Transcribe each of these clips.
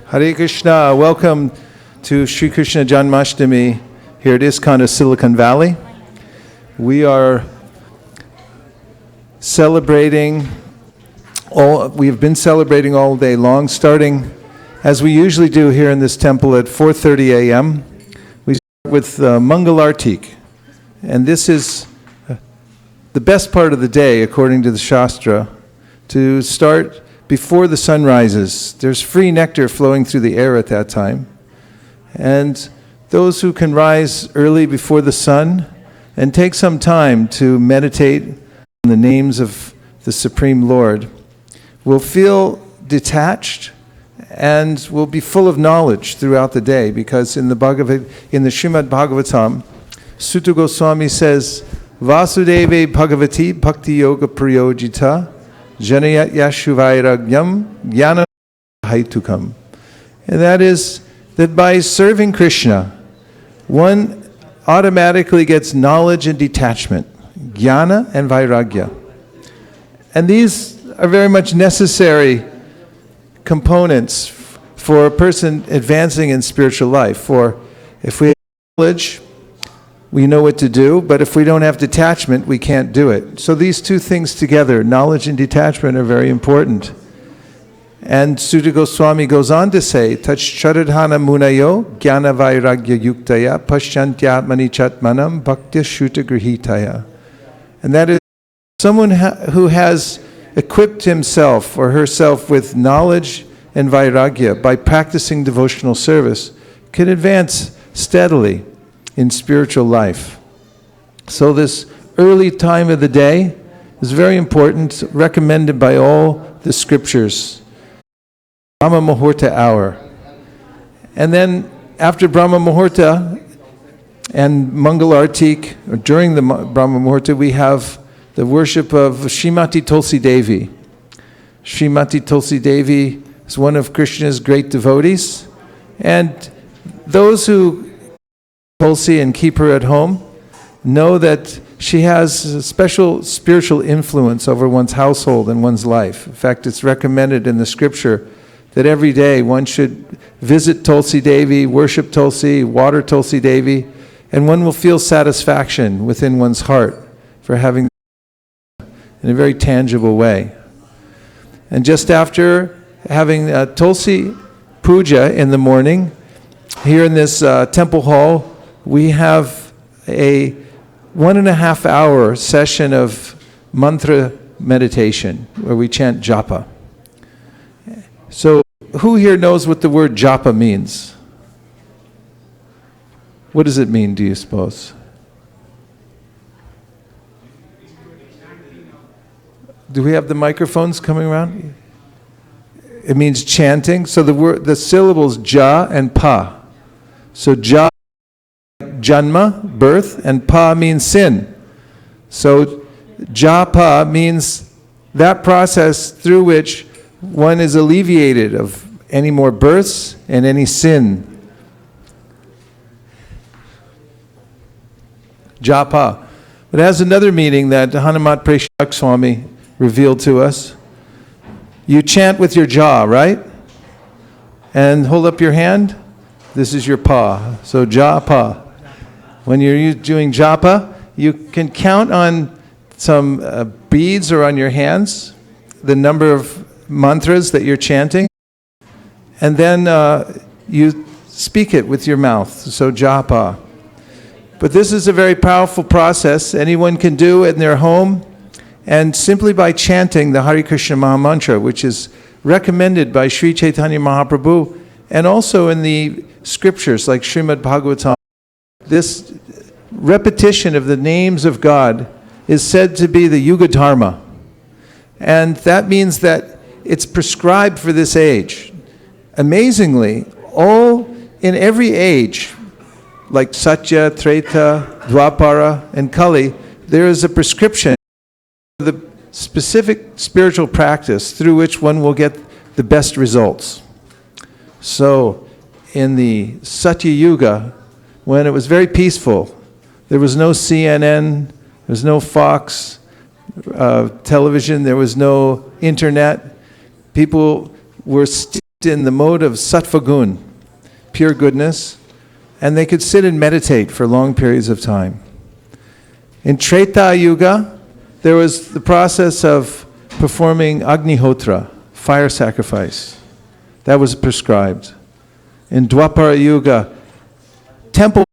Hare Krishna, welcome to Sri Krishna Janmastami here at ISKCON of Silicon Valley. We are celebrating, we've been celebrating all day long, starting as we usually do here in this temple at 4:30 a.m. We start with Mangal Artik, and this is the best part of the day according to the Shastra, to start before the sun rises. There's free nectar flowing through the air at that time. And those who can rise early before the sun and take some time to meditate on the names of the Supreme Lord will feel detached and will be full of knowledge throughout the day, because in the Srimad Bhagavatam, Sutta Goswami says, Vasudeve Bhagavati Bhakti Yoga Priyojita Janayat Yashuvairagyam Jnana Haitukam. And that is that by serving Krishna, one automatically gets knowledge and detachment, jnana and vairagya. And these are very much necessary components for a person advancing in spiritual life. For if we have knowledge, we know what to do, but if we don't have detachment, we can't do it. So these two things together, knowledge and detachment, are very important. And Sutta Goswami goes on to say, Tachcharadhana munayo jnana vairagya yuktaya pashyantyatmani chatmanam bhaktya shuta grihitaya. And that is someone who has equipped himself or herself with knowledge and vairagya by practicing devotional service can advance steadily in spiritual life. So this early time of the day is very important, recommended by all the scriptures. Brahma Muhurta hour. And then after Brahma Muhurta and Mangal Artik, or during the Brahma Muhurta, we have the worship of Srimati Tulsi Devi. Srimati Tulsi Devi is one of Krishna's great devotees. And those who Tulsi and keep her at home know that she has a special spiritual influence over one's household and one's life. In fact, it's recommended in the scripture that every day one should visit Tulsi Devi, worship Tulsi, water Tulsi Devi, and one will feel satisfaction within one's heart for having in a very tangible way. And just after having Tulsi Puja in the morning, here in this temple hall, we have a 1.5 hour session of mantra meditation where we chant japa. So who here knows what the word japa means? What does it mean, do you suppose? Do we have the microphones coming around? It means chanting. So the syllables ja and pa. So ja, janma, birth, and pa means sin. So japa means that process through which one is alleviated of any more births and any sin. Japa. It has another meaning that Hanumat Preshak Swami revealed to us. You chant with your jaw, right? And hold up your hand. This is your pa. So japa. When you're doing japa, you can count on some beads or on your hands the number of mantras that you're chanting, and then you speak it with your mouth, so japa. But this is a very powerful process anyone can do in their home, and simply by chanting the Hare Krishna Maha Mantra, which is recommended by Sri Chaitanya Mahaprabhu, and also in the scriptures like Srimad Bhagavatam. This repetition of the names of God is said to be the Yuga Dharma. And that means that it's prescribed for this age. Amazingly, in every age, like Satya, Treta, Dwapara, and Kali, there is a prescription for the specific spiritual practice through which one will get the best results. So, in the Satya Yuga, when it was very peaceful, there was no CNN, there was no Fox television, there was no internet. People were steeped in the mode of sattva gun, pure goodness, and they could sit and meditate for long periods of time. In Treta Yuga, there was the process of performing Agnihotra, fire sacrifice. That was prescribed. In Dwapara Yuga, temple.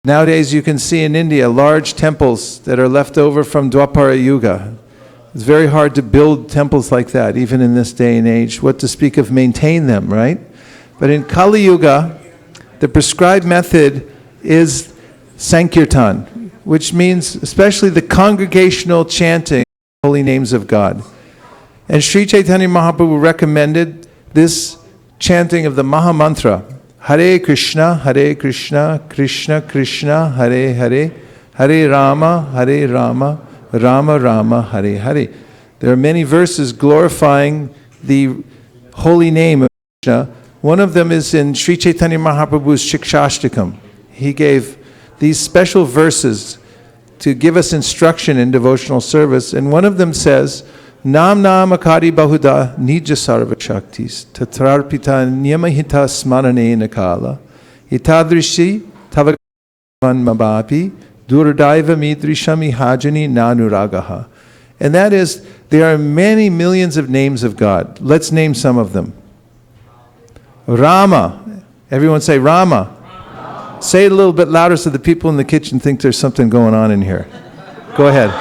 Nowadays you can see in India large temples that are left over from Dwapara Yuga. It's very hard to build temples like that, even in this day and age. What to speak of maintain them, right? But in Kali Yuga, the prescribed method is Sankirtan, which means especially the congregational chanting of the holy names of God. And Sri Chaitanya Mahaprabhu recommended this chanting of the Maha Mantra, Hare Krishna, Krishna Krishna, Hare Hare, Hare Rama, Rama Rama, Hare Hare. There are many verses glorifying the holy name of Krishna. One of them is in Sri Chaitanya Mahaprabhu's Shikshashtakam. He gave these special verses to give us instruction in devotional service, and one of them says, Nam Nam Akari Bahuda Nija Sarva Shaktis Tatrarpita Nyamahita Smarane Nakala Itadrishi Tavavan Mabapi Durdaiva Midrishami Hajani Nanuragaha. And that is, there are many millions of names of God. Let's name some of them. Rama. Everyone say Rama. Rama. Say it a little bit louder so the people in the kitchen think there's something going on in here. Go ahead.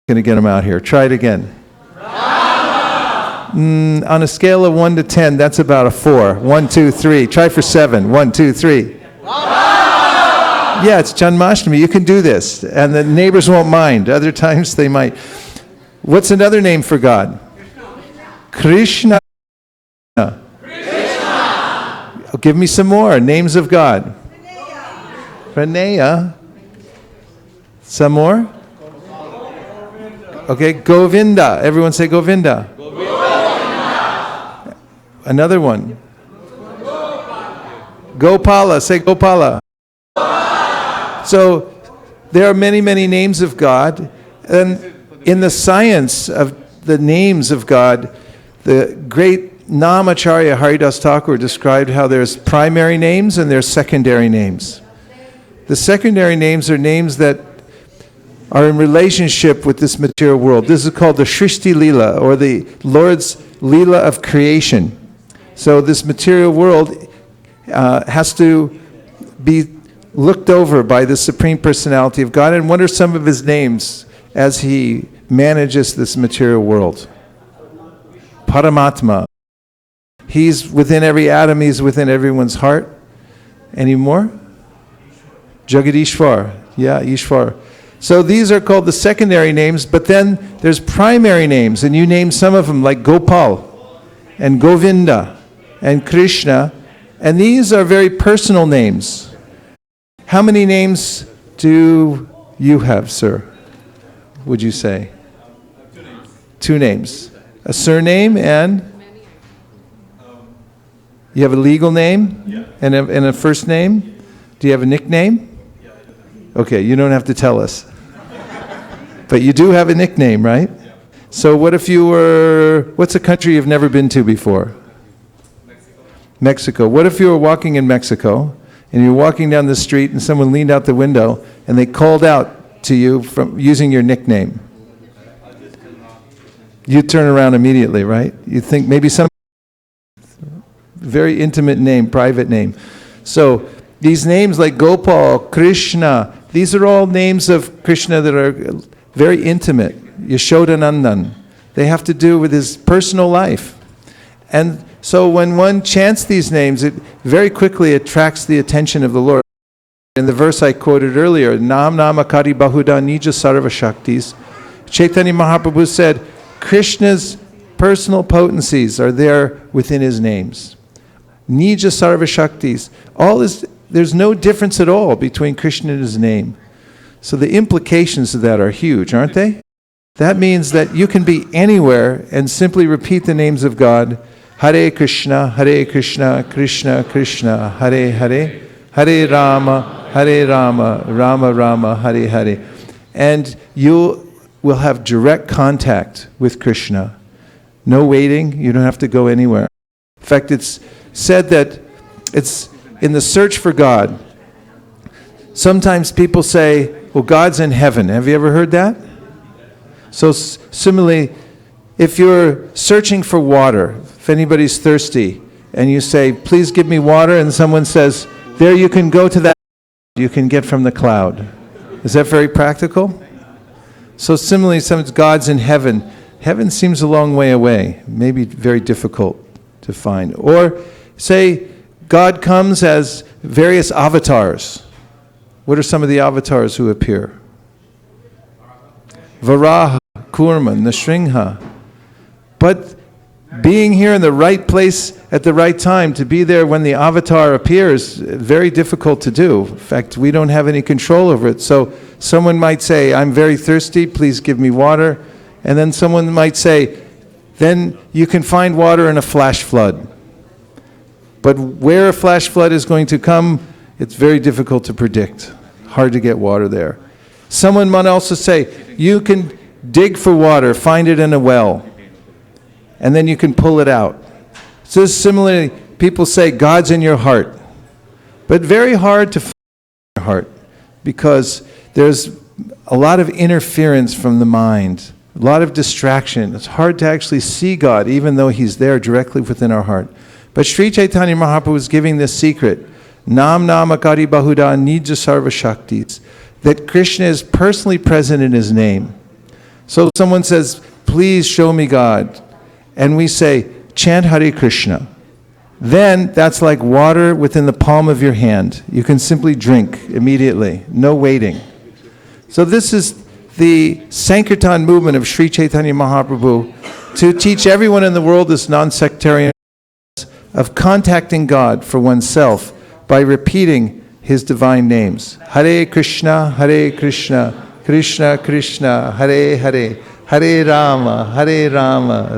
Going to get them out here. Try it again. On a scale of 1 to 10, that's about a 4. 1, 2, 3. Try for 7. 1, 2, 3. Yeah, it's Janmastami. You can do this. And the neighbors won't mind. Other times they might. What's another name for God? Krishna. Oh, give me some more. Names of God. Pranaya. Some more? Okay, Govinda. Everyone say Govinda. Govinda. Another one. Gopala. Say Gopala. So there are many, many names of God. And in the science of the names of God, the great Namacharya Haridas Thakur described how there's primary names and there's secondary names. The secondary names are names that are in relationship with this material world. This is called the Shrishti Leela, or the Lord's Leela of creation. So this material world has to be looked over by the Supreme Personality of God. And what are some of his names as he manages this material world? Paramatma. He's within every atom, he's within everyone's heart. Any more? Jagadishwar. Yeah, Ishwar. So these are called the secondary names, but then there's primary names, and you name some of them like Gopal and Govinda and Krishna, and these are very personal names. How many names do you have, sir? Would you say? 2 names. 2 names. A surname and? You have a legal name? Yeah. And a first name? Do you have a nickname? Okay, you don't have to tell us. But you do have a nickname, right? Yeah. So what if you were, what's a country you've never been to before? Mexico. Mexico. What if you were walking in Mexico, and you're walking down the street, and someone leaned out the window, and they called out to you from using your nickname? You turn around immediately, right? You think maybe some very intimate name, private name. So these names like Gopal, Krishna, these are all names of Krishna that are very intimate. Yashodanandan. They have to do with his personal life. And so when one chants these names, it very quickly attracts the attention of the Lord. In the verse I quoted earlier, Nam Namakari Bahuda Nija Sarva Shaktis, Chaitanya Mahaprabhu said, Krishna's personal potencies are there within his names. Nija Sarva Shaktis. There's no difference at all between Krishna and his name. So the implications of that are huge, aren't they? That means that you can be anywhere and simply repeat the names of God. Hare Krishna, Krishna Krishna, Hare Hare, Hare Rama, Rama Rama, Hare Hare. And you will have direct contact with Krishna. No waiting, you don't have to go anywhere. In fact, it's said that it's in the search for God. Sometimes people say, well, God's in heaven. Have you ever heard that? So similarly, if you're searching for water, if anybody's thirsty, and you say, please give me water, and someone says, there, you can go to that you can get from the cloud. Is that very practical? So similarly, sometimes God's in heaven. Heaven seems a long way away, maybe very difficult to find. Or say God comes as various avatars. What are some of the avatars who appear? Varaha, Kurma, Nrsimha. But being here in the right place at the right time, to be there when the avatar appears, very difficult to do. In fact, we don't have any control over it. So someone might say, I'm very thirsty, please give me water. And then someone might say, then you can find water in a flash flood. But where a flash flood is going to come, it's very difficult to predict. Hard to get water there. Someone might also say, you can dig for water, find it in a well, and then you can pull it out. So similarly, people say God's in your heart, but very hard to find in your heart because there's a lot of interference from the mind, a lot of distraction. It's hard to actually see God, even though He's there directly within our heart. But Sri Chaitanya Mahaprabhu is giving this secret, Nam Namakari Bahuda Nija Sarva Shaktis, that Krishna is personally present in His name. So someone says, please show me God. And we say, chant Hare Krishna. Then that's like water within the palm of your hand. You can simply drink immediately, no waiting. So this is the Sankirtan movement of Sri Chaitanya Mahaprabhu to teach everyone in the world this non-sectarian of contacting God for oneself by repeating His divine names. Hare Krishna, Krishna Krishna, Hare Hare, Hare Rama,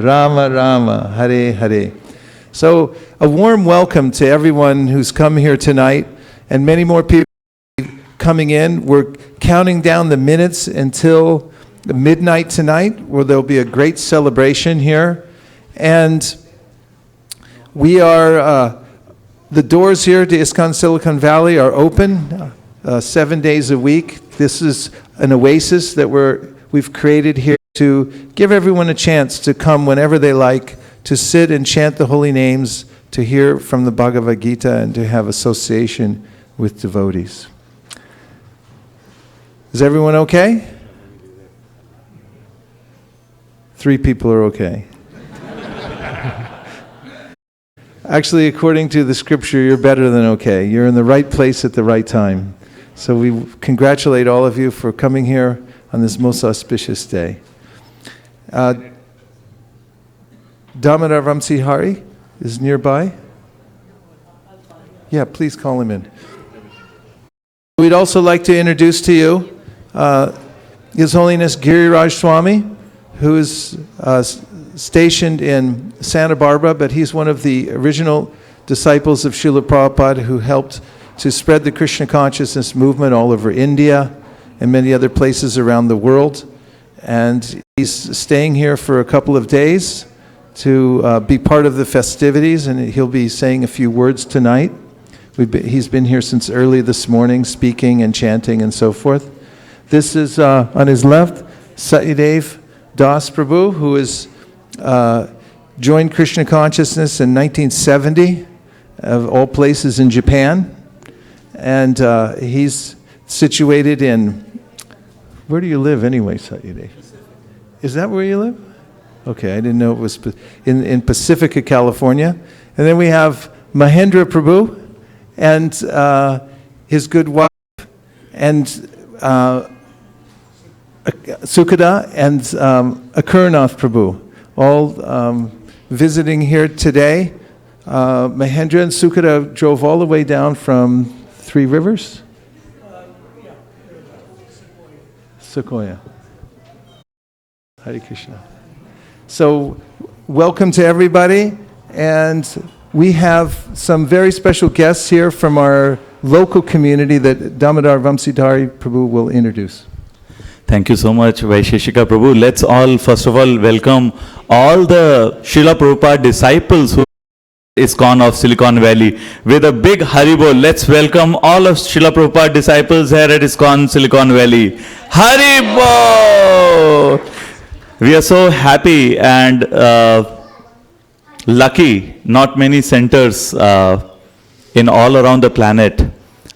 Rama Rama, Hare Hare. So a warm welcome to everyone who's come here tonight, and many more people coming in. We're counting down the minutes until midnight tonight, where there'll be a great celebration here. And we are, the doors here to ISKCON Silicon Valley are open 7 days a week. This is an oasis that we've created here to give everyone a chance to come whenever they like, to sit and chant the holy names, to hear from the Bhagavad Gita, and to have association with devotees. Is everyone okay? 3 people are okay. Actually, according to the scripture, you're better than okay. You're in the right place at the right time. So we congratulate all of you for coming here on this most auspicious day. Damodar Vamsi Hari is nearby. Yeah, please call him in. We'd also like to introduce to you His Holiness Giriraj Swami, who is stationed in Santa Barbara, but he's one of the original disciples of Srila Prabhupada who helped to spread the Krishna consciousness movement all over India and many other places around the world. And he's staying here for a couple of days to be part of the festivities, and he'll be saying a few words tonight. He's been here since early this morning, speaking and chanting and so forth. This is, on his left, Satyadev Das Prabhu, who is joined Krishna consciousness in 1970, of all places in Japan. And he's situated in, where do you live anyway, Satyadev? Is that where you live? Okay, I didn't know it was in Pacifica, California. And then we have Mahendra Prabhu and his good wife, and Sukada and Akarnath Prabhu, all visiting here today. Mahendra and Sukada drove all the way down from Three Rivers? Sequoia. Hare Krishna. So, welcome to everybody, and we have some very special guests here from our local community that Damodar Vamsidhari Prabhu will introduce. Thank you so much, Vaisesika Prabhu. Let's all, first of all, welcome all the Srila Prabhupada disciples who ISKCON of Silicon Valley. With a big Haribol, let's welcome all of Srila Prabhupada disciples here at ISKCON Silicon Valley. Haribol! We are so happy and lucky. Not many centers in all around the planet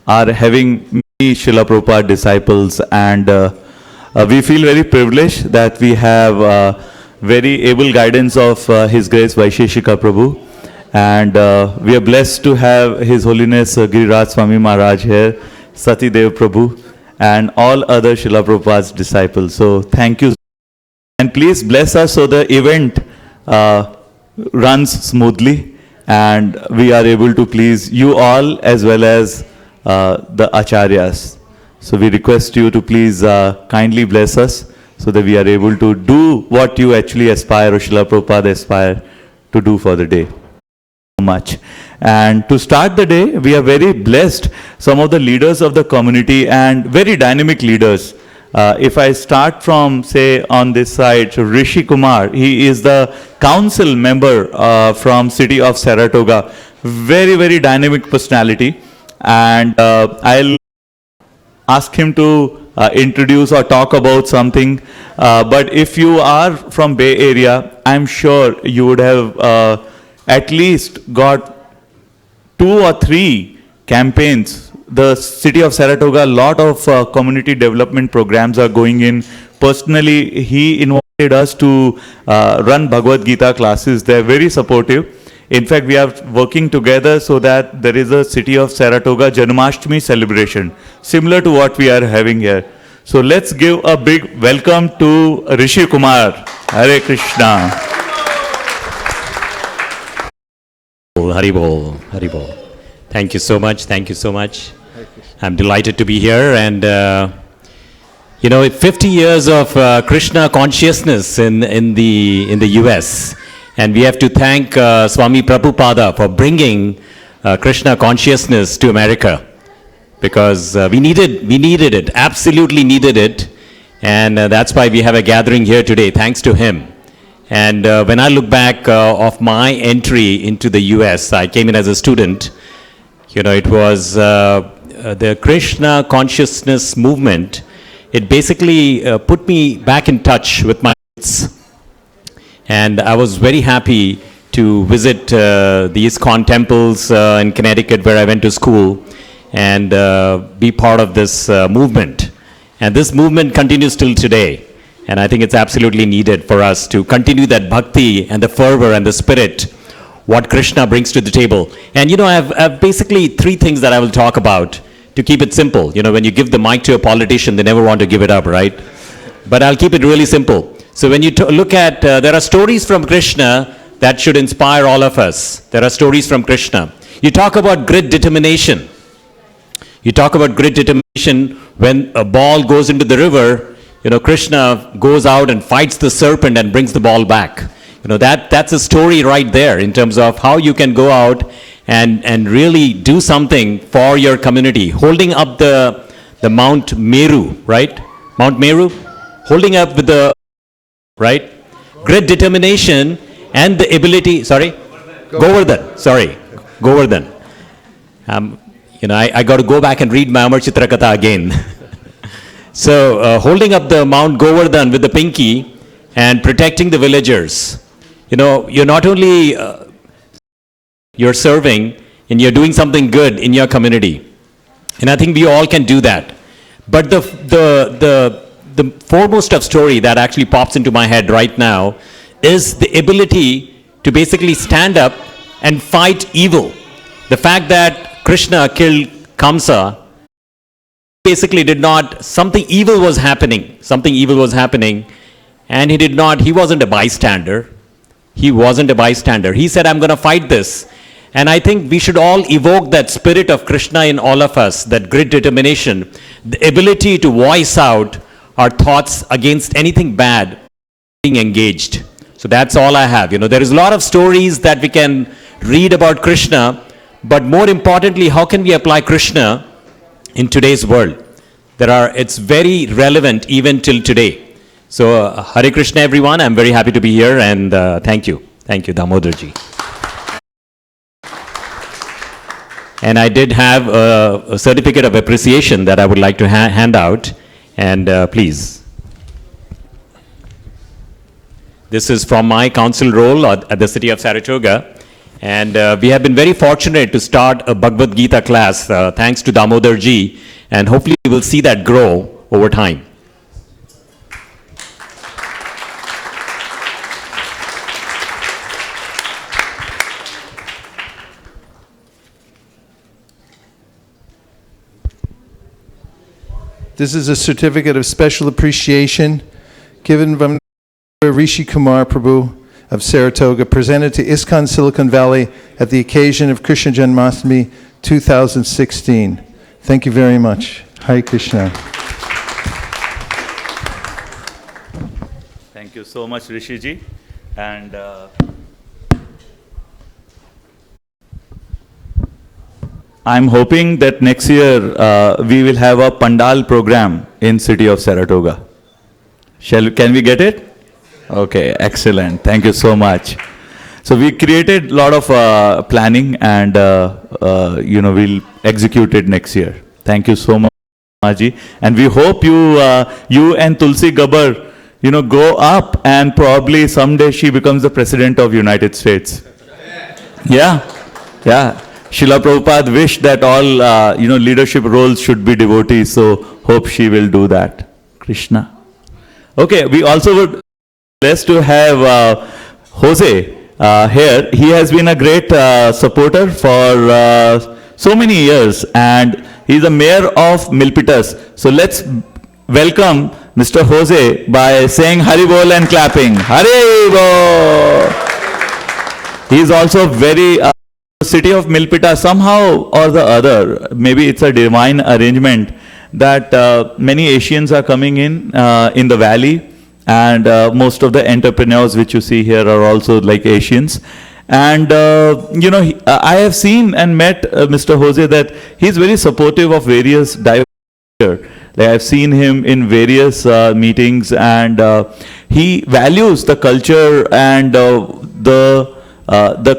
are having many Srila Prabhupada disciples, and we feel very privileged that we have very able guidance of His Grace Vaisesika Prabhu, and we are blessed to have His Holiness Giriraj Swami Maharaj here, Sati Dev Prabhu, and all other Srila Prabhupada's disciples. So thank you, and please bless us so the event runs smoothly and we are able to please you all as well as the acharyas. So we request you to please kindly bless us so that we are able to do what you actually aspire, or Srila Prabhupada aspire to do for the day. So much. And to start the day, we are very blessed, some of the leaders of the community and very dynamic leaders. If I start from, say, on this side, so Rishi Kumar, he is the council member from city of Saratoga. Very, very dynamic personality. And I'll ask him to introduce or talk about something. But if you are from Bay Area, I'm sure you would have at least got 2 or 3 campaigns. The city of Saratoga, a lot of community development programs are going in. Personally, he invited us to run Bhagavad Gita classes. They're very supportive. In fact, we are working together so that there is a city of Saratoga Janmastami celebration, similar to what we are having here. So let's give a big welcome to Rishi Kumar. Hare Krishna. Haribol, Haribol. Thank you so much. Thank you so much. I'm delighted to be here, and 50 years of Krishna consciousness in the US, and we have to thank Swami Prabhupada for bringing Krishna consciousness to America, because we needed it, absolutely needed it, and that's why we have a gathering here today, thanks to him. And when I look back of my entry into the US, I came in as a student. It was the Krishna consciousness movement. It basically put me back in touch with my roots. And I was very happy to visit the ISKCON temples in Connecticut, where I went to school, and be part of this movement. And this movement continues till today. And I think it's absolutely needed for us to continue that bhakti and the fervor and the spirit, what Krishna brings to the table. And I have basically 3 things that I will talk about to keep it simple. When you give the mic to a politician, they never want to give it up, right? But I'll keep it really simple. So when you look at, there are stories from Krishna that should inspire all of us. There are stories from Krishna. You talk about grit determination. You talk about grit determination when a ball goes into the river, Krishna goes out and fights the serpent and brings the ball back. That's a story right there in terms of how you can go out and really do something for your community. Holding up the Mount Meru, right? Mount Meru? Holding up with the, right? Great determination and the ability, Govardhan. Govardhan. I got to go back and read my Amar Chitrakatha again. So, holding up the Mount Govardhan with the pinky and protecting the villagers. You're not only you're serving, and you're doing something good in your community. And I think we all can do that. But the foremost of story that actually pops into my head right now is the ability to basically stand up and fight evil. The fact that Krishna killed Kamsa basically something evil was happening, and he wasn't a bystander. He said, I'm going to fight this. And I think we should all evoke that spirit of Krishna in all of us, that great determination, the ability to voice out our thoughts against anything bad, being engaged. So that's all I have. There is a lot of stories that we can read about Krishna, but more importantly, how can we apply Krishna in today's world? It's very relevant even till today. So Hare Krishna, everyone. I'm very happy to be here, and thank you. Thank you, Damodarji. And I did have a certificate of appreciation that I would like to hand out. And please. This is from my council role at the city of Saratoga. And we have been very fortunate to start a Bhagavad Gita class thanks to Damodar ji. And hopefully we will see that grow over time. This is a certificate of special appreciation given by Rishi Kumar Prabhu of Saratoga, presented to ISKCON Silicon Valley at the occasion of Krishna Janmastami 2016. Thank you very much. Hare Krishna. Thank you so much, Rishi ji. And I'm hoping that next year we will have a Pandal program in city of Saratoga. Can we get it? Okay, excellent. Thank you so much. So we created a lot of planning and we'll execute it next year. Thank you so much, Maji. And we hope you and Tulsi Gabar, grow up and probably someday she becomes the President of United States. Yeah. Srila Prabhupada wished that all, leadership roles should be devotees, so hope she will do that. Krishna. Okay, we also would blessed to have Jose here. He has been a great supporter for so many years, and he's the mayor of Milpitas. So let's welcome Mr. Jose by saying Hari Bol and clapping. Hari Bol! He is also very city of Milpita, somehow or the other, maybe it's a divine arrangement that many Asians are coming in the valley, and most of the entrepreneurs which you see here are also like Asians. And I have seen and met Mr. Jose that he's very supportive of various diverse. Like I've seen him in various meetings, and he values the culture and the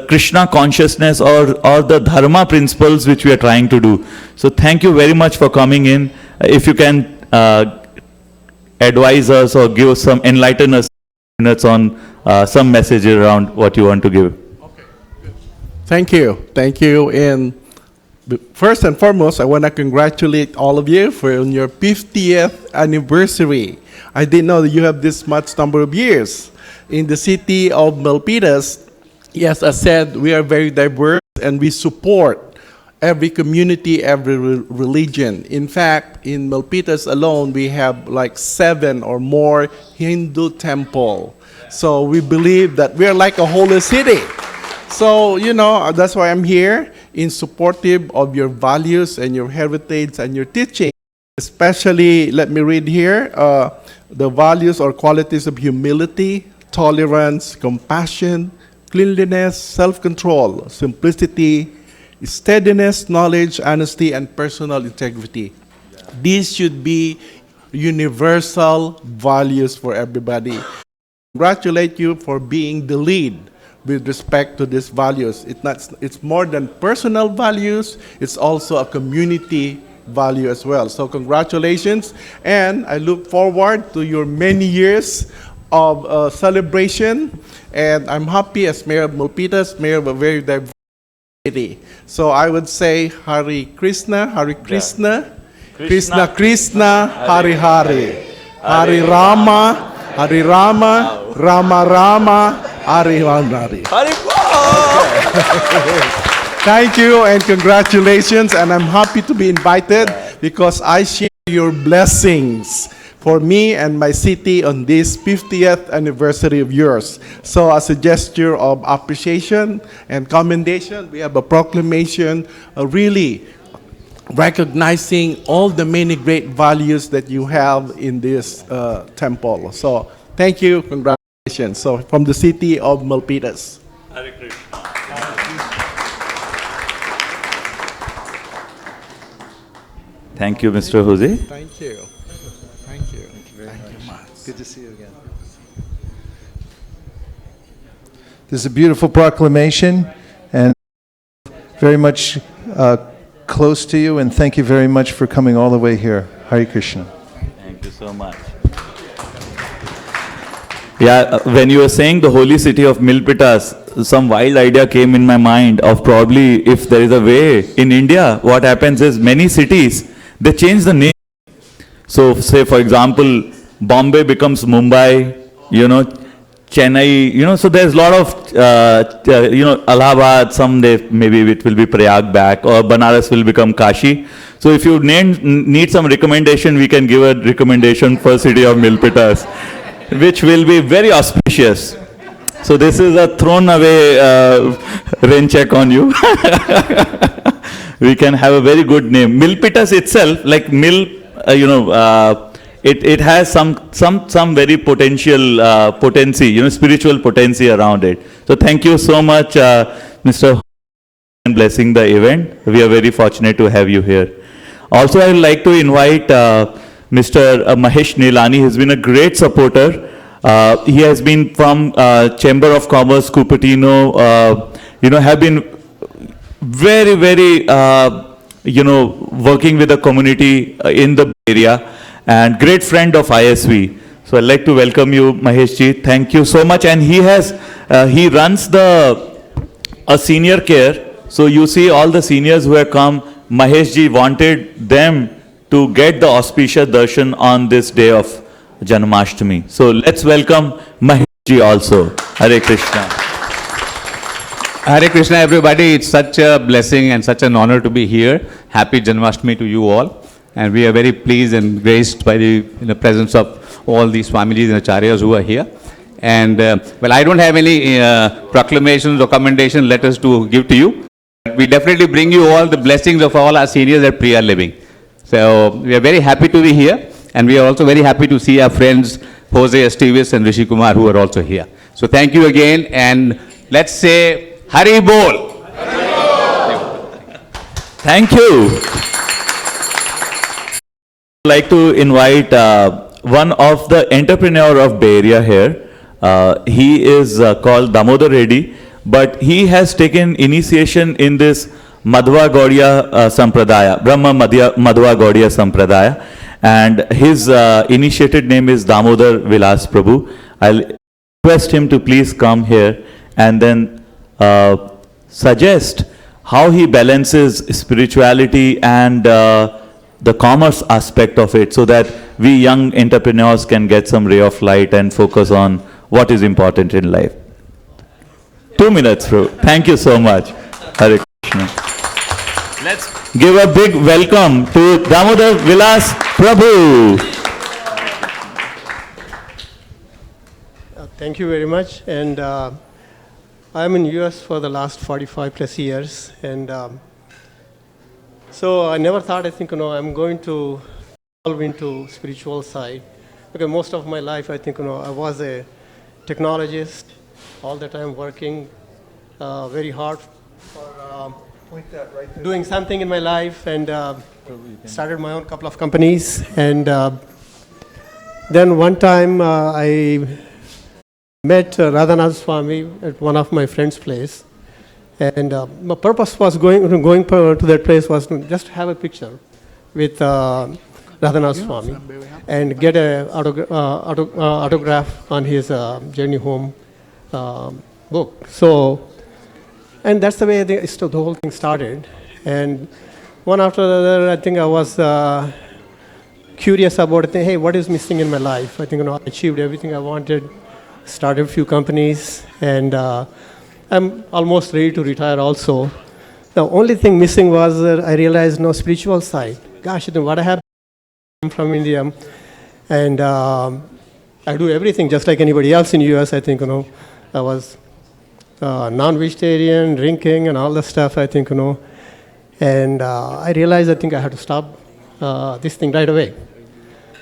Krishna consciousness or the dharma principles which we are trying to do. So thank you very much for coming in. If you can advise us or give us some, enlighten us on some message around what you want to give. Okay, good. Thank you. And first and foremost, I want to congratulate all of you for your 50th anniversary. I didn't know that you have this much number of years in the city of Milpitas. Yes, as said, we are very diverse and we support every community, every religion. In fact, in Milpitas alone, we have like 7 or more Hindu temples. So we believe that we are like a holy city. So, that's why I'm here, in supportive of your values and your heritage and your teaching. Especially, let me read here, the values or qualities of humility, tolerance, compassion, cleanliness, self-control, simplicity, steadiness, knowledge, honesty, and personal integrity. These should be universal values for everybody. Congratulate you for being the lead with respect to these values. It's more than personal values, it's also a community value as well. So congratulations, and I look forward to your many years of celebration, and I'm happy as Mayor of Milpitas, Mayor of a very diverse city. So I would say Hare Krishna, Hare Krishna, Krishna Krishna, Hare Hare, Hare Rama, Hare Rama, Rama Rama, Hare Hare. Thank you and congratulations, and I'm happy to be invited because I share your blessings for me and my city on this 50th anniversary of yours. So as a gesture of appreciation and commendation, we have a proclamation really recognizing all the many great values that you have in this temple. So thank you, congratulations. So from the city of Milpitas. Hare Krishna. Thank you, Mr. Jose. Thank you. Thank you. Thank you much. Good to see you again. This is a beautiful proclamation, and very much close to you, and thank you very much for coming all the way here. Hare Krishna. Thank you so much. Yeah, when you were saying the holy city of Milpitas, some wild idea came in my mind of probably if there is a way in India, what happens is many cities, they change the name. So say for example, Bombay becomes Mumbai, Chennai, so there's a lot of, Allahabad, someday maybe it will be Prayag back, or Banaras will become Kashi. So if you need some recommendation, we can give a recommendation for city of Milpitas, which will be very auspicious. So this is a thrown away rain check on you. We can have a very good name. Milpitas itself, like it has some very potency, spiritual potency around it. So thank you so much, Mr. and blessing the event. We are very fortunate to have you here. Also, I would like to invite Mr. Mahesh Nilani. He's been a great supporter. He has been from Chamber of Commerce, Cupertino, have been very, very, working with the community in the area, and great friend of ISV. So I'd like to welcome you, Mahesh ji. Thank you so much. And he runs a senior care. So you see all the seniors who have come, Mahesh ji wanted them to get the auspicious darshan on this day of Janmastami. So let's welcome Mahesh ji also. Hare Krishna. Hare Krishna, everybody. It's such a blessing and such an honor to be here. Happy Janmashtami to you all. And we are very pleased and graced by the presence of all these families and acharyas who are here. And I don't have any proclamations or commendation letters to give to you. We definitely bring you all the blessings of all our seniors at Priya Living. So we are very happy to be here. And we are also very happy to see our friends Jose Esteves and Rishi Kumar who are also here. So thank you again. And let's say Hari Bol. Hari Bol. Thank you. I'd like to invite one of the entrepreneur of Bay Area here. He is called Damodar Reddy, but he has taken initiation in this Madhva Gaudiya Sampradaya, Brahma Madhva Gaudiya Sampradaya, and his initiated name is Damodar Vilas Prabhu. I'll request him to please come here and then suggest how he balances spirituality and the commerce aspect of it, so that we young entrepreneurs can get some ray of light and focus on what is important in life. 2 minutes, bro. Thank you so much. Hare Krishna. Let's give a big welcome to Damodar Vilas Prabhu. Thank you very much. And I'm in US for the last 45 plus years. And so I never thought, I'm going to delve into spiritual side. Because most of my life, I was a technologist, all the time working very hard for doing something in my life, and started my own couple of companies. And then one time I met Radhanath Swami at one of my friend's place. And my purpose was going to that place was to just have a picture with Radhanath Swami and get an autograph on his Journey Home book. So, and that's the way the whole thing started. And one after the other, I was curious about, hey, what is missing in my life? I achieved everything I wanted, started a few companies, and I'm almost ready to retire also. The only thing missing was I realized spiritual side. Gosh, what I have from India, and I do everything just like anybody else in US. I was non-vegetarian, drinking, and all the stuff. And I realized I had to stop this thing right away.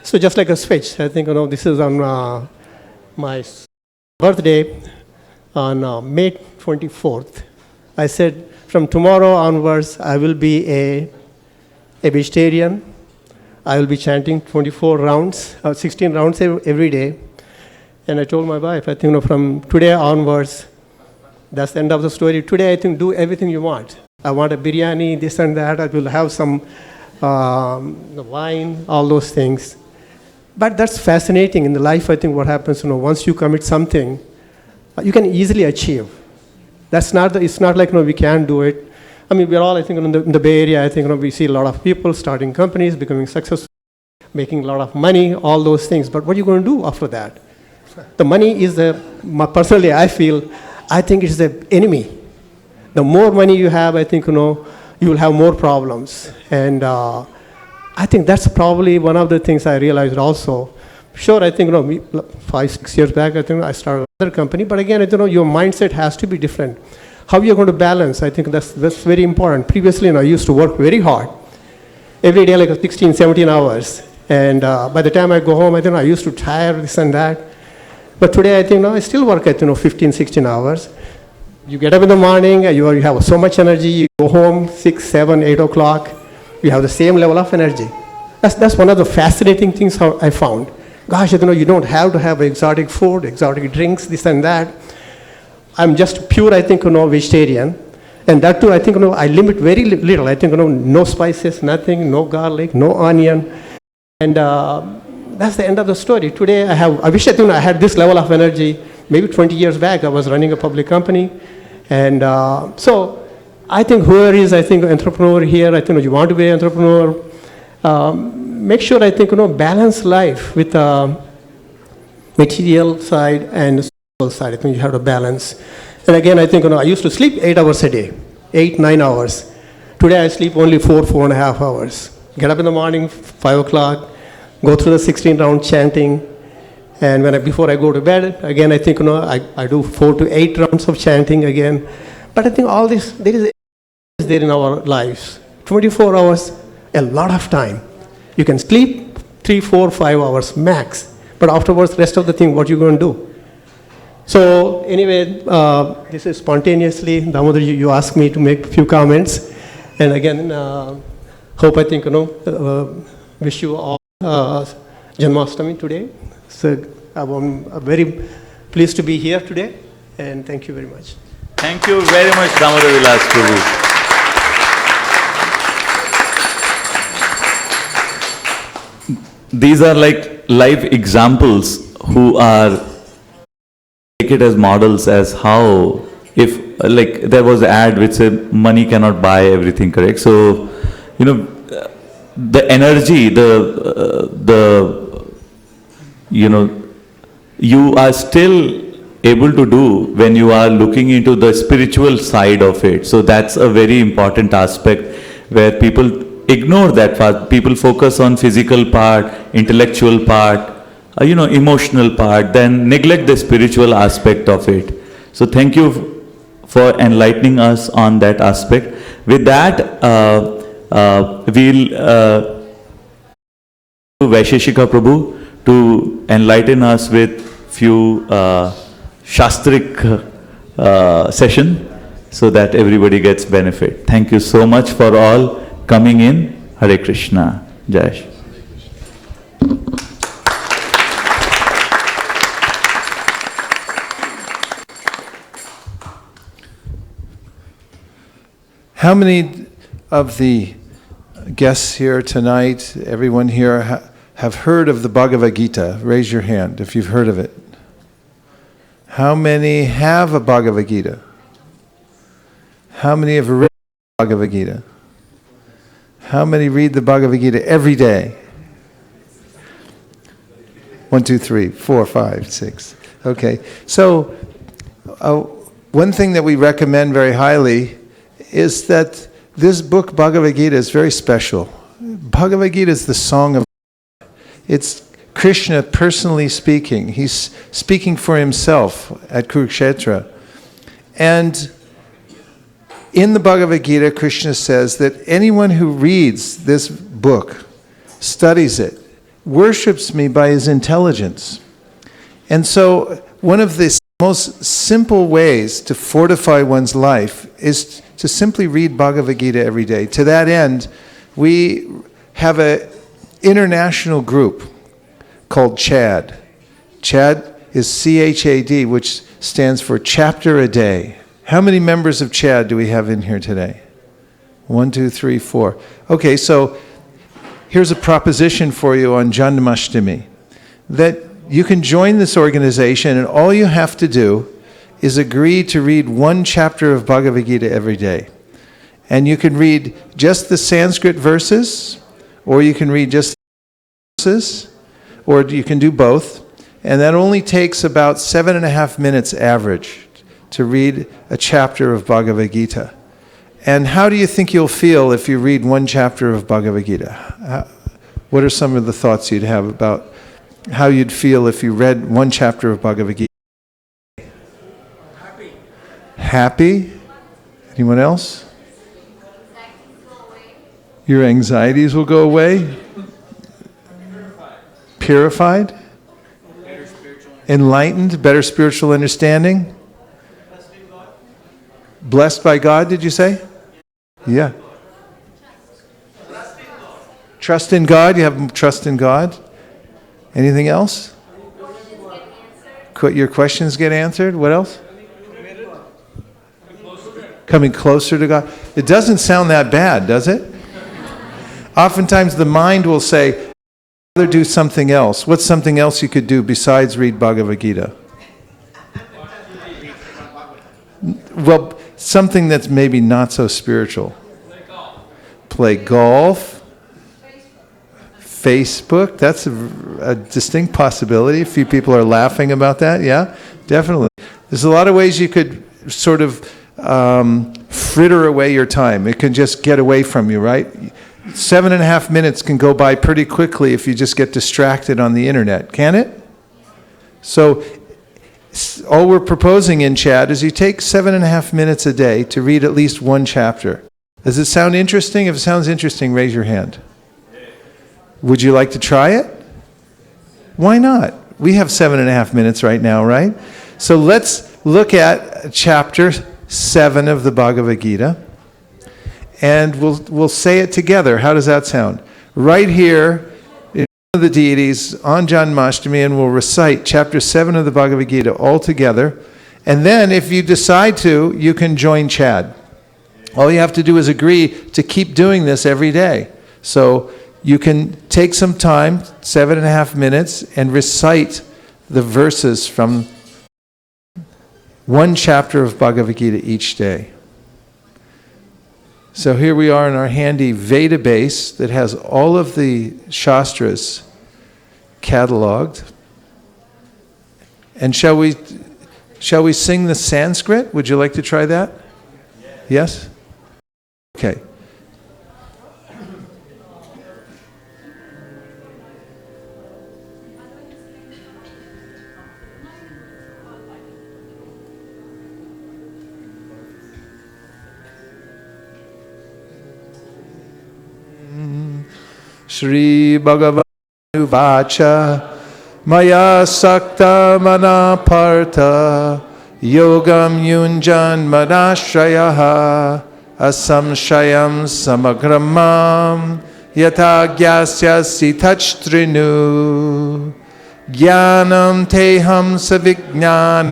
So just like a switch, this is on my birthday. On May 24th, I said, from tomorrow onwards, I will be a vegetarian. I will be chanting 24 rounds, 16 rounds every day. And I told my wife, from today onwards, that's the end of the story. Today, do everything you want. I want a biryani, this and that. I will have some wine, all those things. But that's fascinating in the life. I think what happens, once you commit something, you can easily achieve. It's not like, we can't do it. I mean, we're all, I think, in the Bay Area, I think, we see a lot of people starting companies, becoming successful, making a lot of money, all those things. But what are you going to do after that? The money is personally, I think it's the enemy. The more money you have, I think, you will have more problems. And I think that's probably one of the things I realized also. Sure, I think, 5-6 years back, I think I started another company. But again, your mindset has to be different. How you're going to balance, I think that's very important. Previously, I used to work very hard. Every day, like 16, 17 hours. And by the time I go home, I think I used to tire, this and that. But today, I think, I still work at, 15, 16 hours. You get up in the morning, you have so much energy. You go home 6, 7, 8 o'clock. You have the same level of energy. That's one of the fascinating things I found. Gosh, you don't have to have exotic food, exotic drinks, this and that. I'm just pure, I think, vegetarian. And that too, I think, I limit very little. I think, no spices, nothing, no garlic, no onion. And that's the end of the story. Today, I wish I had this level of energy. Maybe 20 years back, I was running a public company. And so I think whoever is, I think, entrepreneur here, I think you want to be an entrepreneur, make sure, I think, balance life with material side and spiritual side. I think you have to balance. And again, I think, I used to sleep 8 hours a day, 8, 9 hours. Today, I sleep only 4.5 hours. Get up in the morning, 5 o'clock, go through the 16-round chanting. And before I go to bed, again, I think, I do 4 to 8 rounds of chanting again. But I think all this, there is in our lives. 24 hours, a lot of time. You can sleep 3, 4, 5 hours max. But afterwards, rest of the thing, what you going to do? So anyway, this is spontaneously, Damodar, you asked me to make a few comments. And again, hope, I think, wish you all Janmastami today. So I'm very pleased to be here today, and thank you very much. Thank you very much, Damodar Vilas Prabhu. These are like live examples who are take it as models as how, if like there was an ad which said money cannot buy everything, correct? So, the energy, you are still able to do when you are looking into the spiritual side of it. So that's a very important aspect where people ignore that part. People focus on physical part, intellectual part, emotional part, then neglect the spiritual aspect of it. So thank you for enlightening us on that aspect. With that, we'll Vaisesika Prabhu to enlighten us with few Shastric session so that everybody gets benefit. Thank you so much for all coming in. Hare Krishna. Jai Shri. How many of the guests here tonight, everyone here, have heard of the Bhagavad Gita? Raise your hand if you've heard of it. How many have a Bhagavad Gita? How many have read the Bhagavad Gita? How many read the Bhagavad Gita every day? 1, 2, 3, 4, 5, 6. Okay. So one thing that we recommend very highly is that this book, Bhagavad Gita, is very special. Bhagavad Gita is the song of God. It's Krishna personally speaking. He's speaking for himself at Kurukshetra. And in the Bhagavad Gita, Krishna says that anyone who reads this book, studies it, worships me by his intelligence. And so one of the most simple ways to fortify one's life is to simply read Bhagavad Gita every day. To that end, we have an international group called CHAD. CHAD is C-H-A-D, which stands for Chapter a Day. How many members of CHAD do we have in here today? 1, 2, 3, 4. Okay, so here's a proposition for you on Janmastami, that you can join this organization and all you have to do is agree to read one chapter of Bhagavad Gita every day. And you can read just the Sanskrit verses, or you can read just the verses, or you can do both. And that only takes about 7.5 minutes average to read a chapter of Bhagavad Gita. And how do you think you'll feel if you read one chapter of Bhagavad Gita? What are some of the thoughts you'd have about how you'd feel if you read one chapter of Bhagavad Gita? Happy. Happy? Anyone else? Your anxieties will go away? Purified? Enlightened? Better spiritual understanding? Blessed by God, did you say? Yeah. Trust in God. You have trust in God. Anything else? Your questions get answered. What else? Coming closer to God. It doesn't sound that bad, does it? Oftentimes the mind will say, I'd rather do something else. What's something else you could do besides read Bhagavad Gita? Well, something that's maybe not so spiritual. Play golf. Facebook. That's a distinct possibility. A few people are laughing about that. Yeah, definitely. There's a lot of ways you could sort of fritter away your time. It can just get away from you, right? 7.5 minutes can go by pretty quickly if you just get distracted on the internet, can it? So all we're proposing in Chad is you take 7.5 minutes a day to read at least one chapter. Does it sound interesting? If it sounds interesting, raise your hand. Would you like to try it? Why not? We have 7.5 minutes right now, right? So let's look at chapter 7 of the Bhagavad Gita. And we'll say it together. How does that sound? Right here, in front of the deities on Janmastami, and we'll recite chapter 7 of the Bhagavad Gita all together. And then, if you decide to, you can join Chad. All you have to do is agree to keep doing this every day. So you can take some time, 7.5 minutes, and recite the verses from one chapter of Bhagavad Gita each day. So here we are in our handy Veda base that has all of the Shastras cataloged. And shall we sing the Sanskrit? Would you like to try that? Yes? Okay. Shri Bhagavan Uvacha Maya Sakta Mana Partha Yogam Yunjan Manashayaha Asamshayam Samagramam Yata Gyasya Sitachtrinu Jnanam Teham Savijnanam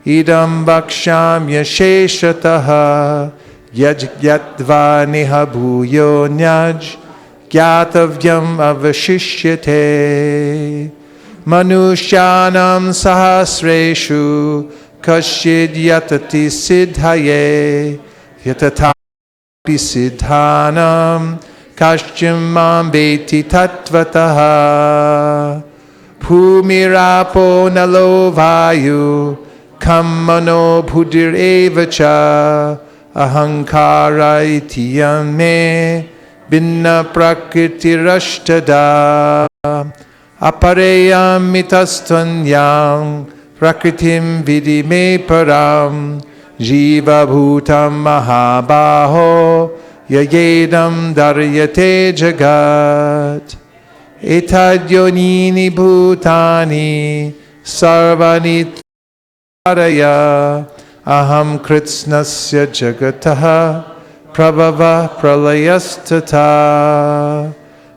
Idam Bhaksham Yasheshataha Yajgyatva Niha Bhuyo Nyaj Gyatavyam avashishyate Manushyanam sahasreshu Kashid yatati siddhaye Yatatapi siddhanam Kashchimam beti tatvataha Bhumirapo nalo vayu Kammano bhudir evacha Ahankara itiyam me Binna prakriti rashtada Apareyam mitastanyam Prakritim vidime param Jiva bhutam mahabaho Yayedam daryate jagat Etadyonini bhutani Sarvani taraya Aham kritsnasya jagataha Prabhava pralayastata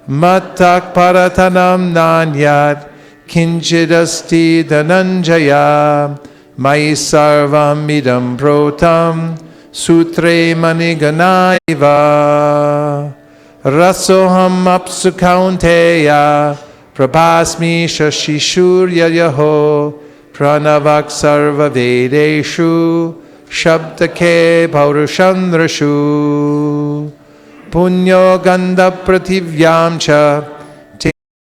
Mattak paratanam nanyat Kinchidasti dhananjaya Mai sarvam idam protam Sutre Maniganaiva Rasoham Apsu Kaunteya Prabhasmi Shashishurya Yaho Pranavak Sarva Vedeshu Shabdake Paurushandrashu Punyo Gandha Prativyam Cha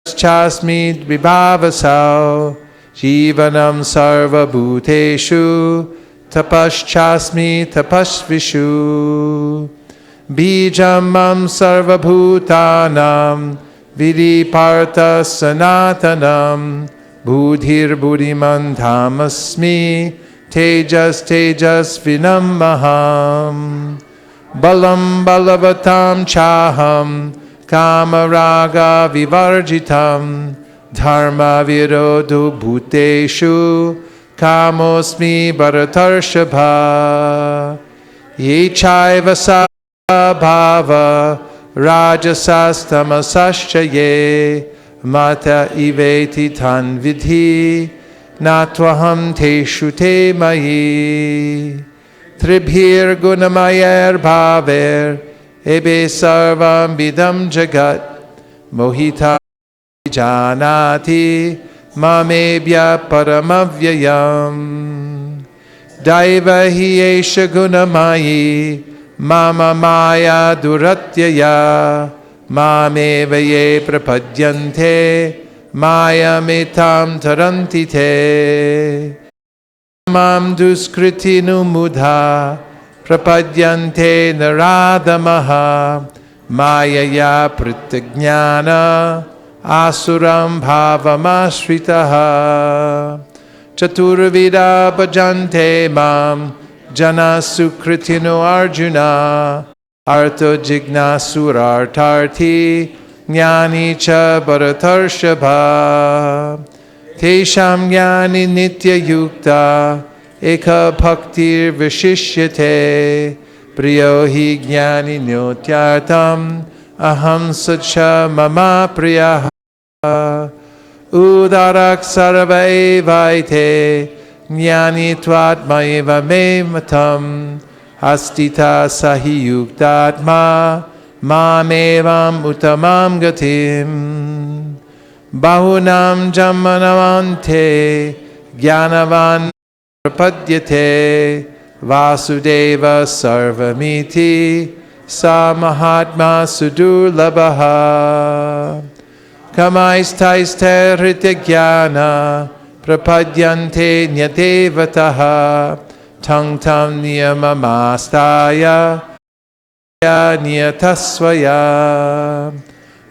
Chasmi Vibhavasau Jivanam Sarva Bhuteshu Tapaschasmi Tapasvishu Bijamam Sarva Bhutanam Vidiparta Sanatanam Budhir Buddhiman Dhamasmi Tejas Tejas Vinamaham Balam Balavatam Chaham Kamaraga Vivarjitam Dharma Virodu Bhuteshu Kamosmi Bharatarshabha Ye Chaiva Bhava Rajasastamasascha Ye Mata Iveti Tan Vidhi Natvaham Teshu Te Mayi Tribhir Gunamayer Bhaver Ebe Sarvam Bidam Jagat Mohita Janati Mamebhya Paramavyayam Daiva Hi Esha Gunamayi Mama Maya Duratyaya Mameva Ye Prapadyante Maya Metam Tarantite Mam Duskriti Numudha Prapadyante Naradamaha Mayaya Pritagnana Asuram Bhavamashritaha Chaturvida Bhajante Mam Jana Sukritino Arjuna Arto Jignasurartarthi Jnani Cha Bharatarshabha Tesham Jnani Nitya Yukta Eka Bhaktir Vishishyate Priyo Hi Jnani Nyotyartam Aham Sacha Mama Priyaha Udarak Sarva Evaite Jnani Tvatmaiva Me Matam Astita Sahi Yuktatma Mamevam Utamam Gatim Bahunam Jamanavante Jnanavan Prapadyate Vasudeva Sarvamiti Sa Mahatma Sudurlabha Kamaistaiste Rityagyana Prapadyante Nyadevataha Tang Tam Niyamamastaya Niyatasvaya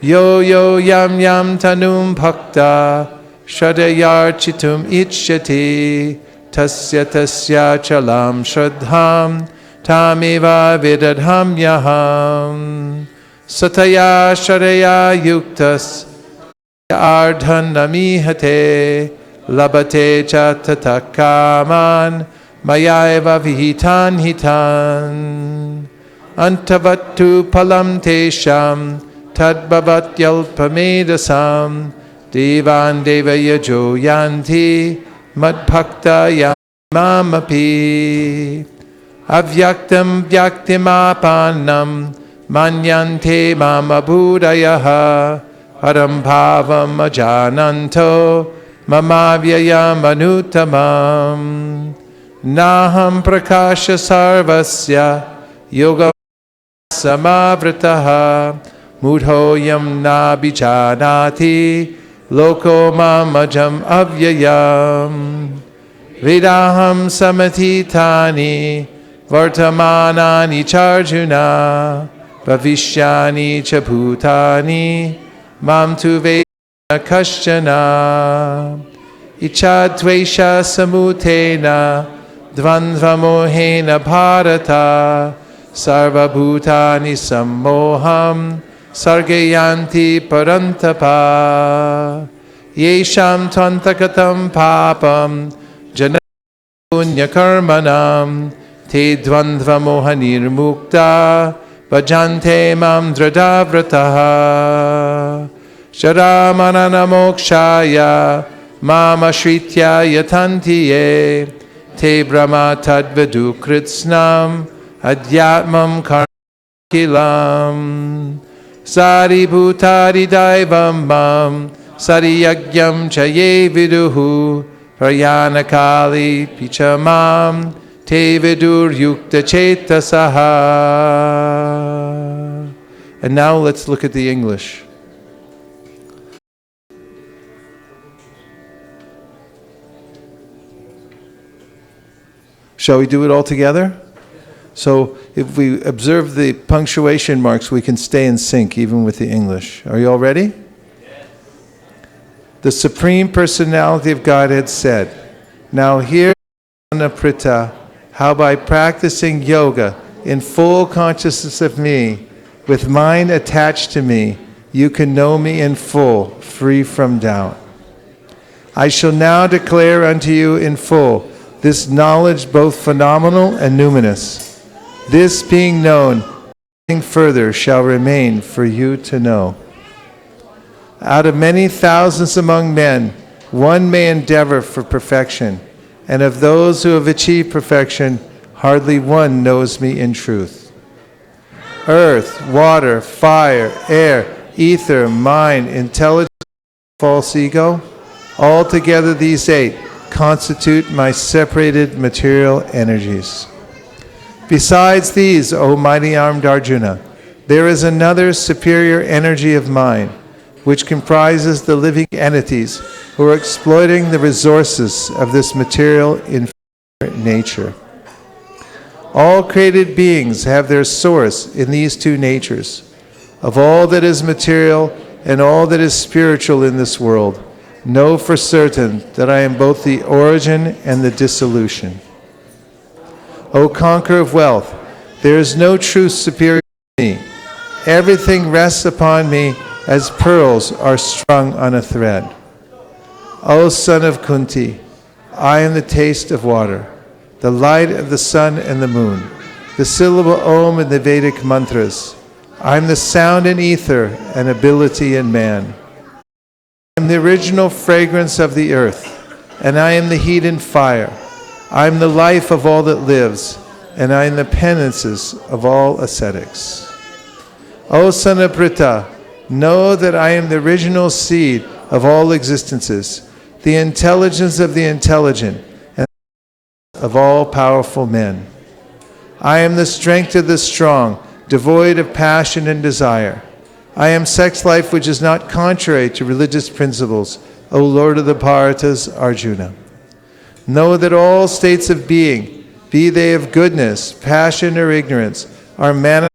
Yo Yo Yam Yam Tanum Bhakta Shradayarchitum Ichyati Tasya Tasya Chalam Shradham Tameva Vidadham Yaham Sataya Sharaya Yuktas Ardhan Namihate Labate Chatatakaman Mayaiva Vihitan Hitan Antavattu Palam Tesham Tadbavat Yalpamedasam Devan Devayajo Yanti Madbhakta Yamamapi Avyaktam Vyaktimapanam Manyante Mamabhudayaha Param Bhavam Ajananto Mamavyayam Anutamam Naham Prakasha Sarvasya Yoga Samavritaha Mudhoyam Nabijanati Loko Mamajam Avyayam Vedaham Samatitani Vartamanani Charjuna Bhavishyani Chabhutani Mam tu Vedana Kashchana Ichadvesha Samutena Dvandvamohena Bharata Sarvabhutani Sammoham Sargayanti Parantapa Yesham Twantakatam Papam Janapunyakarmanam Te Dvandvamohanir Mukta Bhajante Mam Dradavrataha Sharamanana Mokshaya Mama Shritya Yatantiye Te Brahma Tadvadu Kritsnam Adhyatmam karmakilam. Saribhutari daivam mam. Sariyagyam chaye viduhu. Prayanakali pichamam. Te vidur yukta chetasaha. And now let's look at the English. Shall we do it all together? So if we observe the punctuation marks, we can stay in sync even with the English. Are you all ready? Yes. The Supreme Personality of Godhead said, "Now hear, Prita, how by practicing yoga in full consciousness of me, with mind attached to me, you can know me in full, free from doubt. I shall now declare unto you in full this knowledge both phenomenal and numinous. This being known, nothing further shall remain for you to know. Out of many thousands among men, one may endeavor for perfection, and of those who have achieved perfection, hardly one knows me in truth. Earth, water, fire, air, ether, mind, intelligence, false ego, altogether these 8 constitute my separated material energies. Besides these, O mighty armed Arjuna, there is another superior energy of mine, which comprises the living entities who are exploiting the resources of this material inferior nature. All created beings have their source in these 2 natures. Of all that is material and all that is spiritual in this world, know for certain that I am both the origin and the dissolution. O conqueror of wealth, there is no truth superior to me. Everything rests upon me as pearls are strung on a thread. O son of Kunti, I am the taste of water, the light of the sun and the moon, the syllable Om in the Vedic mantras. I am the sound in ether and ability in man. I am the original fragrance of the earth, and I am the heat and fire. I am the life of all that lives, and I am the penances of all ascetics. O son of Prita, know that I am the original seed of all existences, the intelligence of the intelligent, and of all powerful men. I am the strength of the strong, devoid of passion and desire. I am sex life which is not contrary to religious principles, O Lord of the Bharatas, Arjuna. Know that all states of being, be they of goodness, passion, or ignorance, are manifested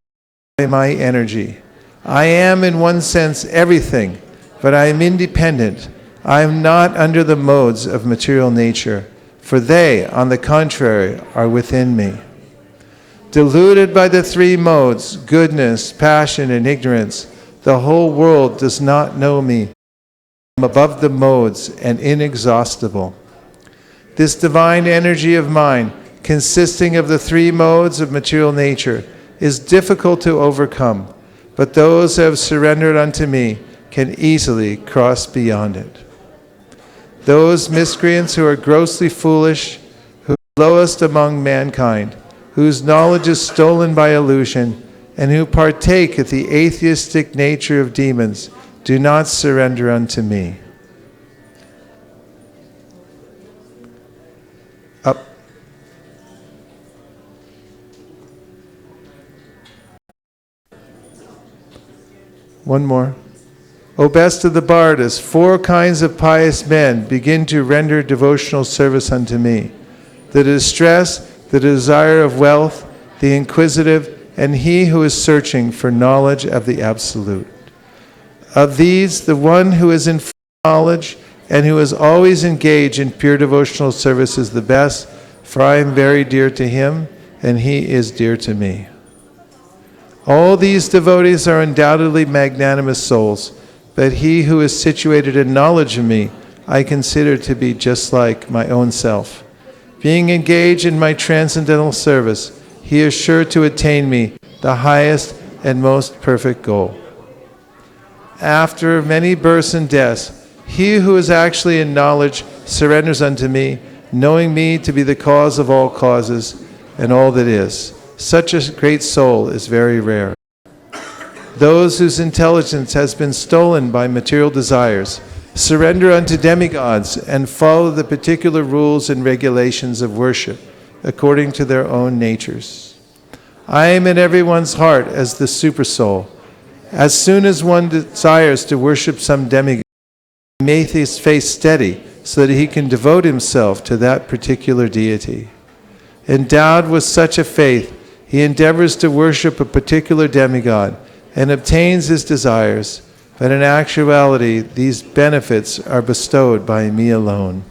by my energy. I am in one sense everything, but I am independent. I am not under the modes of material nature, for they, on the contrary, are within me. Deluded by the 3 modes, goodness, passion, and ignorance, the whole world does not know me. I am above the modes and inexhaustible. This divine energy of mine, consisting of the 3 modes of material nature, is difficult to overcome, but those who have surrendered unto me can easily cross beyond it. Those miscreants who are grossly foolish, who are lowest among mankind, whose knowledge is stolen by illusion, and who partake of the atheistic nature of demons, do not surrender unto me. Up. One more. O best of the Bhartas, 4 kinds of pious men begin to render devotional service unto me: the distressed, the desire of wealth, the inquisitive, and he who is searching for knowledge of the Absolute. Of these, the one who is in full knowledge and who is always engaged in pure devotional service is the best, for I am very dear to him, and he is dear to me. All these devotees are undoubtedly magnanimous souls, but he who is situated in knowledge of me, I consider to be just like my own self. Being engaged in my transcendental service, he is sure to attain me, the highest and most perfect goal. After many births and deaths, he who is actually in knowledge surrenders unto me, knowing me to be the cause of all causes and all that is. Such a great soul is very rare. Those whose intelligence has been stolen by material desires surrender unto demigods and follow the particular rules and regulations of worship according to their own natures. I am in everyone's heart as the supersoul. As soon as one desires to worship some demigod, he makes his face steady so that he can devote himself to that particular deity. Endowed with such a faith, he endeavors to worship a particular demigod and obtains his desires, but in actuality, these benefits are bestowed by me alone.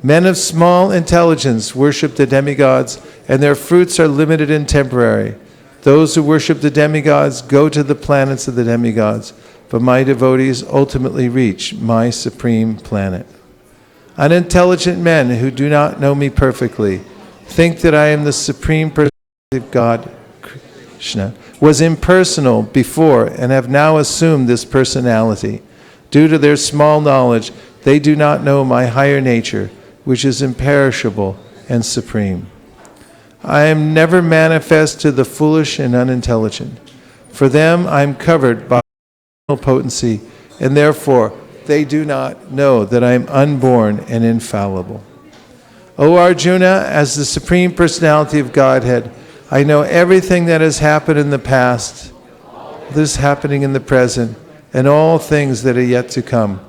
Men of small intelligence worship the demigods, and their fruits are limited and temporary. Those who worship the demigods go to the planets of the demigods, but my devotees ultimately reach my supreme planet. Unintelligent men who do not know me perfectly think that I am the supreme personality of God, Krishna, was impersonal before and have now assumed this personality. Due to their small knowledge, they do not know my higher nature, which is imperishable and supreme. I am never manifest to the foolish and unintelligent. For them, I am covered by potency, and therefore they do not know that I am unborn and infallible. O Arjuna, as the Supreme Personality of Godhead, I know everything that has happened in the past, this happening in the present, and all things that are yet to come.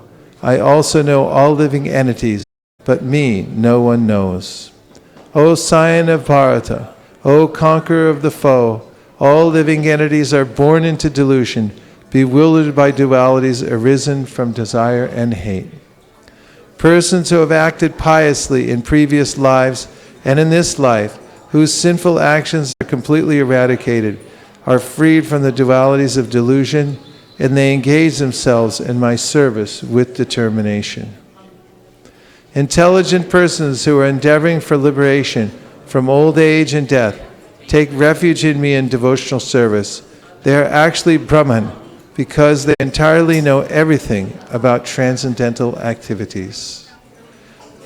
I also know all living entities, but me no one knows. O Scion of Bharata, O conqueror of the foe, all living entities are born into delusion, bewildered by dualities arisen from desire and hate. Persons who have acted piously in previous lives and in this life, whose sinful actions are completely eradicated, are freed from the dualities of delusion, and they engage themselves in my service with determination. Intelligent persons who are endeavoring for liberation from old age and death take refuge in me in devotional service. They are actually Brahman because they entirely know everything about transcendental activities.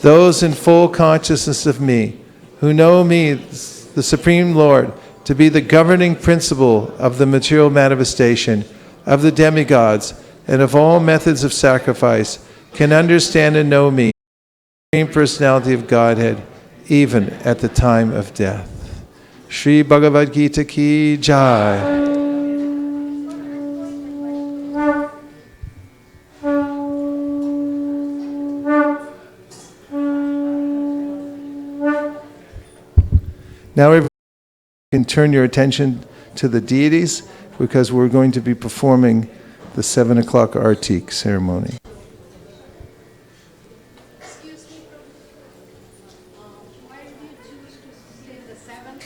Those in full consciousness of me, who know me, the Supreme Lord, to be the governing principle of the material manifestation, of the demigods, and of all methods of sacrifice, can understand and know me, the Supreme Personality of Godhead, even at the time of death. Shri Bhagavad Gita ki jai. Now everyone can turn your attention to the deities because we're going to be performing the 7 o'clock Artik ceremony. Excuse me, why did you choose to say the 7th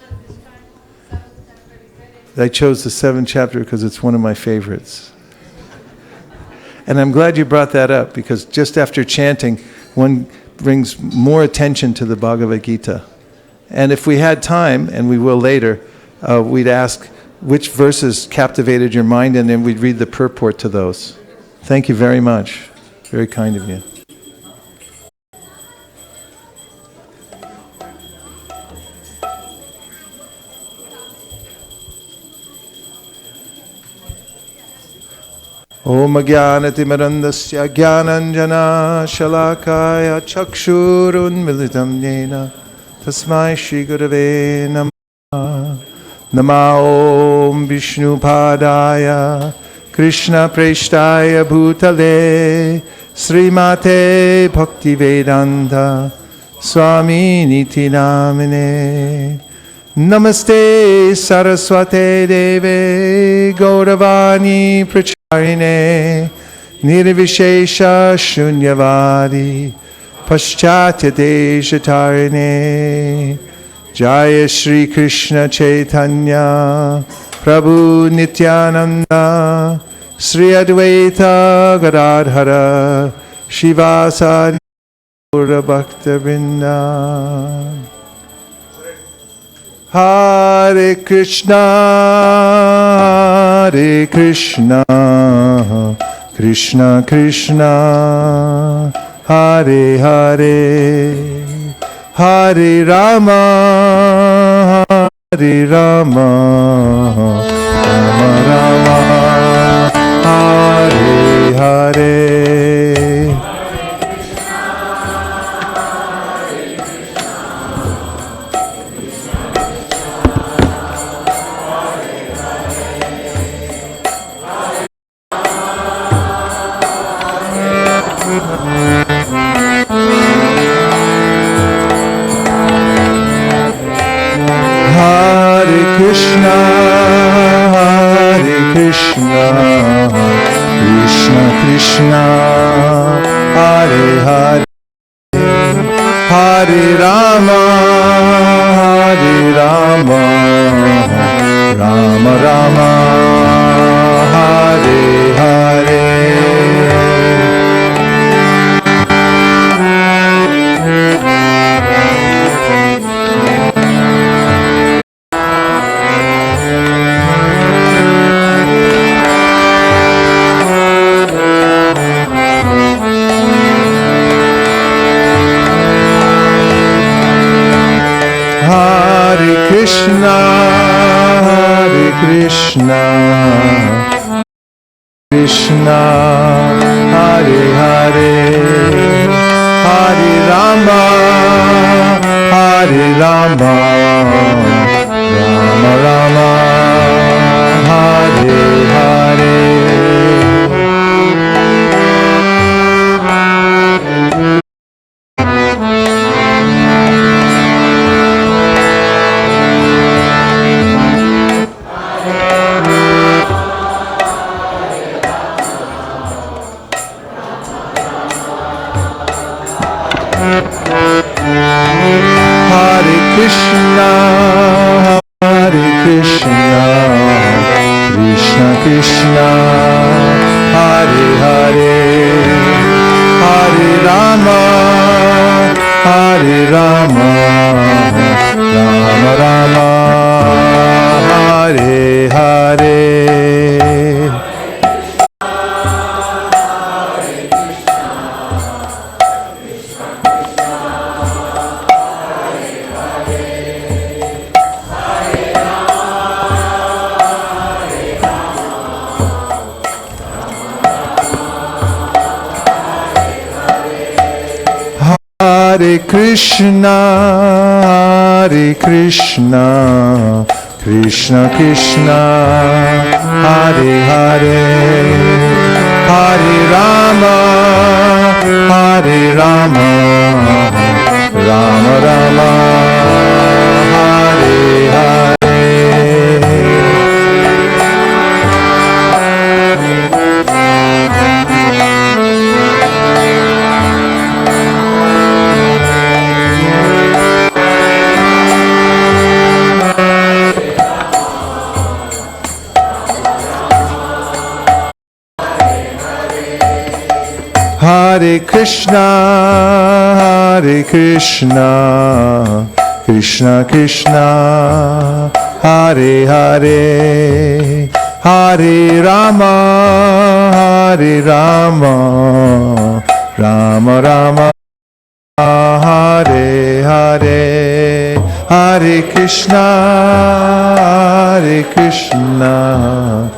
at this time? 7th chapter is very... I chose the 7th chapter because it's one of my favorites. And I'm glad you brought that up because just after chanting, one brings more attention to the Bhagavad Gita. And if we had time, and we will later, we'd ask which verses captivated your mind, and then we'd read the purport to those. Thank you very much. Very kind of you. Om Jnanatimirandasya Jnananjana Shalakaya Chakshurun Militam Yena Tasmai Shri Gurave Namah. Nama Om Vishnu Padaya Krishna Preshtaya Bhutale Srimate Bhaktivedanta Swami Niti Namine Namaste Saraswate Deve Gauravani Pracharine Nirvishesha Shunyavadi Paschatya Deshatarine Jaya Shri Krishna Chaitanya Prabhu Nityananda Sri Advaita Gadadhara Shivasari Gaura Bhakta Vrinda. Hare Krishna Krishna Krishna Hare Hare Hare Rama, Hare Rama, Rama Rama, Hare Hare. Hare Krishna, Krishna Krishna, Hare Hare, Hare Rama, Rama Rama, Hare Hare. Hare Krishna, Krishna, Hare Hare, Hare Rama, Rama Rama, Hare Hare. Hare Krishna, Krishna Krishna, Hare Hare, Hare Rama, Rama Rama, Hare Hare. Hare Krishna, Krishna Krishna, Hare Hare, Hare Rama, Rama Rama, Hare Hare. Hare Krishna, Krishna Krishna, Hare Hare, Hare Rama, Rama Rama, Hare Hare, Hare Krishna, Krishna.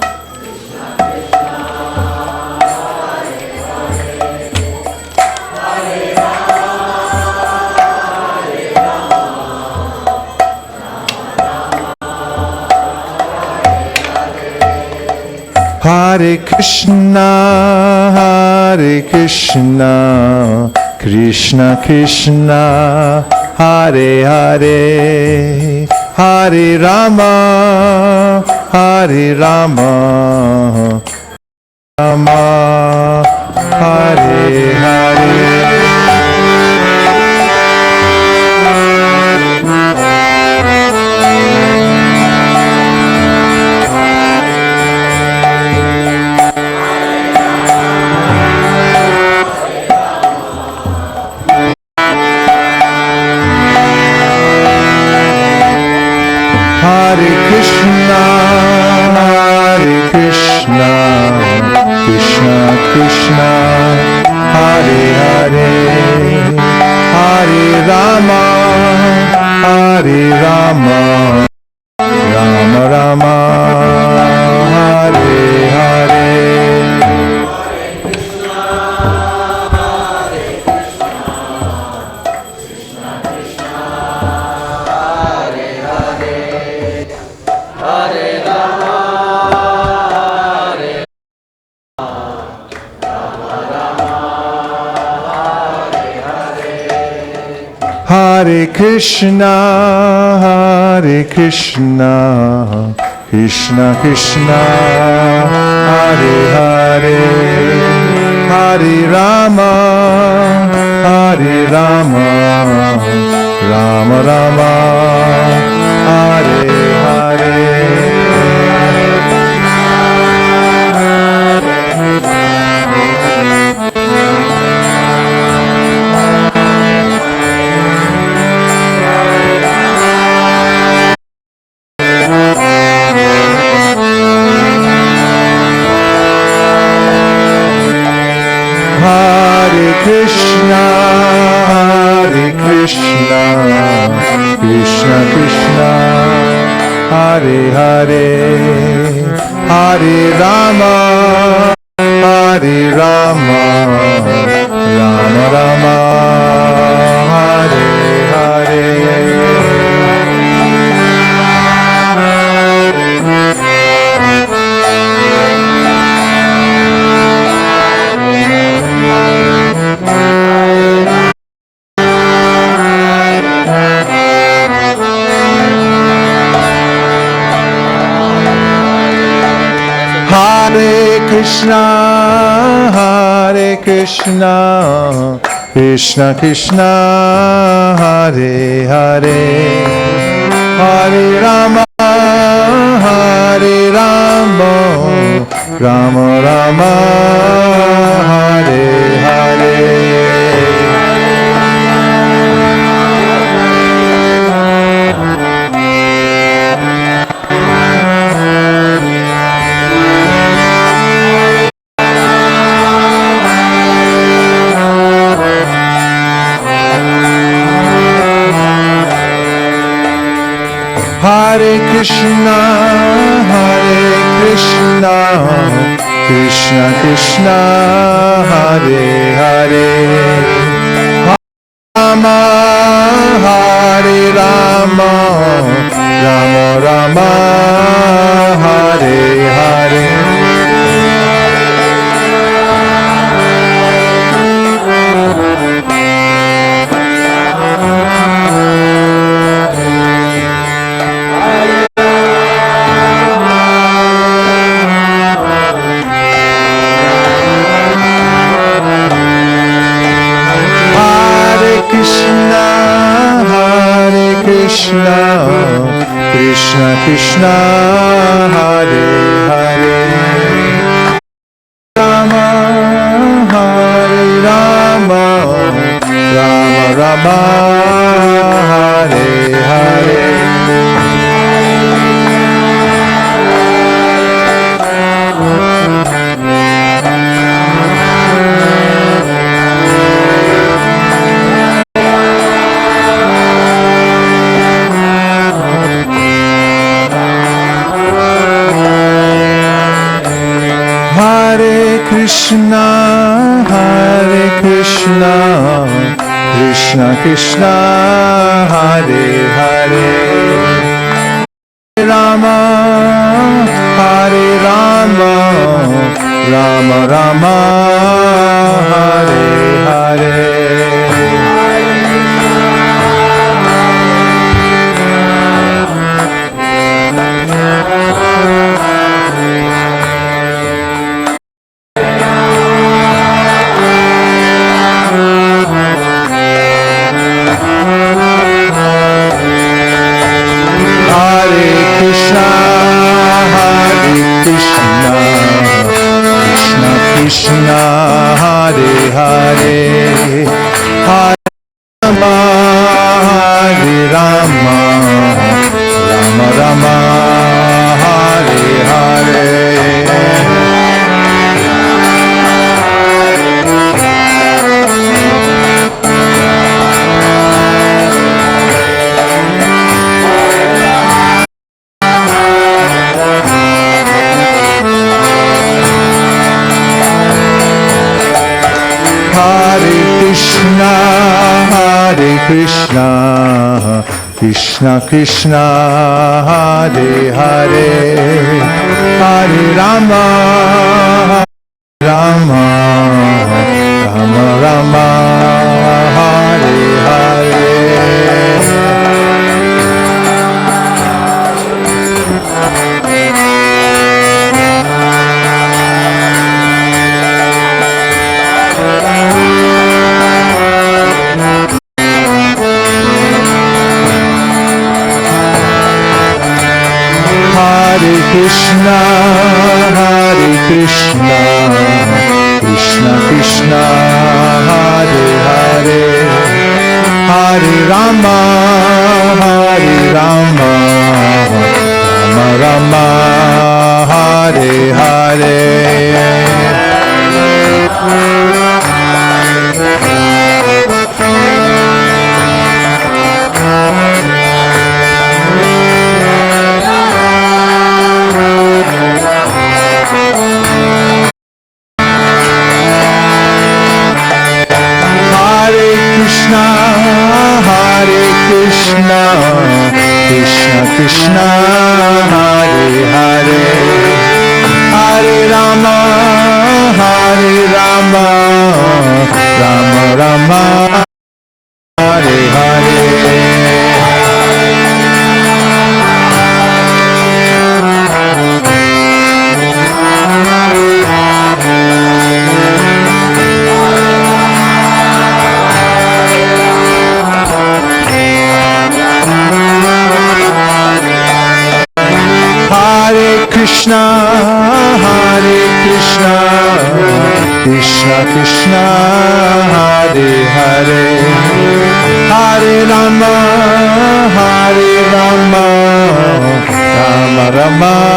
Hare Krishna, Krishna Krishna, Hare Hare, Hare Rama, Rama, Hare Hare. Hare Krishna, Krishna Krishna, Hare Hare, Hare Rama, Hare Rama, Rama Rama, Hare Hare. Hare Krishna, Hare Krishna, Krishna Krishna, Hare Hare, Hare Rama, Hare Rama, Rama Rama, Hare Hare. Hare Krishna, Hare Krishna, Krishna Krishna, Hare Hare, Hare Rama, Hare Rama, Rama Rama, Hare Hare. Hare Krishna, Hare Krishna, Krishna Krishna, Hare Hare, Hare Rama, Hare Rama, Rama Rama, Hare Hare. Hare Krishna, Hare Krishna, Krishna Krishna, Hare Hare, Rama, Hare Rama, Rama Rama, Hare Hare. Krishna, Hare Krishna, Krishna Krishna, Hare Hare, Rama, Hare Rama, Rama Rama, Hare Hare. Hare Krishna, Hare Krishna, Krishna Krishna, Hare Hare, Rama, Hare Rama, Rama Rama, Hare Hare. Krishna, Hare Hare, Hare Rama, Hare Rama, Rama Rama, Hare Hare. Krishna Krishna Hare Hare Hare Rama Rama Rama Rama Hare Hare Hare Krishna, Krishna Krishna, Hare Hare, Hare Rama, Rama Rama, Hare Hare. Krishna Krishna, Hare Hare, Hare Rama, Rama Rama, Hare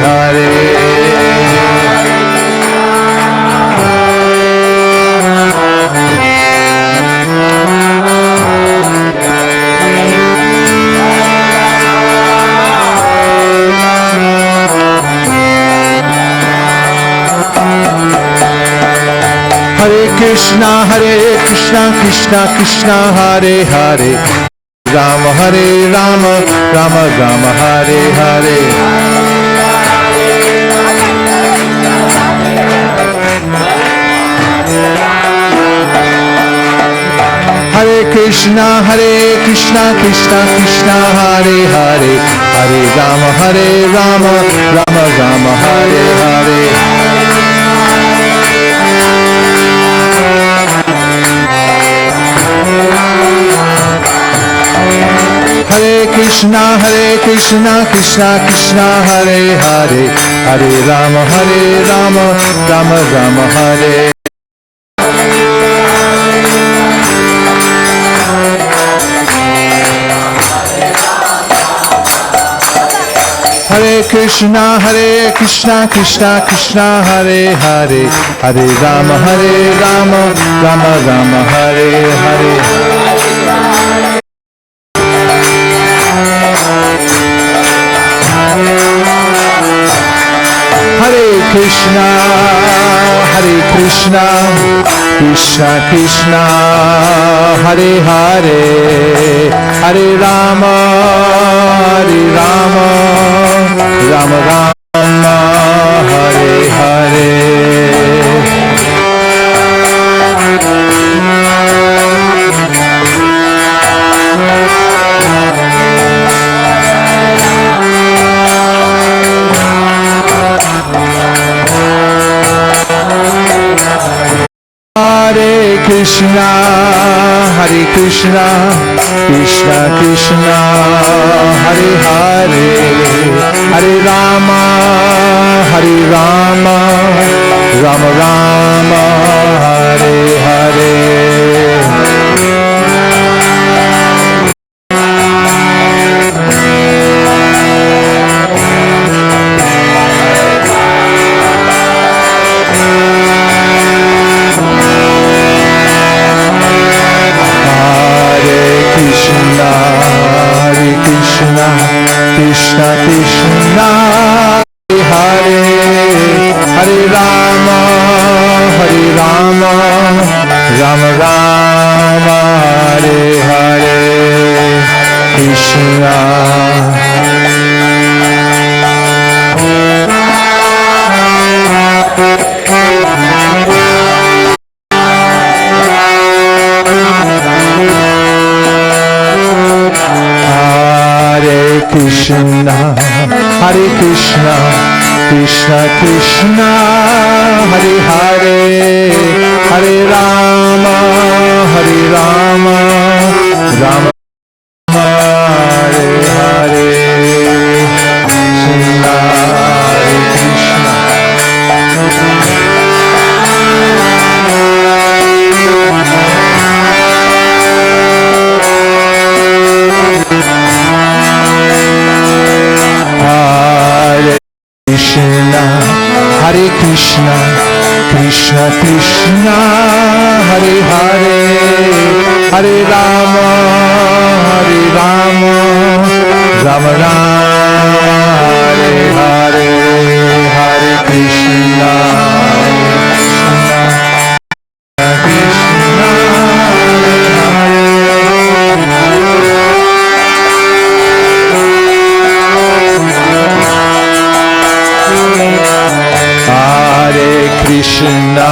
Hare. Krishna, Krishna Krishna, Hare Hare, Hare Rama, Rama Rama, Hare Hare. Hare Krishna, Krishna Krishna, Hare Hare, Hare Rama, Rama Rama, Hare Hare. Krishna, Krishna Krishna, Hare Hare, Rama, Rama Rama, Hare Hare. Hare Krishna, Krishna Krishna, Hare Hare, Hare Rama, Rama Rama, Hare Hare. Hare Krishna, Krishna Krishna, Hare Hare, Hare Rama, Rama Rama, Hare. Hare Krishna, Krishna Hare Hare, Hare Rama, Rama Rama, Hare Hare. Hare Krishna, Krishna Krishna, Hare Hare, Hare Rama, Rama Rama, Hare Hare. Hare Krishna, Krishna Krishna, Hare Hare, Hare Rama, Hare Rama, Rama Rama, Hare Hare. Krishna Krishna, Hare Hare Rama, Hare Rama, Rama Rama, Hare Hare. Krishna. Krishna, Hare Krishna, Krishna Krishna, Hare Hare, Hare Rama, Hare Rama, Rama Rama, Hare Hare. Krishna, Hare Krishna. Hare Krishna, Krishna Krishna, Hare Hare, Hare Rama, Hare Rama, Rama Rama, Hare Hare, Hare Krishna, Krishna, Krishna,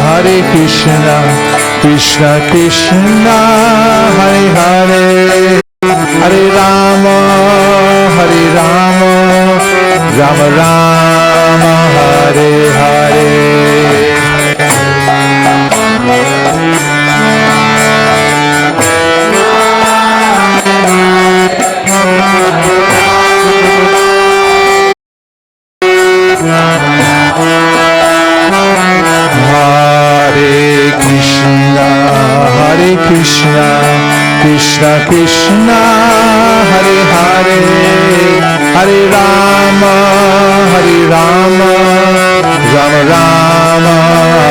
Hare Krishna, Krishna Krishna, Hare Hare, Hare Rama, Hare Rama, Rama Rama, Hare Hare. Krishna, Krishna Krishna, Hare Hare, Hare Rama, Hare Rama, Rama Rama,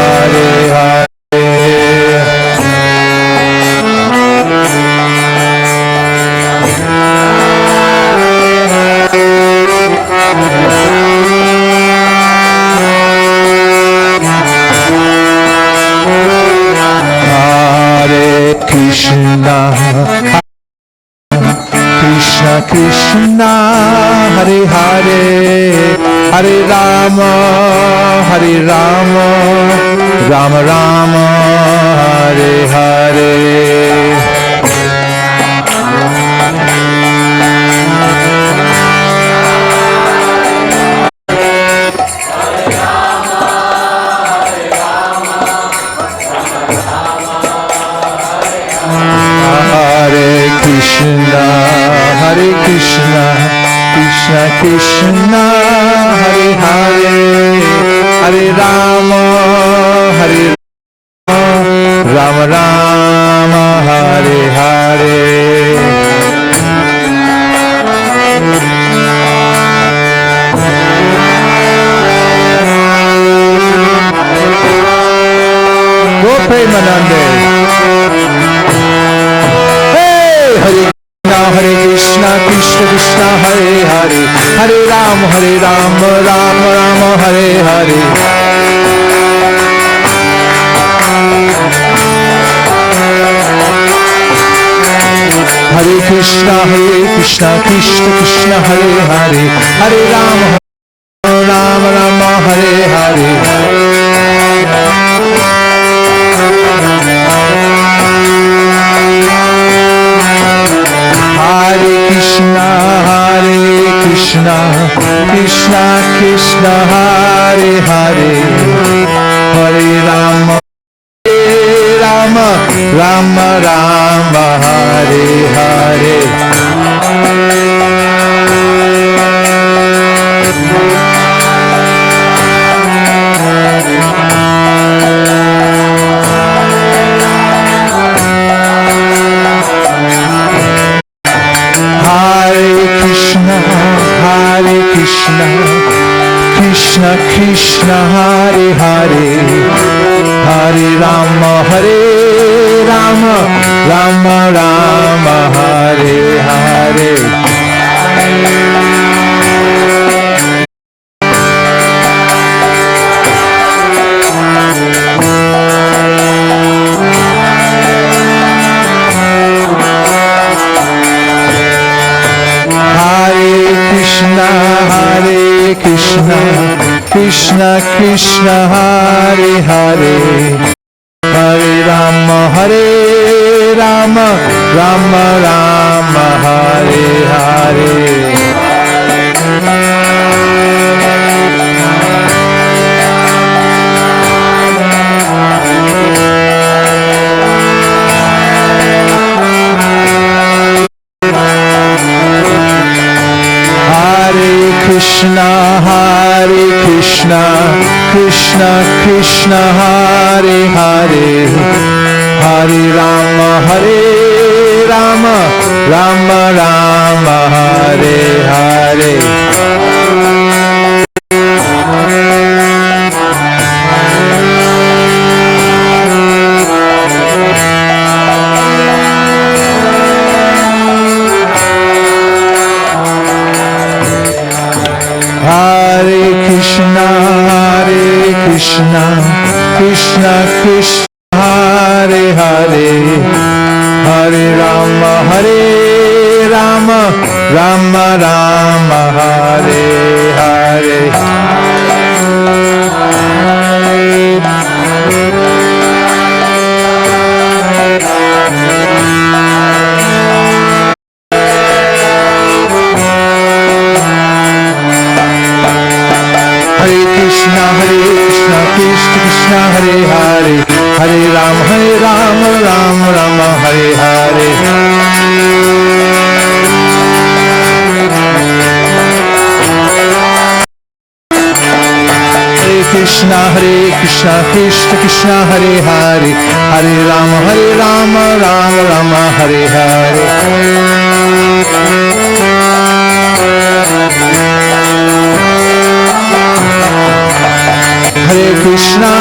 Hare Hare. Krishna, Krishna Krishna, Hare Hare, Hare Rama, Hare Rama, Rama Rama, Hare Hare. Krishna, Hare Krishna, Krishna Krishna, Hare Hare, Hare Rama, Hare Rama, Rama Rama, Hare Hare. Go Premanande. Hare Hare Krishna, Krishna Krishna, Hare Hare, Hare Rama, Rama Rama, Hare Hare. Hare Krishna, Krishna Krishna, Hare Hare, Hare Rama, Rama, Hare Hare. Hare Krishna, Krishna Krishna, Hare Hare, Hare Rama, Rama Rama, Hare Hare. Krishna Hare Hare Hare Rama Rama Rama Hare Hare Krishna Krishna Hare Hare Hare Rama Rama Rama Hare Hare Krishna Krishna Krishna Hare Hare Hare Rama Rama Rama Hare Hare Krishna Krishna Hare Hare Hare Rama Rama Rama Hare Hare Krishna Krishna Hare Hare Hare Rama Rama Rama Hare Hare Krishna Krishna Krishna Hare Hare Hare Rama Rama Rama Hare Hare Hare Krishna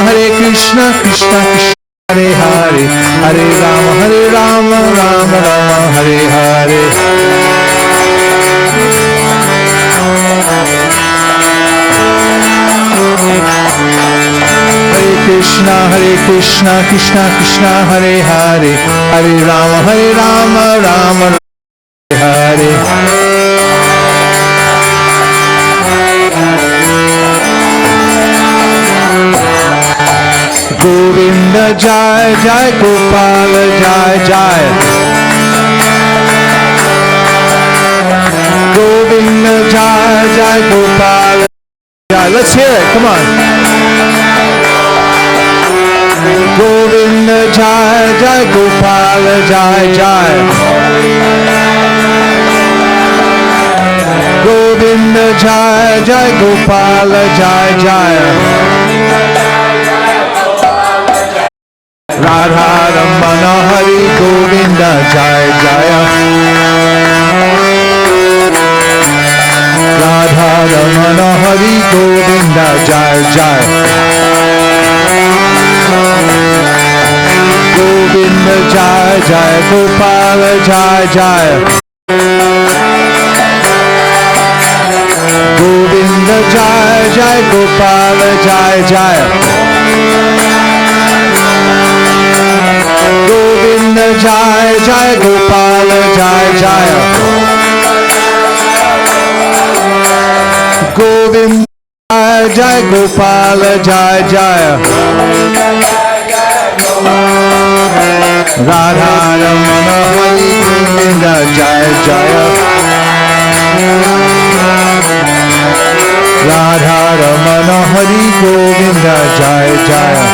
Krishna Krishna Hare Hare Hare Rama Rama Rama Hare Hare Krishna Krishna Krishna Hare Hare Hare Rama Rama Hare Hare Govinda Jai Jai Gopal Jai Jai Govinda Jai Jai Gopal Jai. Let's hear it, come on. Govinda Jai Jai Gopal Jai Jai Govinda Jai Jai Gopal Jai Jai Radha Ramana Hari Govinda Jai Jaya Radha Ramana Hari Govinda Jai Jai Govinda Jai Jai Gopal Jai Jai Govinda Jai Jai Gopal Jai Jai Govinda Jai Jai Gopal Jai Jai Govinda Jai Jai Gopal Jai Jai Radha Ramana Hari Govinda Jai Jaya Radha Ramana Hari Govinda Jai Jaya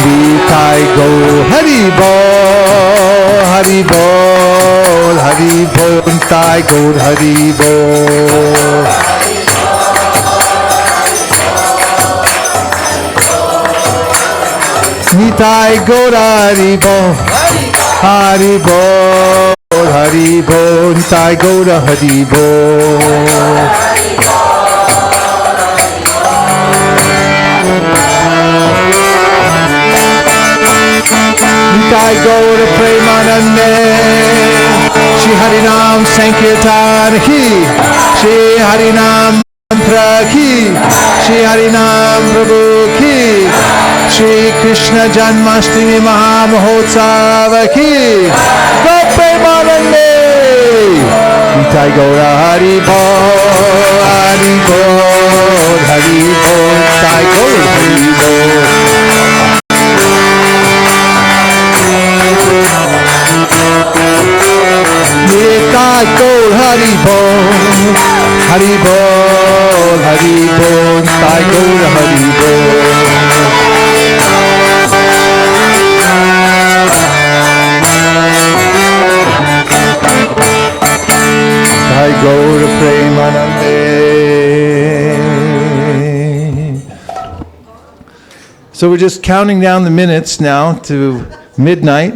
Nitai Go Hari Bol Hari Bol Hari Bol Nitai Go Hari Bol Nitai Gaur Hari Bol Hari Bol Hari Bol Nitai Gaur Hari Bol Nitai Gaura Premanande, Shri Harinam Sankirtan Ki, Shri Harinam Mantra Ki, Shri Harinam Prabhu Ki, Shri Krishna Janmastami Mahamahotsav Ki, Go Premanande, Nitai Gaura Hari Bol, Hari Bol, Hari Bol, Nitai Gaura Hari Bol. Nitai Gaur Hari Bol, Hari Bol, Hari Bol, Nitai Gaur Hari Bol. Nitai Gaur Premanande. So we're just counting down the minutes now to midnight.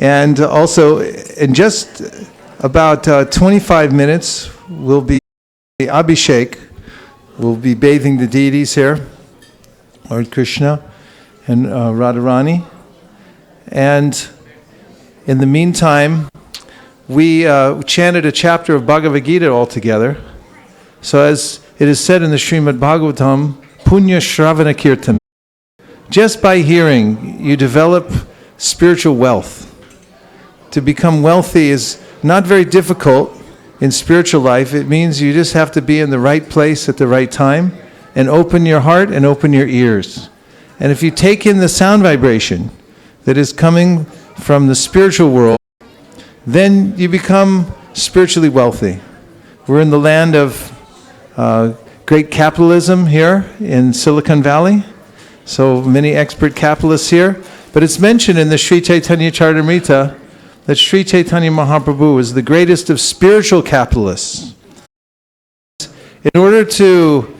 And also, in just about 25 minutes, we'll be Abhishek. We'll be bathing the deities here, Lord Krishna and Radharani. And in the meantime, we chanted a chapter of Bhagavad Gita all together. So as it is said in the Srimad Bhagavatam, Punya Shravana Kirtan. Just by hearing, you develop spiritual wealth. To become wealthy is not very difficult in spiritual life. It means you just have to be in the right place at the right time and open your heart and open your ears. And if you take in the sound vibration that is coming from the spiritual world, then you become spiritually wealthy. We're in the land of great capitalism here in Silicon Valley. So many expert capitalists here. But it's mentioned in the Sri Chaitanya Charitamrita that Sri Chaitanya Mahaprabhu is the greatest of spiritual capitalists. In order to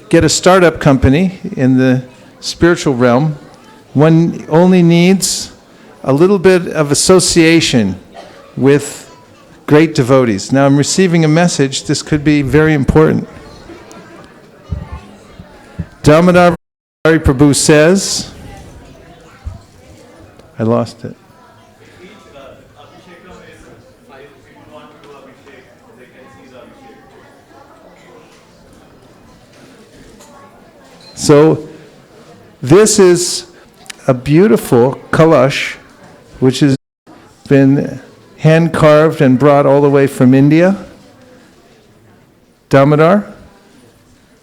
get a startup company in the spiritual realm, one only needs a little bit of association with great devotees. Now I'm receiving a message, this could be very important. Damodar Prabhu says, I lost it. So this is a beautiful kalash which has been hand carved and brought all the way from India. Damodar.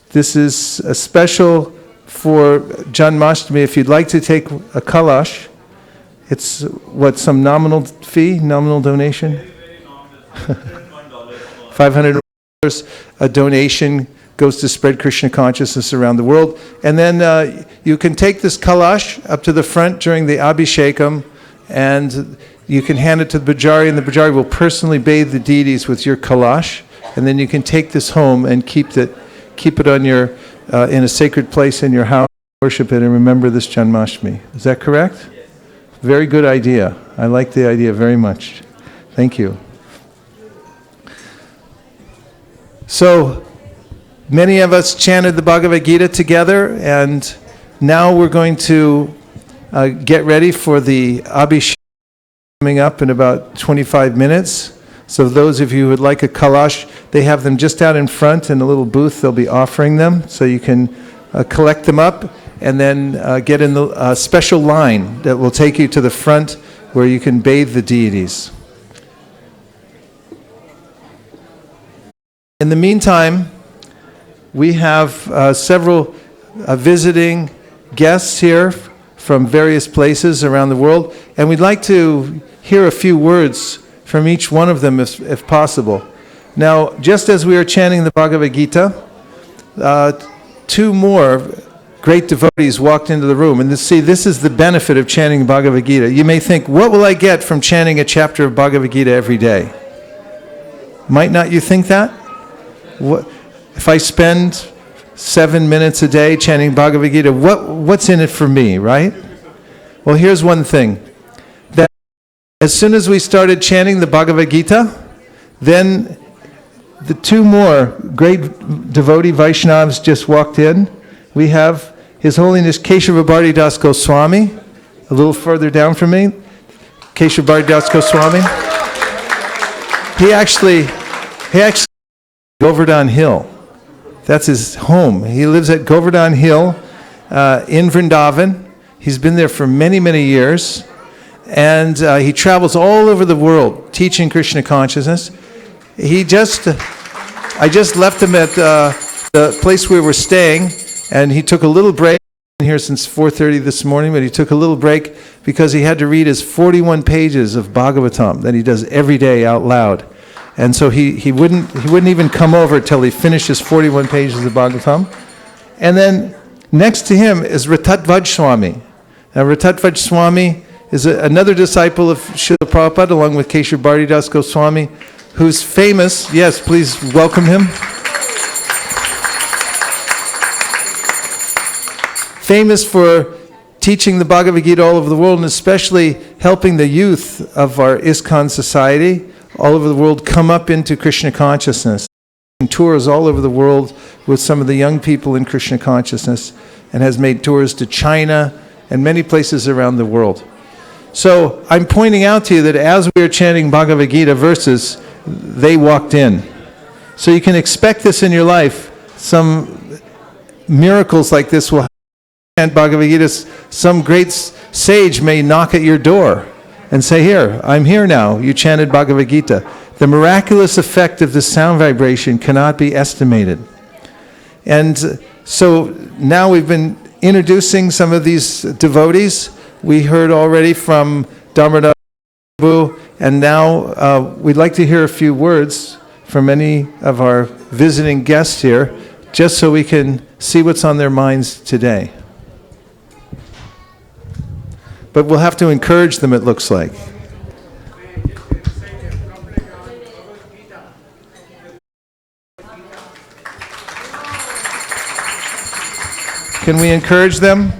This is a special for Janmastami. If you'd like to take a kalash, it's what, some nominal fee, nominal donation? $500. A donation goes to spread Krishna consciousness around the world. And then you can take this kalash up to the front during the Abhishekam, and you can hand it to the Bajari, and the Bajari will personally bathe the deities with your kalash. And then you can take this home and keep it on your, in a sacred place in your house, worship it, and remember this Janmashtami. Is that correct? Yes. Very good idea. I like the idea very much. Thank you. So, many of us chanted the Bhagavad Gita together, and now we're going to get ready for the Abhishek coming up in about 25 minutes. So those of you who would like a kalash, they have them just out in front in a little booth. They'll be offering them, so you can collect them up and then get in the special line that will take you to the front where you can bathe the deities. In the meantime, we have several visiting guests here from various places around the world, and we'd like to hear a few words from each one of them if possible. Now, just as we are chanting the Bhagavad Gita, two more great devotees walked into the room. And this is the benefit of chanting Bhagavad Gita. You may think, what will I get from chanting a chapter of Bhagavad Gita every day? Might not you think that? What, if I spend 7 minutes a day chanting Bhagavad Gita, what's in it for me, right? Well, here's one thing. That as soon as we started chanting the Bhagavad Gita, then the two more great devotee Vaishnavas just walked in. We have His Holiness Keshava Bharati Das Goswami a little further down from me, Keshav Bharatidas Goswami. He actually Govardhan Hill. That's his home. He lives at Govardhan Hill in Vrindavan. He's been there for many, many years. And he travels all over the world teaching Krishna consciousness. I just left him at the place where we're staying, and he took a little break. Been here since 4:30 this morning, but he took a little break because he had to read his 41 pages of Bhagavatam that he does every day out loud. And so he wouldn't even come over till he finished his 41 pages of Bhagavatam. And then next to him is Ratatvaj Swami. Now Ratatvaj Swami is another disciple of Srila Prabhupada, along with Keshav Bharatidas Goswami, who's famous. Yes, please welcome him. Famous for teaching the Bhagavad Gita all over the world, and especially helping the youth of our ISKCON society all over the world come up into Krishna consciousness. And tours all over the world with some of the young people in Krishna consciousness, and has made tours to China and many places around the world. So I'm pointing out to you that as we are chanting Bhagavad Gita verses, they walked in. So you can expect this in your life. Some miracles like this will happen. Chant Bhagavad Gita. Some great sage may knock at your door and say, "Here, I'm here now. You chanted Bhagavad Gita." The miraculous effect of this sound vibration cannot be estimated. And so now we've been introducing some of these devotees. We heard already from Vaisesika Prabhu, and now we'd like to hear a few words from any of our visiting guests here, just so we can see what's on their minds today. But we'll have to encourage them, it looks like. Can we encourage them?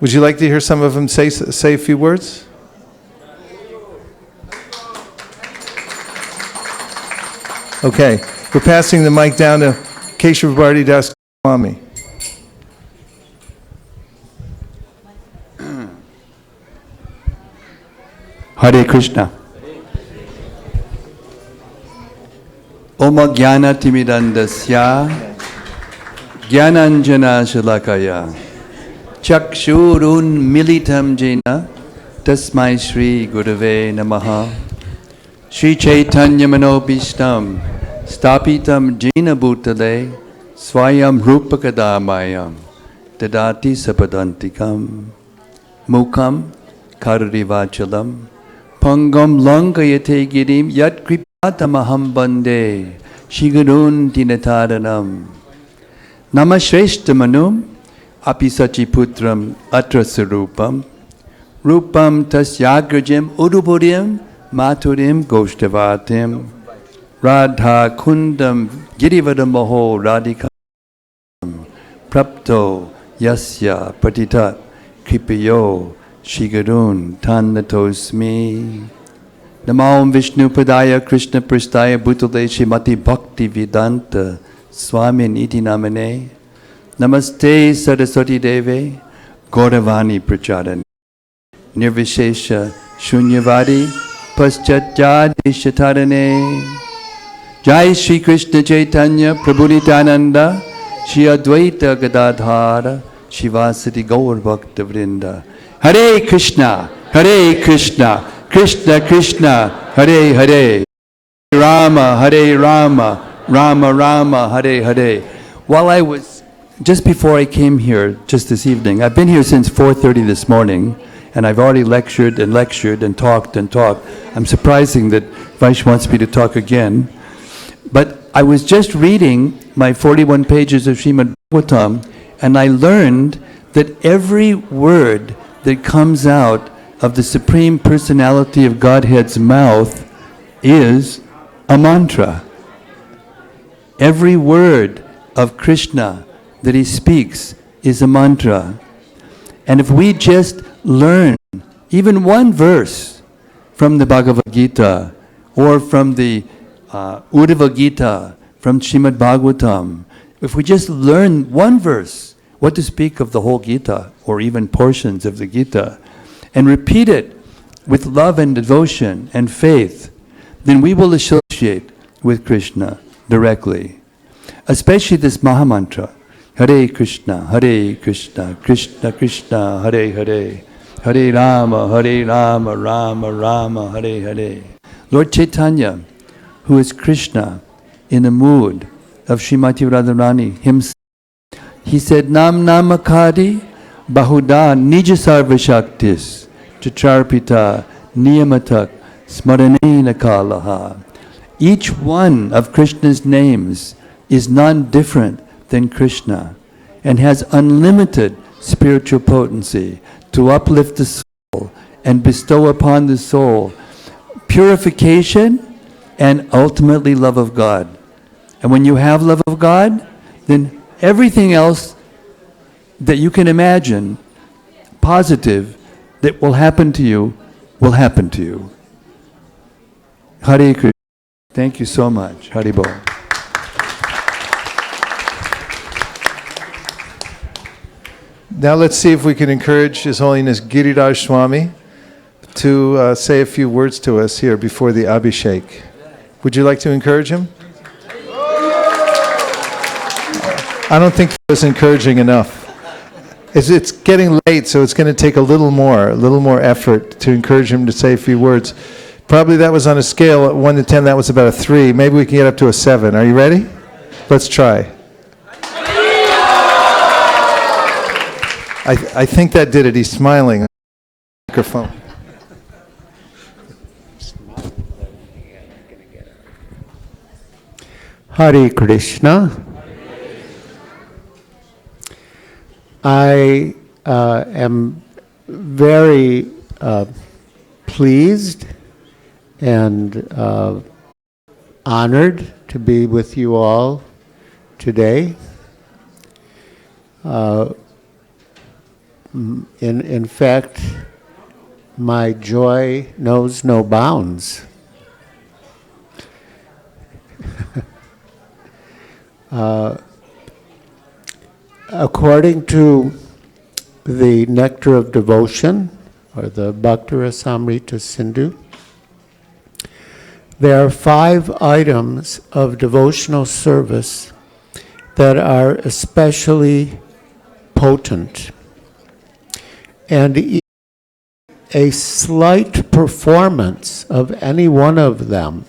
Would you like to hear some of them say a few words? Okay, we're passing the mic down to Keshav Bharatidas Goswami. Hare Krishna. Om Jnana Timidandasya Jnananjana Shalakaya Chakshurun Militam Jena Tasmai Shri Gurave Namaha Shri Chaitanya Manobishtam Stapitam Jena Bhutale Swayam Rupakadamayam Tadati Sapadantikam Mukam Kararivachalam Pangam Langayate Girim Yat Kripatamaham Bande Shigarun Dinataranam Namashreshtamanum Apisachi Putram Atrasarupam Rupam Tasyagrajam Udupurim Maturim Goshtavatim Radha Kundam Girivadam Maho Radhikam Prapto Yasya Patitat Kripayo Shigarun Tannatosmi Namo Vishnu Padaya Krishna Pristaya Bhutale Shrimati Bhakti Vedanta Swamin Iti Namane Namaste Saraswati Deve Gauravani Prachadani Nirvishesha Shunyavadi Paschatjadi Shatarane Jai Shri Krishna Chaitanya Prabhu Nityananda Shri Advaita Gadadhara Shivasati Gaur Bhakta Vrinda Hare Krishna, Krishna Krishna, Hare Hare, Hare Rama, Rama Rama, Hare Hare. Just before I came here, just this evening, I've been here since 4:30 this morning, and I've already lectured and talked. I'm surprising that Vaish wants me to talk again. But I was just reading my 41 pages of Srimad Bhagavatam, and I learned that every word that comes out of the Supreme Personality of Godhead's mouth is a mantra. Every word of Krishna that he speaks is a mantra. And if we just learn even one verse from the Bhagavad Gita or from the Uddhava Gita, from Srimad Bhagavatam, if we just learn one verse, what to speak of the whole Gita, or even portions of the Gita, and repeat it with love and devotion and faith, then we will associate with Krishna directly. Especially this Mahamantra, Hare Krishna, Krishna Krishna, Hare Hare, Hare Rama, Rama Rama, Hare Hare. Lord Chaitanya, who is Krishna in the mood of Srimati Radharani himself, he said, Nam Namakadi Bahuda Nija Sarva Shaktis Chacharpita Niyamatak Smaranena Kalaha. Each one of Krishna's names is none different than Krishna and has unlimited spiritual potency to uplift the soul and bestow upon the soul purification and ultimately love of God. And when you have love of God, then everything else that you can imagine positive that will happen to you will happen to you. Hare Krishna. Thank you so much. Hari Bol. Now let's see if we can encourage His Holiness Giriraj Swami to say a few words to us here before the Abhishek. Would you like to encourage him? I don't think that was encouraging enough. It's getting late, so it's going to take a little more effort to encourage him to say a few words. Probably that was on a scale of 1 to 10, that was about a 3. Maybe we can get up to a 7. Are you ready? Let's try. I think that did it. He's smiling on the microphone. Hare Krishna. I am very pleased and honored to be with you all today. In fact, my joy knows no bounds. According to the Nectar of Devotion, or the Bhaktarasamrita Sindhu, there are 5 items of devotional service that are especially potent. And a slight performance of any one of them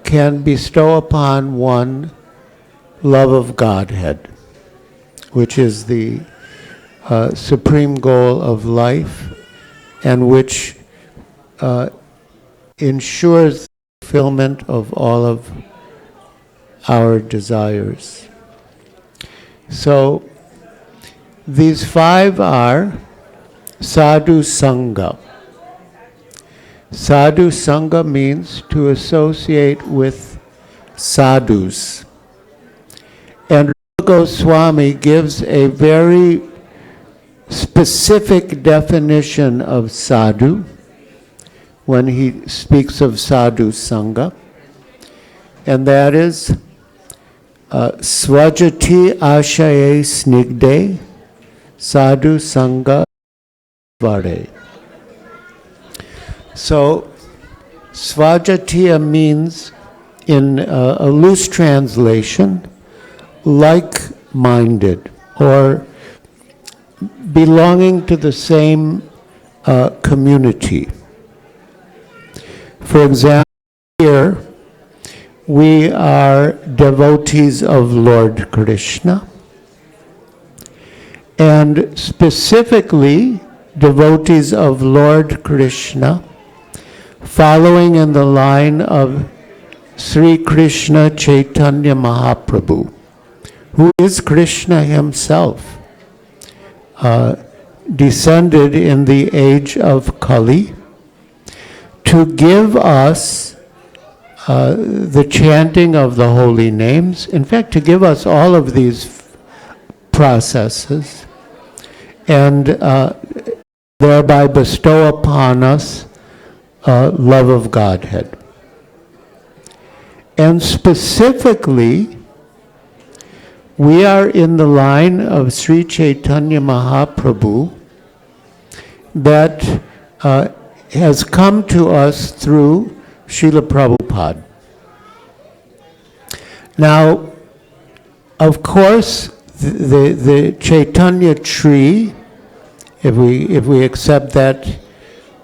can bestow upon one love of Godhead, which is the supreme goal of life and which ensures the fulfillment of all of our desires. So these 5 are Sadhu Sangha. Sadhu Sangha means to associate with sadhus. And Rupa Goswami gives a very specific definition of sadhu when he speaks of Sadhu Sangha. And that is Swajati Ashaye Snigde Sadhu Sangha Vare. So, Svajatiya means, in a loose translation, like-minded, or belonging to the same community. For example, here, we are devotees of Lord Krishna, and specifically devotees of Lord Krishna, following in the line of Sri Krishna Chaitanya Mahaprabhu, who is Krishna himself, descended in the age of Kali to give us the chanting of the holy names, in fact, to give us all of these processes, and thereby bestow upon us love of Godhead. And specifically, We are in the line of Sri Chaitanya Mahaprabhu that has come to us through Srila Prabhupada. Now, of course, the Chaitanya tree, if we accept that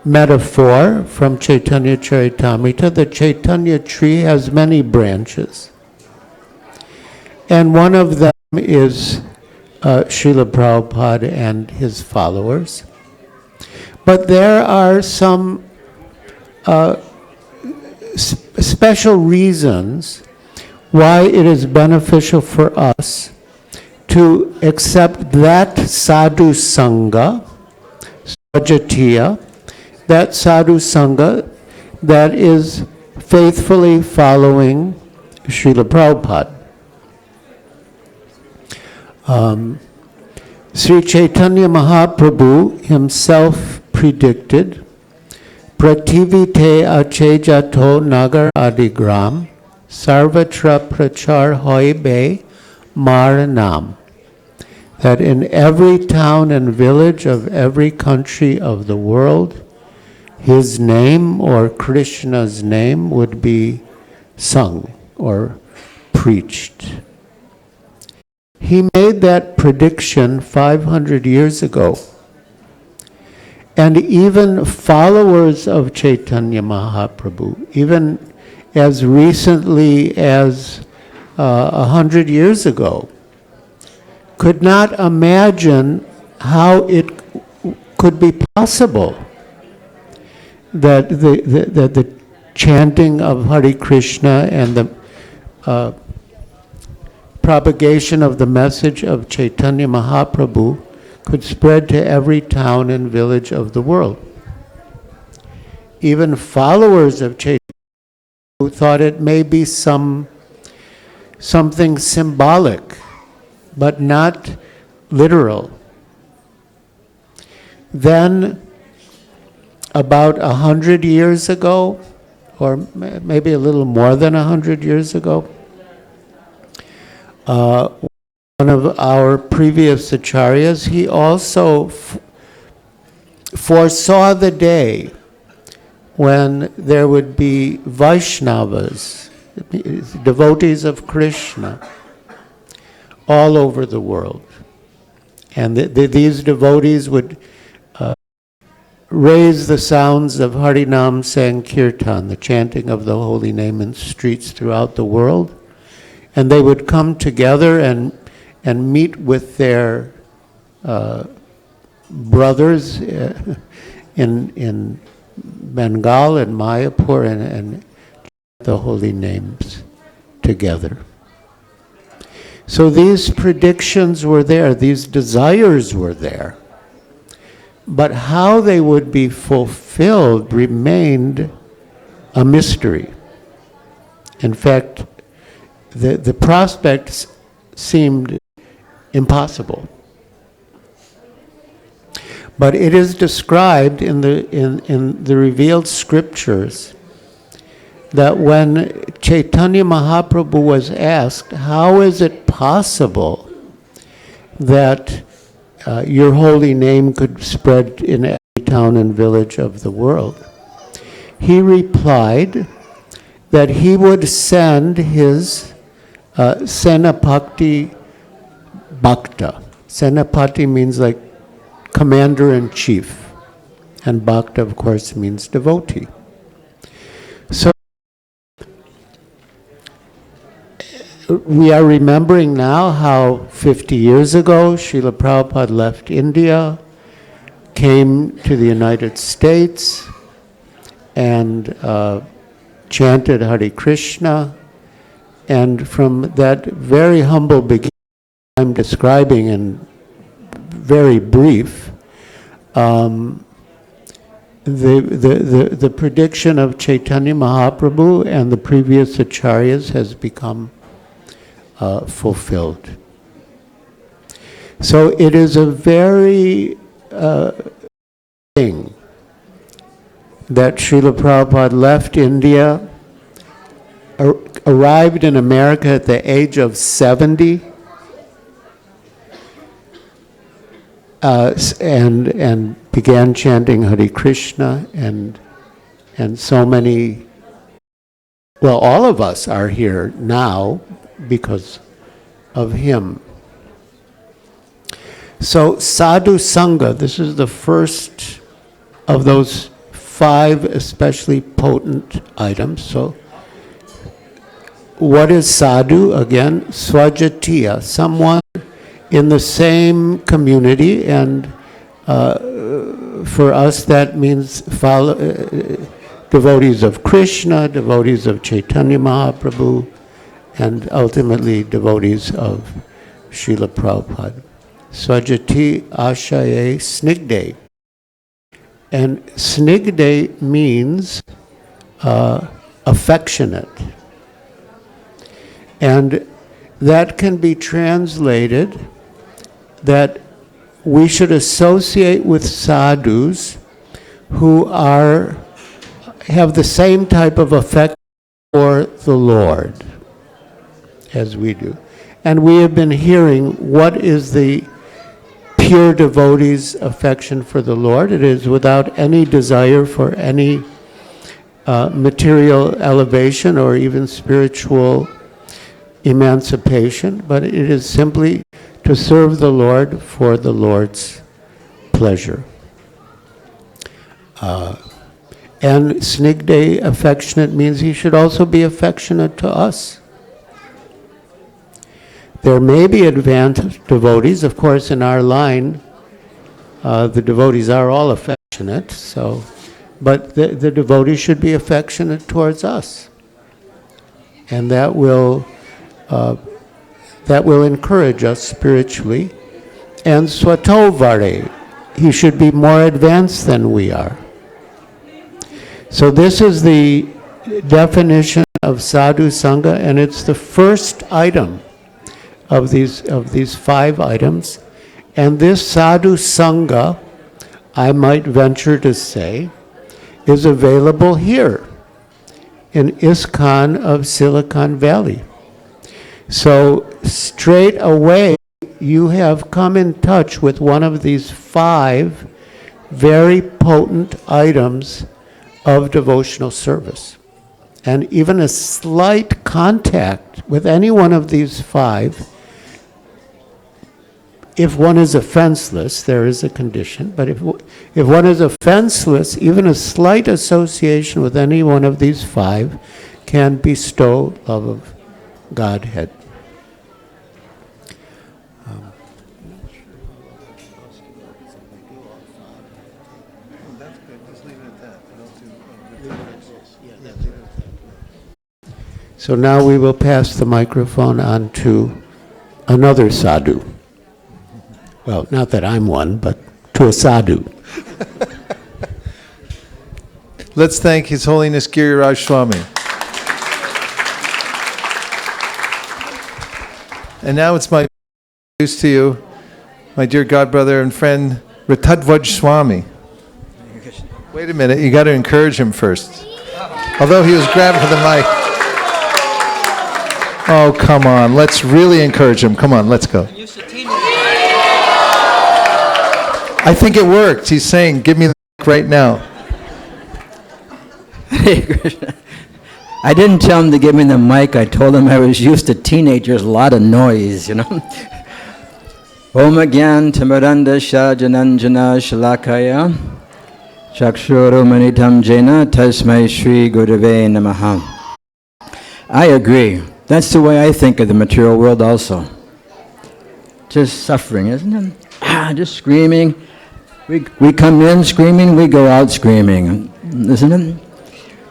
metaphor from Chaitanya Charitamrita, the Chaitanya tree has many branches. And one of them is Srila Prabhupada and his followers. But there are some special reasons why it is beneficial for us to accept that sadhu sangha, sajatiya, that sadhu sangha that is faithfully following Srila Prabhupada. Sri Chaitanya Mahaprabhu himself predicted, Prativite achejato nagar adigram, sarvatra prachar hoibe maranam. That in every town and village of every country of the world, his name or Krishna's name would be sung or preached. He made that prediction 500 years ago. And even followers of Chaitanya Mahaprabhu, even as recently as 100 years ago, could not imagine how it could be possible that the chanting of Hare Krishna and the propagation of the message of Chaitanya Mahaprabhu could spread to every town and village of the world. Even followers of Chaitanya Mahaprabhu thought it may be something symbolic, but not literal. Then, about 100 years ago, or maybe a little more than 100 years ago, one of our previous acharyas, he also foresaw the day when there would be Vaishnavas, devotees of Krishna, all over the world. And these devotees would raise the sounds of Harinam Sankirtan, the chanting of the holy name in streets throughout the world. And they would come together and meet with their brothers in Bengal and Mayapur and the holy names together. So these predictions were there, these desires were there. But how they would be fulfilled remained a mystery. In fact, the prospects seemed impossible. But it is described in the revealed scriptures that when Chaitanya Mahaprabhu was asked, how is it possible that your holy name could spread in every town and village of the world? He replied that he would send his Senapati Bhakta. Senapati means like commander-in-chief, and Bhakta, of course, means devotee. So we are remembering now how 50 years ago Srila Prabhupada left India, came to the United States, and chanted Hare Krishna, and from that very humble beginning I'm describing in very brief, the prediction of Chaitanya Mahaprabhu and the previous acharyas has become fulfilled. So it is a very thing that Srila Prabhupada left India, arrived in America at the age of 70, and began chanting Hare Krishna, and so many, well, all of us are here now because of him. So Sadhu Sangha, this is the first of those 5 especially potent items. So what is sadhu? Again, swajatiya, someone in the same community, and for us that means devotees of Krishna, devotees of Chaitanya Mahaprabhu, and ultimately devotees of Srila Prabhupada. Swajati Ashaye Snigde. And Snigde means affectionate. And that can be translated that we should associate with sadhus who have the same type of affection for the Lord as we do. And we have been hearing what is the pure devotee's affection for the Lord. It is without any desire for any material elevation or even spiritual emancipation, but it is simply to serve the Lord for the Lord's pleasure. And Snigde, affectionate, means he should also be affectionate to us. There may be advanced devotees, of course, in our line, the devotees are all affectionate, so, but the devotee should be affectionate towards us. And that will encourage us spiritually. And swatovare, he should be more advanced than we are. So this is the definition of sadhu sangha, and it's the first item of these 5 items. And this sadhu sangha, I might venture to say, is available here in ISKCON of Silicon Valley. So straight away, you have come in touch with one of these 5 very potent items of devotional service. And even a slight contact with any one of these 5, if one is offenseless, there is a condition, but if one is offenseless, even a slight association with any one of these 5 can bestow love of Godhead. So now we will pass the microphone on to another sadhu. Well, not that I'm one, but to a sadhu. Let's thank His Holiness Giriraj Swami. And now it's my introduce to you my dear godbrother and friend Ritadvaj Swami. Wait a minute, you got to encourage him first. Although he was grabbing for the mic. Oh, come on, let's really encourage him. Come on, let's go. I think it worked. He's saying, give me the mic right now. Hare Krishna. I didn't tell him to give me the mic. I told him I was used to teenagers, a lot of noise, you know. Om Agyan Tamaranda Shajananjana Shalakaya Chakshuru Manitam Jena Tasmai Shri Gurave Namaha. I agree. That's the way I think of the material world also. Just suffering, isn't it? Just screaming. We come in screaming, we go out screaming, isn't it?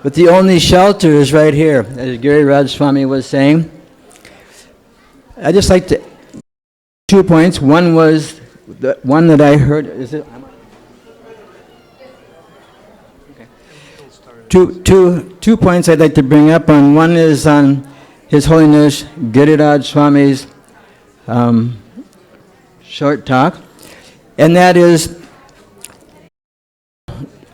But the only shelter is right here, as Giriraj Swami was saying. I just like to 2 points. One was the one that I heard. Is it? Okay. Two points I'd like to bring up on. One is on His Holiness Giriraj Swami's short talk, and that is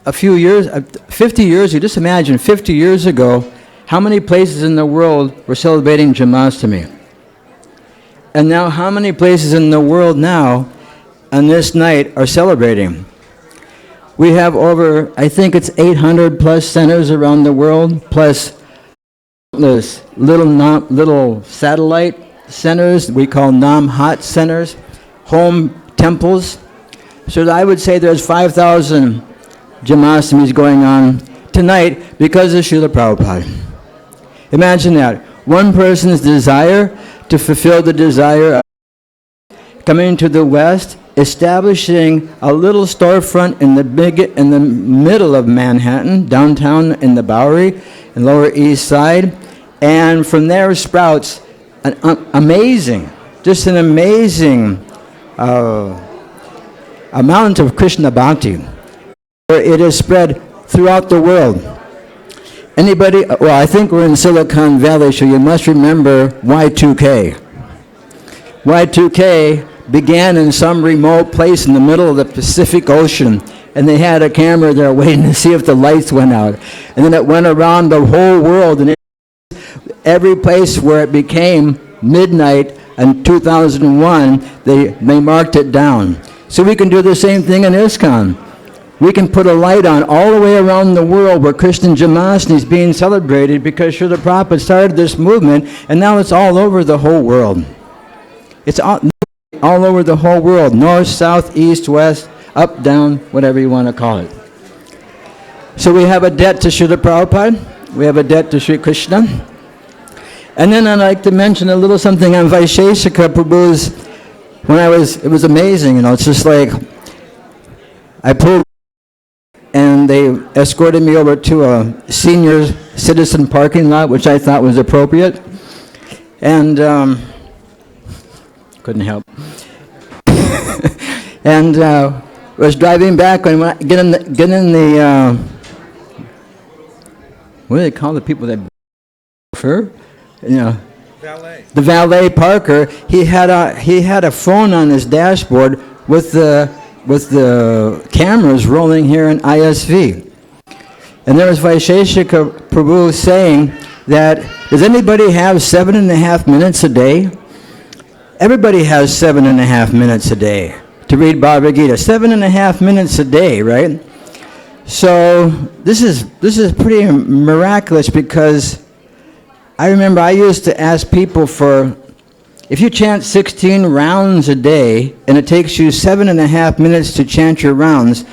a few years, 50 years ago, just imagine 50 years ago, how many places in the world were celebrating Janmastami? And now how many places in the world now on this night are celebrating. We have over, I think it's 800 plus centers around the world, plus countless little satellite centers we call Nam-Hat centers, home temples. So I would say there's 5,000 Janmastamis going on tonight because of Srila Prabhupada. Imagine that. One person's desire to fulfill the desire of coming to the West, establishing a little storefront in the middle of Manhattan, downtown in the Bowery and Lower East Side, and from there sprouts an amazing amount of Krishna Bhakti, where it is spread throughout the world. Anybody, well, I think we're in Silicon Valley, so you must remember Y2K. Y2K began in some remote place in the middle of the Pacific Ocean, and they had a camera there waiting to see if the lights went out. And then it went around the whole world, and every place where it became midnight in 2001, they marked it down. So we can do the same thing in ISKCON. We can put a light on all the way around the world where Krishna Janmashtami is being celebrated because Srila Prabhupada started this movement, and now it's all over the whole world. It's all over the whole world, north, south, east, west, up, down, whatever you want to call it. So we have a debt to Srila Prabhupada, we have a debt to Sri Krishna. And then I'd like to mention a little something on Vaisesika Prabhu's, it was amazing, it's just like, I pulled and they escorted me over to a senior citizen parking lot, which I thought was appropriate. And couldn't help. And was driving back when I get in the what do they call the people that chauffeur? Valet. The valet parker. He had a phone on his dashboard with the cameras rolling here in ISV. And there was Vaisesika Prabhu saying that, does anybody have 7.5 minutes a day? Everybody has 7.5 minutes a day to read Bhagavad Gita. 7.5 minutes a day, right? So this is pretty miraculous, because I remember I used to ask people for, if you chant 16 rounds a day and it takes you 7.5 minutes to chant your rounds,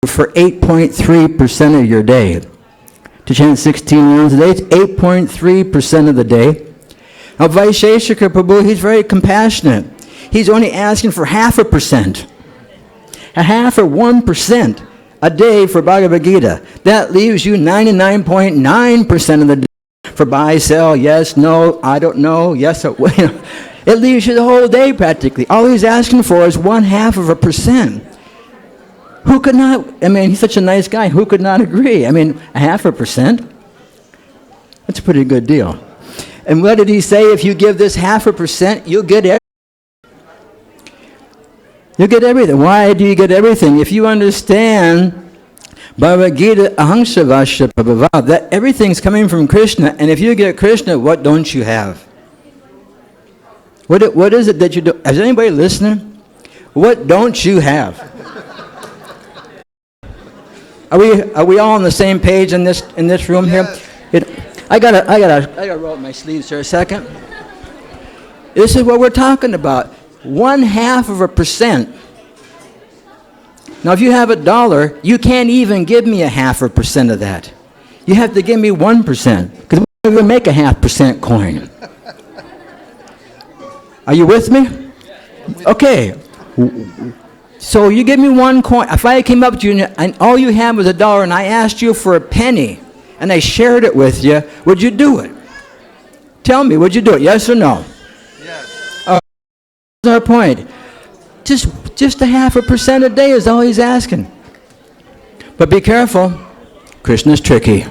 for 8.3% of your day. To chant 16 rounds a day, it's 8.3% of the day. Now Vaisesika Prabhu, he's very compassionate. He's only asking for 0.5%. 1% a day for Bhagavad Gita. That leaves you 99.9% of the day for buy, sell, yes, no, I don't know, yes, it leaves you the whole day practically. All he's asking for is 0.5%. Who could not, he's such a nice guy, who could not agree? 0.5%? That's a pretty good deal. And what did he say? If you give this 0.5%, you'll get everything. You'll get everything. Why do you get everything? If you understand Bhagavad Gita, ahangshavasya prabhava, that everything's coming from Krishna, and if you get Krishna, what don't you have? What is it that you do? Is anybody listening? What don't you have? Are we all on the same page in this room here? I gotta roll up my sleeves here a second. This is what we're talking about. 0.5%. Now, if you have $1, you can't even give me 0.5% of that. You have to give me 1%, because we're going to make a 0.5% coin. Are you with me? Okay. So you give me 1 coin. If I came up to you and all you had was $1, and I asked you for a penny, and I shared it with you, would you do it? Tell me, would you do it? Yes or no? Yes. That's our point. Just 0.5% a day is all he's asking. But be careful. Krishna's tricky.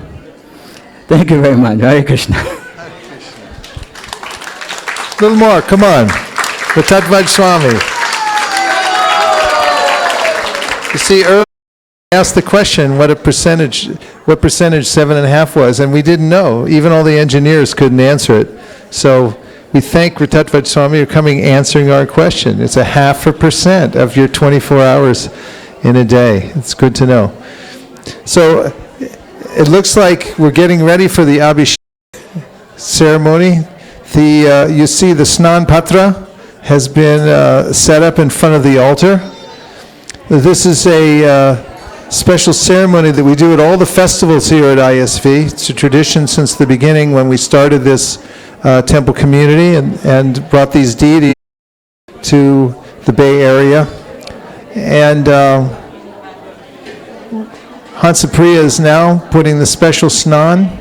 Thank you very much. Hare Krishna. A little more, come on. The Tattvad Swami. You see, earlier I asked the question what percentage 7.5 was, and we didn't know. Even all the engineers couldn't answer it. So we thank Ritatvad Swami for coming answering our question. It's 0.5% of your 24 hours in a day. It's good to know. So it looks like we're getting ready for the Abhishek ceremony. You see the Snan Patra has been set up in front of the altar. This is a special ceremony that we do at all the festivals here at ISV. It's a tradition since the beginning when we started this temple community and brought these deities to the Bay Area. And Hansapriya is now putting the special snan.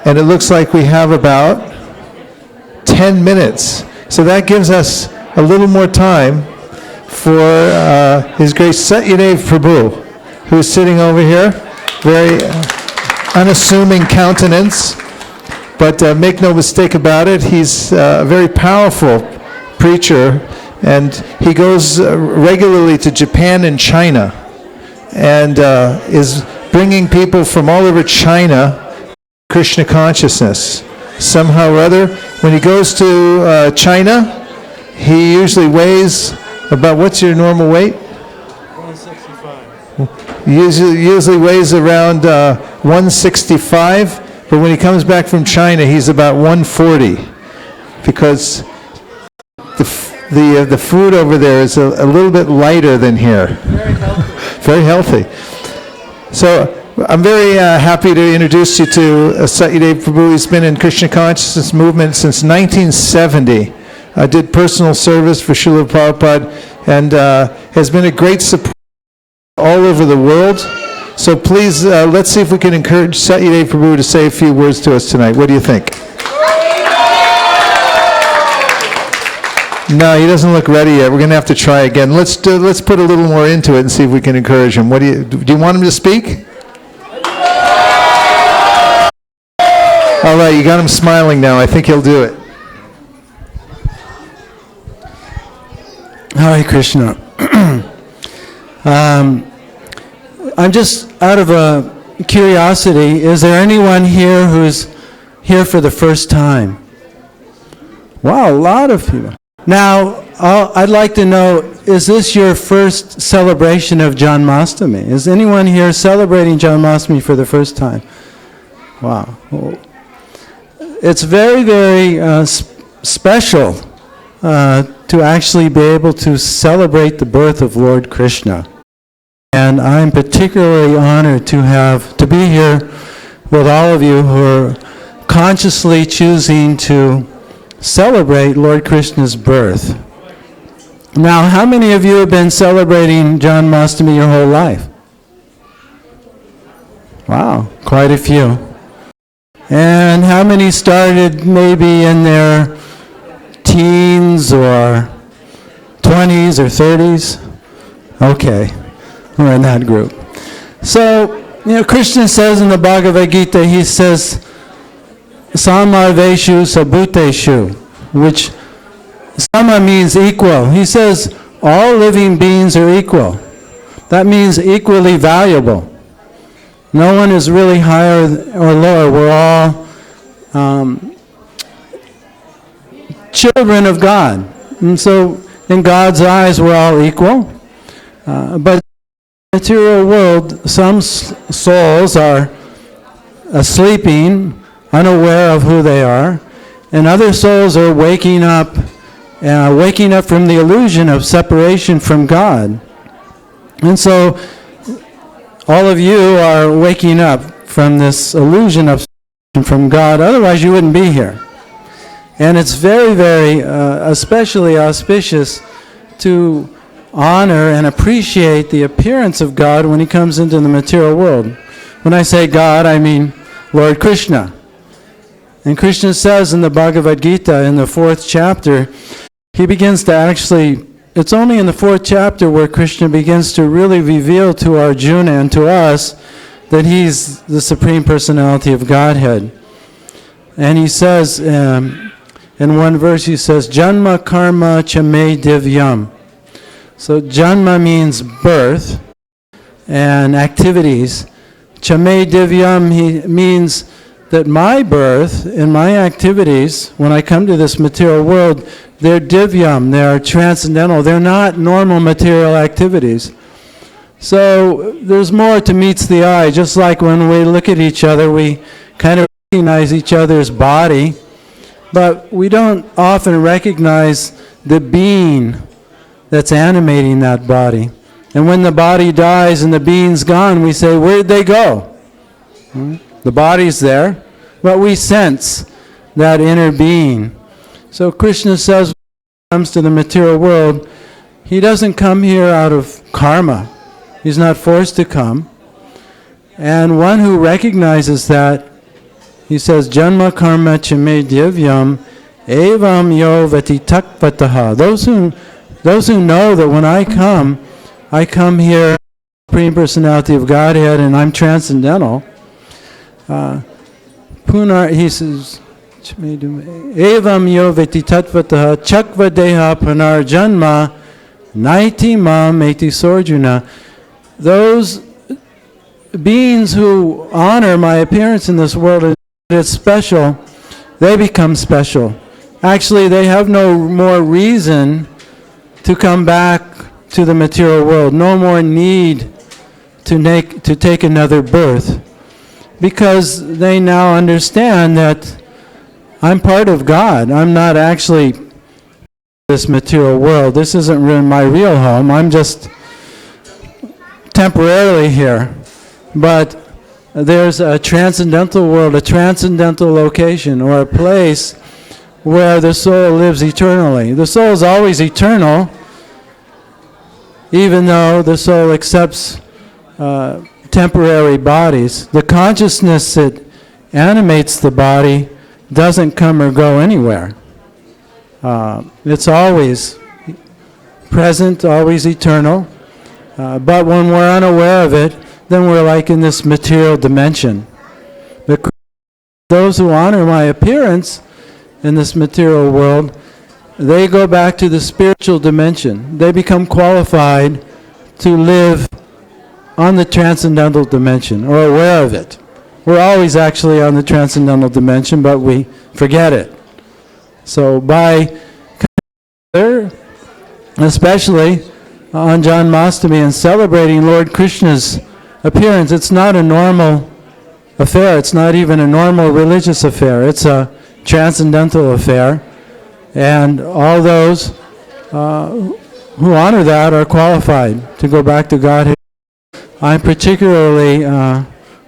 And it looks like we have about 10 minutes. So that gives us a little more time for His Grace Satyadev Prabhu, who's sitting over here, very unassuming countenance, but make no mistake about it, he's a very powerful preacher, and he goes regularly to Japan and China, and is bringing people from all over China Krishna consciousness. Somehow or other, when he goes to China, he usually weighs about, what's your normal weight? 165. Usually weighs around 165, but when he comes back from China, he's about 140, because the food over there is a little bit lighter than here. Very healthy. Very healthy. So I'm very happy to introduce you to Satyadev Prabhu. He's been in Krishna consciousness movement since 1970. Did personal service for Srila Prabhupada, and has been a great support all over the world. So please, let's see if we can encourage Satyadev Prabhu to say a few words to us tonight. What do you think? No, he doesn't look ready yet. We're going to have to try again. Let's put a little more into it and see if we can encourage him. Do you want him to speak? All right, you got him smiling now. I think he'll do it. Hare Krishna. I'm just out of curiosity, is there anyone here who's here for the first time? Wow, a lot of people. Now, I'd like to know, is this your first celebration of Janmastami? Is anyone here celebrating Janmastami for the first time? Wow. It's very, very special to actually be able to celebrate the birth of Lord Krishna. And I'm particularly honored to be here with all of you who are consciously choosing to celebrate Lord Krishna's birth. Now, how many of you have been celebrating Janmastami your whole life? Wow, quite a few. And how many started maybe in their teens or 20s or 30s? Okay, we're in that group. So, Krishna says in the Bhagavad Gita, he says, Samarveshu Sabhuteshu, which Sama means equal. He says all living beings are equal. That means equally valuable. No one is really higher or lower. We're all children of God. And so in God's eyes, we're all equal. But in the material world, some souls are sleeping, unaware of who they are, and other souls are waking up from the illusion of separation from God. And so all of you are waking up from this illusion of separation from God, otherwise you wouldn't be here. And it's very, very especially auspicious to honor and appreciate the appearance of God when he comes into the material world. When I say God, I mean Lord Krishna. And Krishna says in the Bhagavad Gita, in the 4th chapter, he begins to actually, it's only in the 4th chapter where Krishna begins to really reveal to Arjuna and to us that he's the Supreme Personality of Godhead. And he says, in one verse he says, Janma karma chame divyam. So Janma means birth and activities. Chame divyam means that my birth and my activities, when I come to this material world, they're divyam, they're transcendental, they're not normal material activities. So there's more to meets the eye. Just like when we look at each other, we kind of recognize each other's body, but we don't often recognize the being that's animating that body. And when the body dies and the being's gone, we say, where'd they go? The body's there, but we sense that inner being. So Krishna says, when he comes to the material world, he doesn't come here out of karma. He's not forced to come. And one who recognizes that, he says, Janma karma chame divyam evam yo vati takvataha. Those who know that when I come here, Supreme Personality of Godhead, and I'm transcendental. Punar, he says, evam yo vati tatvataha chakva deha punar janma naiti mam eti sorjuna. Those beings who honor my appearance in this world, and it's special, they become special. Actually, they have no more reason to come back to the material world, no more need to take another birth, because they now understand that I'm part of God. I'm not actually this material world. This isn't really my real home. I'm just temporarily here. But there's a transcendental world, a transcendental location, or a place where the soul lives eternally. The soul is always eternal, even though the soul accepts temporary bodies. The consciousness that animates the body doesn't come or go anywhere. It's always present, always eternal. But when we're unaware of it, then we're like in this material dimension. Those who honor my appearance in this material world, they go back to the spiritual dimension. They become qualified to live on the transcendental dimension, or aware of it. We're always actually on the transcendental dimension, but we forget it. So by coming together, especially on Janmastami and celebrating Lord Krishna's appearance, it's not a normal affair. It's not even a normal religious affair. It's a transcendental affair. And all those who honor that are qualified to go back to Godhead. I'm particularly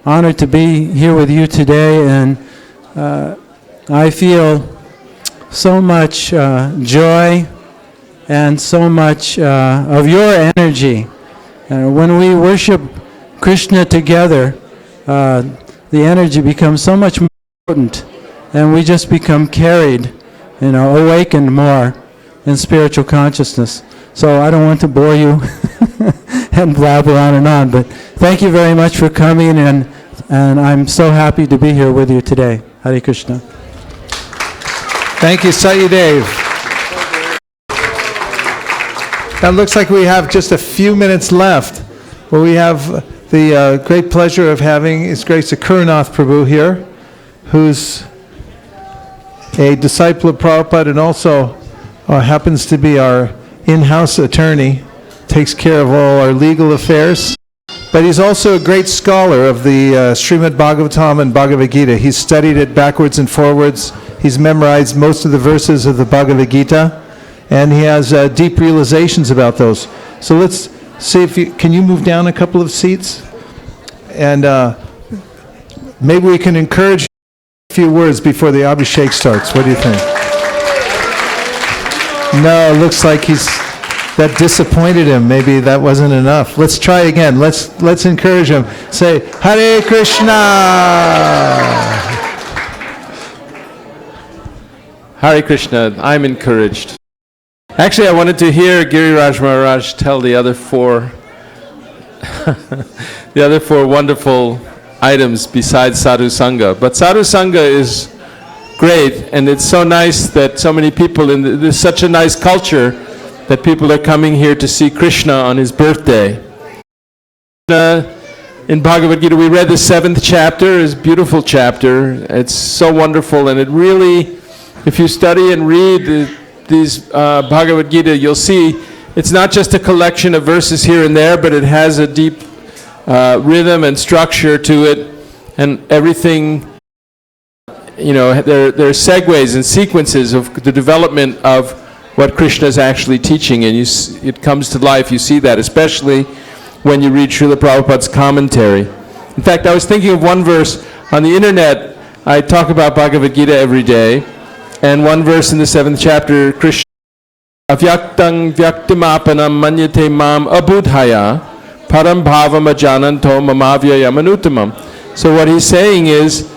honored to be here with you today, and I feel so much joy and so much of your energy. When we worship Krishna together, the energy becomes so much more potent, and we just become carried, awakened more in spiritual consciousness. So I don't want to bore you and blabber on and on, but thank you very much for coming, and I'm so happy to be here with you today. Hare Krishna. Thank you, Satyadev. Now it looks like we have just a few minutes left. Well, we have the great pleasure of having His Grace Akurnath Prabhu here, who's a disciple of Prabhupada and also happens to be our in-house attorney, takes care of all our legal affairs. But he's also a great scholar of the Srimad Bhagavatam and Bhagavad Gita. He's studied it backwards and forwards. He's memorized most of the verses of the Bhagavad Gita, and he has deep realizations about those. So let's see if can you move down a couple of seats? And maybe we can encourage a few words before the Abhishek starts. What do you think? No, it looks like that disappointed him. Maybe that wasn't enough. Let's try again. Let's encourage him. Say, Hare Krishna! Hare Krishna, I'm encouraged. Actually, I wanted to hear Giriraj Maharaj tell the other four wonderful items besides Sadhu Sangha. But Sadhu Sangha is great, and it's so nice that so many people, there's such a nice culture that people are coming here to see Krishna on his birthday. Krishna in Bhagavad Gita. We read the 7th chapter, it's a beautiful chapter. It's so wonderful, and it really, if you study and read these Bhagavad Gita, you'll see it's not just a collection of verses here and there, but it has a deep rhythm and structure to it, and everything, there are segues and sequences of the development of what Krishna is actually teaching, and it comes to life. You see that, especially when you read Srila Prabhupada's commentary. In fact, I was thinking of one verse on the internet. I talk about Bhagavad Gita every day, and one verse in the 7th chapter, Krishna, Avyaktang vyaktimapanam manyate mam abudhaya param bhavam ajananto mamavyayam anutamam. So what he's saying is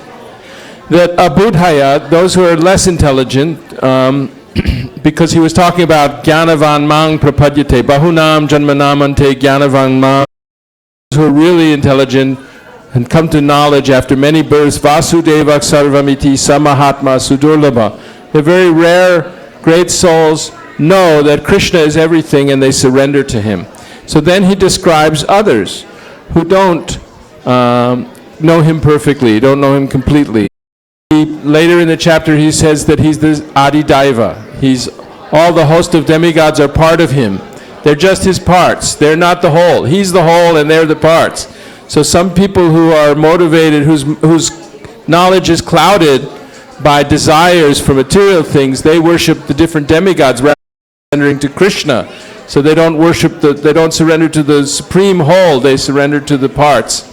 that abudhaya, those who are less intelligent, because he was talking about Gyanavan Mang Prapadyate, Bahunam Janmanamante Gyanavan Mang, those who are really intelligent and come to knowledge after many births, Vasudevak Sarvamiti Samahatma Sudurlabha. They're very rare, great souls, know that Krishna is everything and they surrender to him. So then he describes others who don't know him perfectly, don't know him completely. Later in the chapter he says that he's the Adi Daiva. All the host of demigods are part of him. They're just his parts. They're not the whole. He's the whole and they're the parts. So some people who are motivated, whose knowledge is clouded by desires for material things, they worship the different demigods rather than surrendering to Krishna. So they don't they don't surrender to the supreme whole, they surrender to the parts.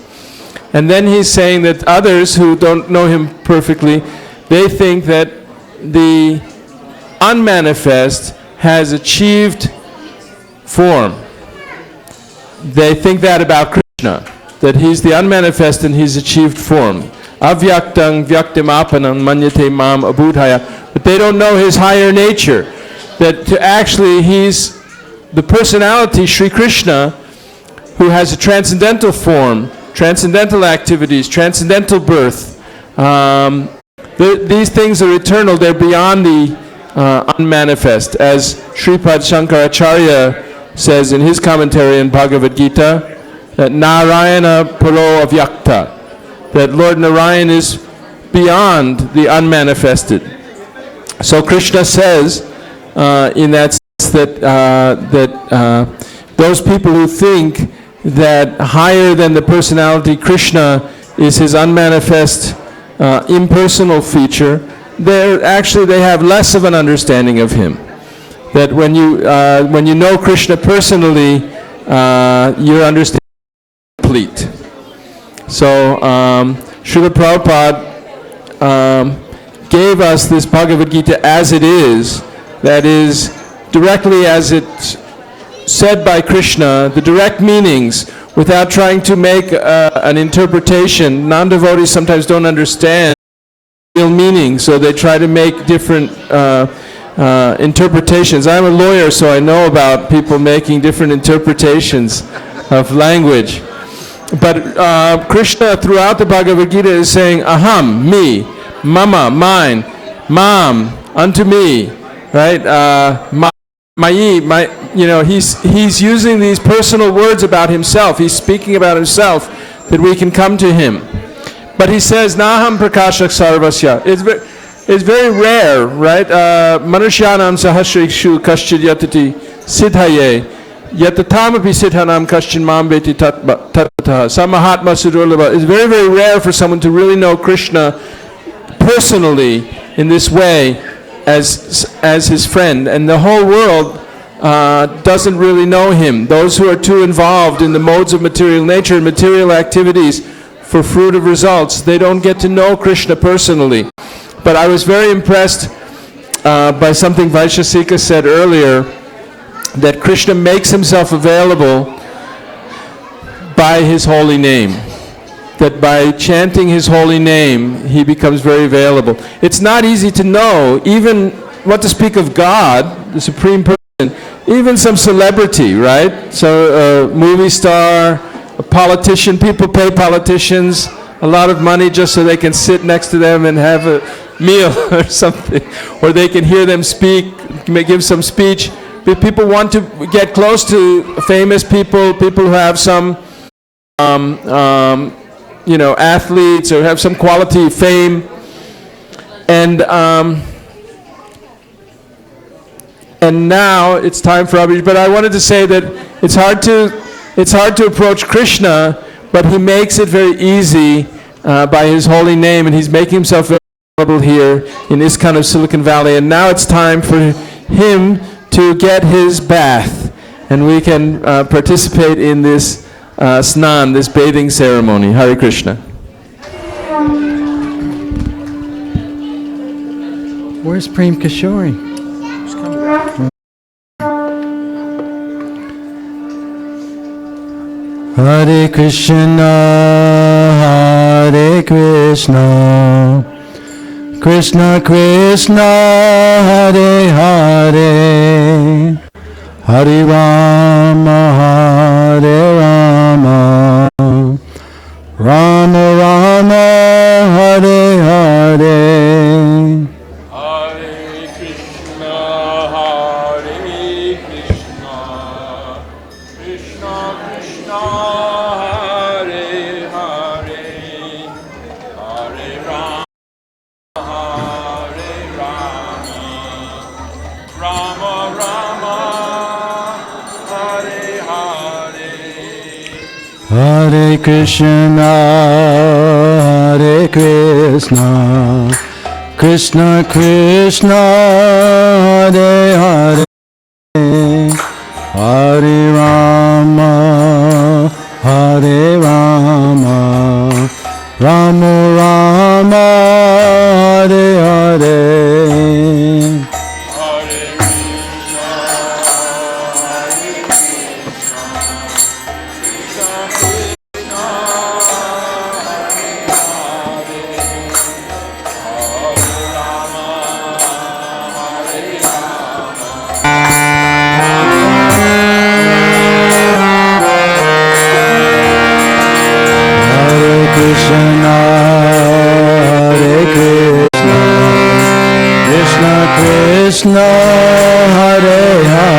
And then he's saying that others who don't know him perfectly, they think that the unmanifest has achieved form. They think that about Krishna, that he's the unmanifest and he's achieved form. Avyaktang vyaktimapanam manyate mam abudhaya. But they don't know his higher nature, that actually he's the personality, Sri Krishna, who has a transcendental form, transcendental activities, transcendental birth. These things are eternal, they're beyond the unmanifest. As Sripad Shankaracharya says in his commentary in Bhagavad Gita, that Narayana Paro Avyakta, that Lord Narayan is beyond the unmanifested. So Krishna says in that sense that those people who think that higher than the personality Krishna is his unmanifest impersonal feature, they have less of an understanding of him. That when you know Krishna personally, your understanding is complete. So Srila Prabhupada gave us this Bhagavad Gita as it is, that is directly as it's said by Krishna, the direct meanings, without trying to make an interpretation. Non-devotees sometimes don't understand real meaning, so they try to make different interpretations. I'm a lawyer, so I know about people making different interpretations of language. But Krishna throughout the Bhagavad Gita is saying, aham, me, mama, mine, mam, unto me, right? Mayi, he's using these personal words about himself. He's speaking about himself, that we can come to him. But he says, naham prakashak sarvasya. It's very rare, right? Manushyanam sahasrikshu kaschid yatati siddhaye. Yatatamapi siddhanam kaschin mam veti tatpataha. Samahatma sudurlabha. It's very, very rare for someone to really know Krishna personally in this way as his friend. And the whole world doesn't really know him. Those who are too involved in the modes of material nature and material activities for fruit of results, they don't get to know Krishna personally. But I was very impressed by something Vaisesika said earlier, that Krishna makes himself available by his holy name. That by chanting his holy name, he becomes very available. It's not easy to know, even what to speak of God, the Supreme Person, even some celebrity, right? So a movie star, a politician, people pay politicians a lot of money just so they can sit next to them and have a meal or something, or they can hear them speak, give some speech. But people want to get close to famous people, people who have some athletes or have some quality fame. And now it's time for Abhijit. But I wanted to say that it's hard to approach Krishna, but he makes it very easy by his holy name, and he's making himself available here in ISKCON of Silicon Valley. And now it's time for him to get his bath, and we can participate in this snan, this bathing ceremony. Hare Krishna. Where's Prem Kishore? Hare Krishna, Hare Krishna, Krishna Krishna, Hare Hare, Hare Rama, Hare Rama, Rama Rama, Hare Hare. Hare Krishna, Hare Krishna, Krishna Krishna, Hare Hare, Hare Rama, Hare Rama, Rama Rama, Hare Hare. Krishna, Hare Krishna, Krishna Krishna, Hare Hare,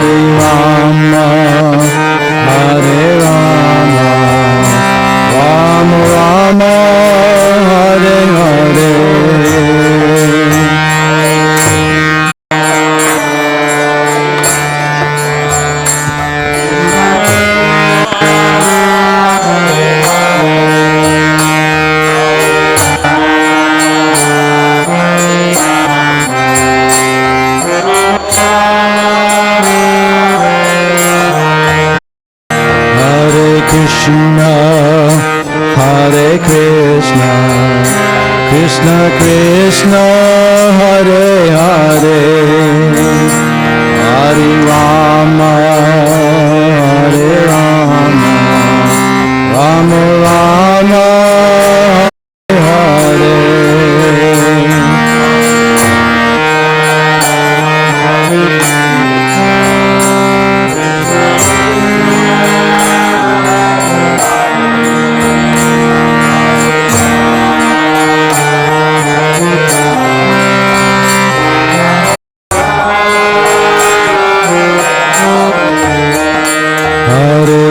Hare Rama, Hare Rama, Rama Rama, Hare Hare. Krishna, Hare Krishna, Krishna Krishna, Hare Hare, Hare Rama, Hare Rama, Rama Rama, Hare Hare.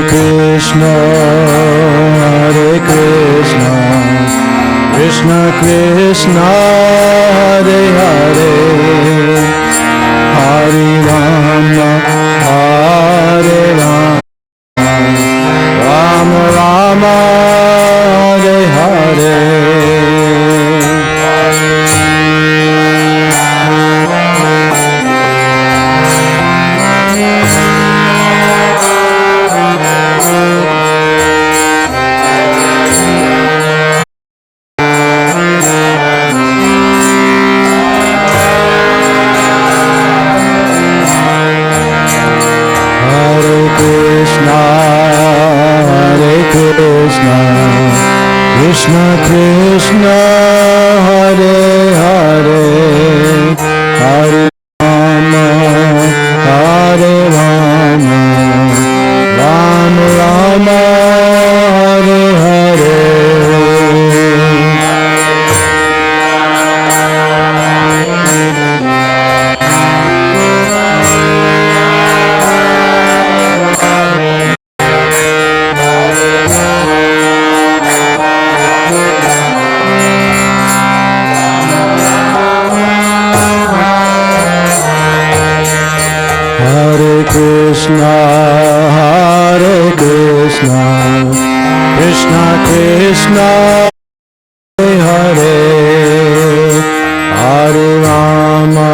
Krishna, Hare Krishna, Krishna Krishna, Hare Hare, Hare Rama, Hare Rama, Rama Rama, Hare Hare. Krishna, Hare Krishna, Krishna Krishna, Hare Hare, Hare Rama,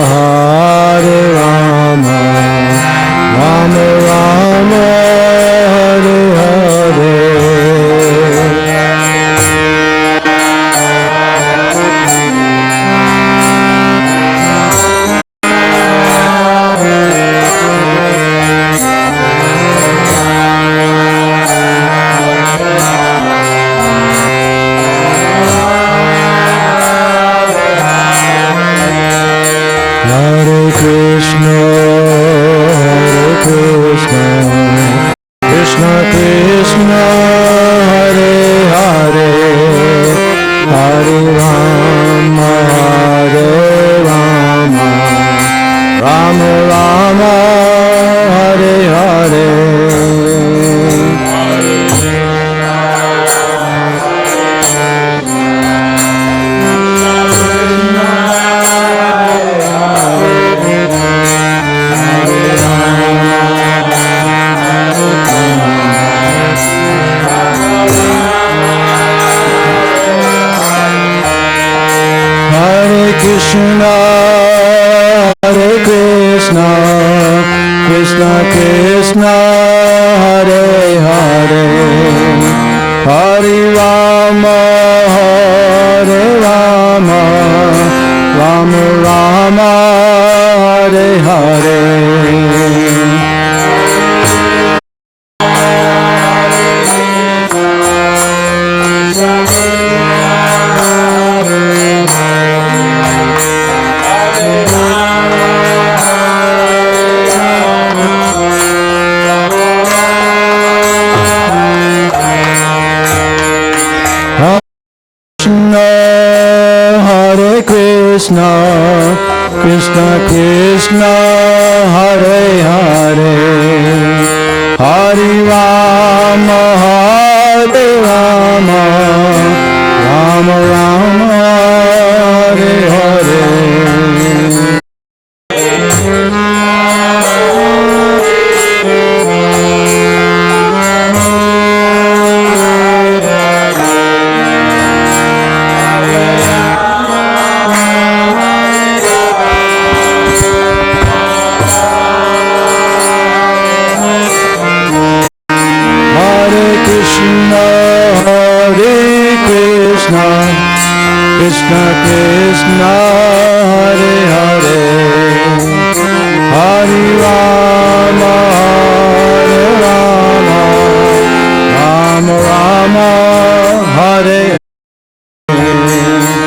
Hare Rama, Rama Rama, Hare Hare. Hare Krishna, Krishna Krishna, Hare Hare, Hare Rama, Hare Rama, Rama Rama, Hare Hare. Hare Krishna, Hare Krishna, Krishna Krishna, Hare Hare, Hare Rama, Hare Rama, Rama Rama, Hare Hare. Krishna, Hare Krishna, Krishna Krishna, Hare Hare, Hare Rama, Hare Rama, Rama Rama, Hare Hare. Hare Krishna, Hare Krishna, Krishna Krishna, Hare Hare, Hare Rama, Hare Rama, Rama Rama, Hare Hare.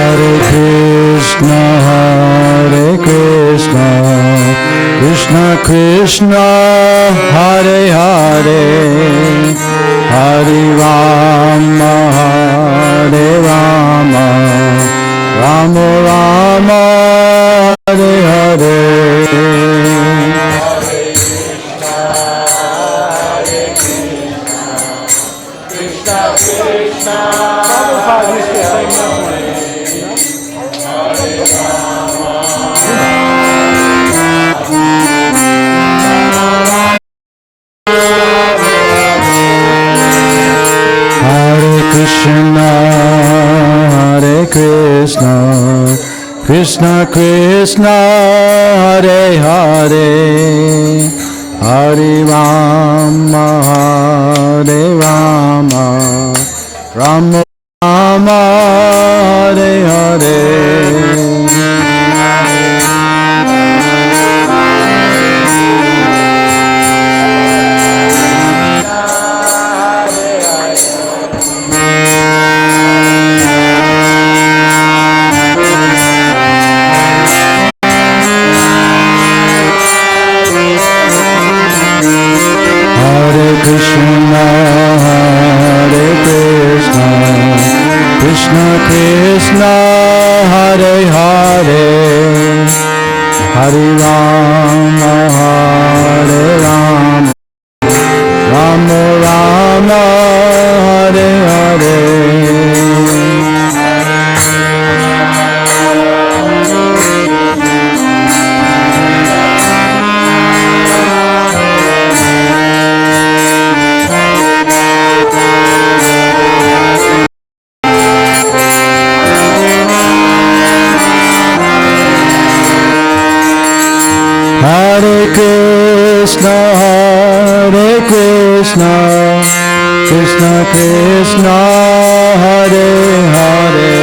Hare Krishna, Hare Krishna, Krishna Krishna, Hare Hare, Hare Rama, Hare Rama, Rama Rama, Hare Hare. Hare Krishna, Hare Krishna, Krishna Krishna, Hare Hare, Hare Rama, Hare Rama, Rama Rama, Hare Hare. Hare Krishna, Hare Krishna, Krishna Krishna, Hare Hare Hare, Hare Rama, Hare Rama, Rama Rama, Hare Hare. Hare Krishna, Krishna Krishna, Hare Hare,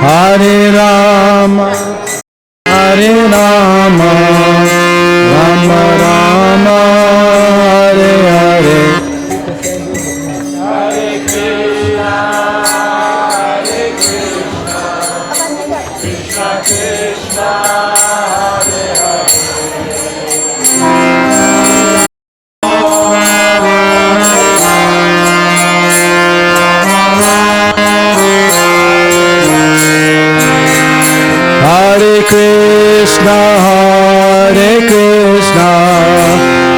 Hare Rama, Hare Rama, Rama Rama, Hare Hare. Hare Krishna,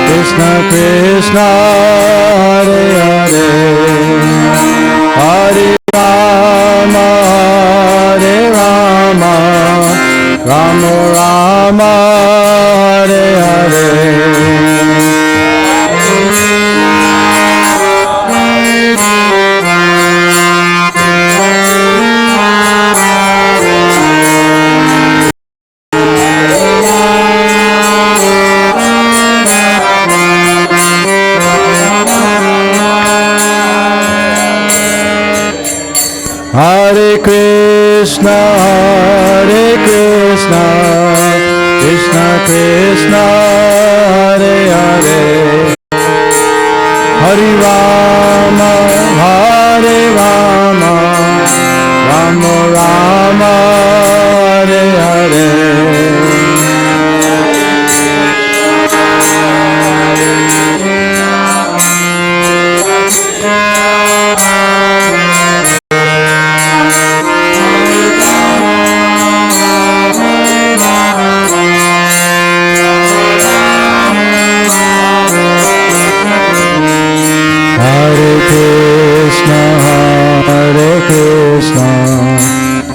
Krishna Krishna, Hare Hare, Hare Rama, Hare Rama, Rama Rama, Hare Hare. Hare Krishna, Krishna Krishna, Hare Hare, Hare Rama, Hare Rama, Rama Rama, Hare Hare. Hare Krishna,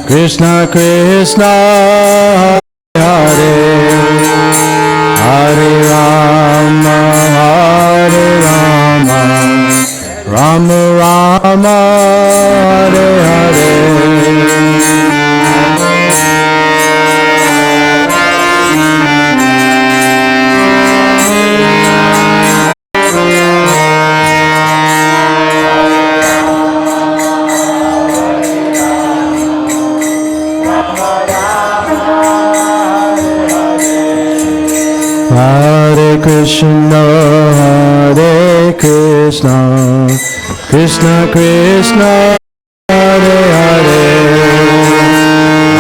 Krishna Krishna, Hare Hare, Hare Rama, Hare Rama, Rama Rama, Hare Hare. Hare Krishna, Krishna Krishna, Hare Hare,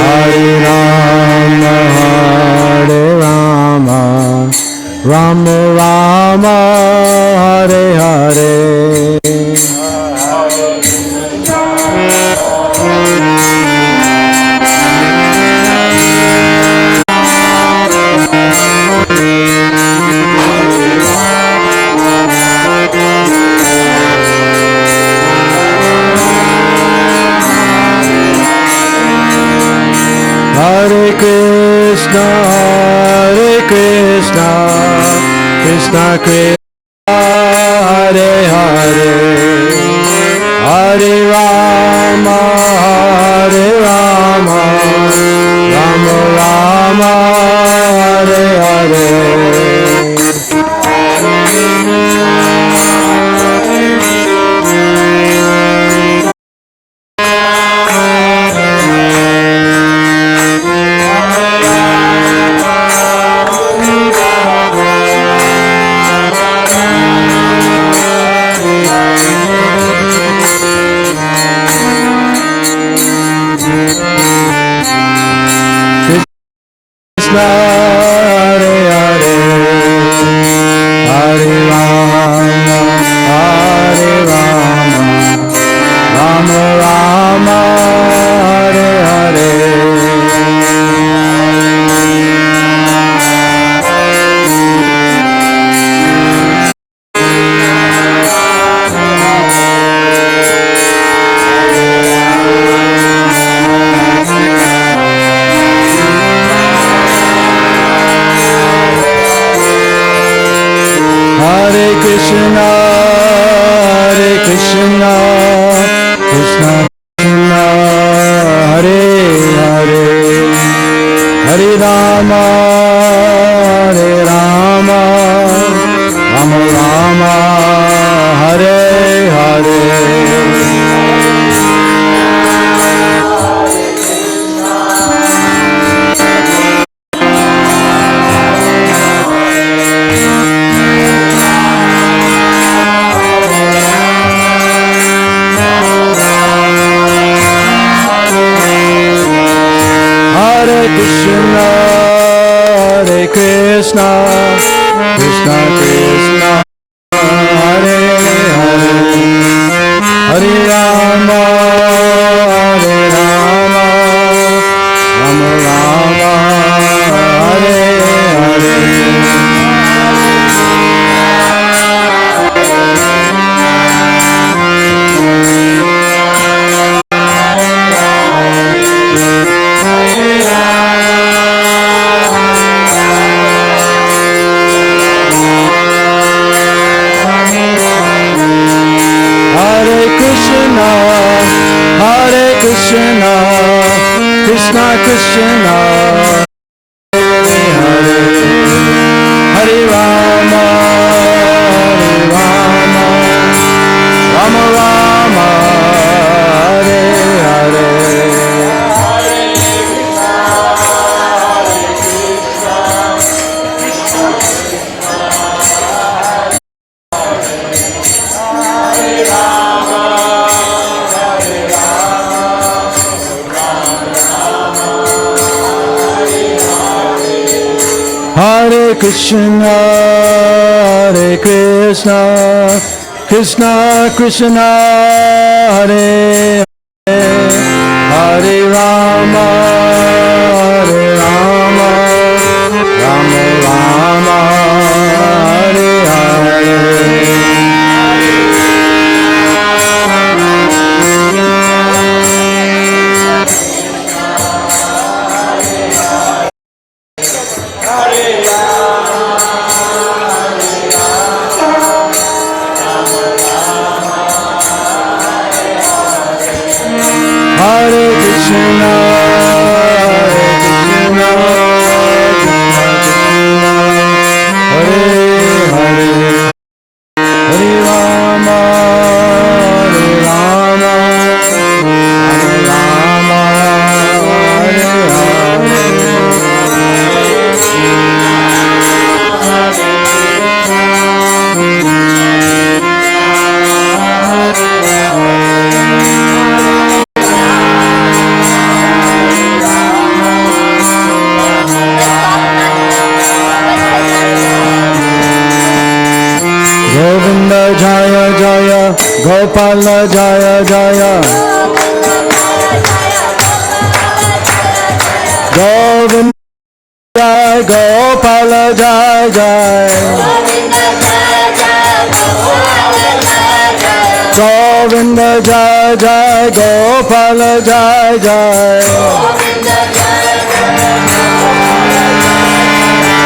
Hare Rama, Hare Rama, Rama Rama, Hare Hare. Hare Krishna, Krishna Krishna, Hare Hare, Hare Rama, Hare Rama, Rama Rama, Hare Hare. Krishna, Hare Hare, Hare Rama, Hare Rama, Rama Rama, Hare Hare. Krishna, Krishna Krishna, Hare Hare, Hare Rama, Hare Rama, Rama Rama, Hare Hare. Hare Krishna, Hare Krishna, Krishna Krishna, Hare Hare, Hare Rama, Hare Rama, Rama Rama, Hare Hare. Hare Krishna, Hare Krishna, Krishna Krishna, Hare Hare, Hare Rama, Hare Rama, Rama Rama, Hare Hare. Hare Krishna, Hare Krishna, Krishna Krishna, Hare Hare, Hare Rama, Hare Rama, Rama Rama, Hare Govinda Jaya Jaya, Gopala Jaya Jaya, Govinda Jaya, Gopala Jaya Jaya, Govinda Jaya Jaya, Gopala Jaya Jaya,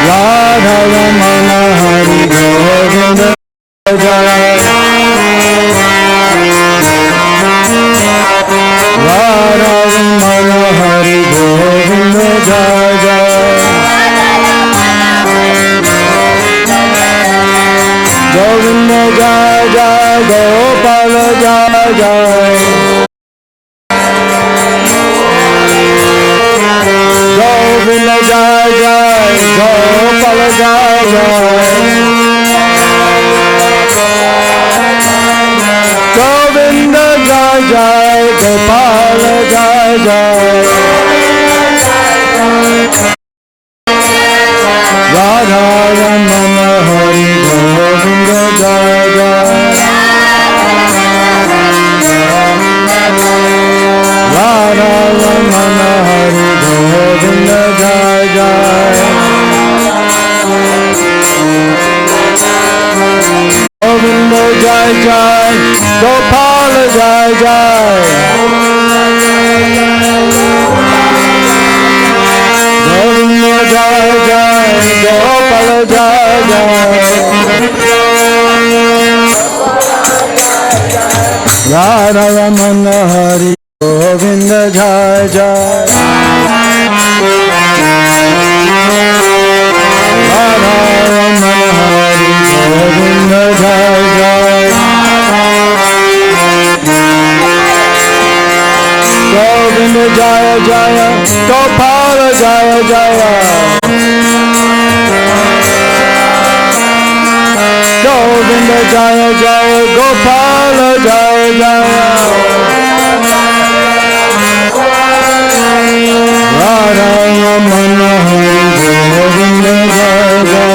Radha Ramana Hari Govinda Jaya, Radha Ramana Hari Govinda Jaya, Govinda Jaya Jaya, Gopala Jaya Jaya, Govinda Jaya Jaya, Gopala Jaya Jaya, Govinda Jaya Jaya, Gopala Jaya Jaya, Radha Ramana Hari Govinda Jaya Jaya, Radha Ramana Hari Govinda Jaya Jaya, Govinda Jaya Jaya, Gopala Jaya Jaya, Govinda Jaya Jaya, Gopala Jaya Jaya, Radha Ramana Hari Govinda Jaya Jaya, Radha Ramana Hari Govinda Jaya Jaya, Govinda Jaya Jaya, Gopala Jaya Jaya, Govinda Jaya Jaya, Gopala Jaya Jaya, Radha Ramana Hari Govinda Jaya Jaya,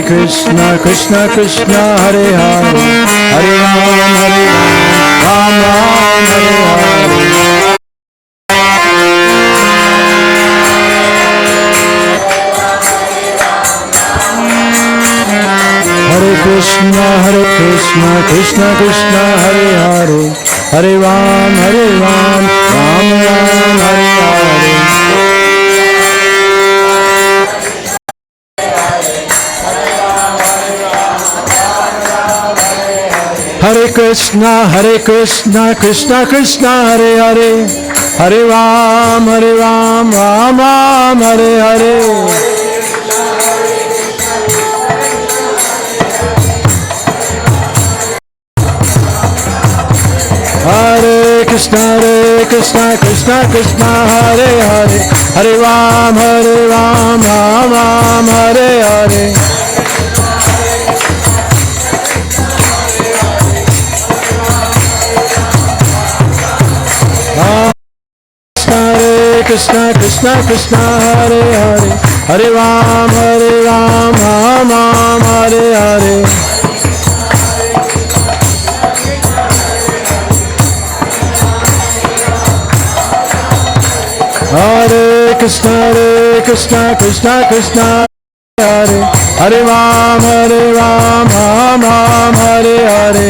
Krishna, Krishna Krishna, Hare Hare, Hare Ram, Ram Ram, Hare Hare. Hare Krishna, Krishna Krishna, Hare Hare, Hare Ram, Ram Ram, Hare Hare. Hare Krishna, Krishna Krishna, Hare Hare, Hare Ram, Ram Ram, Hare Hare. Hare Krishna, Krishna Krishna, Hare Hare, Hare Ram, Ram Ram, Hare Hare. Hare Krishna, Krishna Hare Hare, Hare Ram, Ram Ram, Hare Hare. Hare Krishna, Krishna Krishna, Hare Hare Ram, Ram Hare Hare.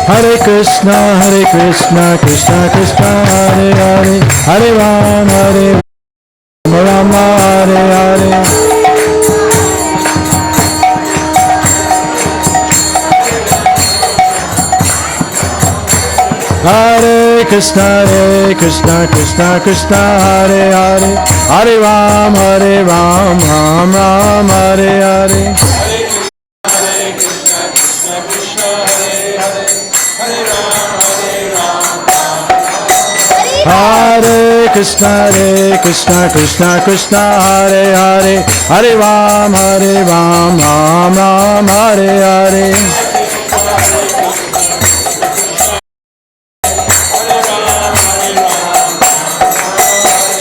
Hare Krishna, Krishna Krishna, Hare Hare, Hare Ram, Ram Hare Hare. Hare Krishna, Krishna Krishna, Hare Hare, Hare Ram, Ram Ram, Hare Hare. Hare Krishna, Krishna Hare Hare, Hare Ram, Ram Hare Hare.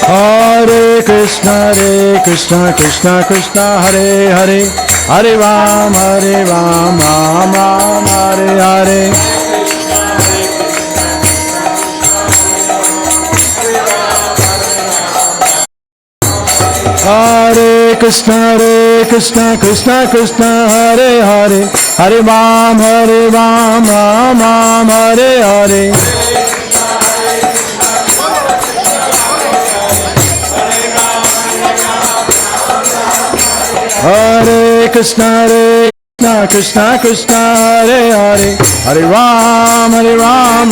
Hare Krishna, Krishna Hare Hare, Hare Ram, Ram Hare Hare. Hare Krishna, Krishna Hare Hare, Hare Ram, Ram Hare Hare. Hare Krishna, Krishna Hare Hare, Hare Ram, Ram Hare Hare. Hare Krishna, Krishna Hare Hare, Hare Ram, Ram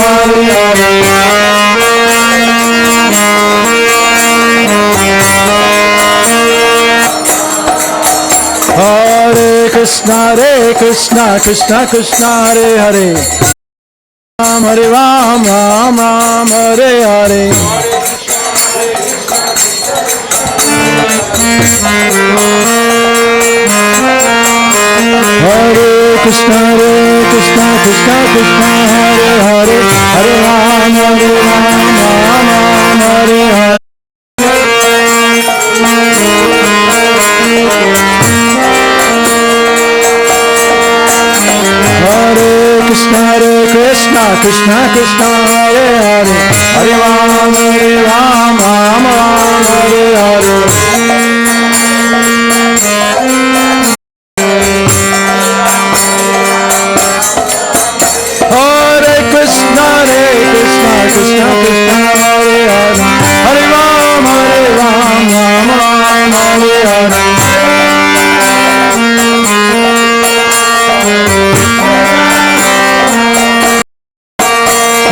Hare Hare. Hare Krishna, Krishna Hare Hare, Hare Ram, Ram Hare Hare. Hare Krishna, Krishna Hare Hare, Hare Ram, Ram Hare Hare. Hare Krishna, Krishna Hare Hare, Hare Ram, Ram Hare Hare.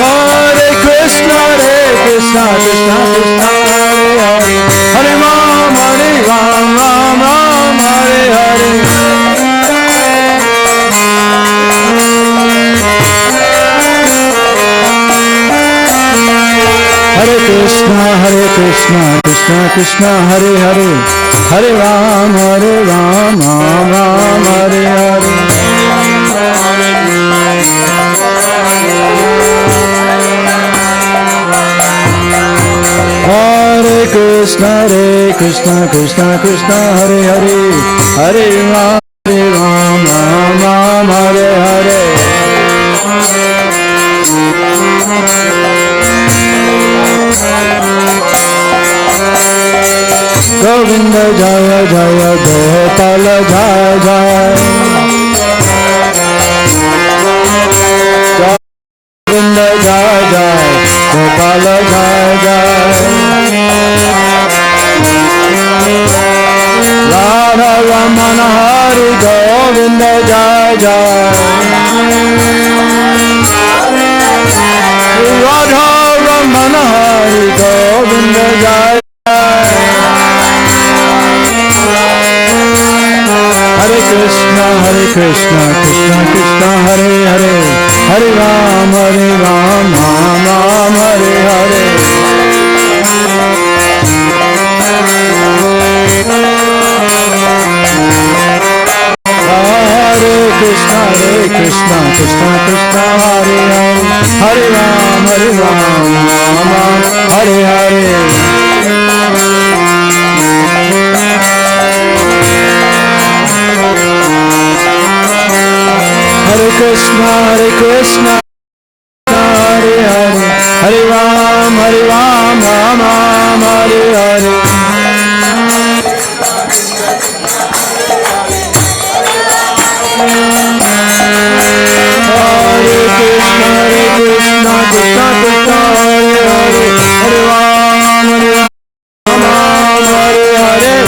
Hare Krishna, Krishna Hare Hare, Hare Ram, Ram Hare Hare. Hare Krishna, Krishna Hare Hare, Hare Ram, Ram Hare Hare. Krishna Krishna Krishna Hare Hare Hare Ram Ram Ram Hare Hare Govinda Jaya Jaya Gopal Jaya Jaya Govinda Jaya Jaya Gopal Jaya Jaya Radha Ramana Hari Govinda Jaya Jaya Radha Ramana Hari Govinda Jaya Hare Krishna, Krishna Krishna, Hare Hare, Hare Ram, Ram Ram, Hare Hare. Hare Krishna, Krishna Krishna, Hare Hare, Hare Ram, Ram Ram, Hare Hare. Hare Krishna, Hare Hare, Hare Ram, Ram Ram, Hare Hare. Hare Krishna, Krishna Krishna, Hare Hare, Hare Ram, Ram, Hare Hare.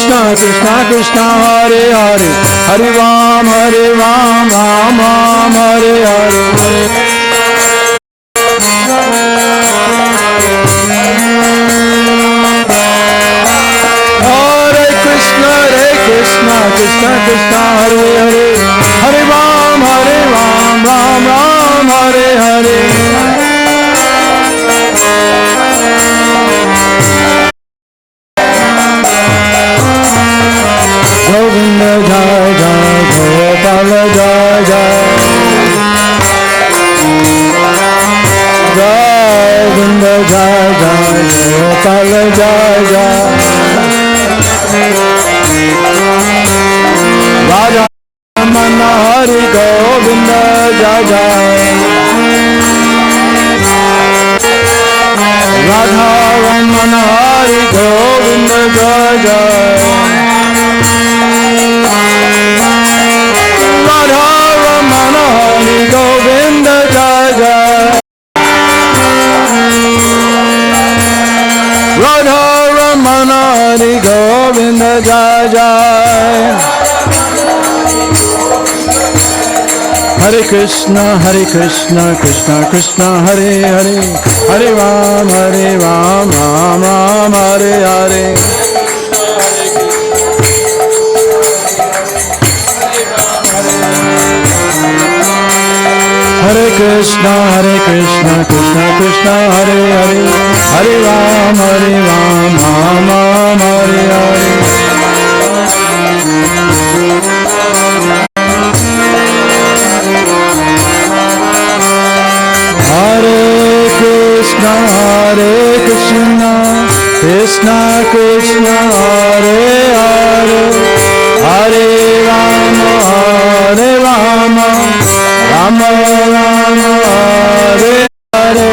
Krishna Krishna, Hare Hare, Hare Ram, Ram Ram, Hare Hare. Hare Krishna, Krishna Krishna, Hare Hare, Hare Ram, Ram Ram, Hare Hare. Govinda Jai Jai, Gopal Jai Jai. Govinda Jai Jai, Gopal Jai Jai. Raja Ramana Hari Govinda Jai Jai. Radha Ramana Hari Govinda Jai Jai. Radha Ramana Hari Govinda Jai Jai. Radha Ramana Hari Govinda Jai Jai. Hare Krishna, Krishna Krishna, Hare Hare, Hare Ram, Ram Ram, Hare Hare. Hare Krishna, Krishna Krishna, Hare Hare, Hare Ram, Ram Hare Hare. Hare Krishna, Krishna Krishna, Hare Hare, Hare Rama, Rama Rama, Hare Hare.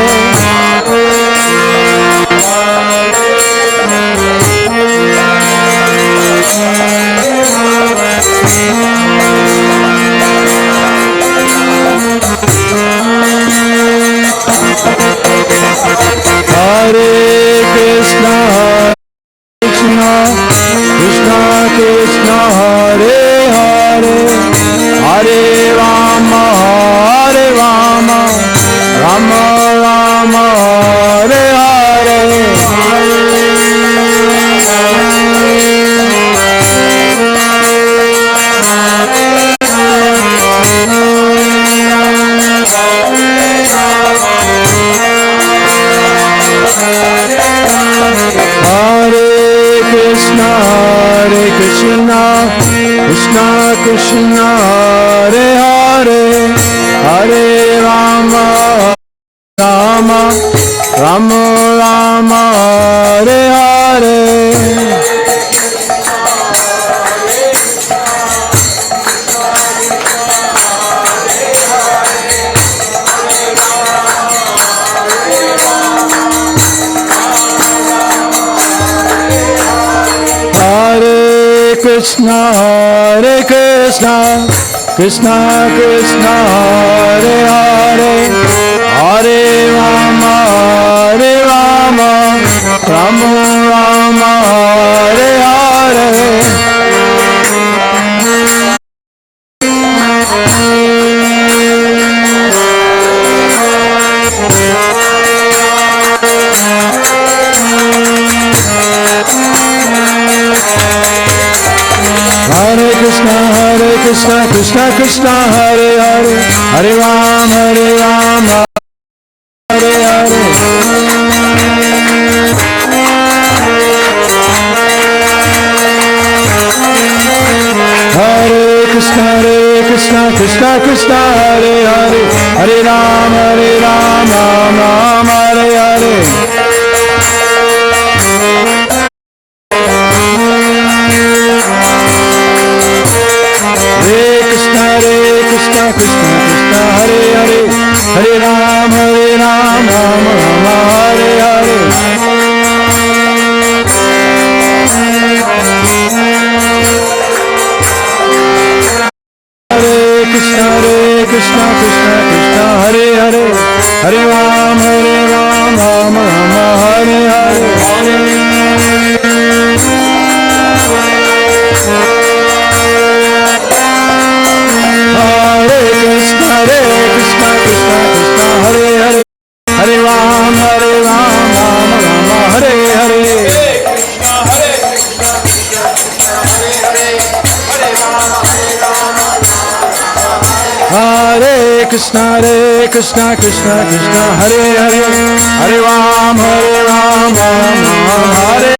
Hare Krishna, Krishna Krishna, Hare Hare, Hare Rama, Rama Rama, Hare Hare. Hare Krishna, Krishna Krishna Hare Hare, Hare Rama, Rama, Rama Rama, Hare Hare. Krishna Hare Krishna, Krishna Krishna Hare Hare, Hare Rama, Hare Rama, Rama Rama, Hare Hare. Hare Krishna, Krishna Krishna, Hare Hare, Hare Rama, Hare Hare. Hare Krishna, Krishna Krishna, Hare Hare, Hare Rama, Rama Hare Hare. Krishna Krishna Krishna Hare Hare, Hare Rama, Rama Hare Hare. Hare Krishna Krishna Hare Hare, Hare Rama, Rama Hare Hare. Hare Krishna Krishna Hare Hare, Hare Rama, Rama Hare Hare.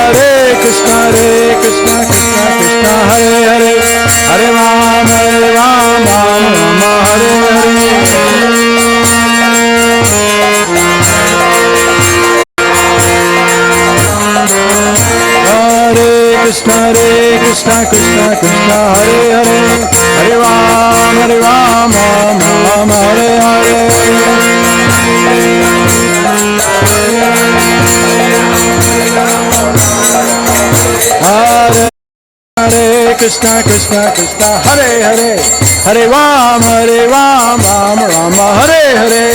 Hare Krishna Krishna Hare Hare, Hare Rama, Rama Hare. Hare Krishna Hare Hare, Hare Rama, Rama Hare Hare.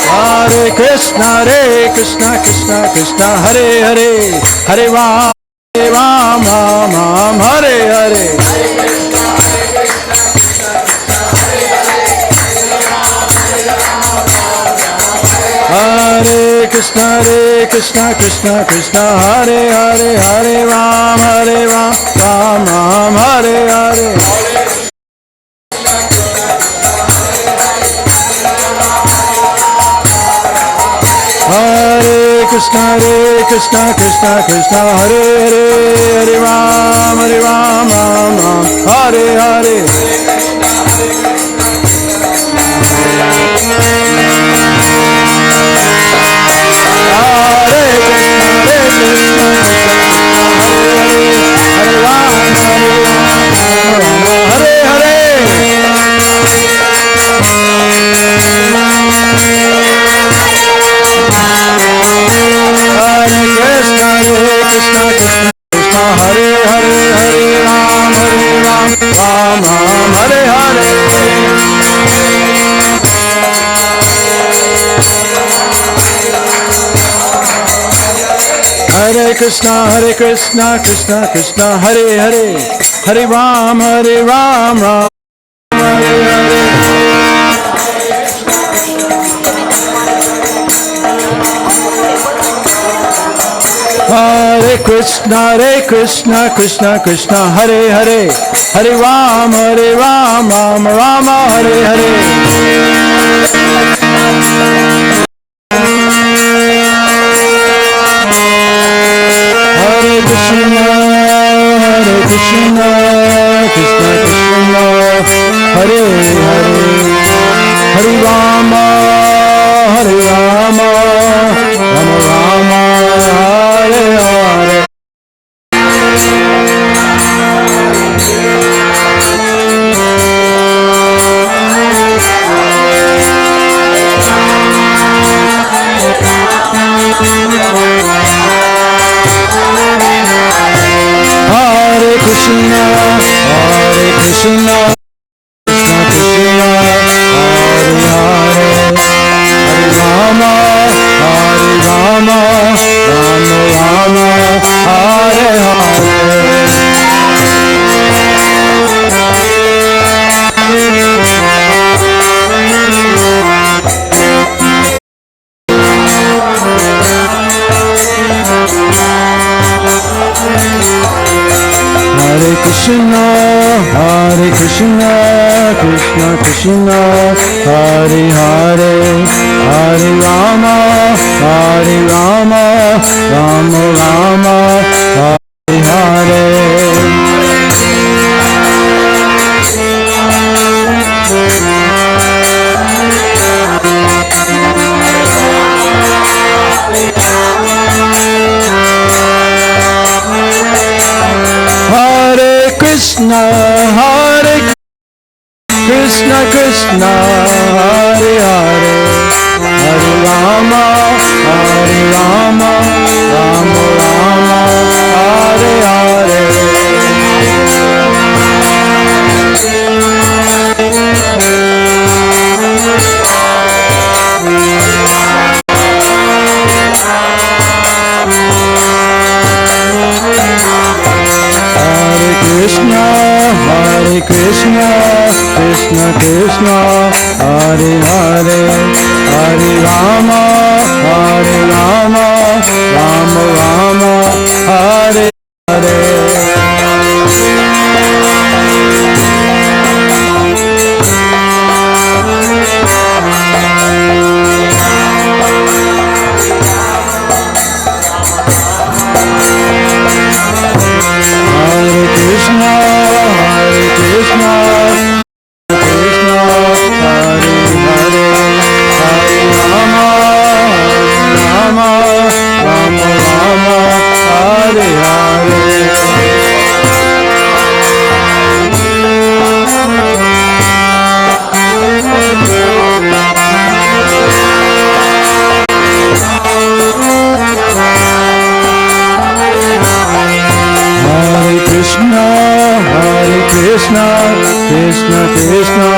Hare Krishna Krishna Hare Hare, Hare Rama, Rama Hare Hare. Hare Krishna Hare Hare, Hare Rama, Rama Hare Hare. Hare Krishna Hare Hare, Hare Rama, Hare Hare. Hare Krishna Hare Hare, Hare Rama, Rama Hare Hare. Hare Krishna Hare Hare, Hare Rama, Hare Hare. Hare Krishna, Krishna Hare Hare, Hare Ram, Ram Hare Hare. Hare Krishna, Krishna Krishna, Hare Hare, Hare Ram, Ram Rama, Hare Hare. Hare Krishna, Krishna Krishna, Hare Hare, Hare Rama, Rama Rama, Hare Hare. Hare Krishna, Krishna Krishna, Hare Hare, Hare Rama, Rama Rama, Hare Hare. Hare Krishna, Krishna Krishna, Hare Hare, Hare Rama, Rama Rama, Hare Hare. Hare Krishna, Krishna Krishna, Hare Hare, Hare Rama, Rama Rama, Hare Hare. Hare Krishna, Krishna Krishna, Hare Hare, Hare Rama, Rama Rama, Hare Hare. Hare Krishna, Krishna Krishna, Hare Hare, Hare Rama, Rama Rama, Hare Hare. Hare Krishna, Krishna Krishna,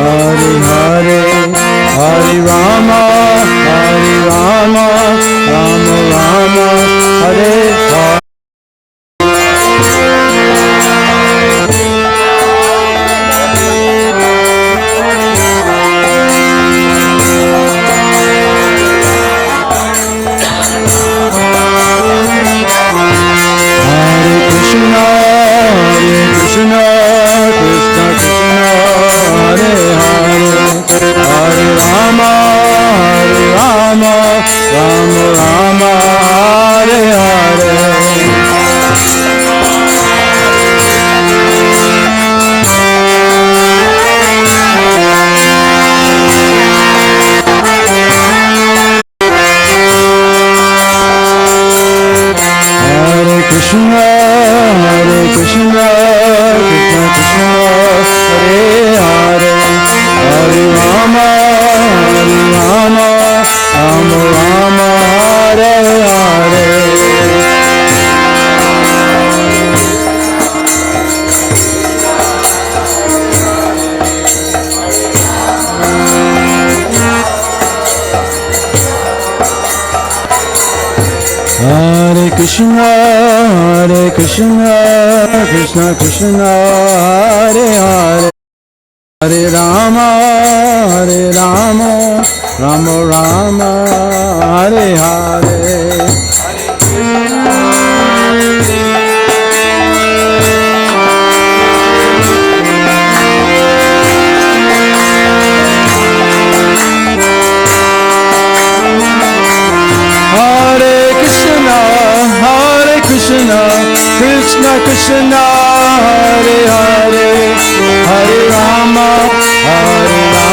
Hare Hare, Hare Rama, Rama Rama, Hare Hare. Hare Krishna, Krishna Krishna, Hare Hare, Hare Rama, Rama Rama, Hare Hare. Hare Krishna, Krishna Krishna, Hare Hare, Hare Rama, Rama Rama, Hare Hare. Hare Krishna, Krishna Krishna, Hare Hare, Hare Rama, Rama Rama, Hare Hare. Krishna Krishna, Hare Hare, Hare Rama, Hare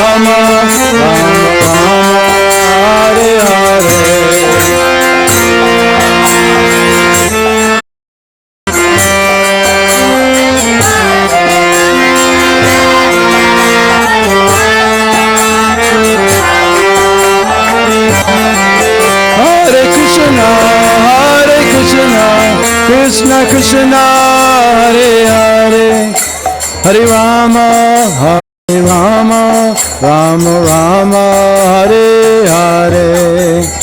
Rama, Rama Rama, Hare Hare. Hare Krishna, Krishna Krishna, Hare Hare, Hare Rama, Hare Rama, Rama Rama, Hare Hare.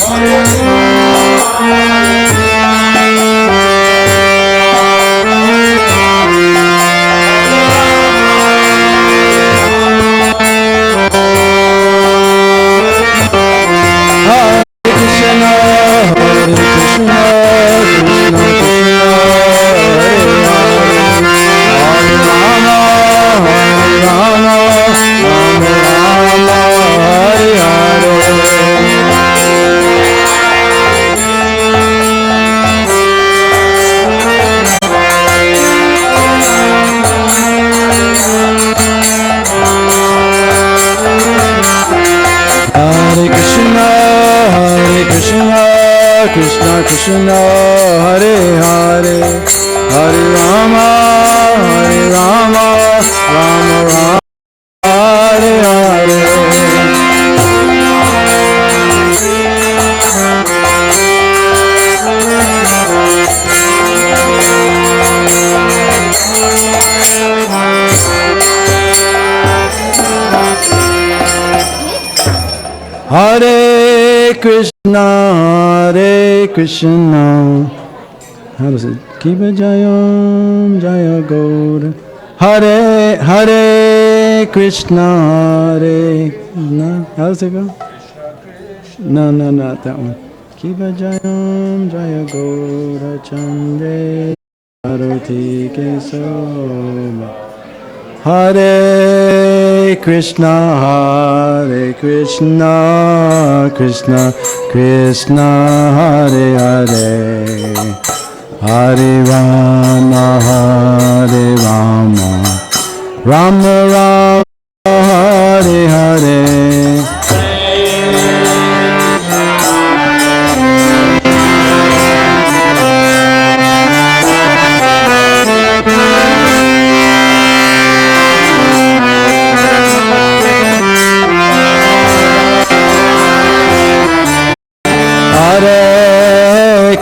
Krishna Krishna, Hare Hare, Hare Rama, Hare Rama, Rama Rama, Hare Hare. Hare Krishna, Hare Krishna. How does it? Kiva Jayam, Jaya Gaur. Hare Hare Krishna, Hare. No, how does it go? No, not that one. Kiva Jayam, Jaya Gaur Chande, Arati Kesava. Hare Krishna, Hare Krishna, Krishna Krishna, Hare Hare, Hare Rama, Hare Rama, Rama Rama, Hare Hare.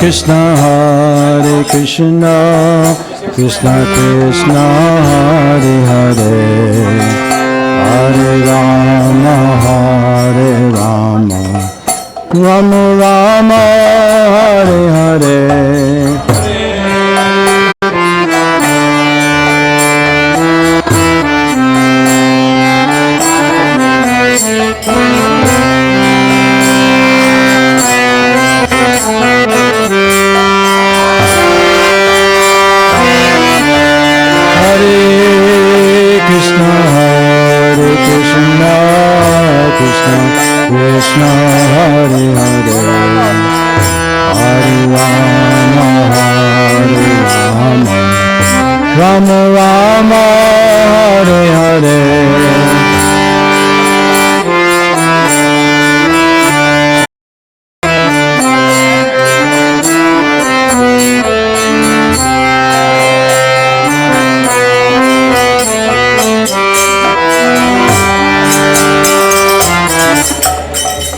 Krishna, Hare Krishna, Krishna Krishna, Hare Hare, Hare Rama, Hare Rama, Rama Rama, Hare Hare. Krishna, Hare Hare, Hare Rama, Hare Rama, Rama Rama, Hare Hare.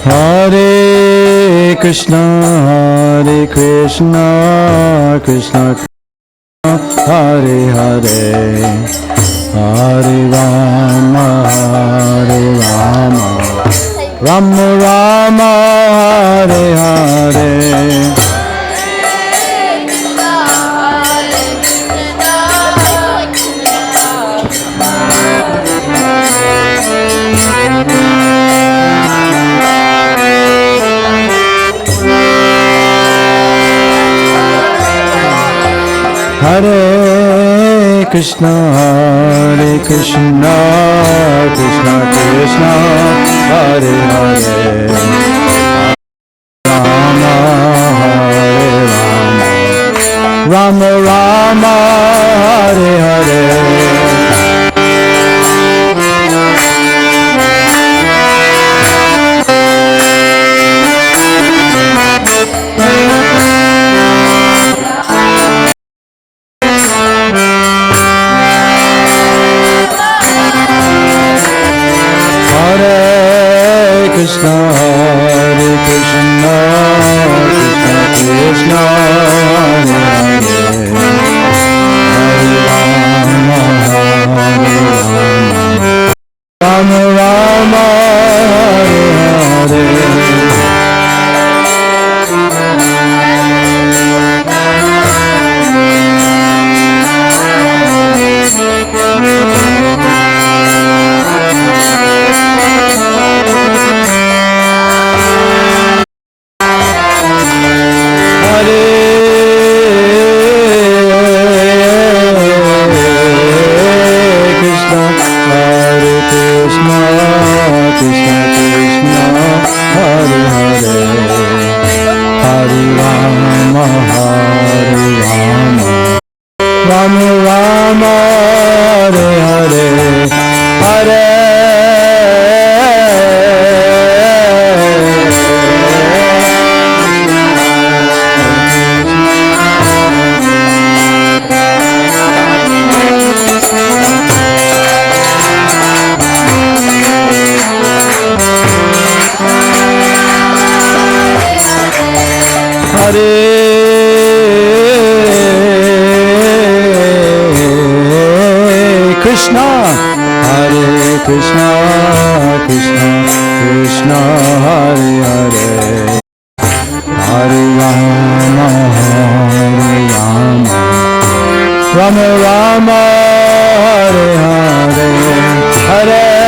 Hare Krishna, Hare Krishna, Krishna Krishna, Hare Hare, Hare Rama, Hare Rama, Rama Rama, Hare Hare. Hare Krishna, Krishna Krishna, Hare Hare, Rama, Hare Rama, Rama Rama, Hare Hare. Krishna, Hare Krishna, Krishna Krishna, Hare Hare, Rama Rama, Hare Krishna, Hare Krishna, Krishna Krishna, Hare Hare, Hare Rama, Hare Rama, Rama Rama, Hare Hare, Hare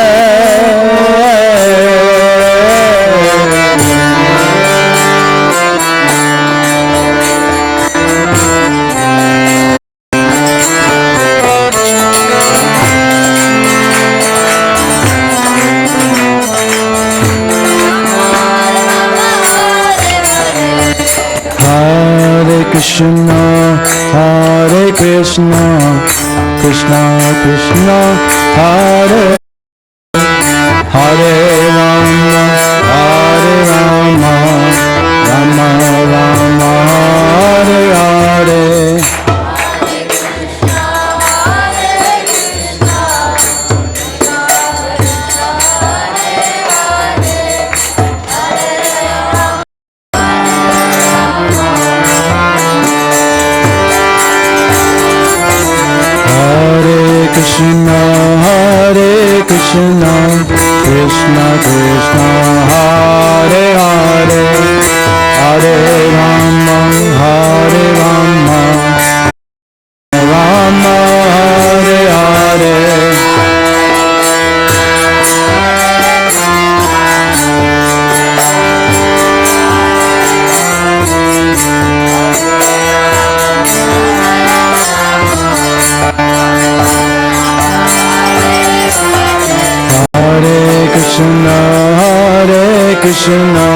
Krishna, Hare Krishna, Krishna Krishna, Hare Hare Rama, Hare Rama, Rama Rama, Hare Hare. Krishna, Hare Krishna, Krishna Krishna, Hare Hare, Hare Rama, Hare Rama, Rama Hare Hare. Krishna, Hare Krishna,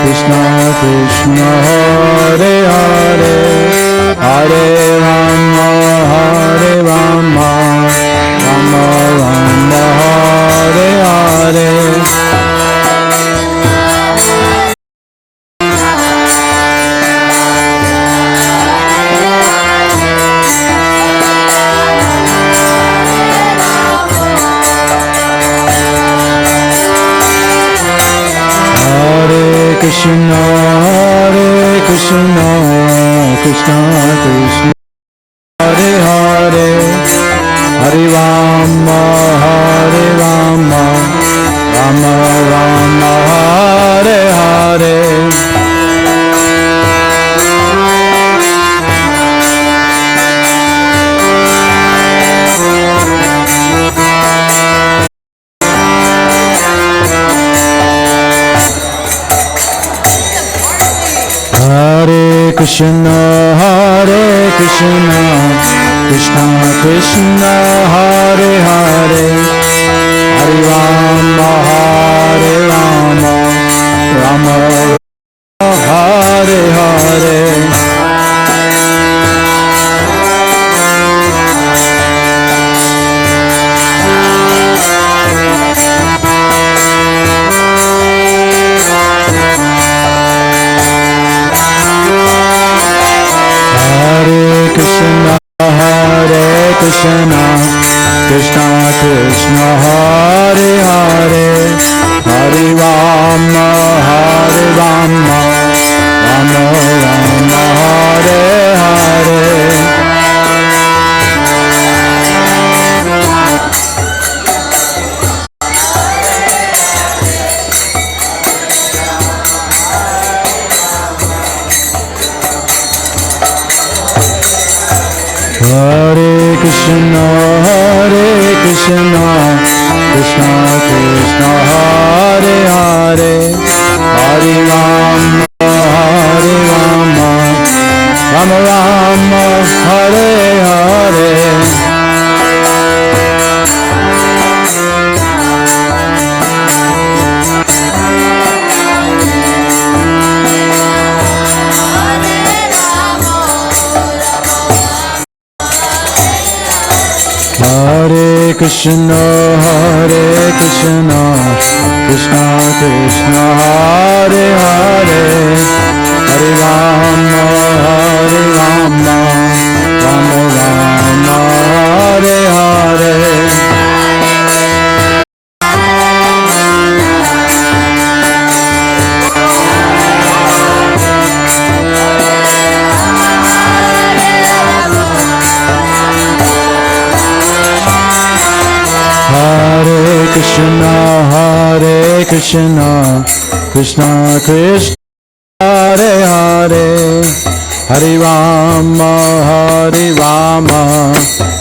Krishna Krishna, Hare Hare, Hare Rama, Hare Rama, Rama Rama, Hare Hare. Krishna, Hare Krishna, Krishna Krishna, Hare Hare, Hare Rama, Hare Rama, Rama Rama, Hare Hare. Hare Krishna, Krishna Krishna, Hare Hare, Hare Rama, Rama Hare Hare. Krishna, Krishna Krishna, Hare Hare, Hare Rama, Rama Rama, Hare Hare. Hare Krishna, Krishna Krishna, Hare Hare, Hare Rama, Rama Rama, Hare Hare. Hare Krishna, Krishna Krishna, Hare Hare, Hare Rama, Rama Rama, Hare Hare. Hare Krishna, Krishna Krishna, Hare Hare, Hare Rama,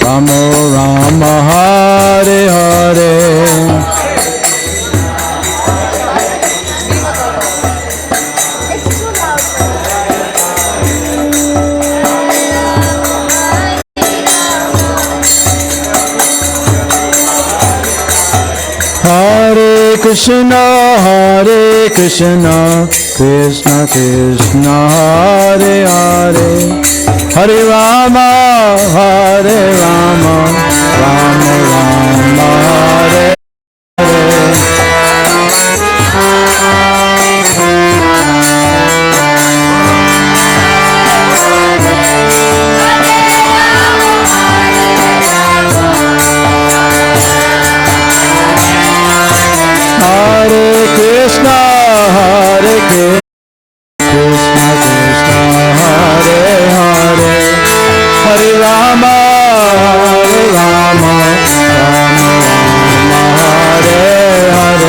Rama Rama, Hare Hare. Hare Krishna, Krishna Krishna, Hare Hare, Hare Rama, Rama Rama, Hare Hare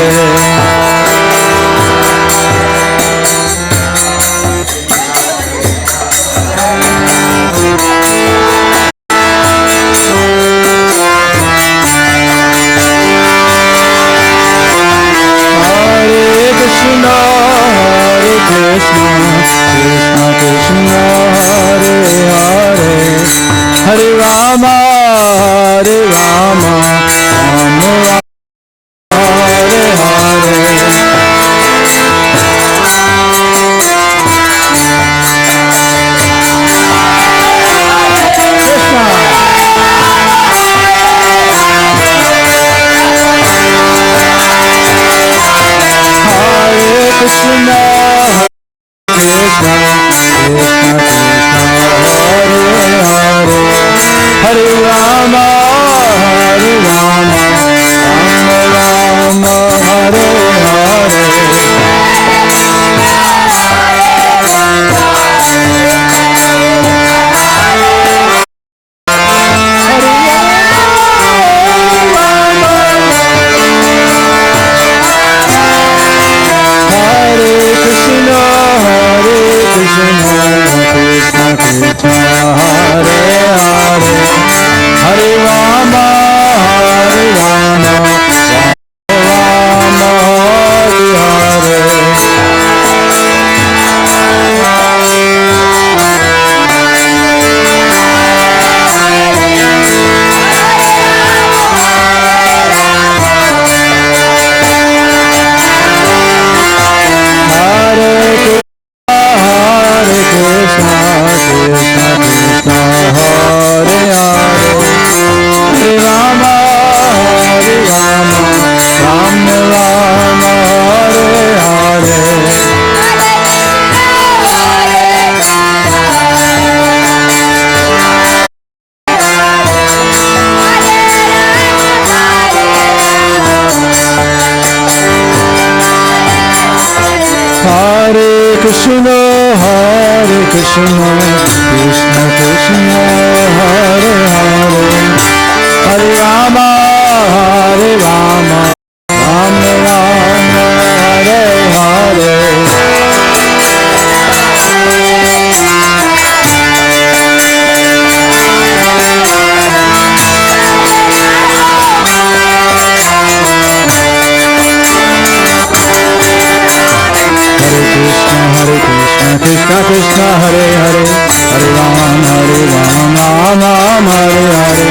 Krishna, Krishna Hare Hare, Hare Rama, Rama Hare Hare. Krishna, Krishna, Hare Hare, Hare Rama, Rama Hare Hare. Krishna, Krishna, Hare Rama, Rama Hare Hare. Hare Hare Krishna, Krishna Krishna, Hare Hare, Hare Rama, Rama Rama, Hare Hare.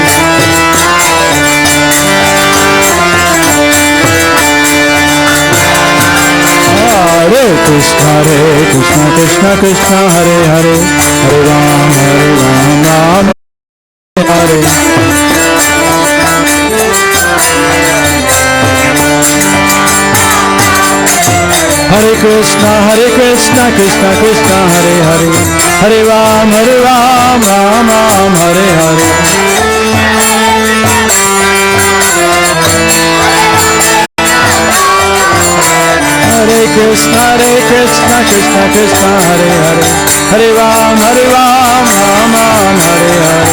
Krishna Krishna Hare Hare, Hare Ram, Ram Ram, Hare Hare. Hare Krishna Krishna Krishna Hare Hare, Hare Ram, Ram Hare Hare. Hare Krishna Krishna Krishna Hare Hare, Hare Ram, Ram Ram, Hare Hare. Hare Krishna Krishna Krishna Hare Hare, Hare Ram, Ram Ram, Hare Hare.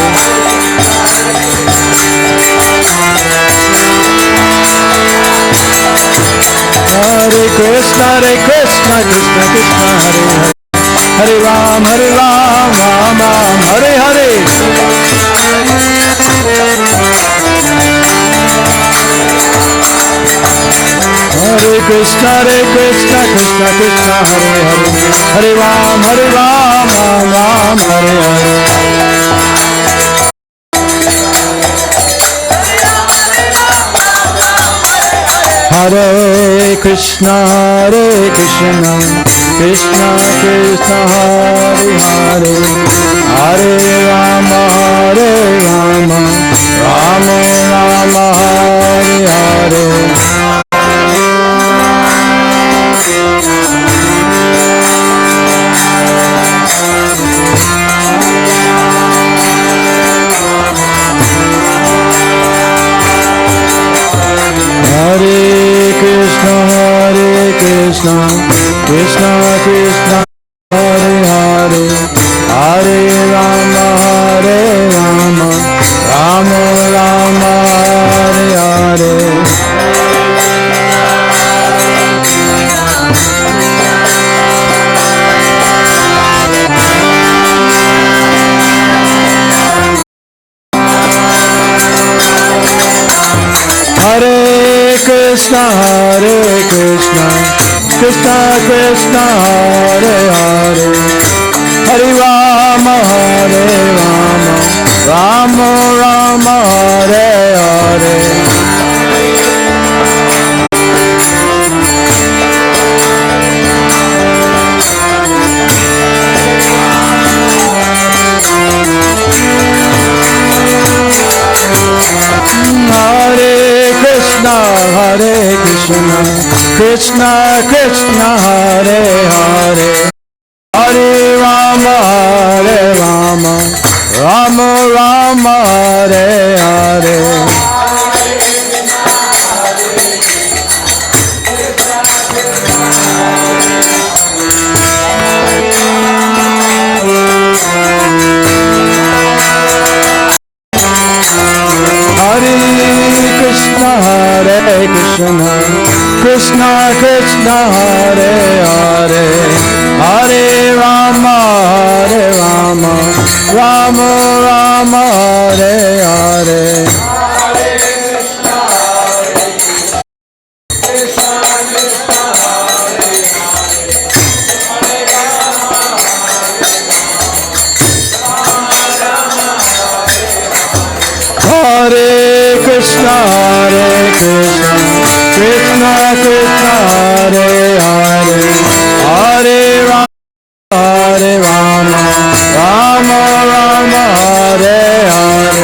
Hare Krishna Krishna Krishna Hare Hare, Hare Ram, Ram Ram, Hare Hare. Hare Krishna Krishna Krishna Hare Hare, Hare Ram, Ram Hare Hare. Hare Krishna Krishna Krishna Hare Hare, Hare Rama, Rama Rama, Hare Hare. Hare Krishna Krishna Krishna Hare Hare, Hare Rama, Rama Rama, Hare Hare. Hare Krishna Krishna Krishna Hare Hare, Hare Rama, Rama Rama, Hare Hare. Hare Krishna Krishna Krishna Hare Hare, Hare Rama, Rama Rama, Hare Hare. Hare Krishna Krishna Krishna Hare Hare, Hare Rama, Rama Rama, Hare Hare. Hare Krishna Krishna Krishna Hare Hare, Hare Rama, Rama Rama, Hare Hare.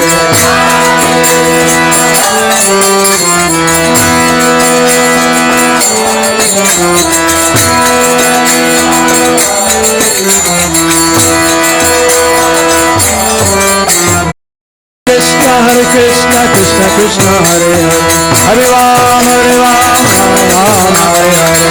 Hare Krishna Krishna Hare Hare, Hare Ram, Ram Ram, Hare Hare.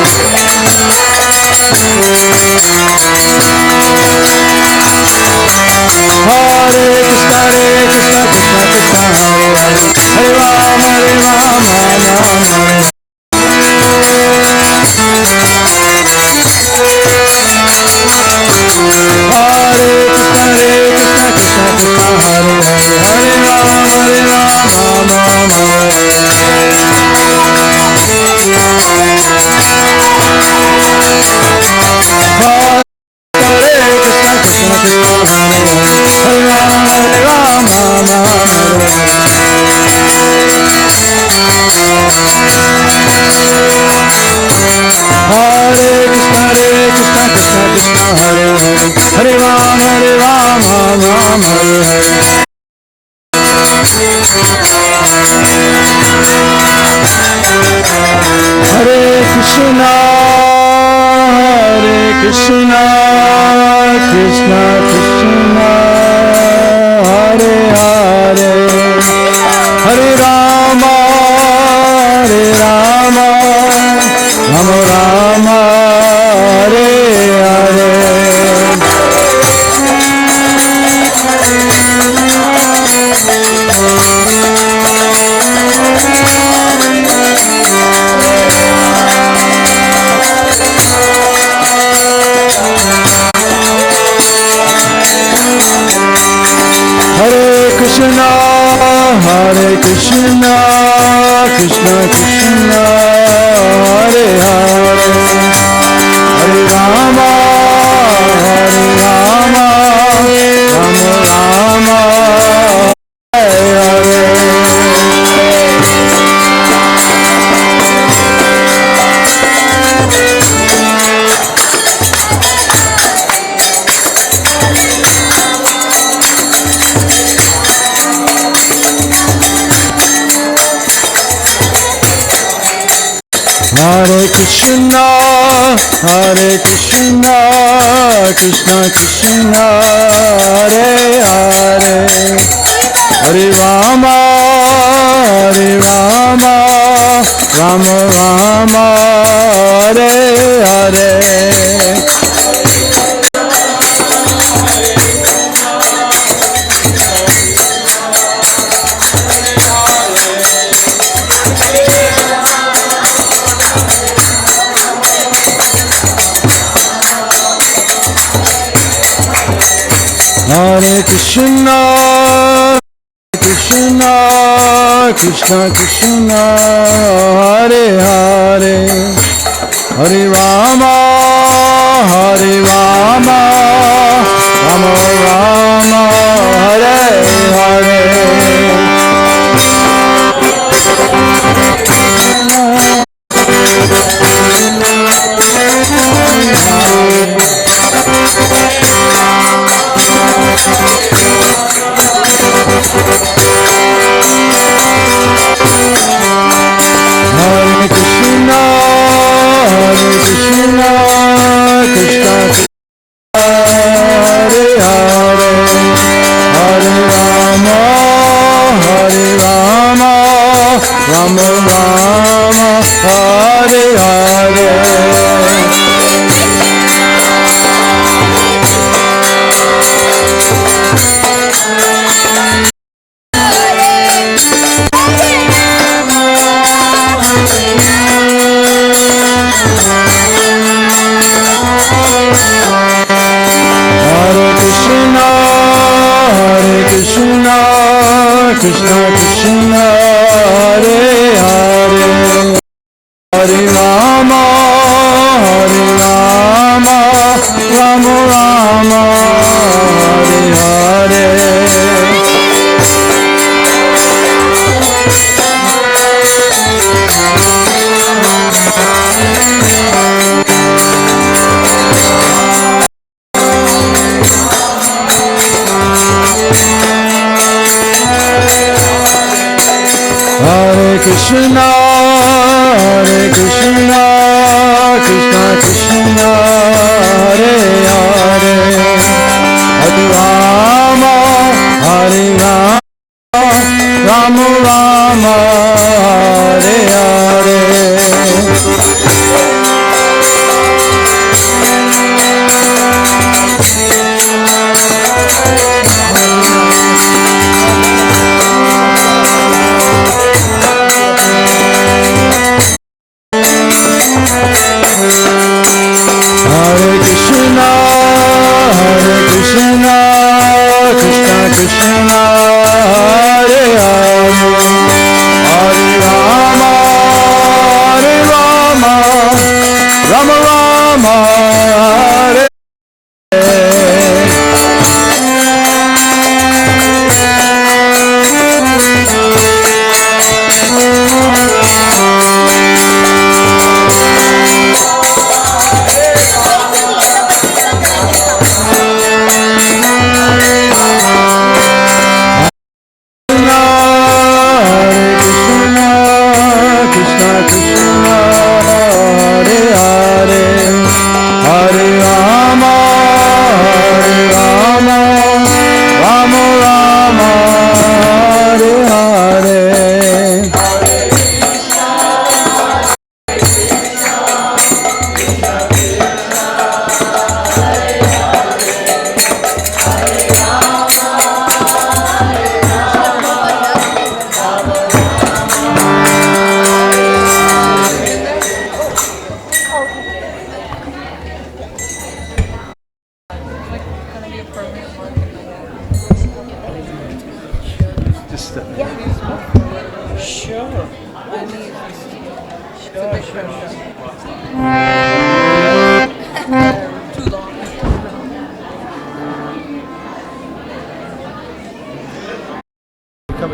Coming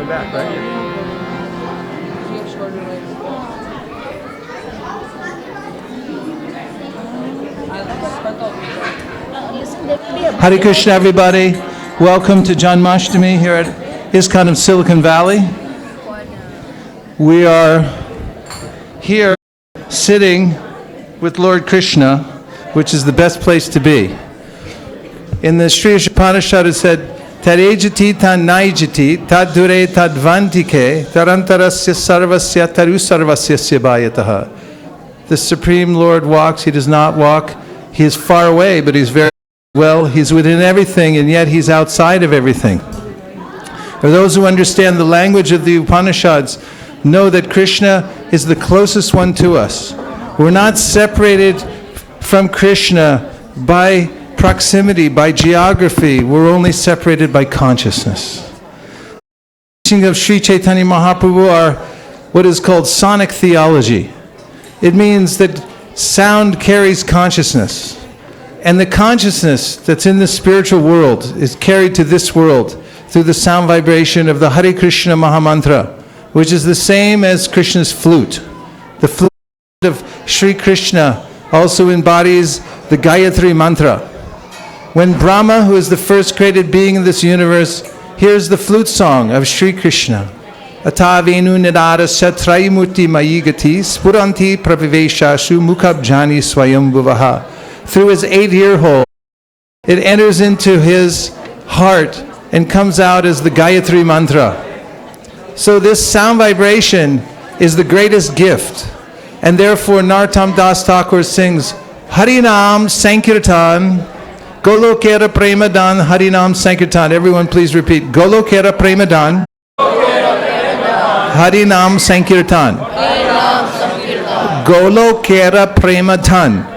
back, right? Hare Krishna, everybody. Welcome to Janmastami here at ISKCON of Silicon Valley. We are here sitting with Lord Krishna, which is the best place to be. In the Sri Upanishad it said, Tarejati tan naijati, tad dure tad vantike, tarantarasya sarvasya taru sarvasya syabayataha. The Supreme Lord walks, He does not walk. He is far away, but He's very well. He's within everything, and yet He's outside of everything. For those who understand the language of the Upanishads, know that Krishna is the closest one to us. We're not separated from Krishna by proximity, by geography. We're only separated by consciousness. The teachings of Sri Chaitanya Mahaprabhu are what is called sonic theology. It means that sound carries consciousness. And the consciousness that's in the spiritual world is carried to this world through the sound vibration of the Hare Krishna Mahamantra, which is the same as Krishna's flute. The flute of Sri Krishna also embodies the Gayatri Mantra. When Brahma, who is the first created being in this universe, hears the flute song of Sri Krishna, Atavenu nidara satrayimurti mayigati spuranti praviveshashu mukhabjani swayambhuvaha. Through his 8-ear hole, it enters into his heart and comes out as the Gayatri Mantra. So this sound vibration is the greatest gift. And therefore Narottam Das Thakur sings, Harinam Sankirtan, Golokera Premadan, Harinam Sankirtan. Everyone please repeat, Golokera Premadan, Harinam Sankirtan. Golokera Premadan.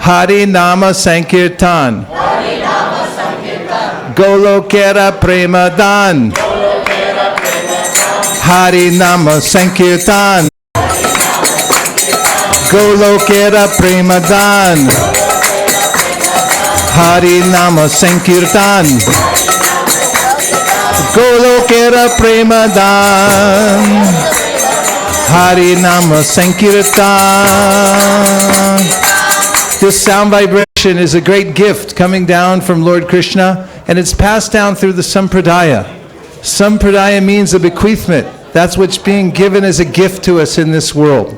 Harinama Sankirtan. Golokera Premadan. Harinama Sankirtan. Golokera Premadan. Harinama Sankirtan. Golokera Premadan. Harinama Sankirtan. This sound vibration is a great gift coming down from Lord Krishna, and it's passed down through the Sampradaya. Sampradaya means a bequeathment. That's what's being given as a gift to us in this world.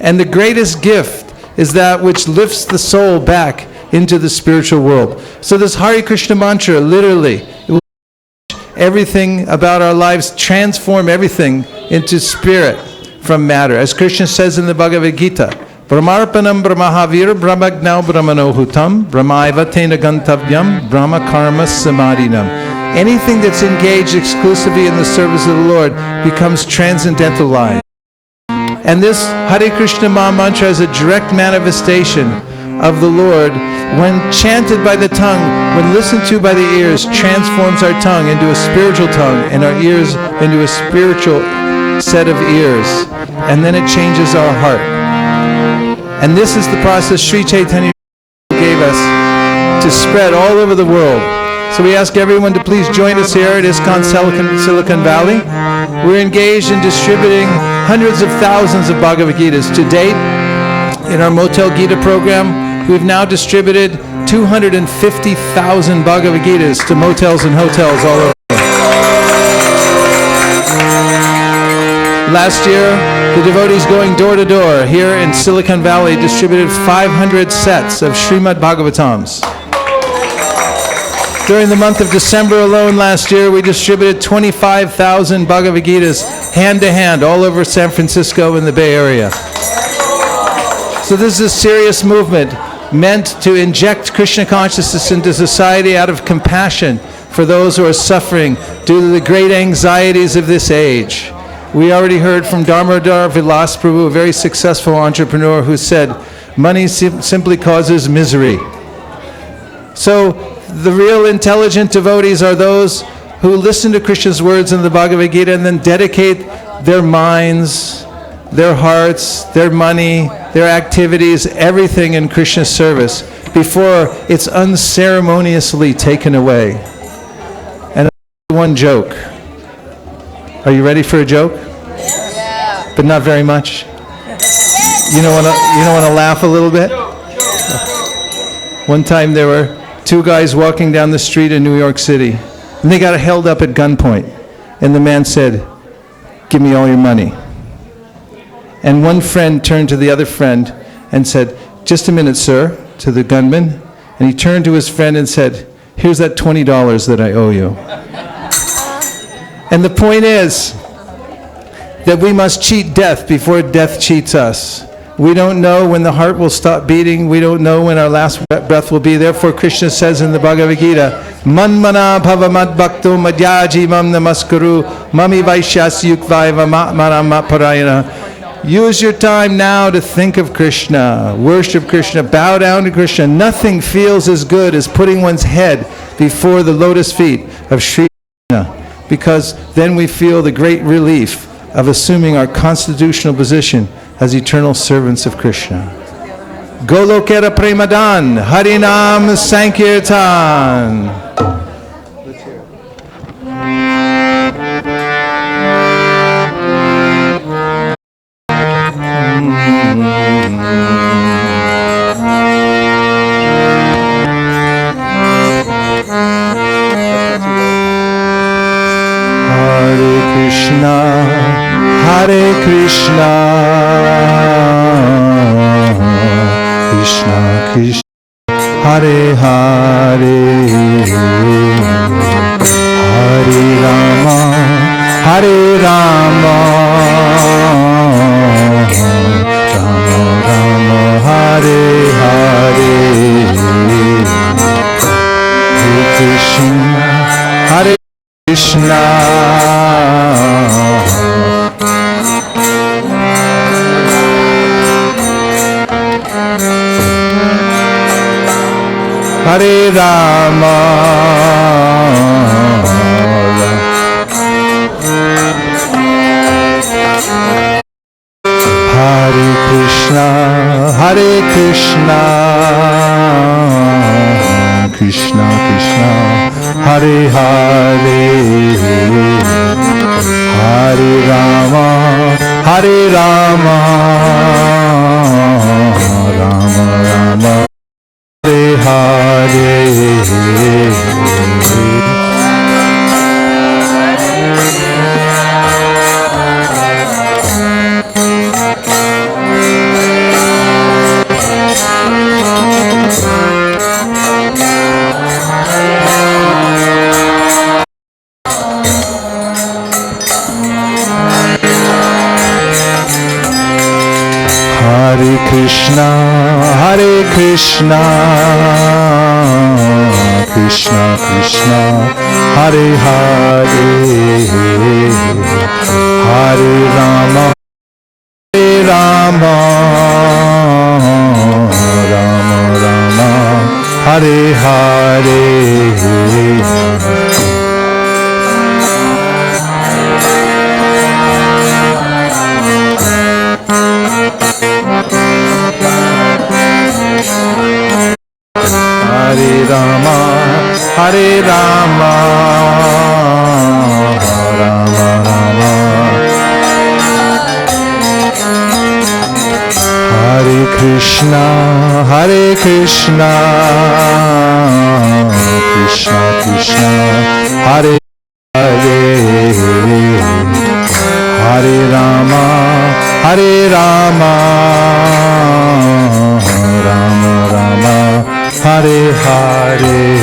And the greatest gift is that which lifts the soul back into the spiritual world. So this Hare Krishna mantra, literally, it will change everything about our lives, transform everything into spirit from matter. As Krishna says in the Bhagavad Gita, Brahmarpanam Brahmahavir Brahmagnau Brahmanohutam Brahmaiva Tena Gantavyam Brahma Karma Samadhinam. Anything that's engaged exclusively in the service of the Lord becomes transcendentalized. And this Hare Krishna Maha Mantra is a direct manifestation of the Lord when chanted by the tongue, when listened to by the ears, transforms our tongue into a spiritual tongue and our ears into a spiritual set of ears. And then it changes our heart. And this is the process Sri Chaitanya gave us to spread all over the world. So we ask everyone to please join us here at ISKCON Silicon Valley. We're engaged in distributing hundreds of thousands of Bhagavad Gitas. To date, in our Motel Gita program, we've now distributed 250,000 Bhagavad Gitas to motels and hotels all over. Last year, the devotees going door to door here in Silicon Valley distributed 500 sets of Srimad Bhagavatams. During the month of December alone last year, we distributed 25,000 Bhagavad Gitas hand to hand all over San Francisco and the Bay Area. So this is a serious movement meant to inject Krishna consciousness into society out of compassion for those who are suffering due to the great anxieties of this age. We already heard from Damodar Vilas Prabhu, a very successful entrepreneur, who said, money simply causes misery. So the real intelligent devotees are those who listen to Krishna's words in the Bhagavad Gita and then dedicate their minds, their hearts, their money, their activities, everything in Krishna's service before it's unceremoniously taken away. And one joke. Are you ready for a joke? Yeah. But not very much? You don't want to laugh a little bit? One time there were two guys walking down the street in New York City, and they got held up at gunpoint. And the man said, "Give me all your money." And one friend turned to the other friend and said, "Just a minute, sir," to the gunman. And he turned to his friend and said, "Here's that $20 that I owe you." And the point is that we must cheat death before death cheats us. We don't know when the heart will stop beating. We don't know when our last breath will be. Therefore, Krishna says in the Bhagavad Gita, "Manmana bhava mad bhakto madhyaji mam namaskuru mami vaishyas yukvaiva manama parayana." Use your time now to think of Krishna, worship Krishna, bow down to Krishna. Nothing feels as good as putting one's head before the lotus feet of Sri Krishna, because then we feel the great relief of assuming our constitutional position as eternal servants of Krishna. Golokera Premadan, Harinam Sankirtan. Hare Krishna, Hare Krishna, Krishna Krishna, Hare Hare, Hare Rama, Hare Rama, Rama Rama, Hare Hare, Hare Krishna, Hare Krishna. Hare Rama, Hare Krishna, Hare Krishna, Krishna Krishna, Hare Hare, Hare Rama, Hare Rama, Rama Rama, Hare Hare. Hare Krishna, Hare Krishna, Krishna Krishna, Hare Hare, Hare Rama, Hare Rama, Rama Rama, Hare Hare. Hare Rama, Hare Rama, Rama Rama, Hare Krishna, Hare Krishna, Krishna Krishna, Hare Hare, Hare Rama, Hare Rama, Rama Rama, Hare Hare.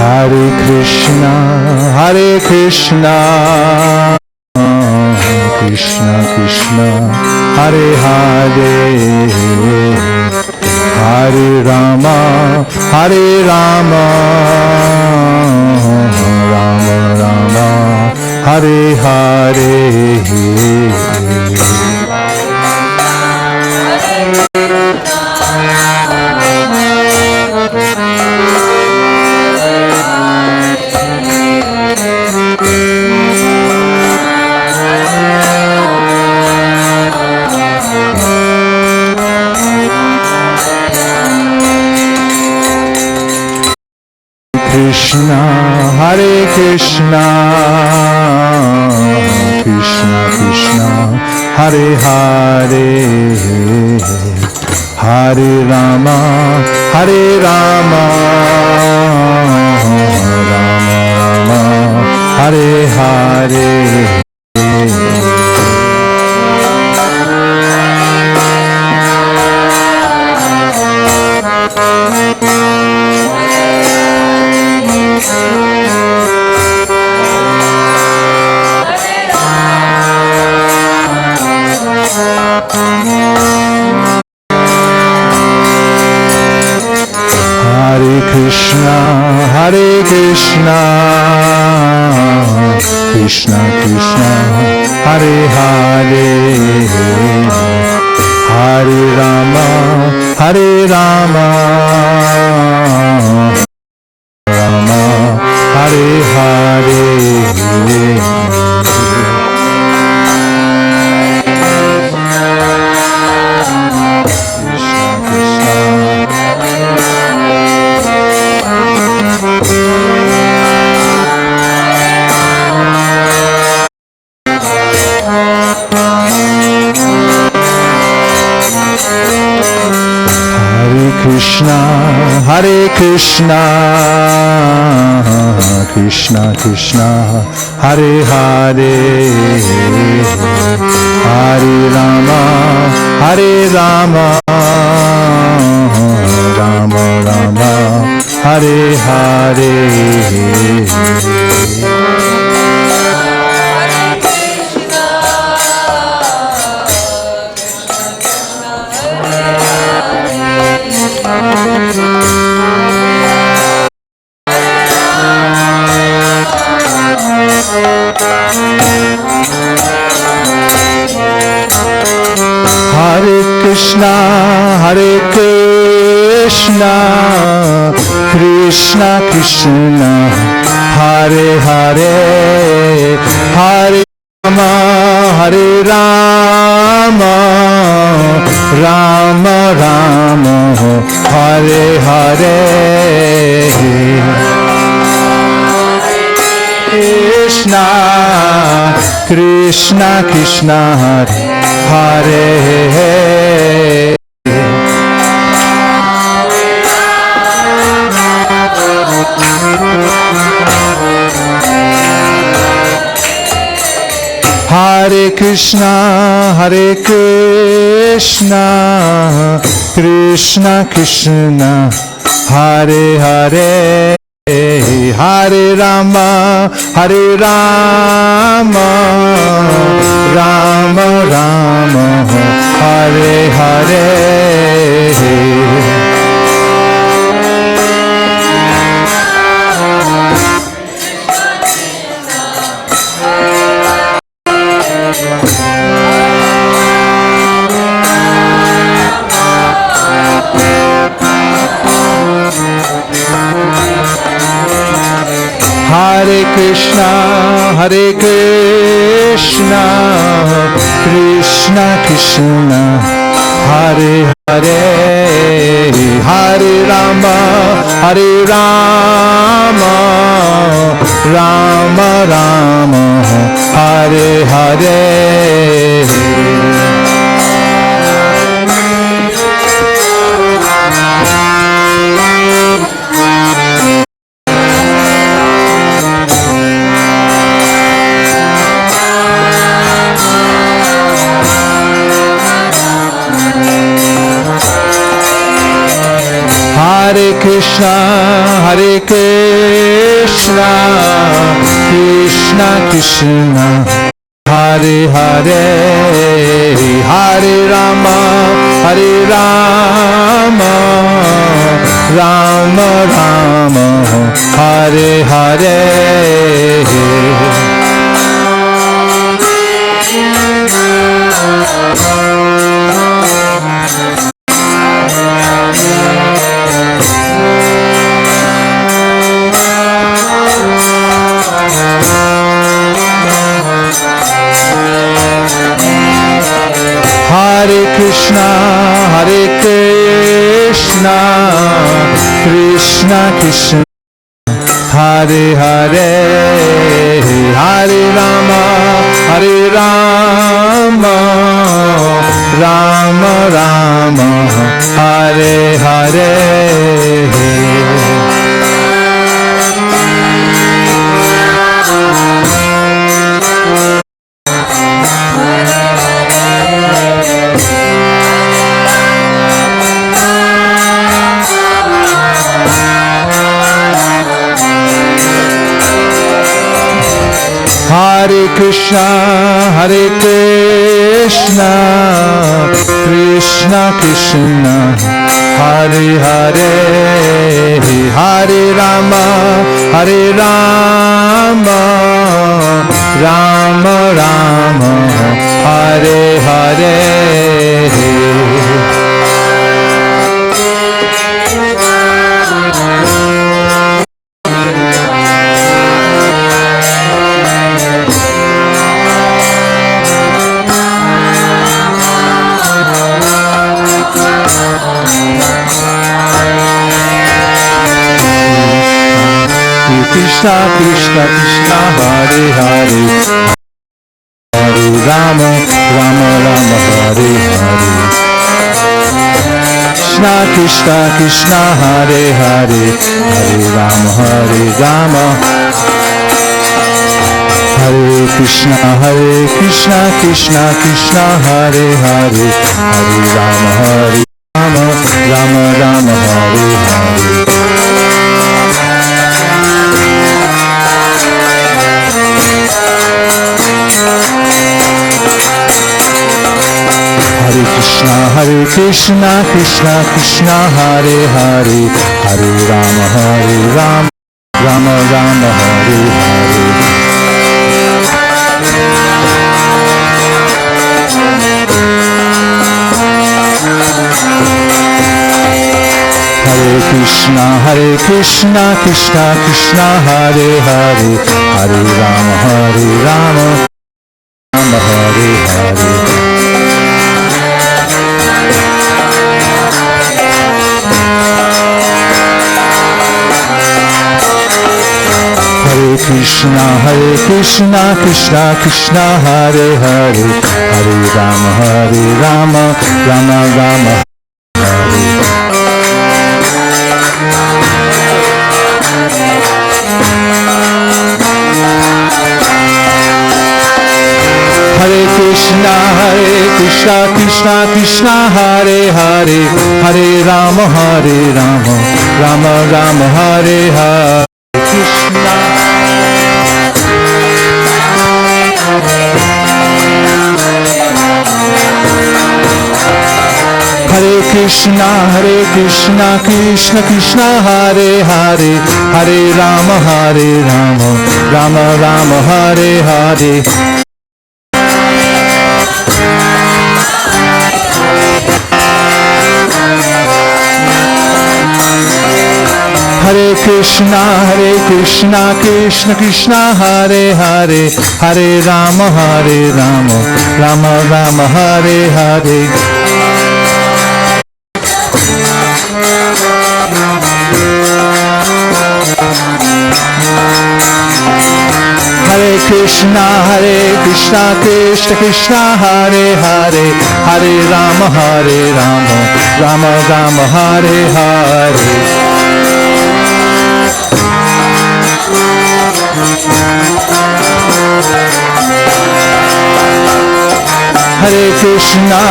Hare Krishna, Hare Krishna, Krishna Krishna Hare Hare Hare Rama Hare Rama Rama Rama Hare Hare Krishna Hare Krishna Krishna Krishna Hare Hare Hare Rama Hare Rama Rama Rama Hare Hare Hare Krishna Krishna Krishna Hare Hare Hare Rama Hare Rama Rama Hare Hare Hare Krishna Krishna Krishna Hare Hare Hare Rama Hare Rama Rama Rama Hare Hare Hare Krishna Krishna Krishna Hare Hare Hare Rama Hare Rama Rama Rama Hare Hare Krishna Krishna Krishna Hare Hare Krishna Krishna Krishna Hare Hare Hare Rama Hare Rama Rama Rama Hare Hare Hare Krishna Krishna Krishna Hare Hare Hare Rama Hare Rama Rama Rama Hare Hare Hare Krishna Krishna Krishna Hare Hare Hare, Hare Rama, Hare Rama, Rama Rama, Hare Hare. Hare Krishna, Krishna Krishna, Hare Hare, Hare Rama, Hare Rama, Rama Rama, Hare Hare. Hare Krishna, Krishna Krishna, Hare Hare, Hare Rama, Hare Rama, Rama Rama, Hare Hare. Krishna Krishna Krishna Hare Hare, Hare Rama Rama Rama Hare Hare. Krishna Krishna Krishna Hare Hare, Hare Rama Hare Krishna Krishna Krishna Hare Hare, Hare Rama Rama Rama Hare Hare. Hare Krishna Krishna Krishna Hare Hare, Hare Rama Rama Rama Hare Hare. Hare Krishna Krishna Krishna Hare Hare, Hare Rama Rama Hare Hare. Hare Krishna Krishna Krishna Hare Hare, Hare Rama Rama Rama Hare. Hare Krishna Krishna Krishna Hare Hare, Hare Rama Rama Rama Hare Hare. Krishna Hare Krishna Krishna Krishna Hare Hare, Hare Rama Rama Rama Hare Hare. Hare Krishna Krishna Krishna Hare Hare, Hare Rama Rama Rama Hare Hare. Hare Krishna Krishna Krishna Hare Hare, Hare Rama Rama Rama Hare Hare. Hare Krishna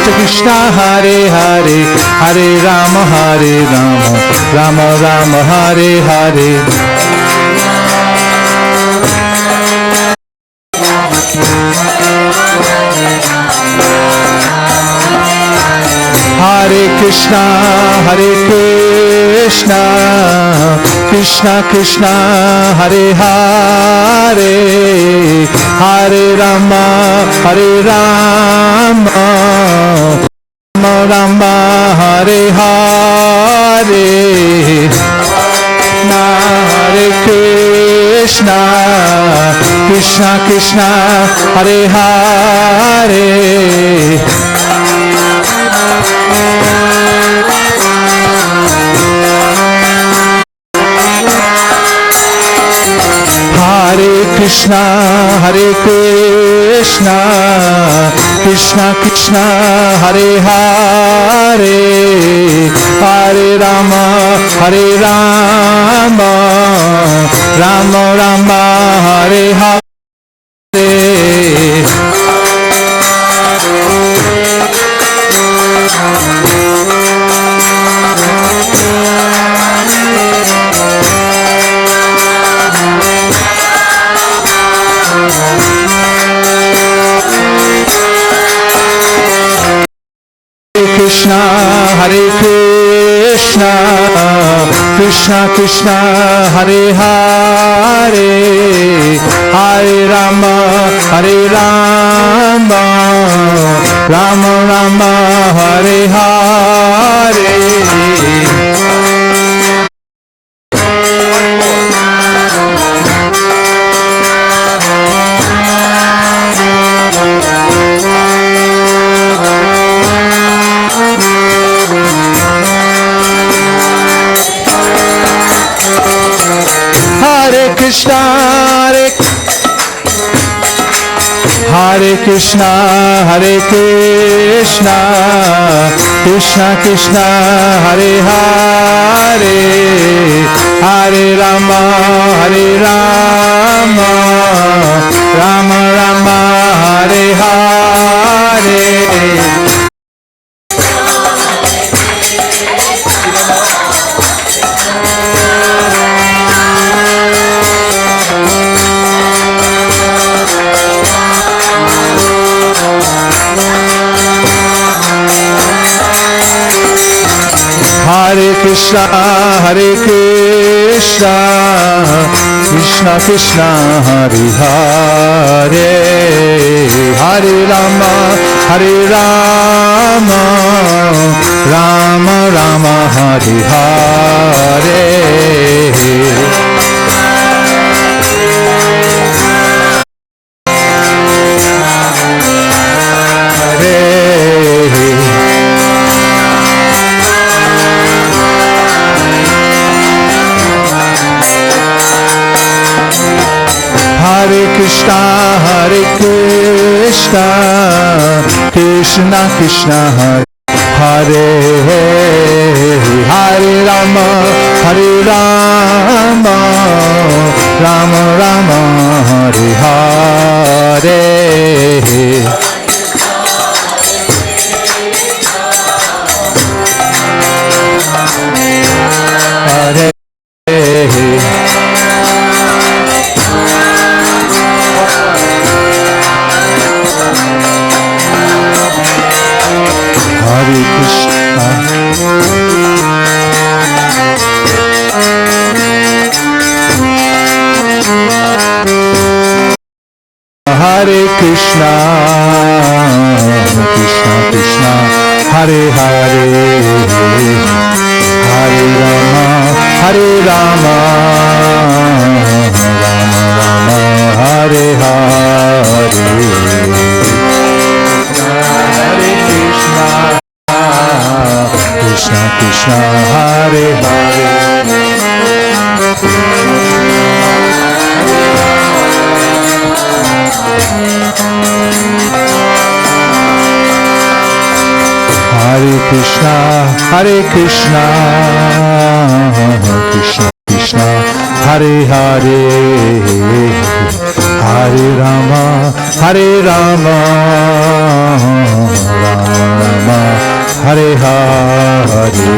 Krishna Hare Hare, Hare Rama Rama Rama Hare Hare. Krishna, Hare Krishna, Krishna Krishna, Hare Hare, Hare Rama, Hare Rama, Rama Rama, Hare Hare, Hare Krishna, Krishna Krishna, Hare Hare, Hare Krishna, Hare Krishna, Krishna Krishna, Hare Hare, Hare Rama, Hare Rama, Rama Rama, Hare Hare. Krishna, Hare Krishna, Krishna Krishna, Hare Hare, Hare Rama, Hare Rama, Rama Rama, Hare Hare. Hare Krishna, Hare Krishna, Hare Krishna, Krishna Krishna, Hare Hare, Hare Rama, Hare Rama, Rama Rama, Hare Hare. Hare Krishna, Hare Krishna, Krishna Krishna, Hare Hare, Hare Rama, Hare Rama, Rama Rama, Hare Hare. Hare Krishna, Hare Krishna, Krishna Krishna, Hare Hare Rama, Hare Rama, Rama Rama, Hare Hare. Hare Hare Krishna, Hare Krishna, Krishna Krishna, Hare Hare, Hare Rama, Hare Rama, Rama Rama, Hare Hare. Hare Krishna, Krishna Krishna, Hare Hare. Hare Krishna, Hare Krishna, Krishna Krishna, Hare Hare, Hare Rama, Hare Rama, Rama Rama, Hare Hare.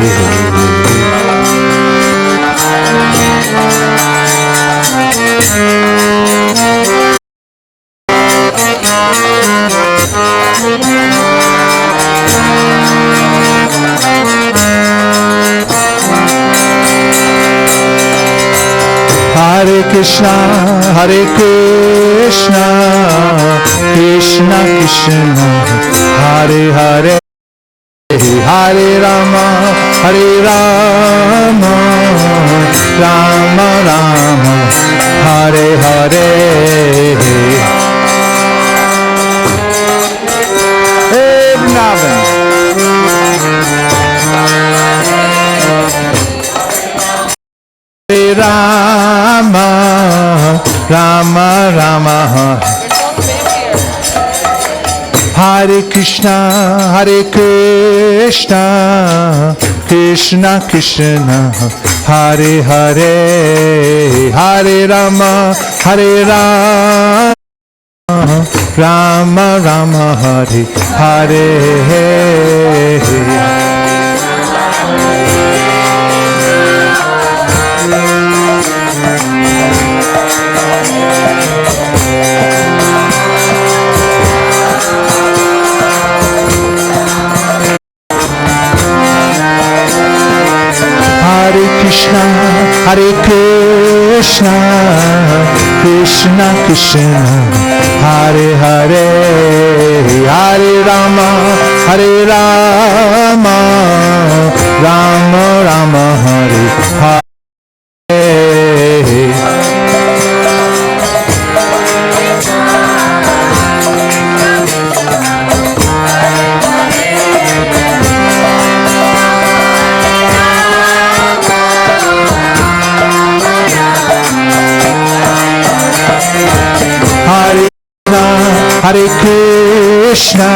Krishna, Krishna Krishna, Hare Hare, Hare Rama, Rama Rama, Hare Hare. Hey, Vrindavan. Hare Rama, Rama Rama, Hare Krishna, Krishna Krishna, Hare Hare, Hare Rama, Rama Rama, Hare Hare. Hare Krishna, Krishna Krishna, Hare Hare, Hare Rama, Rama Rama, Hare Hare. Hare Krishna,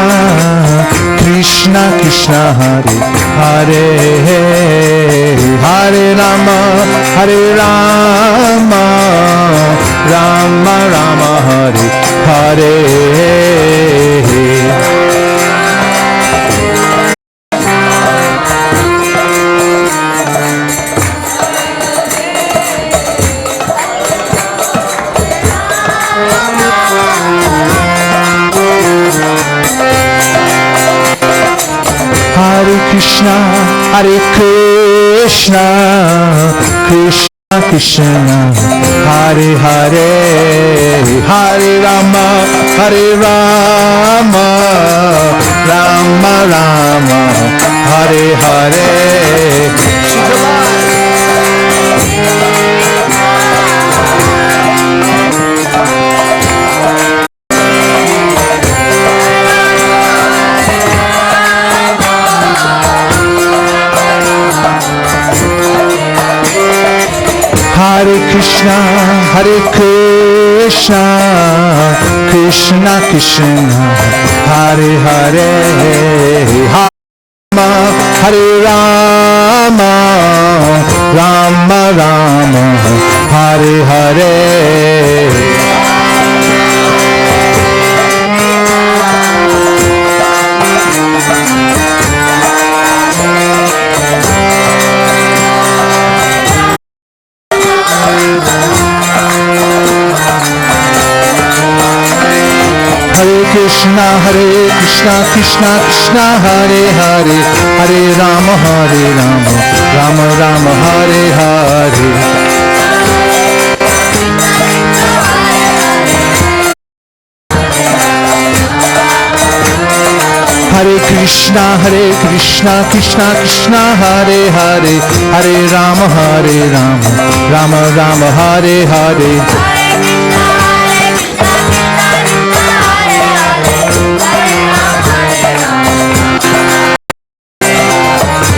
Krishna Krishna, Hare Hare, Hare Rama, Rama Rama, Hare Hare. Hare Krishna, Krishna Krishna, Hare Hare, Hare Rama, Rama Rama, Hare Hare. Hare Krishna, Krishna Krishna, Hare Hare, Hare Rama, Rama Rama, Hare Hare. Hare Krishna, Krishna Krishna, Hare Hare, Hare Rama, Rama Rama, Hare Hare. Hare Krishna, Krishna Krishna, Hare Hare, Hare Rama, Rama Rama, Hare Hare.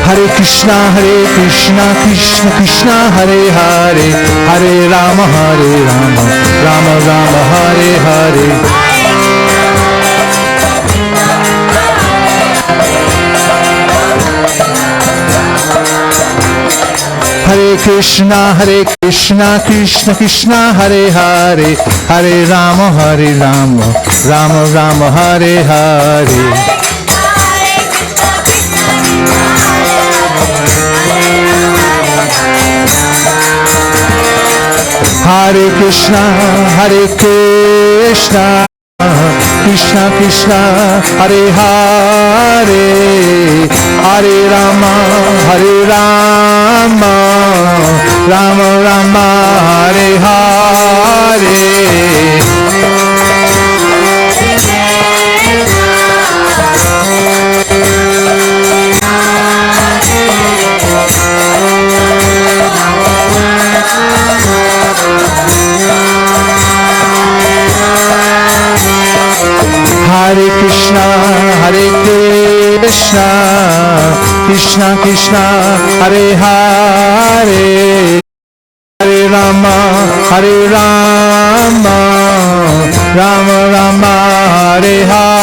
Hare Krishna, Krishna Krishna, Hare Hare, Hare Rama, Rama Rama, Hare Hare. Hare Krishna, Krishna Krishna, Hare Hare, Hare Rama, Rama Rama, Hare Hare. Hare Krishna, Krishna Krishna, Hare Hare, Hare Rama, Rama Rama, Hare Hare. Hare Krishna, Krishna Krishna, Hare Hare, Hare Rama, Rama Rama, Hare Hare.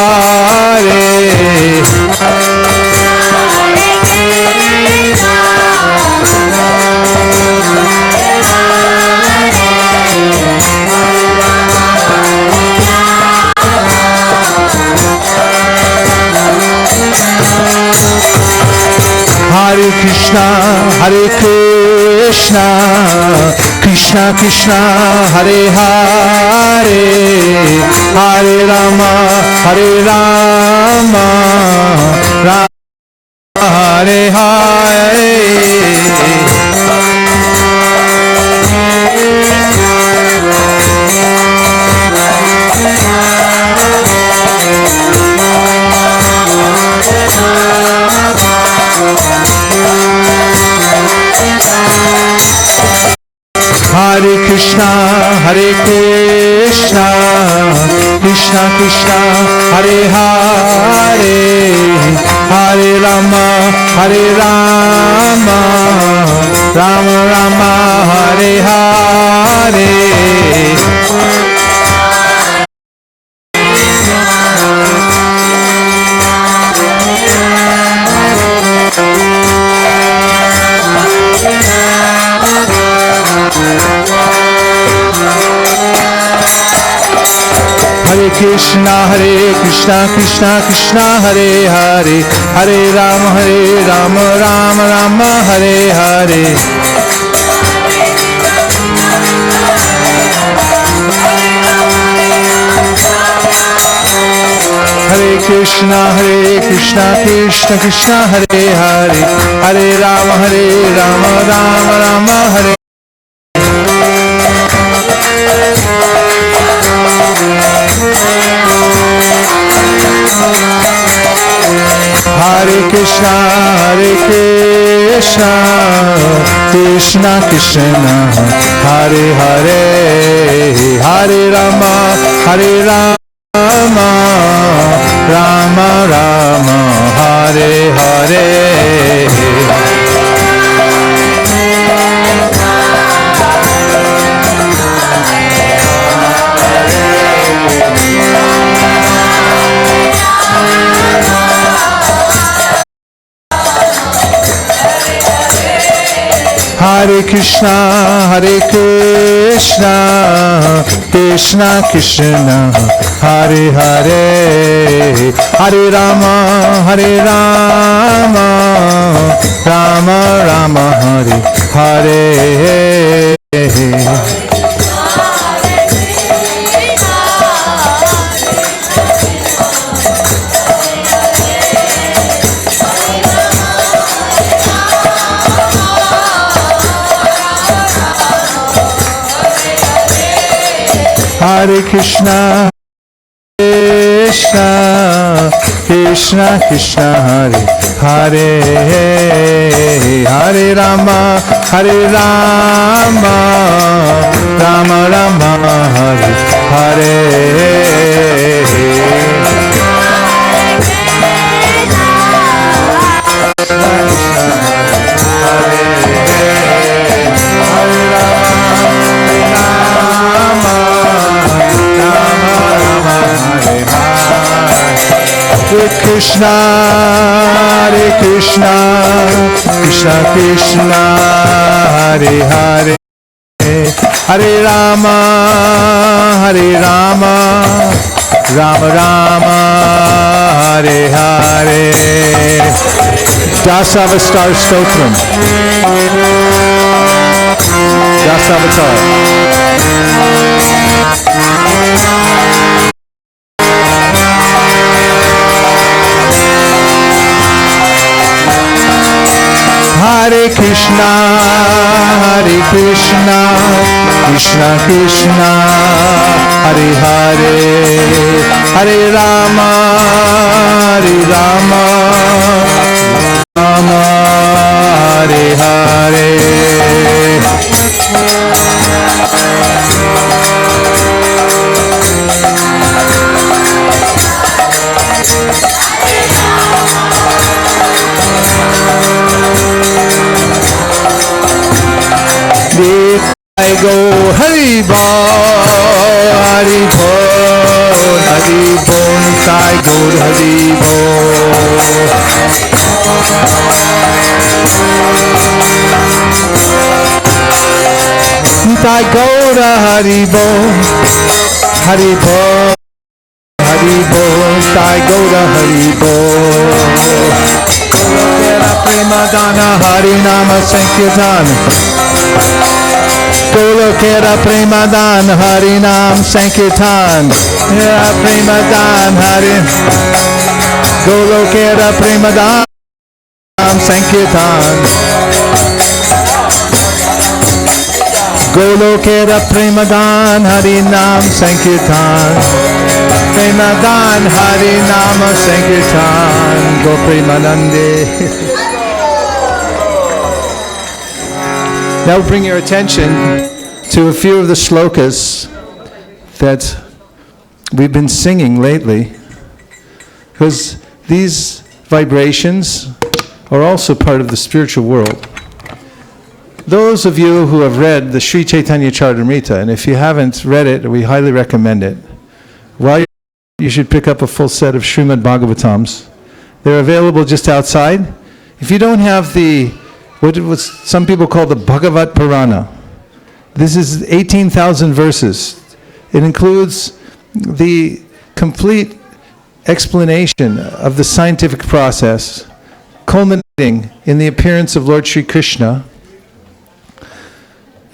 Hare Krishna, Krishna Krishna, Hare Hare, Hare Rama, Rama Hare Hare. Hare Krishna, Krishna Krishna, Hare Hare, Hare Rama, Rama Rama, Hare Hare. Hare Krishna, Krishna Krishna, Hare Hare, Hare Rama, Rama Rama, Hare Hare. Hare Krishna, Krishna Krishna, Hare Hare, Hare Rama, Rama Rama, Hare. Hare Krishna, Krishna Krishna, Hare Hare, Hare Rama, Rama Rama, Hare Hare. Hare Krishna, Krishna Krishna, Hare Hare, Hare Rama, Rama Rama, Hare Hare. Hare Krishna, Krishna Krishna, Hare Hare, Hare Rama, Rama Rama, Hare Hare. Hare Krishna, Krishna Krishna, Hare Hare, Hare Rama, Rama Rama, Hare Hare. Dasavatar Stotram. Dasavatar. Hare Krishna, Krishna Krishna, Hare Hare, Hare Rama, Rama Hare Hare. Hari Bol, Sai Gaur Hari Bol. Sai Gaur Hari Bol, Hari Bol, Hari Bol, Sai Gaur Hari Bol. Golokera Prema Dana Hari Nama Sankirtan. Golokera Prema Dan Hari Nam Sankirtan. Kera Prema Dan Hari. Golokera Prema Dan Sankirtan. Golokera Prema Dan Hari Nam Sankirtan. Prema Dan Hari Nama Sankirtan. Go Premanande. Now bring your attention to a few of the shlokas that we've been singing lately, because these vibrations are also part of the spiritual world. Those of you who have read the Sri Chaitanya Charitamrita, and if you haven't read it, we highly recommend it. While you should pick up a full set of Srimad Bhagavatams. They're available just outside. If you don't have what some people call the Bhagavat Purana, this is 18,000 verses. It includes the complete explanation of the scientific process, culminating in the appearance of Lord Sri Krishna.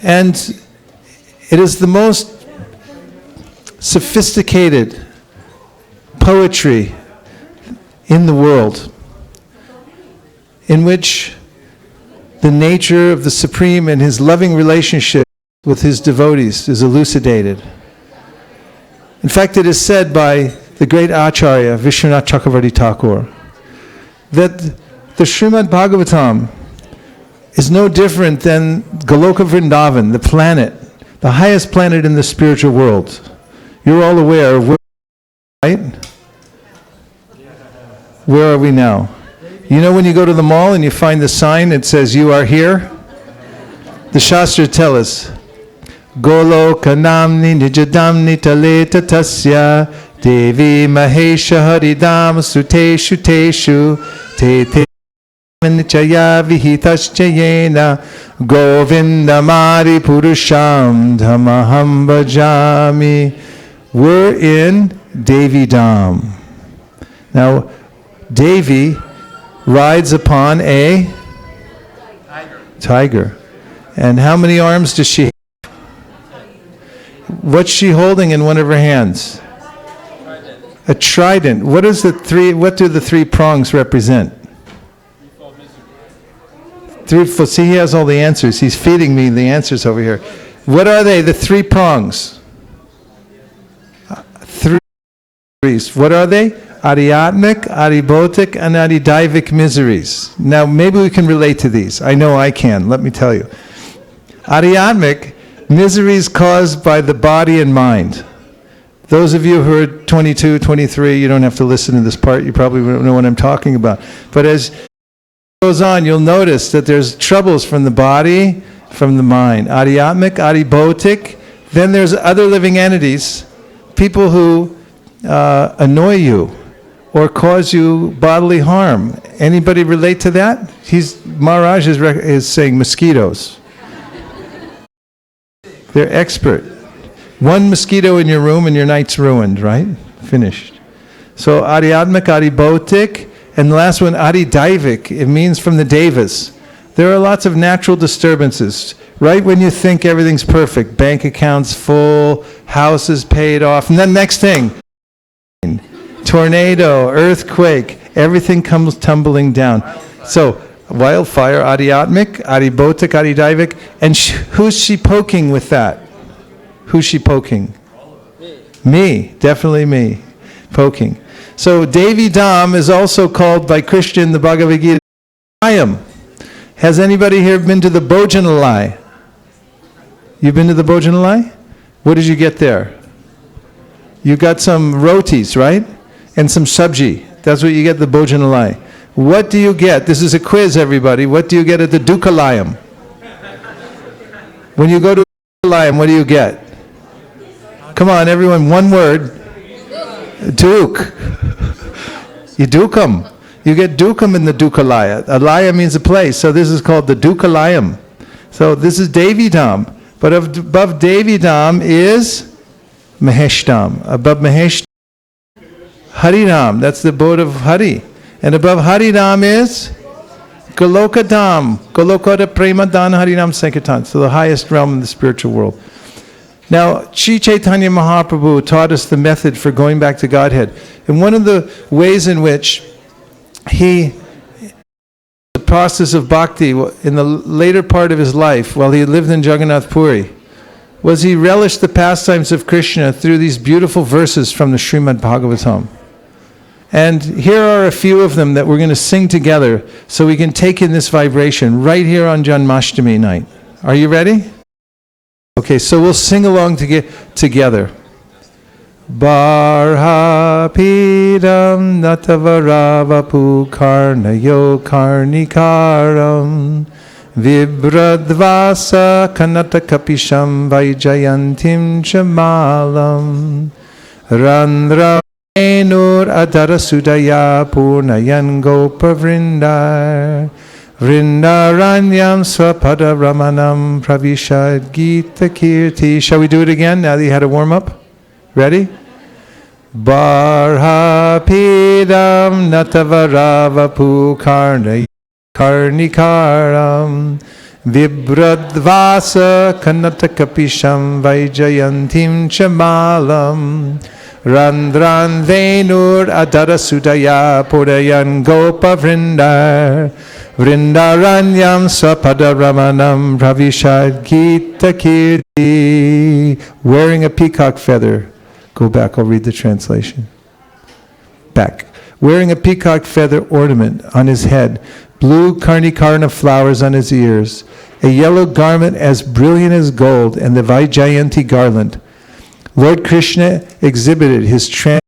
And it is the most sophisticated poetry in the world, in which the nature of the Supreme and his loving relationship with his devotees is elucidated. In fact, it is said by the great Acharya, Vishwanath Chakravarti Thakur, that the Srimad Bhagavatam is no different than Goloka Vrindavan, the planet, the highest planet in the spiritual world. You're all aware of where, right? Where are we now? You know when you go to the mall and you find the sign that says, "You are here"? The Shastras tell us, Goloka namni nijadamni taleta tasya devi mahesha haridam suteshu teshu te te nichaya vihitaschayena govindamari purusham dhamaham bhajami. We're in Devi Dham. Now, Devi rides upon a tiger. And how many arms does she have? What's she holding in one of her hands? A trident. What do the three prongs represent? See, he has all the answers. He's feeding me the answers over here. What are they? The three prongs. What are they? Adhyatmic, adhibhotic, and adhidaivik miseries. Now, maybe we can relate to these. I know I can. Let me tell you. Adhyatmic, miseries caused by the body and mind. Those of you who are 22, 23, you don't have to listen to this part. You probably don't know what I'm talking about. But as it goes on, you'll notice that there's troubles from the body, from the mind. Adhyatmic, adhibhotic. Then there's other living entities, people who annoy you or cause you bodily harm. Anybody relate to that? Maharaj is saying mosquitoes. They're expert. One mosquito in your room and your night's ruined, right? Finished. So adhyatmic, adhibhotic, and the last one, adhidaivik. It means from the devas. There are lots of natural disturbances. Right when you think everything's perfect, bank accounts full, houses paid off, and then next thing, tornado, earthquake, everything comes tumbling down. So, wildfire, adhyatmic, adhibhotic, adhidaivik, and who's she poking with that? Who's she poking? Me, definitely me, poking. So, Devi Dham is also called by Krishna in the Bhagavad Gita, Ayam. Has anybody here been to the Bhojanalai? You've been to the Bhojanalai? What did you get there? You got some rotis, right? And some sabji. That's what you get at the Bhojanalai. What do you get? This is a quiz, everybody. What do you get at the Dukalayam? When you go to Dukalayam, what do you get? Come on, everyone, one word. Duk. You dukam. You get dukam in the dukalaya. Alaya means a place, so this is called the dukalayam. So this is Devi Dham. But above Devi Dham is Mahesh Dham. Above Mahesh Hari Dham. That's the abode of Hari. And above Hari Dham is Goloka Dham. Golokota Prema Dana Hari Dham Sankirtan. So the highest realm in the spiritual world. Now, Sri Chaitanya Mahaprabhu taught us the method for going back to Godhead. And one of the ways in which the process of bhakti in the later part of his life, while he lived in Jagannath Puri, was he relished the pastimes of Krishna through these beautiful verses from the Srimad Bhagavatam. And here are a few of them that we're going to sing together so we can take in this vibration right here on Janmastami night. Are you ready? Okay, so we'll sing along together. Barhapidam natavaravapu karnayo karnikaram vibradvasa kanatakapisham vaijayantim chamalam randra enur adarasudaya purnayan gopavrindar Vrindaranyam swapada ramanam pravishad gita kirti. Shall we do it again now that you had a warm up? Ready? Barhapidam natavaravapu karnikaram vibradvasa kanatakapisham vaijayantim chamalam randran venur adarasudaya purayan gopa vrindar Vrindaranyam swapada ramanam pravishad gita kirti. Wearing a peacock feather. Go back, I'll read the translation. Back. Wearing a peacock feather ornament on his head, blue karnikarna flowers on his ears, a yellow garment as brilliant as gold, and the Vaijayanti garland. Lord Krishna exhibited his transformed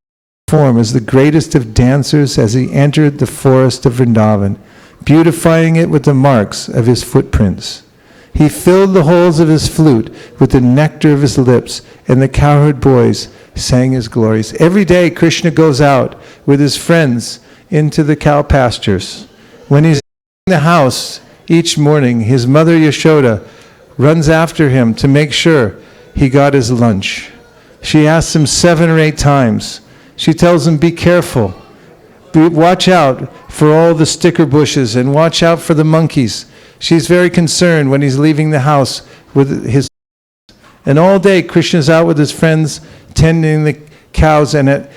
form as the greatest of dancers as he entered the forest of Vrindavan, beautifying it with the marks of his footprints. He filled the holes of his flute with the nectar of his lips, and the cowherd boys sang his glories. Every day Krishna goes out with his friends into the cow pastures. When he's in the house each morning, his mother Yashoda runs after him to make sure he got his lunch. She asks him 7 or 8 times. She tells him, be careful. Watch out for all the sticker bushes and watch out for the monkeys. She's very concerned when he's leaving the house with his. And all day Krishna's out with his friends tending the cows, and at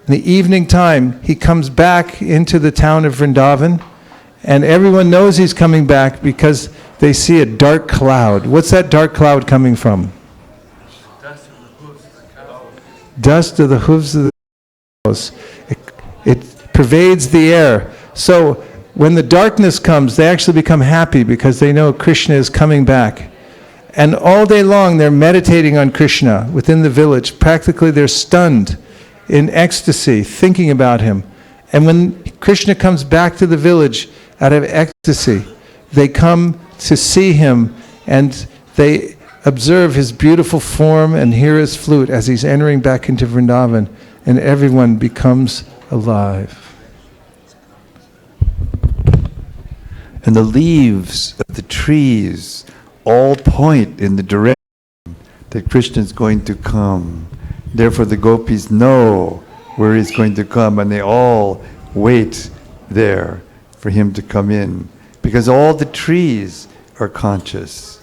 the evening time he comes back into the town of Vrindavan, and everyone knows he's coming back because they see a dark cloud. What's that dark cloud coming from? Dust of the hooves of the cows. It pervades the air. So when the darkness comes, they actually become happy because they know Krishna is coming back. And all day long they're meditating on Krishna within the village. Practically they're stunned in ecstasy, thinking about him. And when Krishna comes back to the village out of ecstasy, they come to see him and they observe his beautiful form and hear his flute as he's entering back into Vrindavan, and everyone becomes alive. And the leaves of the trees all point in the direction that Krishna is going to come. Therefore the gopis know where he's going to come, and they all wait there for him to come in. Because all the trees are conscious.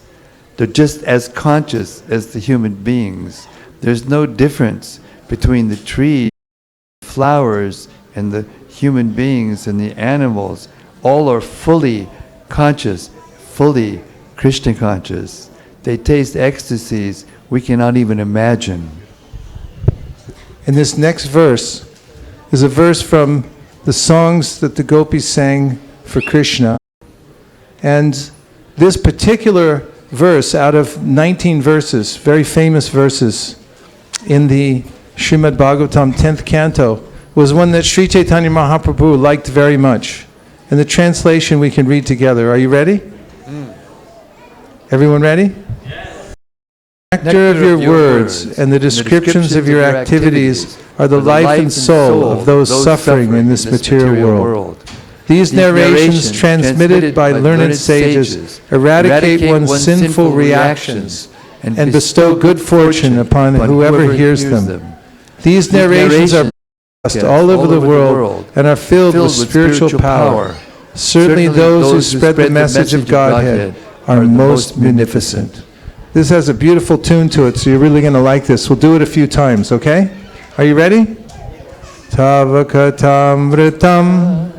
They're just as conscious as the human beings. There's no difference between the trees, flowers, and the human beings and the animals. All are fully conscious, fully Krishna conscious. They taste ecstasies we cannot even imagine. And this next verse is a verse from the songs that the gopis sang for Krishna. And this particular verse out of 19 verses, very famous verses in the Srimad Bhagavatam 10th canto, was one that Sri Chaitanya Mahaprabhu liked very much. And the translation we can read together. Are you ready? Everyone ready? Yes. nectar of your words and the descriptions of your activities are the life and soul of those suffering in this material world. These narrations transmitted by learned sages eradicate one's sinful reactions and bestow good fortune upon whoever hears them. These narrations are broadcast all over the world and are filled with spiritual power. Certainly those who spread the message of Godhead are most munificent. This has a beautiful tune to it, so you're really going to like this. We'll do it a few times, okay? Are you ready? Tavakatamritam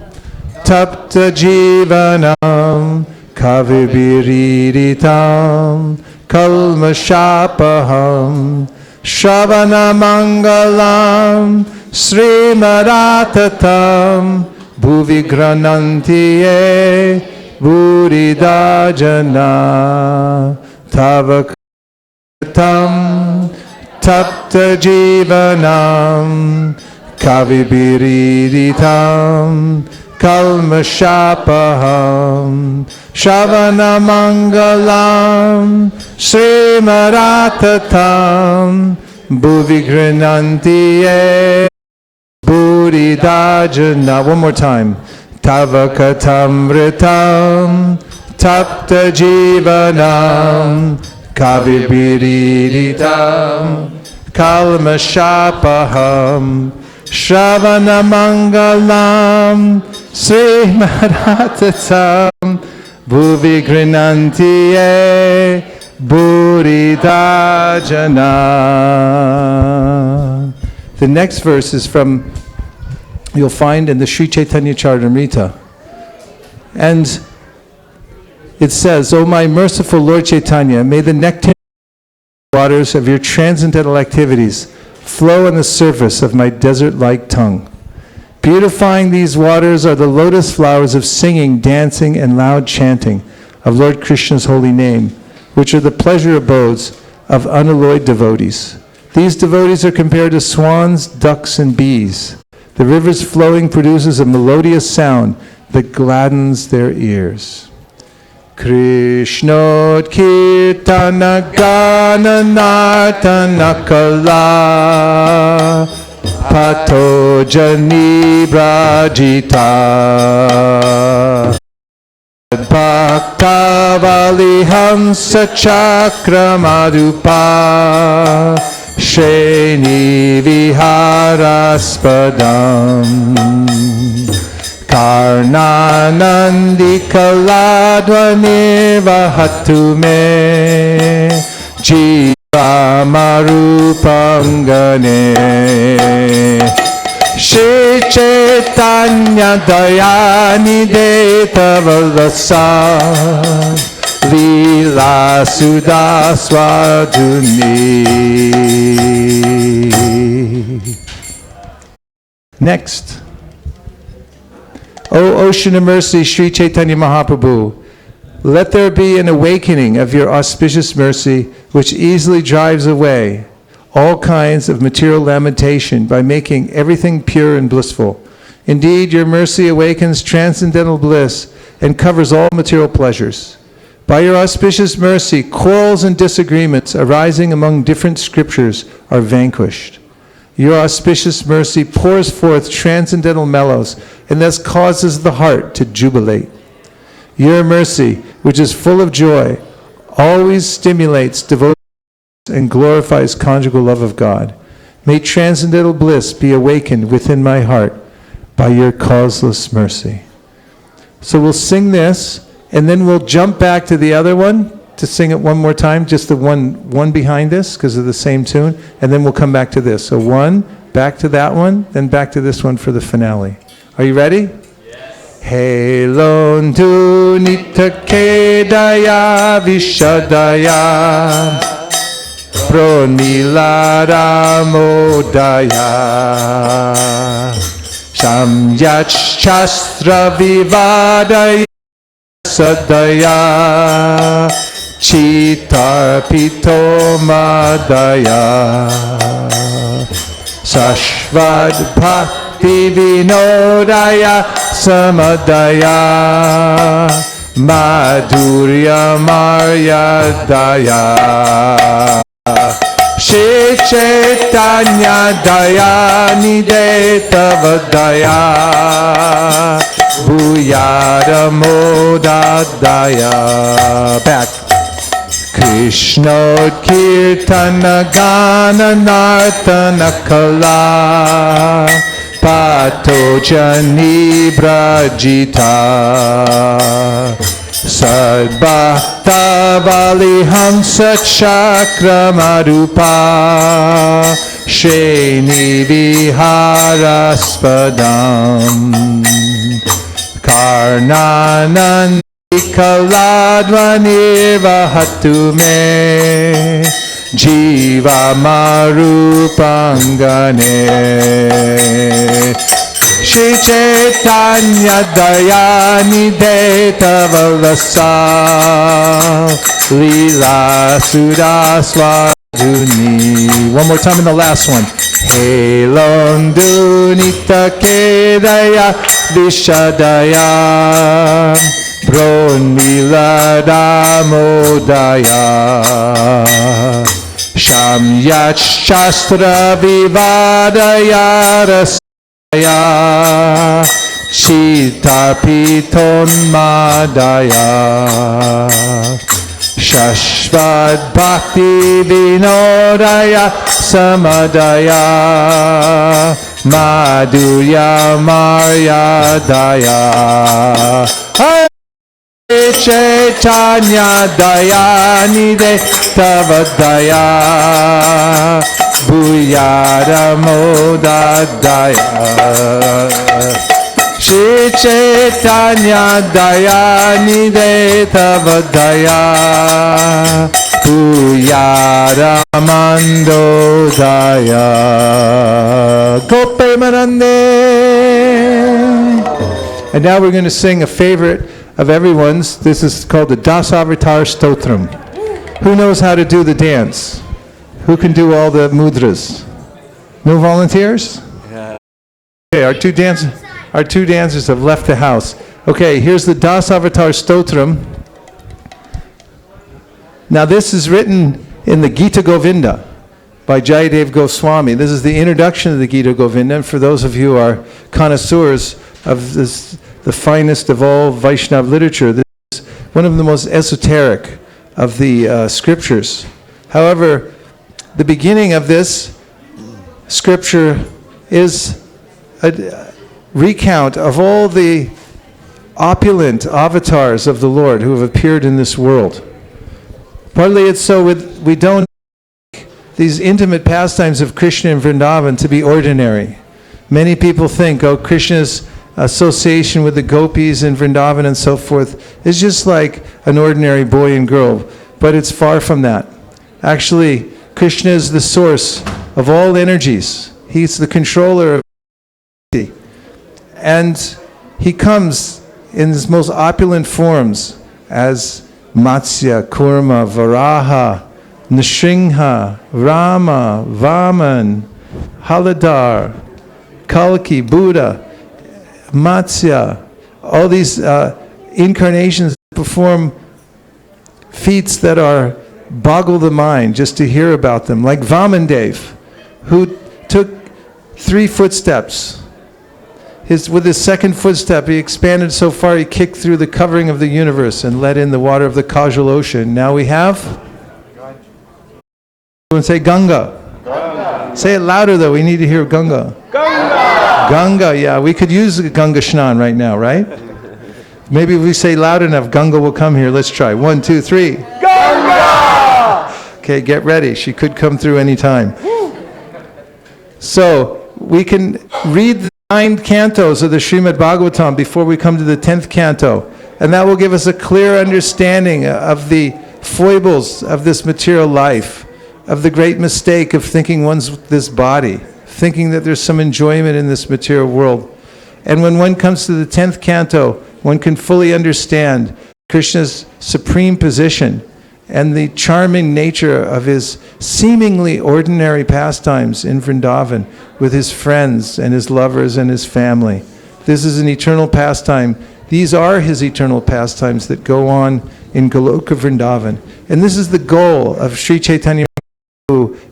tapta jivanam kavibiriritam kalmashapaham Shravana Mangalam Srimaratatam Bhuvi Granantiye Buridajana Tavakatam Tapta Jivanam Kavibiritam Kalmashapaham Shravana Mangalam Srimaratatam Bhuvi Granantiye Buridajana. One more time. Tavakatamritam Tapta Jivanam Kavibiritam Kalmashapaham Shravana Mangalam Srimaratatam Bhuvi Granantiye Buridajana. The next verse is from, you'll find in the Sri Chaitanya Charitamrita. And it says, O my merciful Lord Chaitanya, may the nectar waters of your transcendental activities flow on the surface of my desert-like tongue. Beautifying these waters are the lotus flowers of singing, dancing, and loud chanting of Lord Krishna's holy name, which are the pleasure abodes of unalloyed devotees. These devotees are compared to swans, ducks, and bees. The river's flowing produces a melodious sound that gladdens their ears. Krishna Kirtana Gana Nartana Kala Pato Jani Brajita Bhakta Valihamsa Chakramadupa Shreni Viharaspadam Karnanandi Kaladvani Vahatu Me Jiva Marupangane Shri Chaitanya Dayani Deta Valasa Lila Sudaswaduni. Next. O Ocean of Mercy, Sri Chaitanya Mahaprabhu, let there be an awakening of your auspicious mercy which easily drives away all kinds of material lamentation by making everything pure and blissful. Indeed, your mercy awakens transcendental bliss and covers all material pleasures. By your auspicious mercy, quarrels and disagreements arising among different scriptures are vanquished. Your auspicious mercy pours forth transcendental mellows and thus causes the heart to jubilate. Your mercy, which is full of joy, always stimulates devotion and glorifies conjugal love of God. May transcendental bliss be awakened within my heart by your causeless mercy. So we'll sing this, and then we'll jump back to the other one to sing it one more time, just the one behind this because of the same tune, and then we'll come back to this. So one, back to that one, then back to this one for the finale. Are you ready? Yes. Helon tu nitakedaya vishadaya pronilaramodaya shamyach shastra vivadaya sadaya Chitar Pito Madaya Sashvad Bhakti Vinodaya Samadaya Madhurya Maryadaya Shri Chaitanya Daya Nide Tava Daya Bhuyara Moda Daya. Back. Krishna Kirtana Gana Nartana Kala Pato Jani Brajita Sadbhakta Vali Hamsa Chakra Marupa Shreni Viharaspadam Karnanan Kaladvanirvahatu me Jiva Marupangane Shri Chaitanya Dayani Detavalasa Lila Sudaswaduni. One more time in the last one. Helondunita Kedaya Vishadaya Bronila Damodaya Shamyat Shastra Vivadaya Rasaya Chitapiton Madaya Shashvad Bhakti Vinodaya Samadaya Madhurya Maryadaya Chaitanya Dayanide Tava Daya Bhuyara Moda Daya Shri Chaitanya Dayanide Tava Daya Bhuyara Mando Daya Gope Marande. And now we're going to sing a favorite of everyone's. This is called the Dasavatar Stotram. Who knows how to do the dance? Who can do all the mudras? No volunteers? Okay, our two dancers have left the house. Okay, here's the Dasavatar Stotram. Now this is written in the Gita Govinda by Jayadev Goswami. This is the introduction of the Gita Govinda, and for those of you who are connoisseurs of this, the finest of all Vaishnava literature, this is one of the most esoteric of the scriptures. However, the beginning of this scripture is a recount of all the opulent avatars of the Lord who have appeared in this world. Partly it's so we don't take these intimate pastimes of Krishna and Vrindavan to be ordinary. Many people think, oh, Krishna's association with the gopis in Vrindavan and so forth is just like an ordinary boy and girl, but it's far from that. Actually, Krishna is the source of all energies. He's the controller of energy. And he comes in his most opulent forms as Matsya, Kurma, Varaha, Nrsimha, Rama, Vaman, Haladar, Kalki, Buddha, Matsya, all these incarnations perform feats that are boggle the mind just to hear about them. Like Vamandev, who took 3 footsteps. With his second footstep, he expanded so far he kicked through the covering of the universe and let in the water of the causal ocean. Now we have? Everyone say Ganga. Ganga. Say it louder though, we need to hear Ganga. Ganga! Ganga, yeah, we could use Ganga Shnan right now, right? Maybe if we say loud enough, Ganga will come here. Let's try. 1, 2, 3. Ganga! Okay, get ready. She could come through any time. So, we can read the 9 cantos of the Srimad Bhagavatam before we come to the 10th canto. And that will give us a clear understanding of the foibles of this material life, of the great mistake of thinking one's this body, thinking that there's some enjoyment in this material world. And when one comes to the 10th canto, one can fully understand Krishna's supreme position and the charming nature of his seemingly ordinary pastimes in Vrindavan with his friends and his lovers and his family. This is an eternal pastime. These are his eternal pastimes that go on in Goloka Vrindavan. And this is the goal of Sri Chaitanya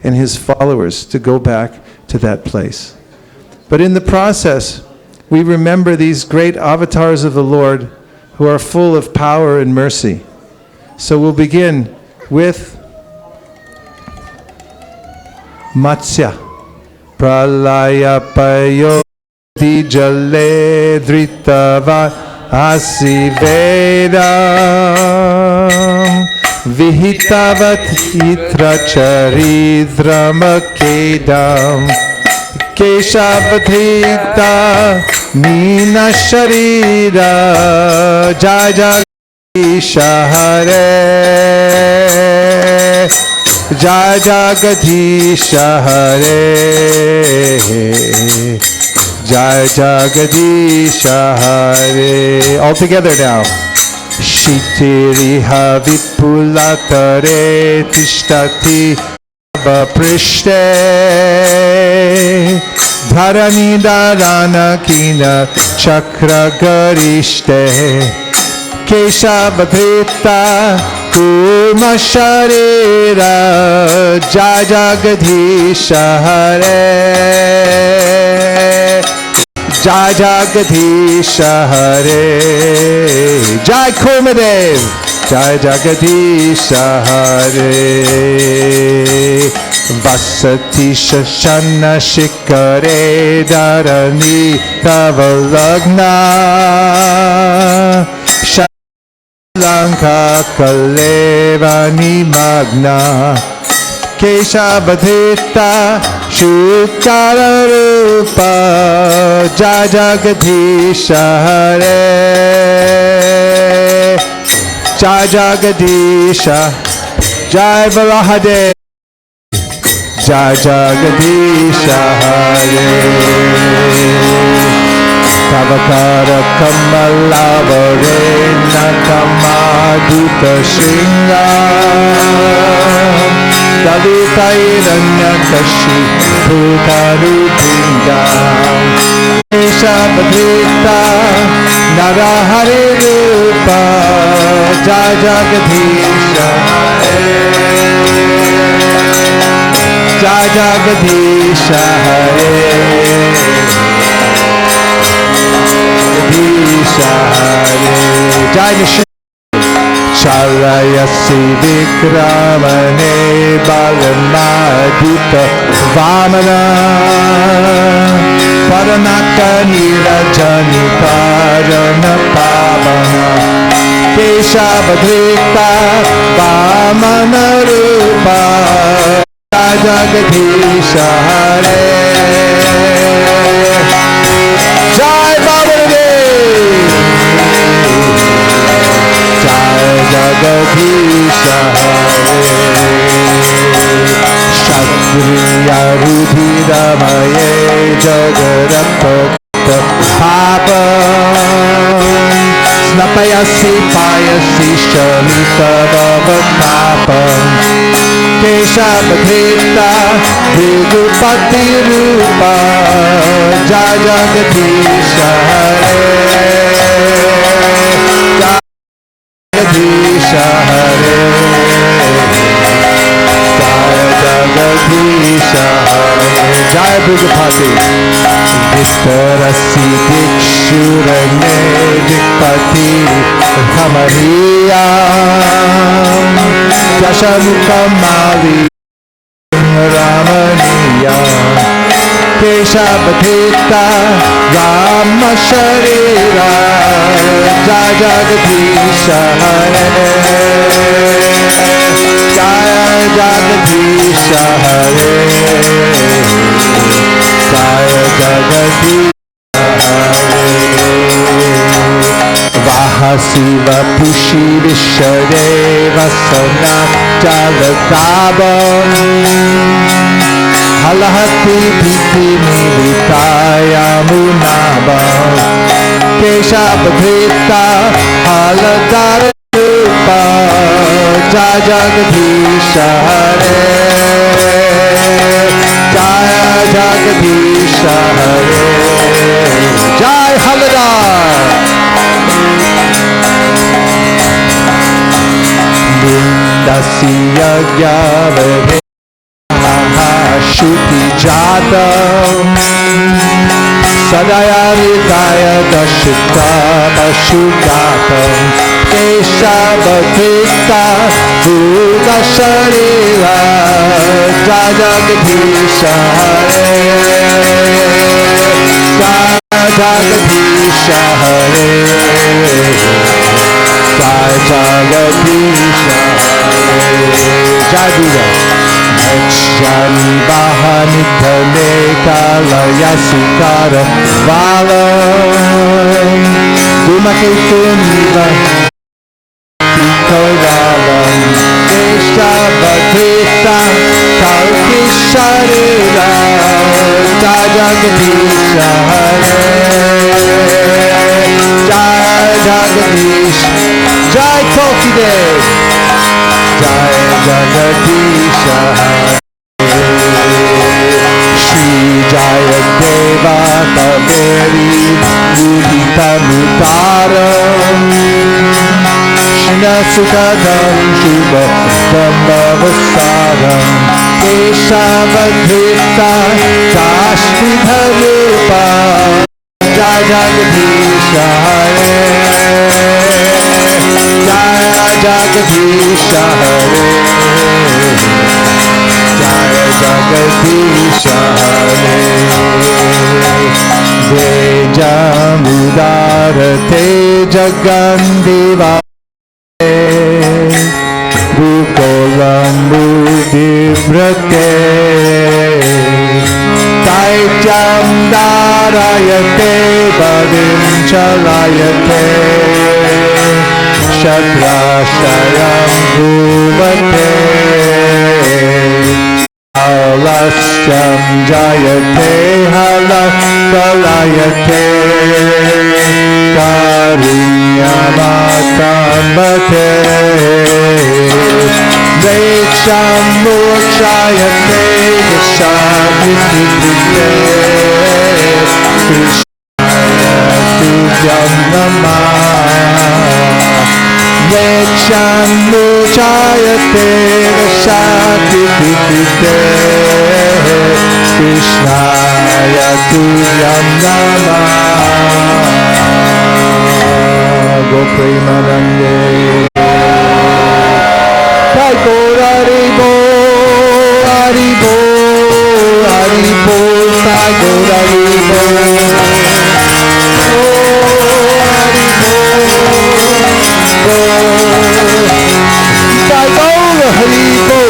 and his followers to go back to that place. But in the process, we remember these great avatars of the Lord who are full of power and mercy. So we'll begin with Matsya. Pralaya payo di jale dritava asivedam vihitavat itra charidhramakedam keshavadhita nina sharira jajagadisha hare jajagadisha hare jajagadisha hare. All together now. Shitiriha vipulatare tishtati prishte dharani dharana kina chakra garishte keshavadhrita kurma sharira jajagadisha hare jajagadisha hare jai kurmadev jai jagadisha hare vasati shashana shikare dharani kavalagna lanka kalevani magna keshavadhita shukara rupa jajagadisha hare jajagadisha jai Varahadev jajagadisha hare Tavakara Kamalavare Nakamadita Shringa Dalitairanya Kashi Bhutarupinga Keshavadhrita Narahare Rupa Jajagadisha Hare Jajagadisha Hare Jai Vishnu Chalayasi Vikramane Balamadita Vamana Paranaka Nirajani Parana Pavana Keshavadhrita Vamana Rupa Jagadisha Hare Jai Varadev Jai Jagadisha Hare Kshatriya Rudhiramaye Jagaratokta Papam Snapayasi Payasi Shamita Bhavatapam Keshavadhrita Bhigupati Rupa Jajagadisha Hare Jajagadisha Hare Jajagadisha Hare Jai Bhigupati Vistarasi Dikshurane Dikpati Kamariyam Jashamukamali Ramaniya Keshavadhrita Rama Sharira Jajagadisha Hare Jajagadisha Hare Jajagadisha Vahasiva Pushi Vishadeva Sana Jaladabam Halahati Piti Militaya Munabam Keshavadhrita Haladara Rupa Jajagadisha Hare Jajagadisha Hare Jai Haladar Vindasya Gyavade Sadayamritaya Dashita Pashudatam Keshavadhita Bhuta Sharila Jagadisha Hare Jagadisha Hare Jagadisha Hare Jai Buddha. Jani Bahani Kale Kalaya Sukara Valam Dumaketuniva Tikovalam Deshabhatita Kalkisharila Jagadisha Hare Jagadish Jai Kokidev Jai Jagadisha Hare Shri Jayadeva Kaveri Mudita Mutaram Shina Sukadam Shubha Brahmavasaram Keshavadhita Kashvidharupa Jai Jagadisha Hare Jai Jagadisha Hare Jaya Jagadisha Hare Vejamudharate Jagandivate Bhukolam Buddhivrate Taityam Dharayate Vadim Chalayate Shatrashayam Bhuvate Alasyam Jayate Hala Kalayate Karunyamatamate Deksham Mokshayate Vishamitikrite Krishnaya Tudyam Namah Deksham Mokshayate Vishamitikrite Krishnaya Tudyam Namah Gopremanande Jai Gaura Haribo Haribo Haribo Jai Gaura Haribo Jai Gaura Haribo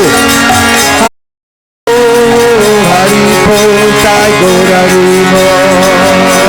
Haribo Jai Gaura Haribo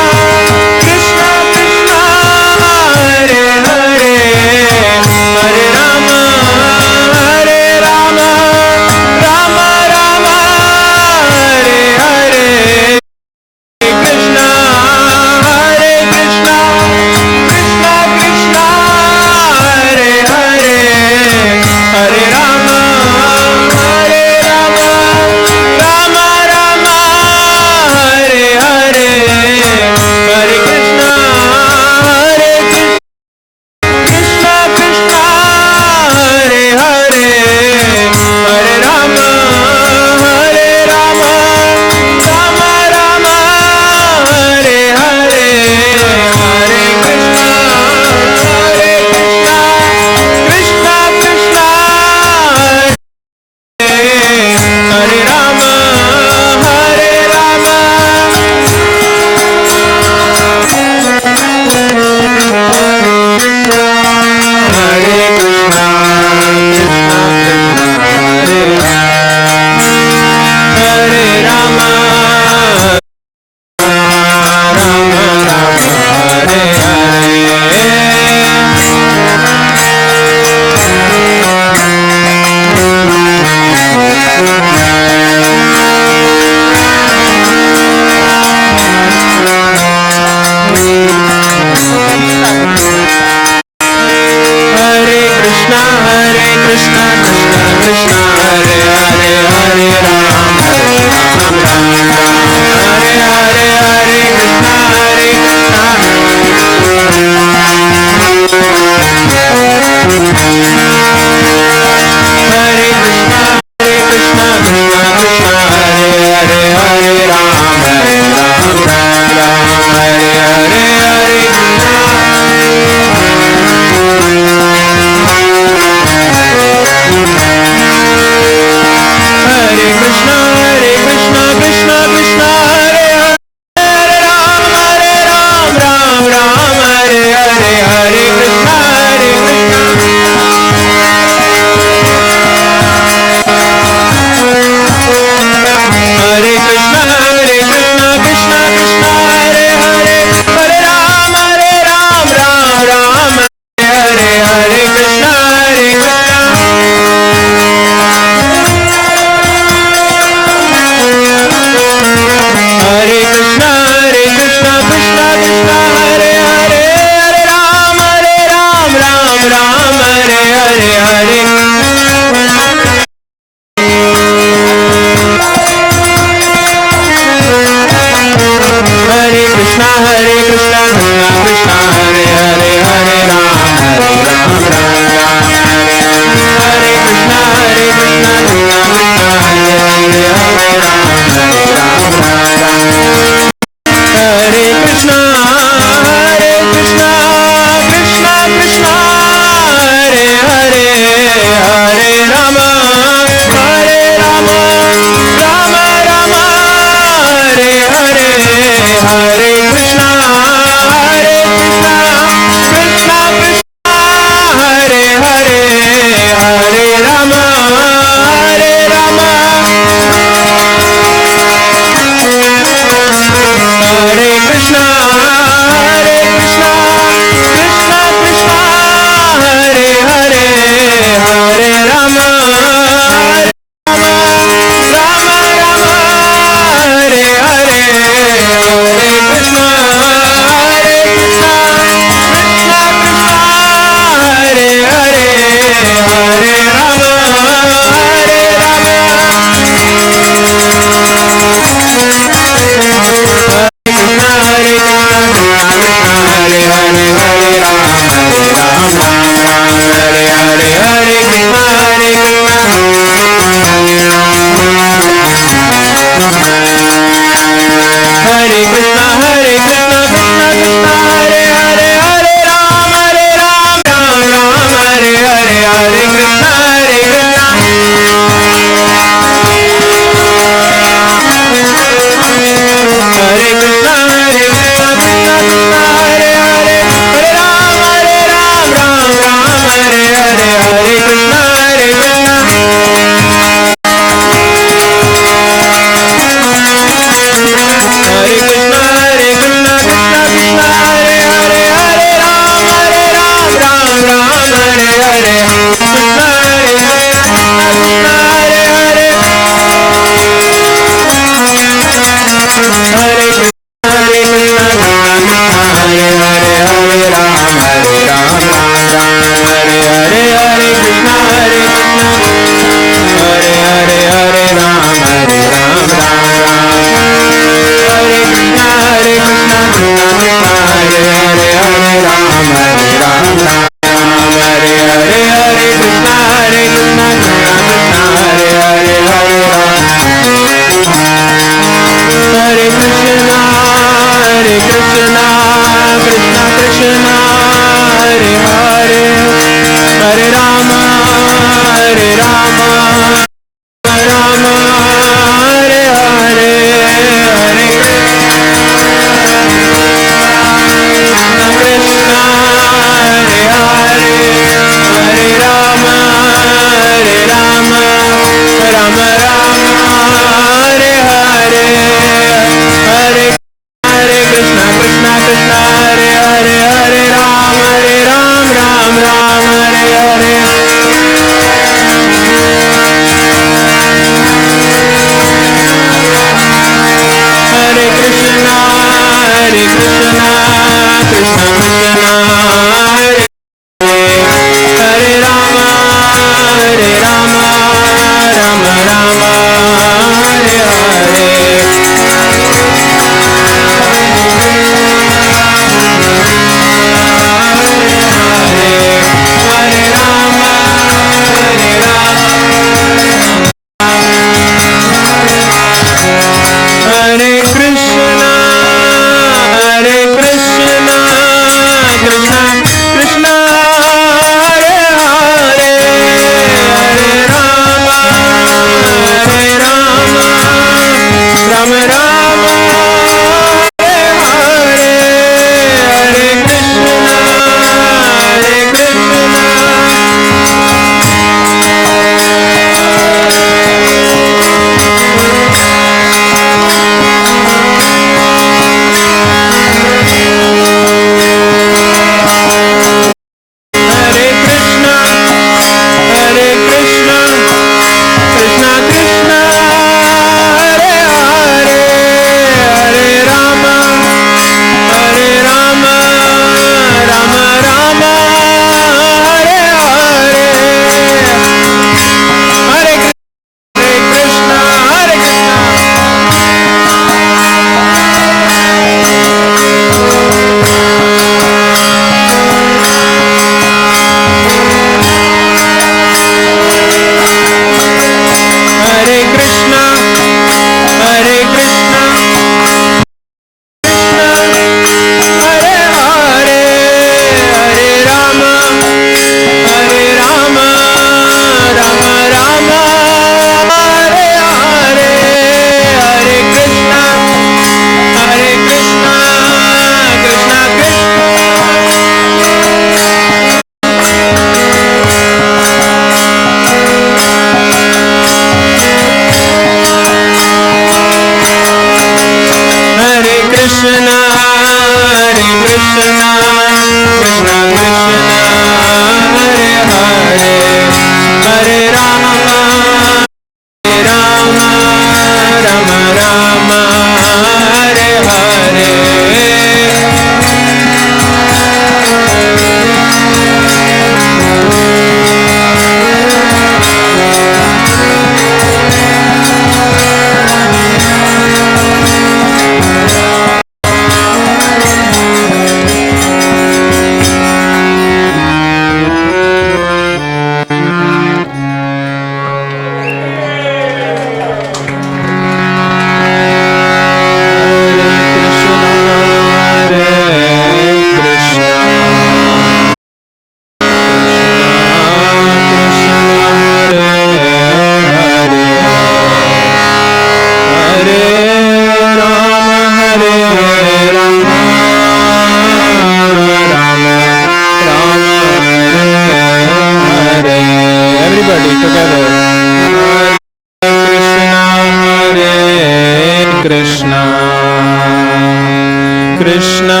Krishna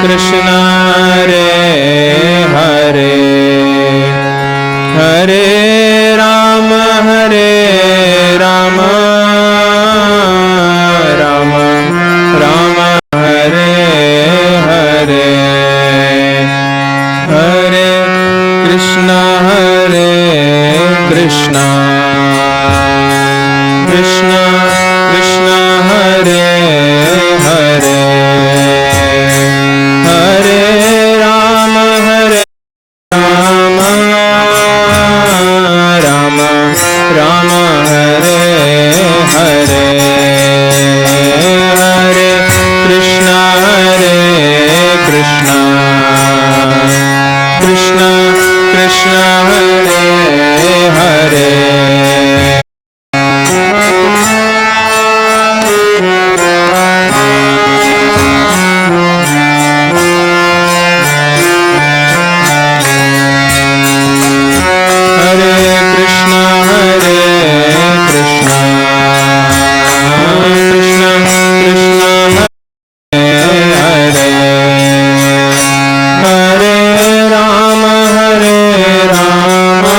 Krishna Hare Hare Hare Rama Rama Rama Rama Hare Hare Hare Krishna Krishna Krishna Krishna Hare Hare Hare Rama Rama Rama Rama Hare Hare Hare Krishna Krishna Krishna Krishna Hare Hare Rama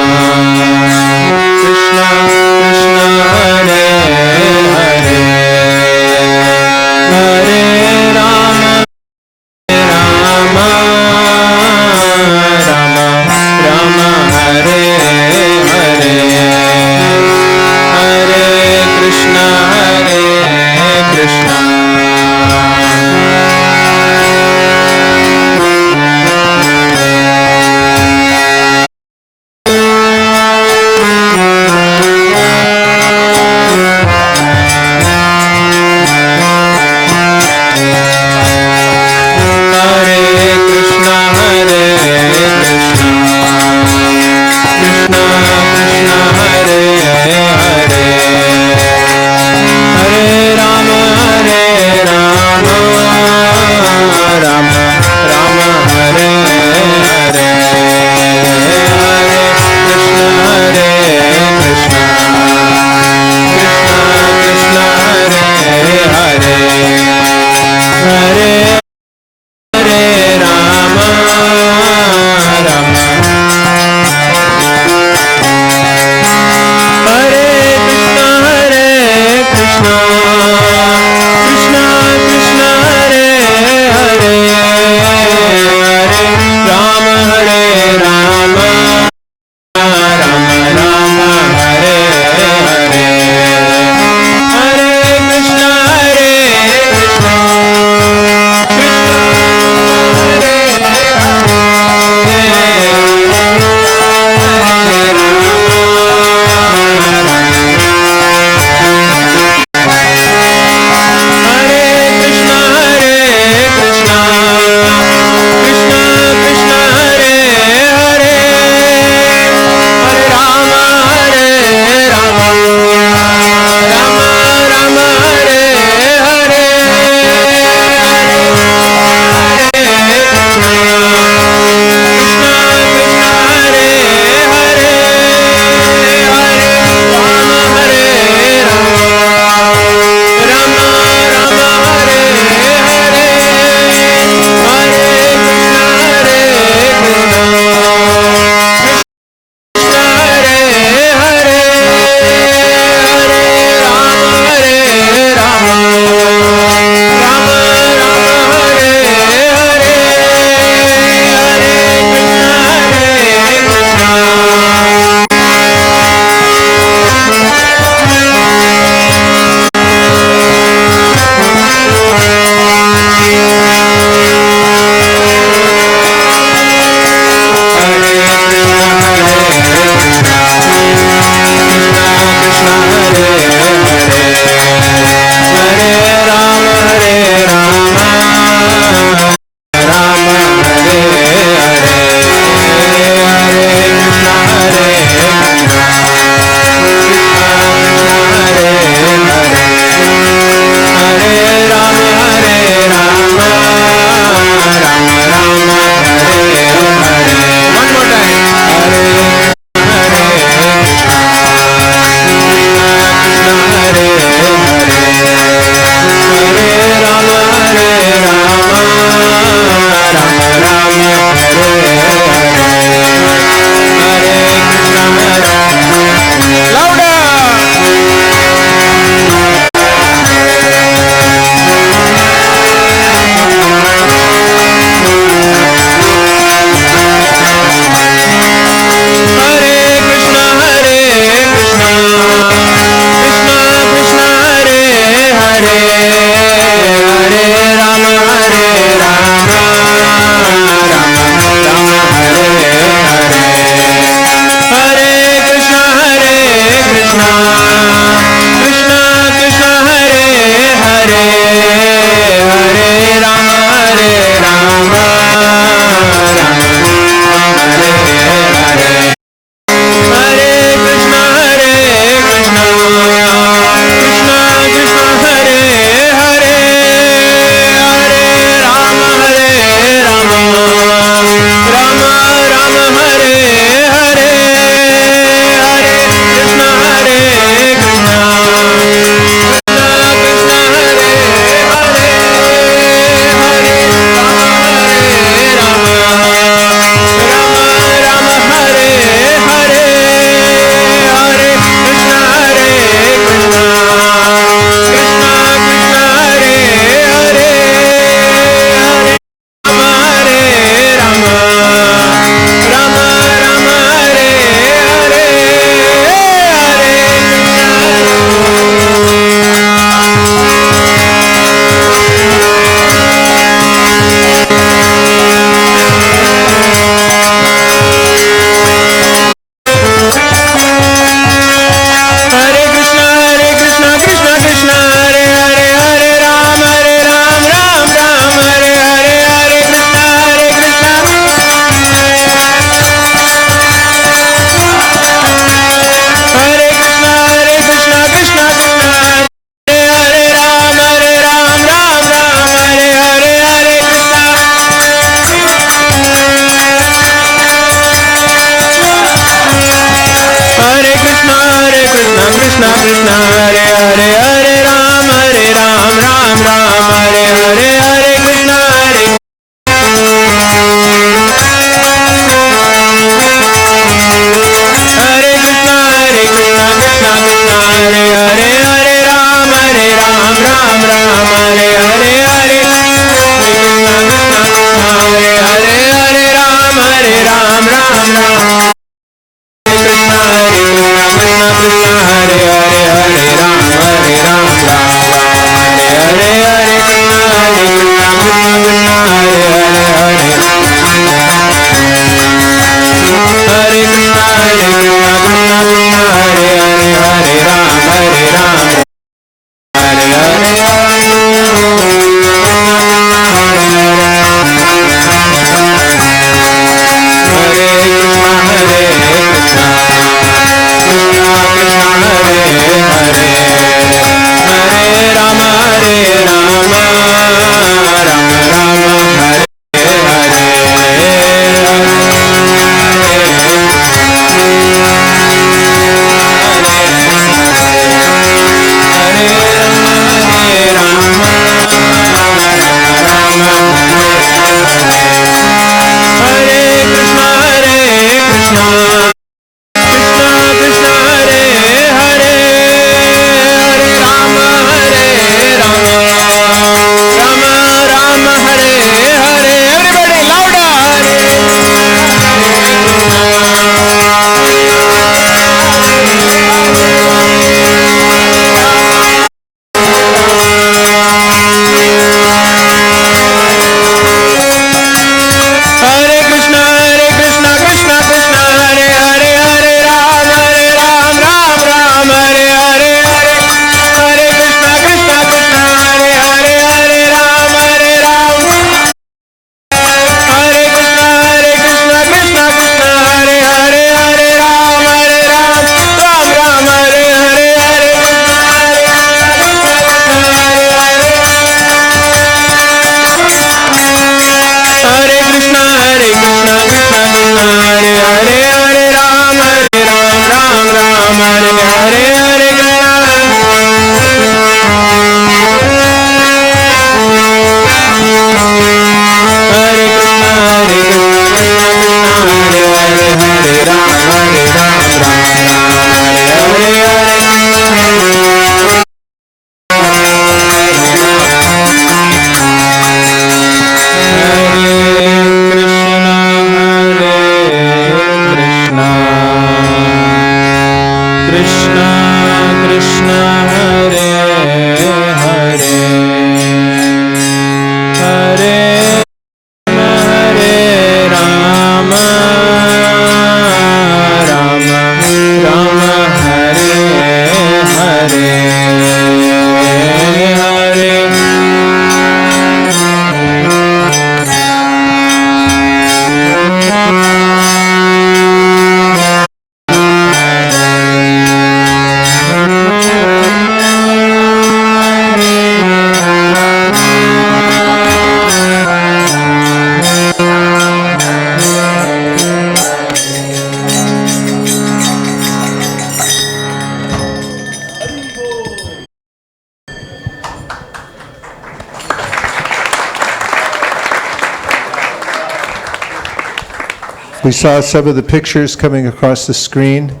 We saw some of the pictures coming across the screen.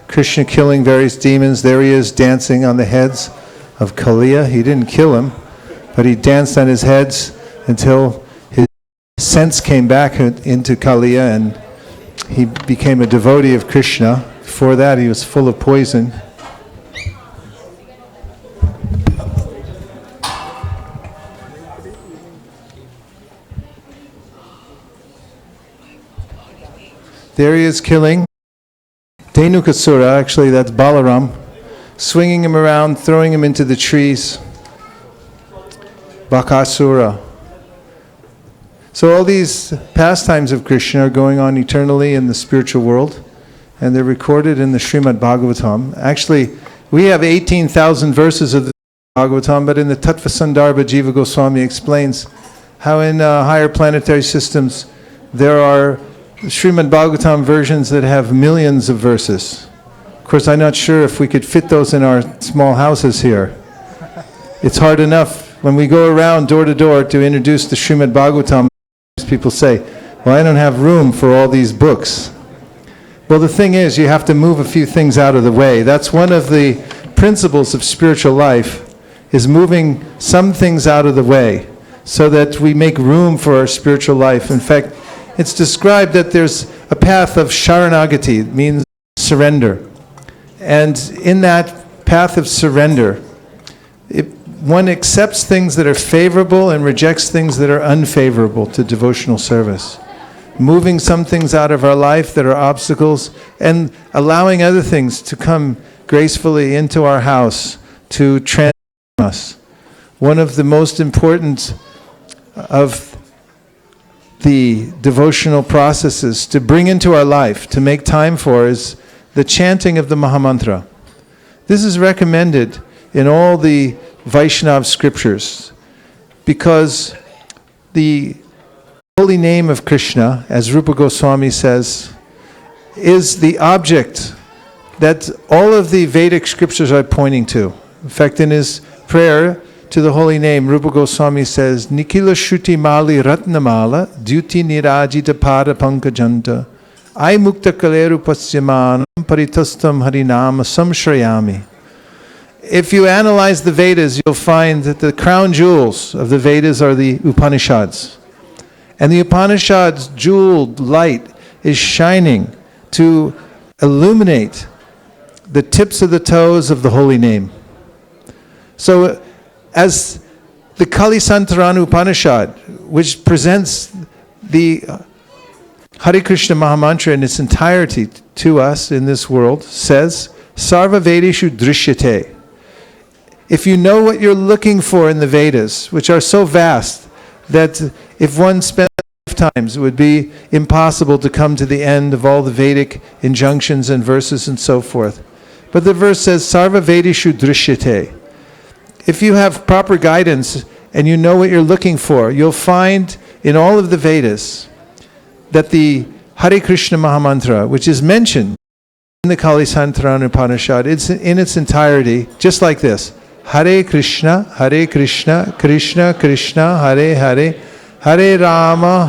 Krishna killing various demons. There he is dancing on the heads of Kaliya. He didn't kill him, but he danced on his heads until his sense came back into Kaliya and he became a devotee of Krishna. Before that, he was full of poison. There he is killing Dhenukasura, actually that's Balaram, swinging him around, throwing him into the trees. Bakasura. So all these pastimes of Krishna are going on eternally in the spiritual world, and they're recorded in the Srimad Bhagavatam. Actually, we have 18,000 verses of the Bhagavatam, but in the Tattva Sandarbha, Jiva Goswami explains how in higher planetary systems there are Srimad Bhagavatam versions that have millions of verses. Of course, I'm not sure if we could fit those in our small houses here. It's hard enough when we go around door to door to introduce the Srimad Bhagavatam. People say, well, I don't have room for all these books. Well, the thing is, you have to move a few things out of the way. That's one of the principles of spiritual life, is moving some things out of the way so that we make room for our spiritual life. In fact, it's described that there's a path of Sharanagati, it means surrender. And in that path of surrender, one accepts things that are favorable and rejects things that are unfavorable to devotional service. Moving some things out of our life that are obstacles and allowing other things to come gracefully into our house to transform us. One of the most important of the devotional processes to bring into our life, to make time for, is the chanting of the Mahamantra. This is recommended in all the Vaishnava scriptures because the holy name of Krishna, as Rupa Goswami says, is the object that all of the Vedic scriptures are pointing to. In fact, in his prayer to the holy name, Rupa Goswami says, Nikila Shruti Mali Ratnamala Duti Nirajita Pada Pankajanta Ai Mukta Kaleru Pasyamanam Paritastam Harinama Samshrayami. If you analyze the Vedas, you'll find that the crown jewels of the Vedas are the Upanishads. And the Upanishads' jeweled light is shining to illuminate the tips of the toes of the holy name. So, as the Kali Santarana Upanishad, which presents the Hare Krishna Mahamantra in its entirety to us in this world, says, Sarva Vedeshu Drishyate. If you know what you're looking for in the Vedas, which are so vast that if one spent lifetimes, it would be impossible to come to the end of all the Vedic injunctions and verses and so forth. But the verse says, Sarva Vedeshu Drishyate. If you have proper guidance and you know what you're looking for, you'll find in all of the Vedas that the Hare Krishna Mahamantra, which is mentioned in the Kali Santarana Upanishad, it's in its entirety, just like this. Hare Krishna, Krishna Krishna, Hare Hare, Hare Rama,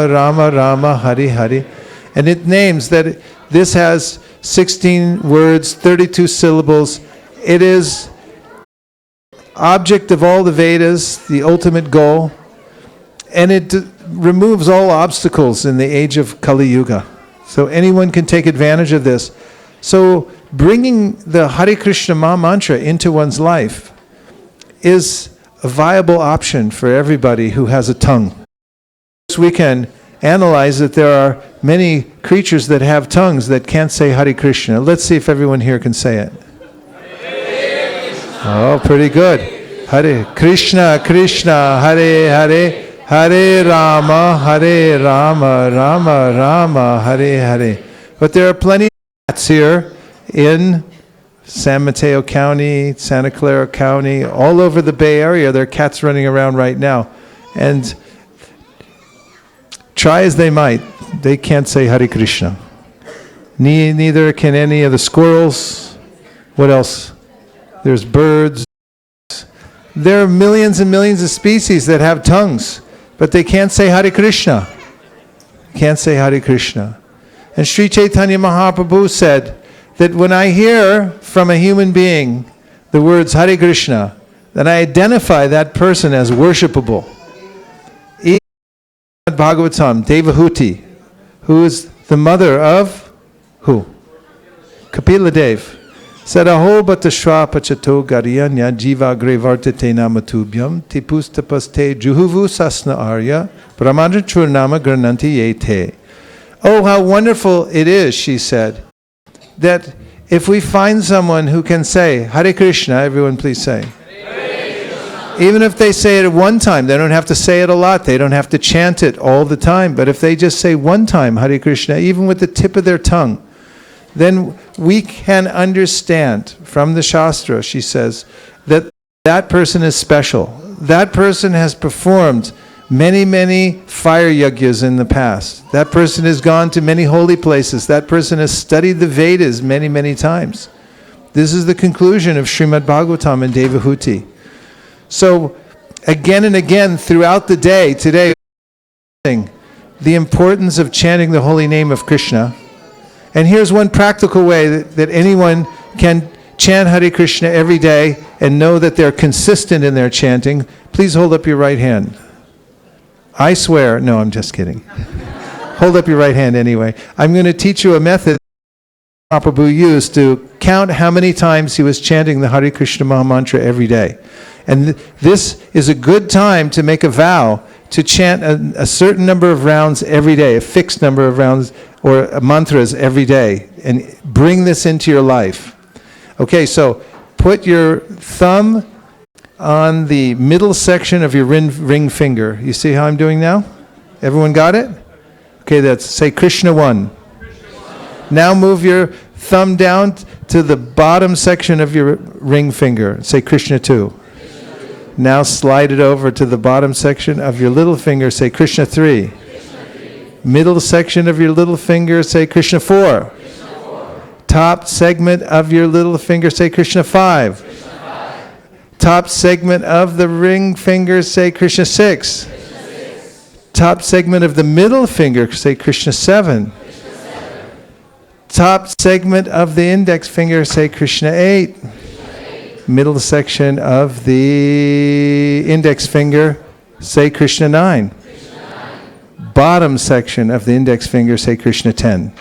Rama Rama, Hare Hare. And it names that this has 16 words, 32 syllables. It is object of all the Vedas, the ultimate goal, and it removes all obstacles in the age of Kali Yuga. So anyone can take advantage of this. So bringing the Hare Krishna Mahamantra into one's life is a viable option for everybody who has a tongue. We can analyze that there are many creatures that have tongues that can't say Hare Krishna. Let's see if everyone here can say it. Oh, pretty good. Hare Krishna, Krishna, Hare Hare, Hare Rama, Rama Rama, Hare Hare. But there are plenty of cats here in San Mateo County, Santa Clara County, all over the Bay Area. There are cats running around right now. And try as they might, they can't say Hare Krishna. Neither can any of the squirrels. What else? There's birds. There are millions and millions of species that have tongues, but they can't say Hare Krishna. can't say Hare Krishna. And Sri Chaitanya Mahaprabhu said that when I hear from a human being the words Hare Krishna, then I identify that person as worshipable. Even Bhagavatam, Devahuti, who is the mother of who? Kapila Dev, said, Aho batashra pachato gariyanya jiva grevartate namatubhyam tipustapaste juhuvu sasna arya brahmanachurnama grananti yete. Oh, how wonderful it is, she said, that if we find someone who can say, Hare Krishna, everyone please say. Even if they say it at one time, they don't have to say it a lot, they don't have to chant it all the time, but if they just say one time Hare Krishna, even with the tip of their tongue, then we can understand from the Shastra, she says, that that person is special. That person has performed many, many fire yagyas in the past. That person has gone to many holy places. That person has studied the Vedas many, many times. This is the conclusion of Srimad Bhagavatam and Devahuti. So, again and again throughout the day, today, the importance of chanting the holy name of Krishna. And here's one practical way that anyone can chant Hare Krishna every day and know that they're consistent in their chanting. Please hold up your right hand. I swear, no, I'm just kidding. Hold up your right hand anyway. I'm going to teach you a method Prabhu used to count how many times he was chanting the Hare Krishna Mahamantra every day. And this is a good time to make a vow to chant a certain number of rounds every day, a fixed number of rounds or mantras every day, and bring this into your life. Okay, so put your thumb on the middle section of your ring finger. You see how I'm doing now? Everyone got it? Okay, that's, say Krishna 1. Now move your thumb down to the bottom section of your ring finger. Say Krishna 2. Now slide it over to the bottom section of your little finger. Say Krishna 3. Middle section of your little finger. Say Krishna 4. Top segment of your little finger. Say Krishna 5. Top segment of the ring finger. Say Krishna 6. Top segment of the middle finger. Say Krishna 7. Top segment of the index finger. Say Krishna 8. Middle section of the index finger, say Krishna 9. Bottom section of the index finger, say Krishna 10.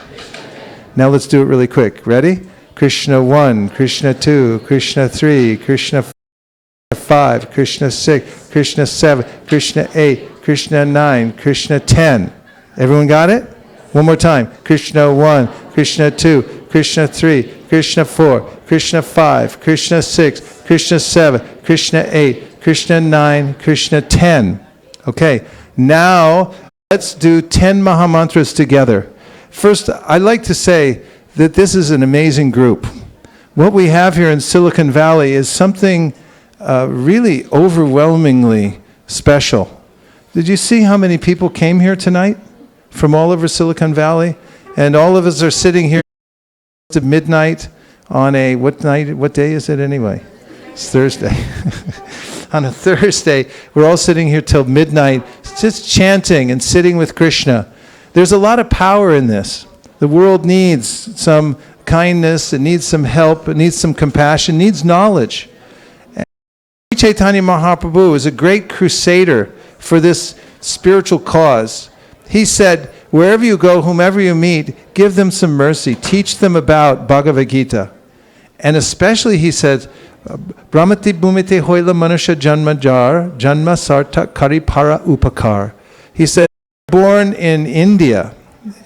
Now let's do it really quick. Ready? Krishna 1, Krishna 2, Krishna 3, Krishna 5, Krishna 6, Krishna 7, Krishna 8, Krishna 9, Krishna 10. Everyone got it? One more time. Krishna 1, Krishna 2, Krishna 3, Krishna 4, Krishna 5, Krishna 6, Krishna 7, Krishna 8, Krishna 9, Krishna 10. Okay, now let's do 10 Mahamantras together. First, I'd like to say that this is an amazing group. What we have here in Silicon Valley is something really overwhelmingly special. Did you see how many people came here tonight from all over Silicon Valley? And all of us are sitting here at midnight on a, what day is it anyway? It's Thursday. On a Thursday, we're all sitting here till midnight, just chanting and sitting with Krishna. There's a lot of power in this. The world needs some kindness, it needs some help, it needs some compassion, it needs knowledge. And Chaitanya Mahaprabhu is a great crusader for this spiritual cause. He said, wherever you go, whomever you meet, give them some mercy. Teach them about Bhagavad Gita. And especially, he said, Brahmati bhumite hoila manusha janma jar, janma sarta kari para upakar. He said, born in India.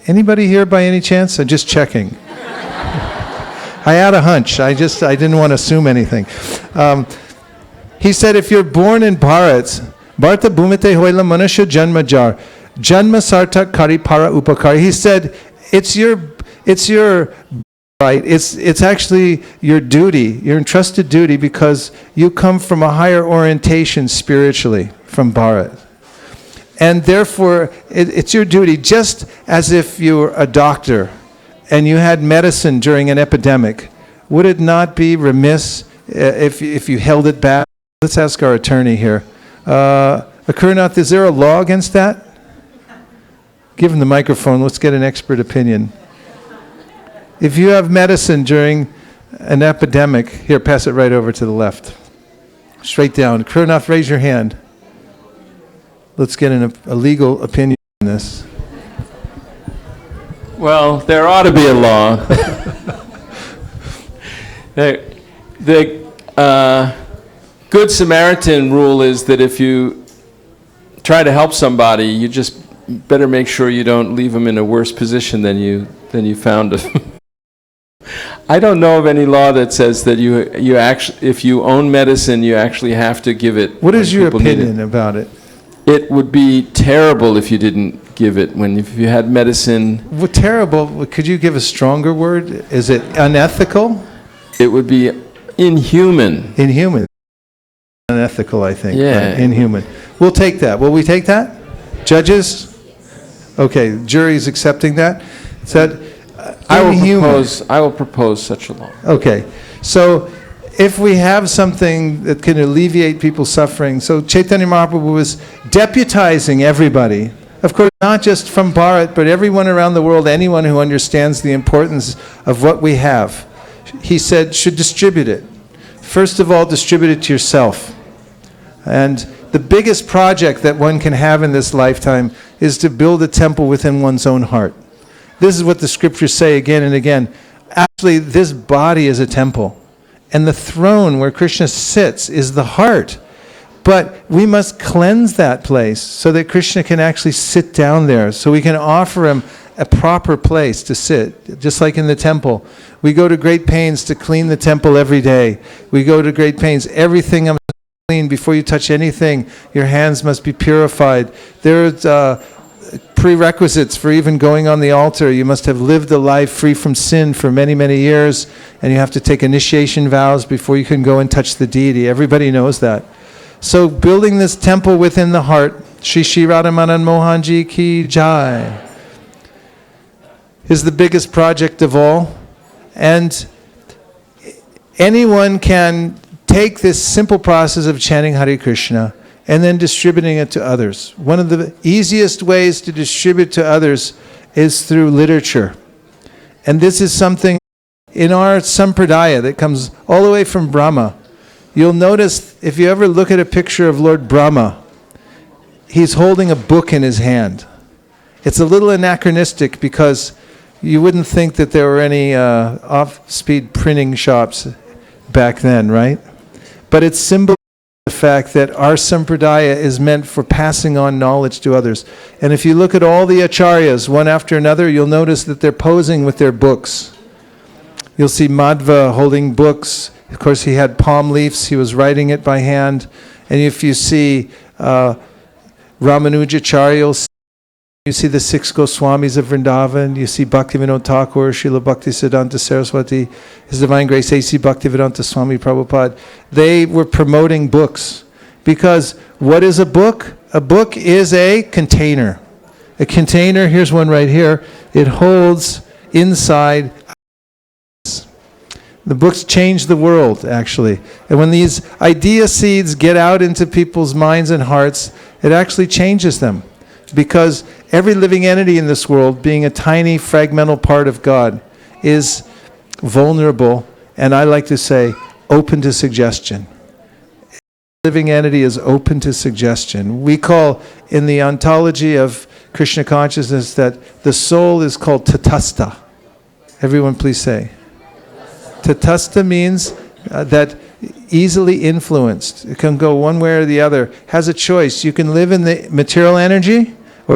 Anybody here by any chance? I'm just checking. I had a hunch. I didn't want to assume anything. He said, if you're born in Bharat, Bharta bhumite hoila manusha janma jar, janma sarta kari para upakar. He said, it's your right. It's actually your duty, your entrusted duty, because you come from a higher orientation spiritually from Bharat. And therefore, it's your duty, just as if you were a doctor and you had medicine during an epidemic. Would it not be remiss if you held it back? Let's ask our attorney here. Akurnath, is there a law against that? Give him the microphone. Let's get an expert opinion. If you have medicine during an epidemic, here, pass it right over to the left. Straight down. Kurnath, raise your hand. Let's get a legal opinion on this. Well, there ought to be a law. The Good Samaritan rule is that if you try to help somebody, you just better make sure you don't leave them in a worse position than you found them. I don't know of any law that says that you actually, if you own medicine, you actually have to give it. What is your people need opinion about it? It would be terrible if you didn't give it. If you had medicine, Well, terrible. Could you give a stronger word? Is it unethical? it would be inhuman. Inhuman. Unethical, I think. Yeah. Right? Inhuman. We'll take that. Will we take that? Judges? Okay, jury's accepting that. Is that I will propose such a law. Okay, so if we have something that can alleviate people's suffering, so Chaitanya Mahaprabhu was deputizing everybody, of course, not just from Bharat, but everyone around the world, anyone who understands the importance of what we have, he said, should distribute it. First of all, distribute it to yourself. And the biggest project that one can have in this lifetime is to build a temple within one's own heart. This is what the scriptures say again and again. Actually, this body is a temple. And the throne where Krishna sits is the heart. But we must cleanse that place so that Krishna can actually sit down there, so we can offer him a proper place to sit, just like in the temple. We go to great pains to clean the temple every day. We go to great pains. Everything must be clean before you touch anything. Your hands must be purified. There's prerequisites for even going on the altar. You must have lived a life free from sin for many, many years, and you have to take initiation vows before you can go and touch the deity. Everybody knows that. So building this temple within the heart, Shri Shri Radhamanan Mohanji Ki Jai, is the biggest project of all. And anyone can take this simple process of chanting Hare Krishna and then distributing it to others. One of the easiest ways to distribute to others is through literature. And this is something in our sampradaya that comes all the way from Brahma. You'll notice, if you ever look at a picture of Lord Brahma, he's holding a book in his hand. It's a little anachronistic because you wouldn't think that there were any off-speed printing shops back then, right? But it's symbol the fact that our sampradaya is meant for passing on knowledge to others. And if you look at all the acharyas, one after another, you'll notice that they're posing with their books. You'll see Madhva holding books. Of course, he had palm leaves. He was writing it by hand. And if you see Ramanujacharya, you see the 6 Goswamis of Vrindavan, you see Bhaktivinoda Thakur, Srila Bhaktisiddhanta Saraswati, His Divine Grace A.C. Bhaktivedanta Swami Prabhupada. They were promoting books. Because what is a book? A book is a container. A container, here's one right here, it holds inside. The books change the world, actually. And when these idea seeds get out into people's minds and hearts, it actually changes them. Because every living entity in this world, being a tiny fragmental part of God, is vulnerable, and I like to say, open to suggestion. Living entity is open to suggestion. We call, in the ontology of Krishna consciousness, that the soul is called tatastha. Everyone please say. Tatastha means that easily influenced. It can go one way or the other. Has a choice. You can live in the material energy or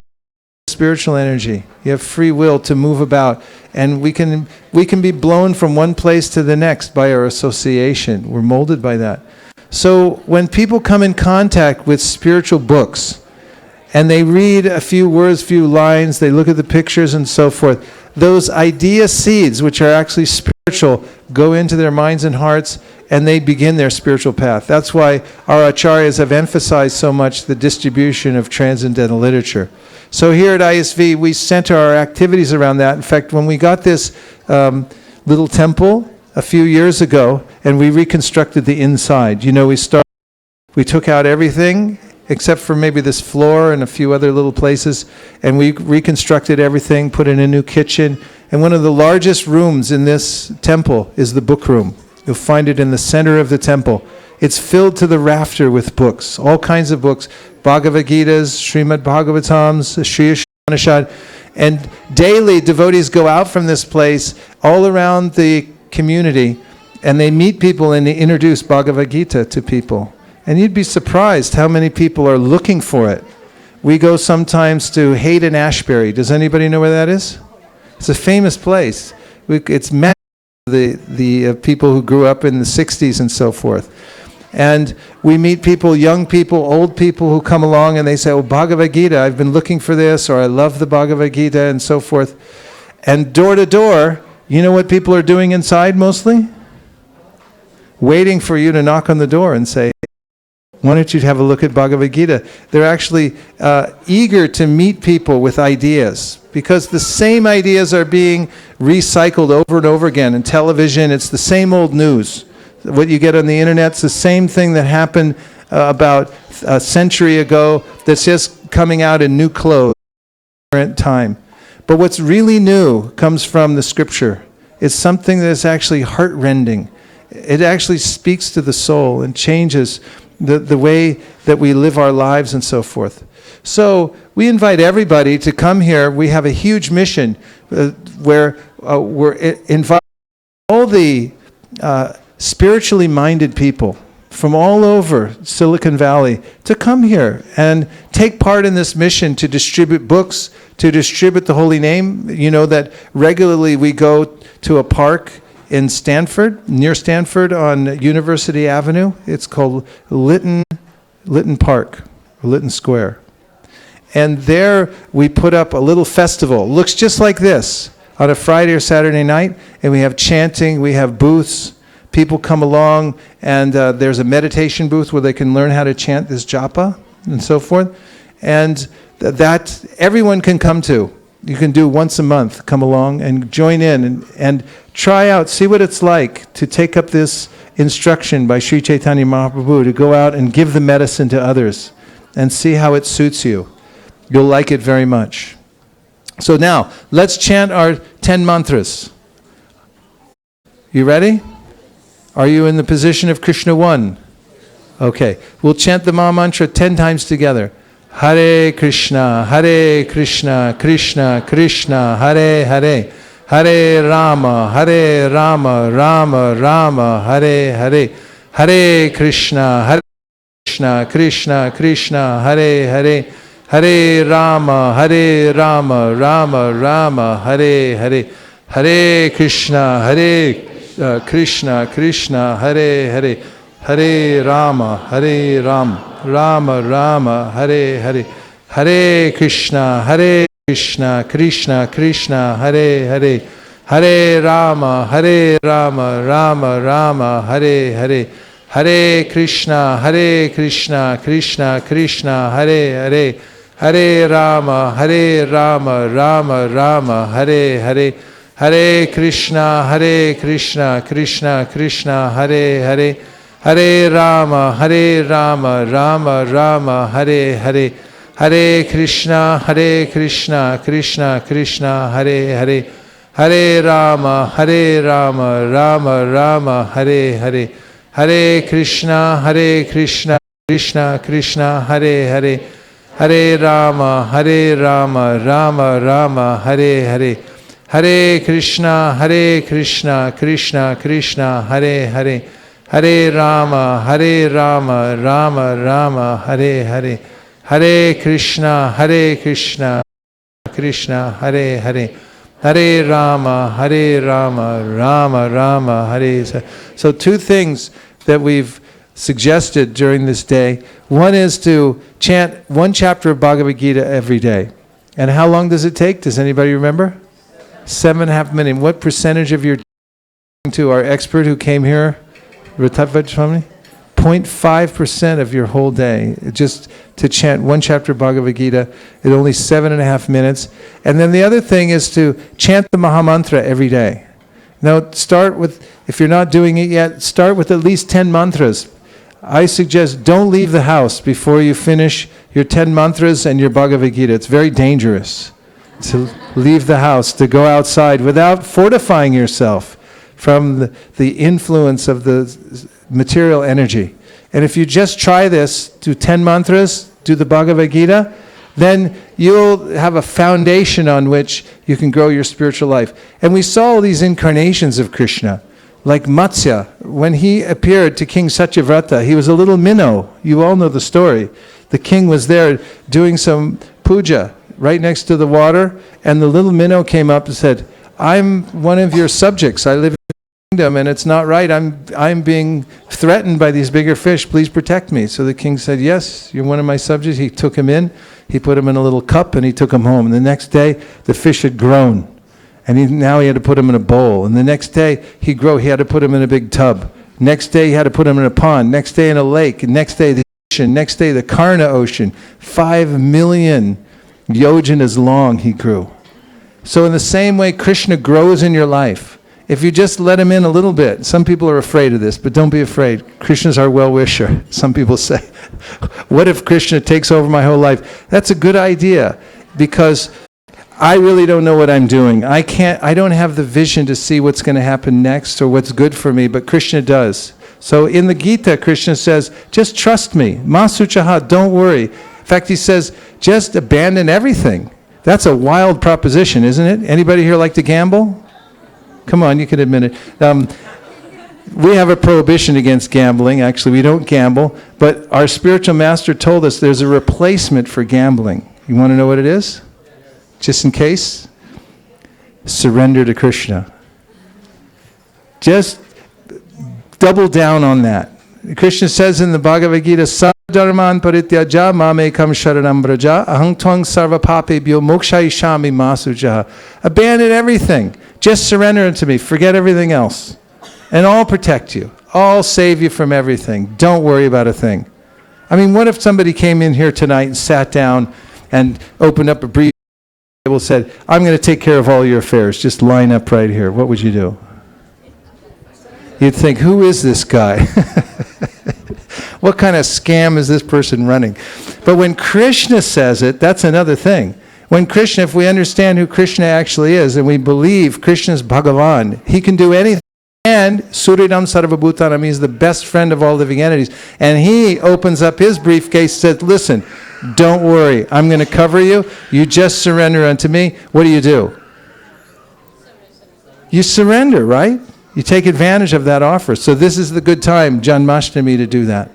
spiritual energy. You have free will to move about. And we can be blown from one place to the next by our association. We're molded by that. So when people come in contact with spiritual books, and they read a few words, few lines, they look at the pictures and so forth, those idea seeds, which are actually spiritual, go into their minds and hearts, and they begin their spiritual path. That's why our acharyas have emphasized so much the distribution of transcendental literature. So here at ISV, we center our activities around that. In fact, when we got this little temple a few years ago, and we reconstructed the inside, we took out everything, except for maybe this floor and a few other little places. And we reconstructed everything, put in a new kitchen. And one of the largest rooms in this temple is the book room. You'll find it in the center of the temple. It's filled to the rafter with books, all kinds of books, Bhagavad Gitas, Srimad Bhagavatams, Shri Upanishad. And daily, devotees go out from this place all around the community, and they meet people and they introduce Bhagavad Gita to people. And you'd be surprised how many people are looking for it. We go sometimes to Hayden Ashbury. Does anybody know where that is? It's a famous place. It's met the people who grew up in the 60s and so forth. And we meet people, young people, old people who come along and they say, oh, Bhagavad Gita, I've been looking for this, or I love the Bhagavad Gita and so forth. And door to door, you know what people are doing inside mostly? Waiting for you to knock on the door and say, why don't you have a look at Bhagavad Gita? They're actually eager to meet people with ideas, because the same ideas are being recycled over and over again in television. It's the same old news. What you get on the internet is the same thing that happened about a century ago that's just coming out in new clothes at current time. But what's really new comes from the scripture. It's something that's actually heart-rending. It actually speaks to the soul and changes the way that we live our lives and so forth. So we invite everybody to come here. We have a huge mission where we're inviting all the spiritually minded people from all over Silicon Valley to come here and take part in this mission to distribute books, to distribute the holy name. You know that regularly we go to a park in Stanford, near Stanford on University Avenue. It's called Lytton Park, or Lytton Square. And there we put up a little festival. Looks just like this on a Friday or Saturday night. And we have chanting, we have booths. People come along, and there's a meditation booth where they can learn how to chant this japa and so forth. And that everyone can come to. You can do once a month, come along and join in and try out, see what it's like to take up this instruction by Sri Chaitanya Mahaprabhu to go out and give the medicine to others and see how it suits you. You'll like it very much. So now, let's chant our 10 mantras. You ready? Are you in the position of Krishna 1? Okay. We'll chant the Maha Mantra 10 times together. Hare Krishna, Krishna Krishna, Hare Hare. Hare Rama, Rama Rama, Hare Hare. Hare Krishna, Krishna Krishna, Hare Hare. Hare Rama, Rama Rama, Hare Hare. Hare Krishna, Krishna Krishna, Hare Hare. Hare Rama, Rama Rama, Hare Hare. Hare Krishna, Krishna Krishna, Hare Hare. Hare Rama, Rama Rama, Hare Hare. Hare Krishna, Krishna Krishna, Hare Hare. Hare Rama, Rama Rama, Hare Hare. Hare Krishna, Krishna Krishna, Hare Hare. Hare Rama, Rama Rama, Hare Hare. Hare Krishna, Krishna Krishna, Hare Hare. Hare Rama, Rama Rama, Hare Hare. Hare Krishna, Krishna Krishna, Hare Hare. Hare Rama, Rama Rama, Hare Hare. Hare Krishna, Krishna Krishna, Hare Hare. Hare Rama, Rama Rama, Hare Hare. Hare Krishna, Krishna Hare Hare. Hare Rama, Rama Rama, Hare. So two things that we've suggested during this day. One is to chant one chapter of Bhagavad Gita every day. And how long does it take? Does anybody remember? 7.5 minutes. What percentage of your to our expert who came here, Ratavat Swami? 0.5% of your whole day, just to chant one chapter of Bhagavad Gita at only 7.5 minutes. And then the other thing is to chant the Maha Mantra every day. Now start with, if you're not doing it yet, start with at least 10 mantras. I suggest don't leave the house before you finish your 10 mantras and your Bhagavad Gita. It's very dangerous to leave the house, to go outside without fortifying yourself from the influence of the material energy. And if you just try this, do 10 mantras, do the Bhagavad Gita, then you'll have a foundation on which you can grow your spiritual life. And we saw all these incarnations of Krishna, like Matsya. When he appeared to King Satyavrata, he was a little minnow. You all know the story. The king was there doing some puja right next to the water, and the little minnow came up and said, I'm one of your subjects. I live in the kingdom, and it's not right. I'm being threatened by these bigger fish. Please protect me. So the king said, yes, you're one of my subjects. He took him in. He put him in a little cup, and he took him home. And the next day, the fish had grown. And now he had to put him in a bowl. And the next day, he had to put him in a big tub. Next day, he had to put him in a pond. Next day, in a lake. And next day, the ocean. Next day, the Karna Ocean. 5 million yojanas long he grew. So in the same way, Krishna grows in your life. If you just let him in a little bit, some people are afraid of this, but don't be afraid. Krishna's our well-wisher. Some people say, what if Krishna takes over my whole life? That's a good idea, because I really don't know what I'm doing. I don't have the vision to see what's going to happen next or what's good for me, but Krishna does. So in the Gita, Krishna says, just trust me. Ma suchaha, don't worry. In fact, he says, just abandon everything. That's a wild proposition, isn't it? Anybody here like to gamble? Come on, you can admit it. We have a prohibition against gambling. Actually, we don't gamble. But our spiritual master told us there's a replacement for gambling. You want to know what it is? Just in case? Surrender to Krishna. Just double down on that. Krishna says in the Bhagavad Gita, Dharman parityaja mamekam sharanam braja ahang tvang sarva papebhyo mokshayishami masujaha. Abandon everything. Just surrender unto me. Forget everything else. And I'll protect you. I'll save you from everything. Don't worry about a thing. I mean, what if somebody came in here tonight and sat down and opened up a brief Bible and said, I'm going to take care of all your affairs. Just line up right here. What would you do? You'd think, who is this guy? What kind of scam is this person running? But when Krishna says it, that's another thing. When Krishna, if we understand who Krishna actually is, and we believe Krishna's Bhagavan, he can do anything. And Suridam Sarvabhutanam, he's the best friend of all living entities. And he opens up his briefcase and says, listen, don't worry, I'm going to cover you. You just surrender unto me. What do? You surrender, right? You take advantage of that offer. So this is the good time, Janmastami, to do that.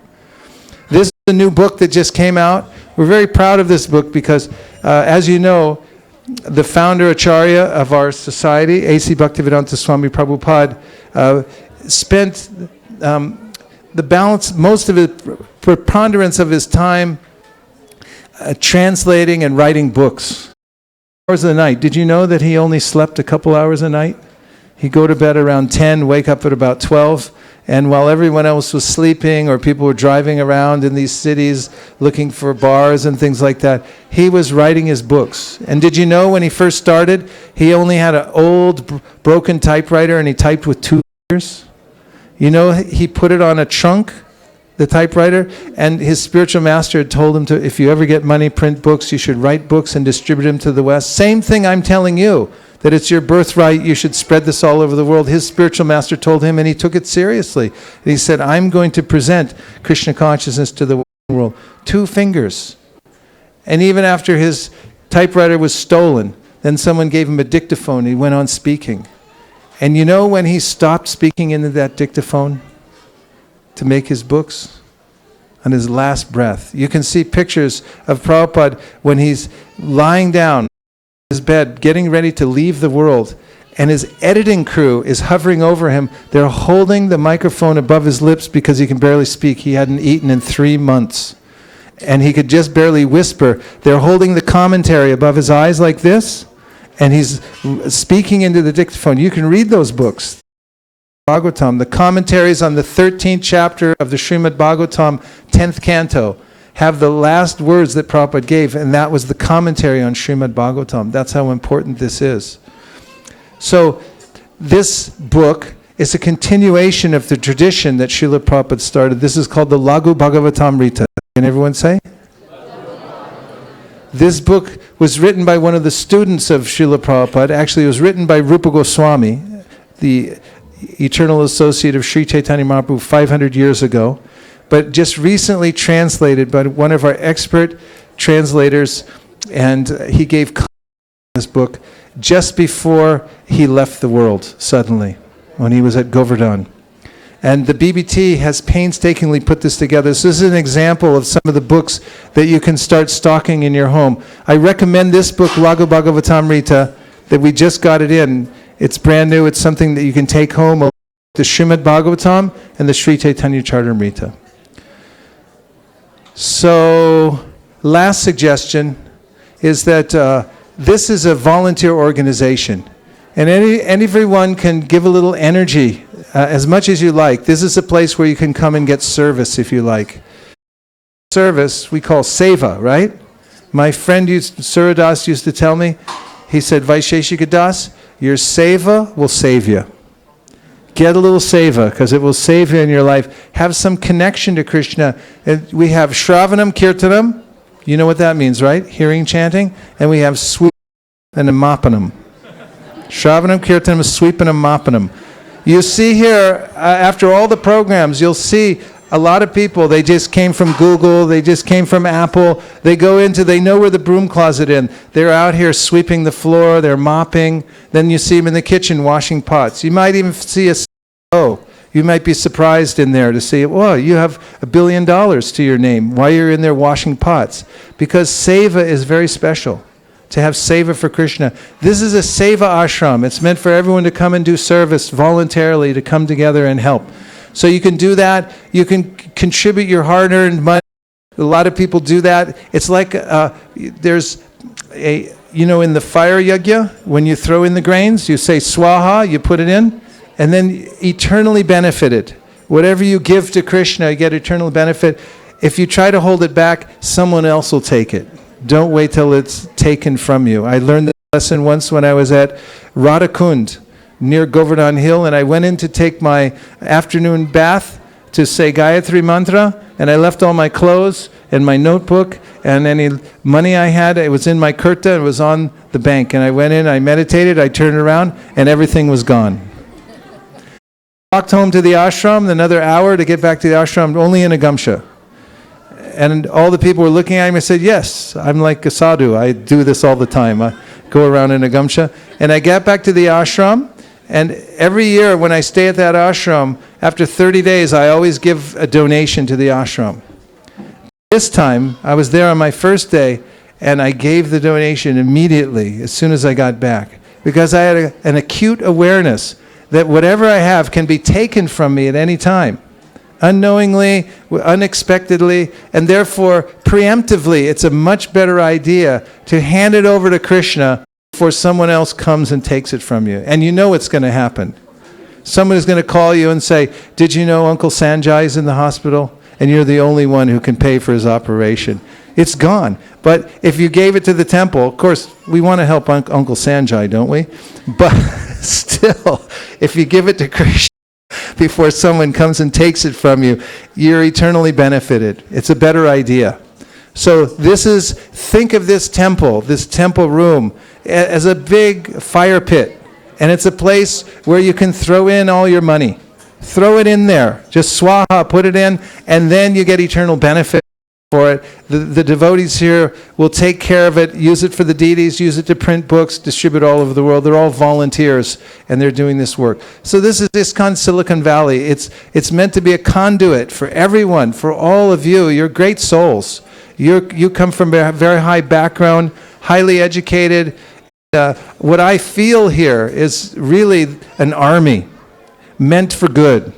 This is a new book that just came out. We're very proud of this book because, as you know, the founder Acharya of our society, A.C. Bhaktivedanta Swami Prabhupada, spent the balance, most of it, preponderance of his time translating and writing books. Hours of the night. Did you know that he only slept a couple hours a night? He'd go to bed around 10, wake up at about 12, and while everyone else was sleeping or people were driving around in these cities looking for bars and things like that, he was writing his books. And did you know when he first started, he only had an old broken typewriter and he typed with 2 fingers? You know, he put it on a trunk, the typewriter, and his spiritual master had told him to, if you ever get money, print books, you should write books and distribute them to the West. Same thing I'm telling you, that it's your birthright, you should spread this all over the world. His spiritual master told him, and he took it seriously. And he said, I'm going to present Krishna consciousness to the world. 2 fingers. And even after his typewriter was stolen, then someone gave him a dictaphone, he went on speaking. And you know when he stopped speaking into that dictaphone to make his books? On his last breath. You can see pictures of Prabhupada when he's lying down his bed, getting ready to leave the world, and his editing crew is hovering over him. They're holding the microphone above his lips because he can barely speak. He hadn't eaten in 3 months, and he could just barely whisper. They're holding the commentary above his eyes like this, and he's speaking into the dictaphone. You can read those books. Bhagavatam, the commentaries on the 13th chapter of the Srimad Bhagavatam, 10th canto, have the last words that Prabhupada gave, and that was the commentary on Srimad Bhagavatam. That's how important this is. So this book is a continuation of the tradition that Srila Prabhupada started. This is called the Lagu Bhagavatamrita. Can everyone say? This book was written by one of the students of Srila Prabhupada. Actually, it was written by Rupa Goswami, the eternal associate of Sri Chaitanya Mahaprabhu 500 years ago, but just recently translated by one of our expert translators, and he gave this book just before he left the world, suddenly, when he was at Govardhan. And the BBT has painstakingly put this together. So this is an example of some of the books that you can start stocking in your home. I recommend this book, Lagu Bhagavatamrita, that we just got it in. It's brand new. It's something that you can take home, the Srimad Bhagavatam and the Sri Chaitanya Charitamrita. So, last suggestion is that this is a volunteer organization, and everyone can give a little energy, as much as you like. This is a place where you can come and get service if you like. Service we call seva, right? My friend Suradas used to tell me, he said, Vaisesika Das, your seva will save you. Get a little seva, because it will save you in your life. Have some connection to Krishna. And we have Shravanam Kirtanam. You know what that means, right? Hearing, chanting. And we have sweep and Mapanam. Shravanam Kirtanam, Sweepanam, Mapanam. You see here, after all the programs, you'll see a lot of people, they just came from Google, they just came from Apple, they know where the broom closet is. They're out here sweeping the floor, they're mopping, then you see them in the kitchen washing pots. You might even see a CEO. You might be surprised in there to see, whoa, you have $1 billion to your name. Why you're in there washing pots? Because seva is very special. To have seva for Krishna. This is a seva ashram. It's meant for everyone to come and do service voluntarily, to come together and help. So you can do that. You can contribute your hard-earned money. A lot of people do that. It's like there's a, in the fire yajna, when you throw in the grains, you say swaha, you put it in, and then eternally benefited. Whatever you give to Krishna, you get eternal benefit. If you try to hold it back, someone else will take it. Don't wait till it's taken from you. I learned this lesson once when I was at Radhakund near Govardhan Hill, and I went in to take my afternoon bath to say Gayatri Mantra, and I left all my clothes and my notebook and any money I had. It was in my kurta, it was on the bank, and I went in, I meditated, I turned around, and everything was gone. Walked home to the ashram, another hour to get back to the ashram, only in a gamsha. And all the people were looking at me and said, yes, I'm like a sadhu. I do this all the time. I go around in a gamsha. And I got back to the ashram, and every year when I stay at that ashram, after 30 days, I always give a donation to the ashram. This time, I was there on my first day, and I gave the donation immediately, as soon as I got back, because I had an acute awareness that whatever I have can be taken from me at any time. Unknowingly, unexpectedly, and therefore preemptively, it's a much better idea to hand it over to Krishna before someone else comes and takes it from you. And you know it's going to happen. Someone is going to call you and say, did you know Uncle Sanjay is in the hospital? And you're the only one who can pay for his operation. It's gone. But if you gave it to the temple, of course, we want to help Uncle Sanjay, don't we? But still, if you give it to Krishna before someone comes and takes it from you, you're eternally benefited. It's a better idea. So think of this temple room, as a big fire pit. And it's a place where you can throw in all your money. Throw it in there. Just swaha, put it in, and then you get eternal benefit for it. The devotees here will take care of it, use it for the deities, use it to print books, distribute all over the world. They're all volunteers, and they're doing this work. So this is ISKCON Silicon Valley. It's meant to be a conduit for everyone, for all of you. You're great souls. You come from a very high background, highly educated. What I feel here is really an army meant for good.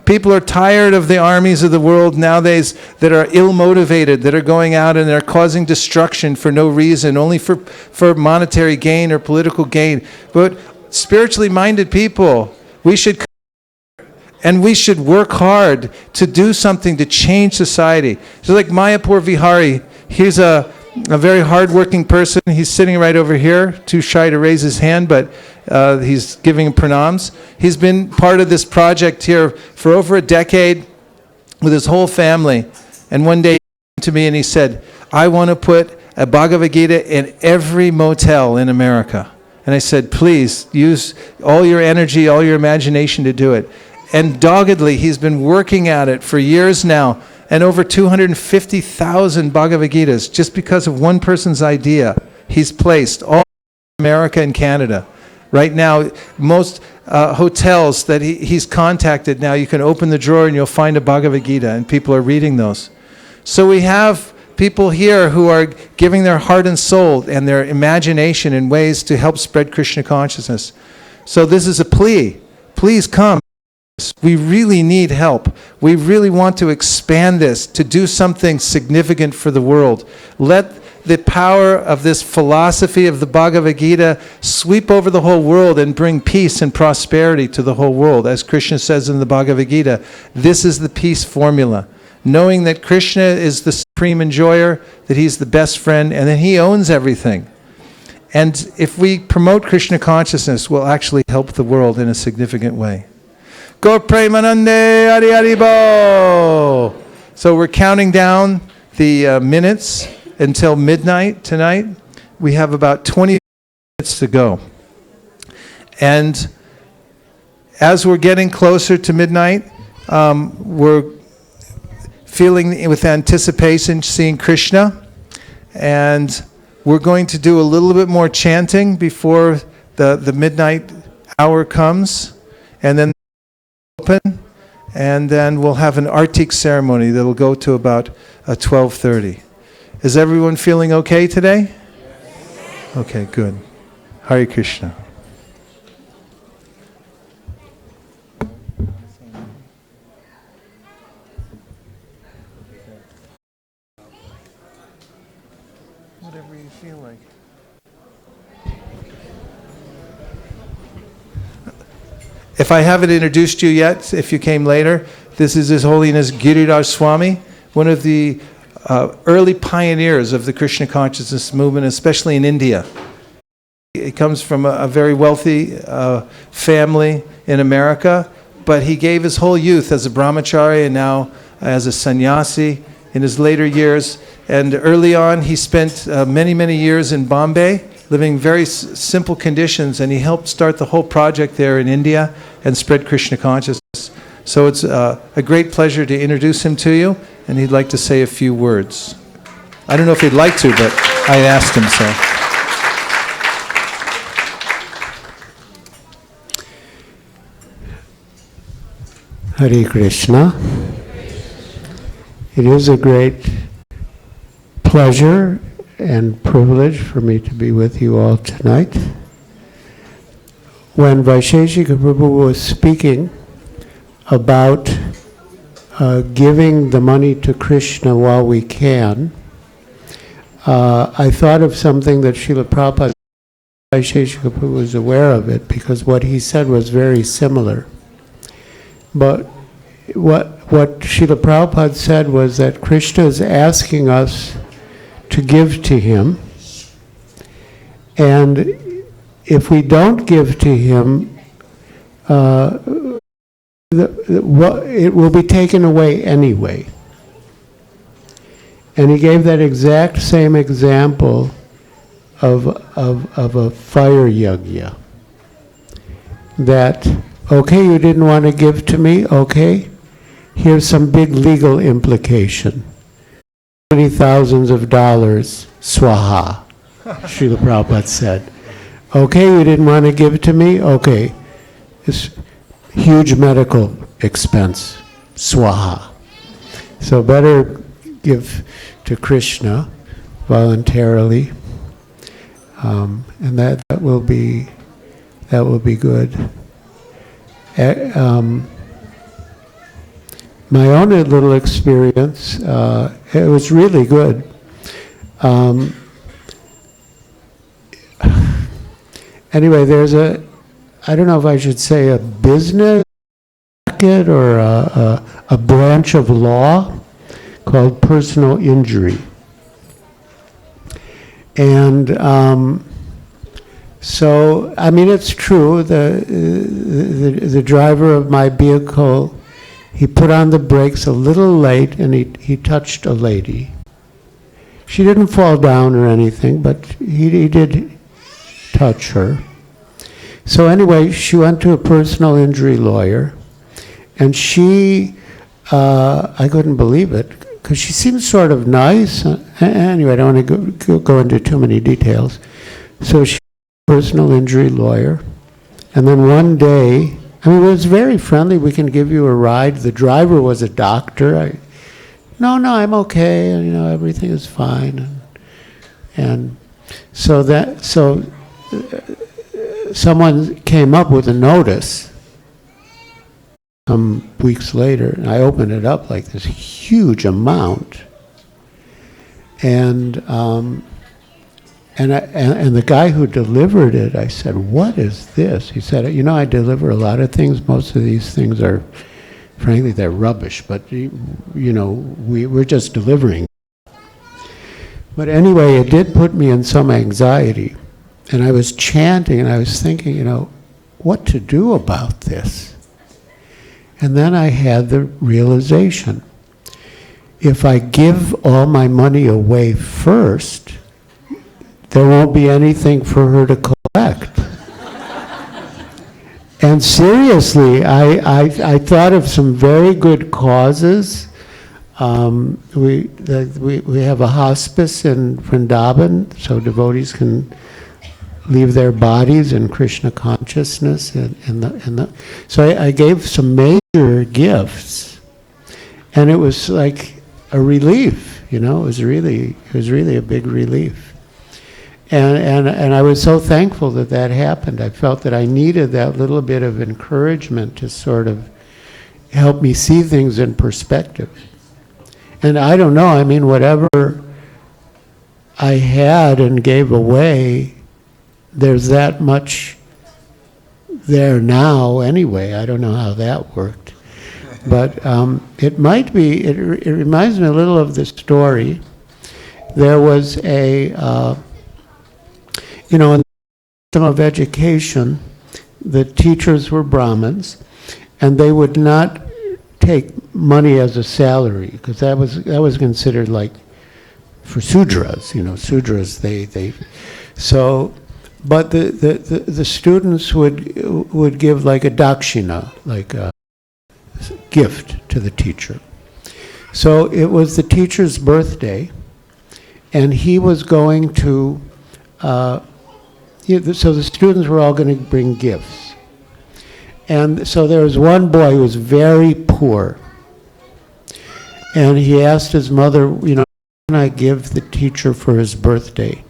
People are tired of the armies of the world nowadays that are ill-motivated, that are going out and they're causing destruction for no reason, only for monetary gain or political gain. But spiritually minded people, we should work hard to do something to change society. So like Mayapur Vihari, he's a a very hardworking person. He's sitting right over here, too shy to raise his hand, but he's giving pranams. He's been part of this project here for over a decade with his whole family. And one day he came to me and he said, I want to put a Bhagavad Gita in every motel in America. And I said, please use all your energy, all your imagination to do it. And doggedly, he's been working at it for years now, and over 250,000 Bhagavad Gitas, just because of one person's idea, he's placed all in America and Canada. Right now, most hotels that he's contacted now, you can open the drawer and you'll find a Bhagavad Gita, and people are reading those. So we have people here who are giving their heart and soul and their imagination in ways to help spread Krishna consciousness. So this is a plea. Please come. We really need help. We really want to expand this, to do something significant for the world. Let the power of this philosophy of the Bhagavad Gita sweep over the whole world and bring peace and prosperity to the whole world. As Krishna says in the Bhagavad Gita, this is the peace formula. Knowing that Krishna is the supreme enjoyer, that he's the best friend, and that he owns everything. And if we promote Krishna consciousness, we'll actually help the world in a significant way. Go Premanande Hari Hari Bo. So we're counting down the minutes until midnight tonight. We have about 20 minutes to go. And as we're getting closer to midnight, we're feeling with anticipation seeing Krishna. And we're going to do a little bit more chanting before the midnight hour comes. And then open, and then we'll have an Artik ceremony that'll go to about 12:30. Is everyone feeling okay today? Okay, good. Hare Krishna. Whatever you feel like. If I haven't introduced you yet, if you came later, this is His Holiness Giriraj Swami, one of the early pioneers of the Krishna consciousness movement, especially in India. He comes from a very wealthy family in America, but he gave his whole youth as a brahmachari and now as a sannyasi in his later years. And early on, he spent many, many years in Bombay, living very simple conditions, and he helped start the whole project there in India and spread Krishna consciousness. So it's a great pleasure to introduce him to you, and he'd like to say a few words. I don't know if he'd like to, but I asked him so. Hare Krishna. It is a great pleasure and privilege for me to be with you all tonight. When Vaisesika Prabhu was speaking about giving the money to Krishna while we can, I thought of something that Srila Prabhupada, Vaisesika Prabhu was aware of it, because what he said was very similar. But what Srila Prabhupada said was that Krishna is asking us to give to him, and if we don't give to him, it will be taken away anyway. And he gave that exact same example of a fire yajna. That, okay, you didn't want to give to me, okay, here's some big legal implication. Many thousands of dollars, swaha, Srila Prabhupada said. Okay, you didn't want to give to me? Okay. It's huge medical expense, swaha. So better give to Krishna voluntarily, and that will be good. My own little experience, it was really good. Anyway, there's I don't know if I should say a business or a branch of law called personal injury. And so, I mean, it's true, the driver of my vehicle, he put on the brakes a little late and he touched a lady. She didn't fall down or anything, but he did touch her. So anyway, she went to a personal injury lawyer, and she, I couldn't believe it, because she seemed sort of nice. Anyway, I don't want to go into too many details. So she was a personal injury lawyer, and then one day, I mean, it was very friendly. We can give you a ride. The driver was a doctor. No, I'm okay. You know, everything is fine. And so someone came up with a notice some weeks later, and I opened it up like this huge amount. And the guy who delivered it, I said, "What is this?" He said, "You know, I deliver a lot of things. Most of these things are, frankly, they're rubbish, but, you know, we're just delivering." But anyway, it did put me in some anxiety. And I was chanting, and I was thinking, you know, what to do about this? And then I had the realization, if I give all my money away first, there won't be anything for her to collect. And seriously, I thought of some very good causes. We have a hospice in Vrindavan, so devotees can leave their bodies in Krishna consciousness. So I gave some major gifts, and it was like a relief, you know. It was really a big relief. And I was so thankful that happened. I felt that I needed that little bit of encouragement to sort of help me see things in perspective. And I don't know, I mean, whatever I had and gave away, there's that much there now anyway. I don't know how that worked. But it might be, it reminds me a little of the story. There was you know, in the system of education, the teachers were Brahmins, and they would not take money as a salary, because that was considered like for Sudras, you know, Sudras, so, but the students would give like a dakshina, like a gift to the teacher. So it was the teacher's birthday, and he was going to, so the students were all going to bring gifts. And so there was one boy who was very poor, and he asked his mother, you know, what can I give the teacher for his birthday?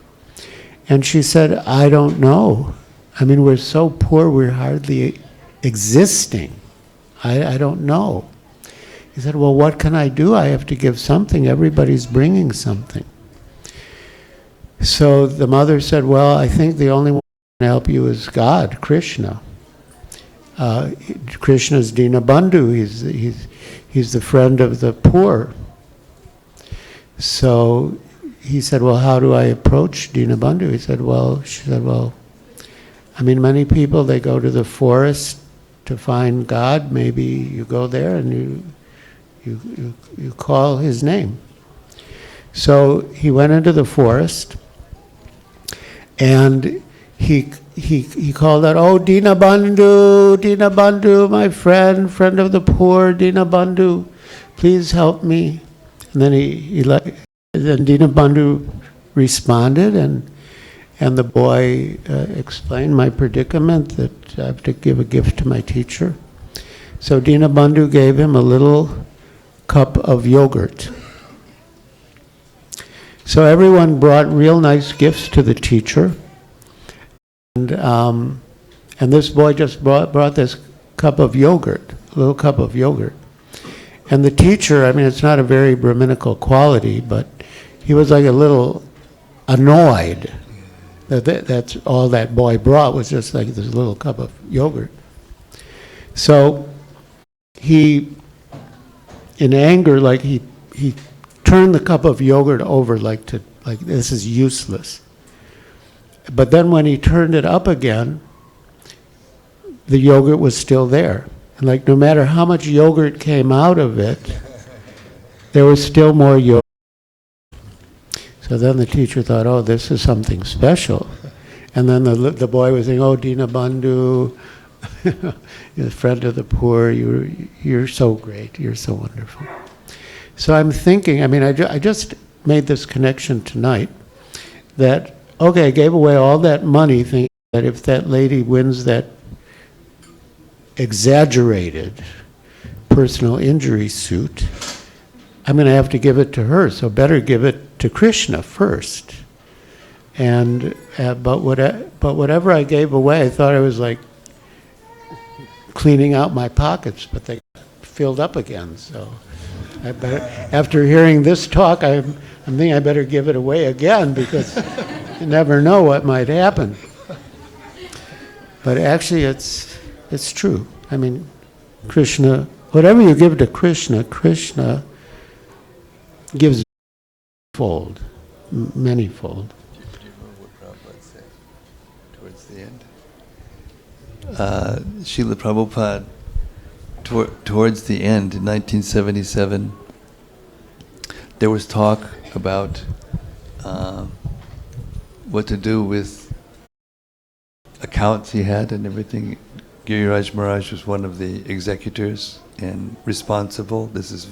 And she said, I don't know. I mean, we're so poor, we're hardly existing. I don't know. He said, well, what can I do? I have to give something. Everybody's bringing something. So the mother said, well, I think the only one who can help you is God, Krishna. Krishna's Dinabandhu. He's the friend of the poor. So he said, well, how do I approach Dinabandhu? She said, well, I mean, many people, they go to the forest to find God. Maybe you go there and you call his name. So he went into the forest, and he called out, oh, Dinabandhu, my friend of the poor, Dinabandhu, please help me. And then then Dinabandhu responded, and the boy explained my predicament, that I have to give a gift to my teacher. So Dinabandhu gave him a little cup of yogurt. So everyone brought real nice gifts to the teacher. And this boy just brought this cup of yogurt, a little cup of yogurt. And the teacher, I mean, it's not a very Brahminical quality, but he was like a little annoyed that's all that boy brought, was just like this little cup of yogurt. So he, in anger, like he turned the cup of yogurt over like this is useless. But then when he turned it up again, the yogurt was still there. And like no matter how much yogurt came out of it, there was still more yogurt. So then the teacher thought, oh, this is something special. And then the boy was saying, oh, Dina Bandhu, you're the friend of the poor, you're so great, you're so wonderful. So I'm thinking, I just made this connection tonight, that, okay, I gave away all that money thinking that if that lady wins that exaggerated personal injury suit, I'm going to have to give it to her, so better give it to Krishna first. And but whatever I gave away, I thought I was like cleaning out my pockets, but they filled up again. So I better, after hearing this talk, I'm thinking I better give it away again, because you never know what might happen. But actually, it's true. Krishna, whatever you give to Krishna, Krishna gives fold, manyfold. Towards the end, Srila Prabhupada, towards the end in 1977, there was talk about what to do with accounts he had and everything. Giriraj Maharaj was one of the executors and responsible. This is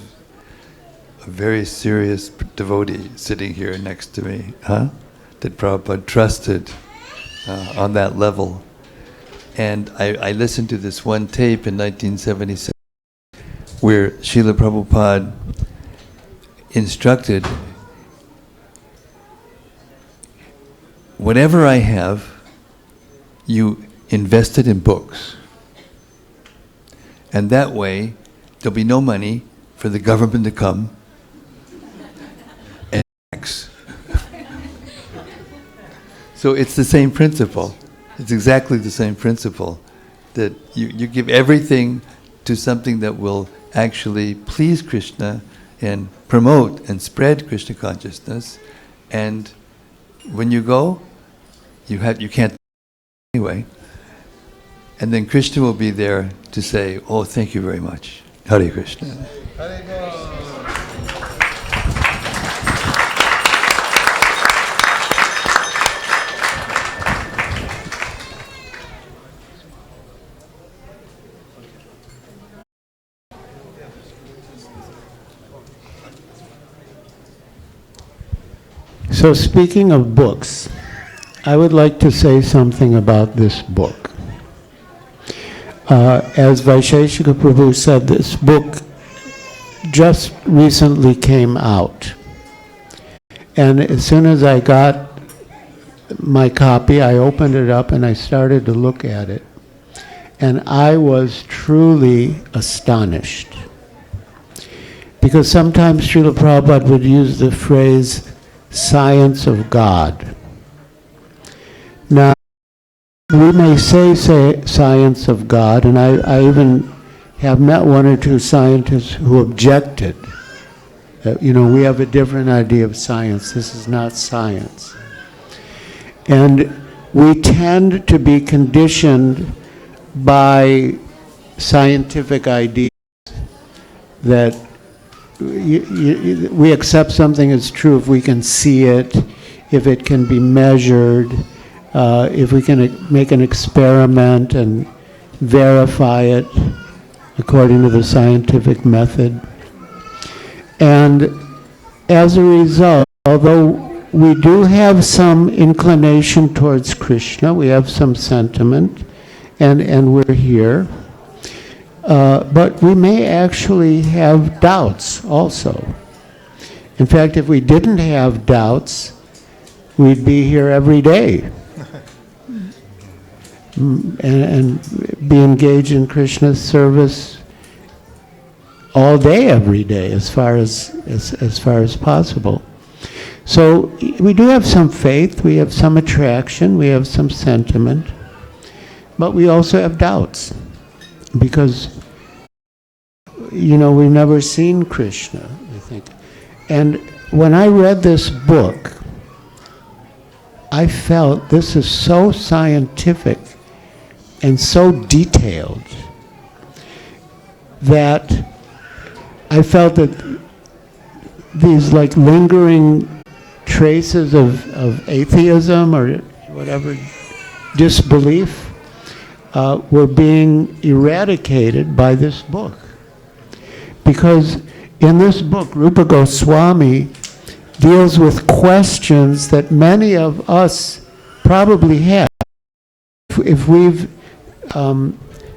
a very serious devotee sitting here next to me, that Prabhupada trusted on that level. And I listened to this one tape in 1977 where Srila Prabhupada instructed, whatever I have, you invest it in books. And that way, there'll be no money for the government to come and tax. So it's the same principle. It's exactly the same principle, that you give everything to something that will actually please Krishna and promote and spread Krishna consciousness. And when you go, you can't anyway. And then Krishna will be there to say, oh, thank you very much. Hare Krishna. So speaking of books, I would like to say something about this book. As Vaisesika Prabhu said, this book just recently came out. And as soon as I got my copy, I opened it up and I started to look at it. And I was truly astonished. Because sometimes Srila Prabhupada would use the phrase, science of God. Now, we may say science of God, and I even have met one or two scientists who objected that, we have a different idea of science. This is not science. And we tend to be conditioned by scientific ideas that we accept something as true if we can see it, if it can be measured, if we can make an experiment and verify it according to the scientific method. And as a result, although we do have some inclination towards Krishna, we have some sentiment, and we're here, but we may actually have doubts also. In fact, if we didn't have doubts, we'd be here every day and be engaged in Krishna's service all day, every day, as far as possible. So we do have some faith, we have some attraction, we have some sentiment, but we also have doubts, because we've never seen Krishna, I think. And when I read this book, I felt this is so scientific and so detailed that I felt that these like lingering traces of atheism or whatever, disbelief, were being eradicated by this book. Because in this book, Rupa Goswami deals with questions that many of us probably have. If we've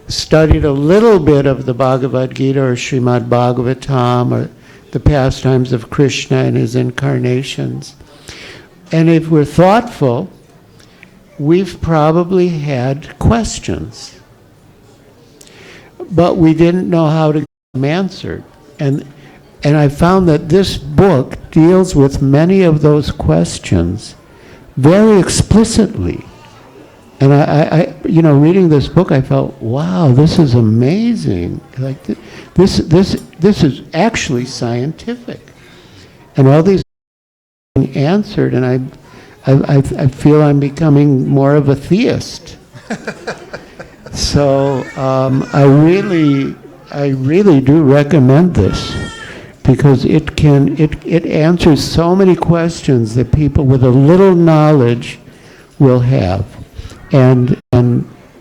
studied a little bit of the Bhagavad Gita or Srimad Bhagavatam or the pastimes of Krishna and his incarnations, and if we're thoughtful, we've probably had questions, but we didn't know how to get them answered. And I found that this book deals with many of those questions very explicitly. And I reading this book, I felt, wow, this is amazing. Like this is actually scientific, and all these are being answered. And I feel I'm becoming more of a theist. So I really do recommend this, because it answers so many questions that people with a little knowledge will have, and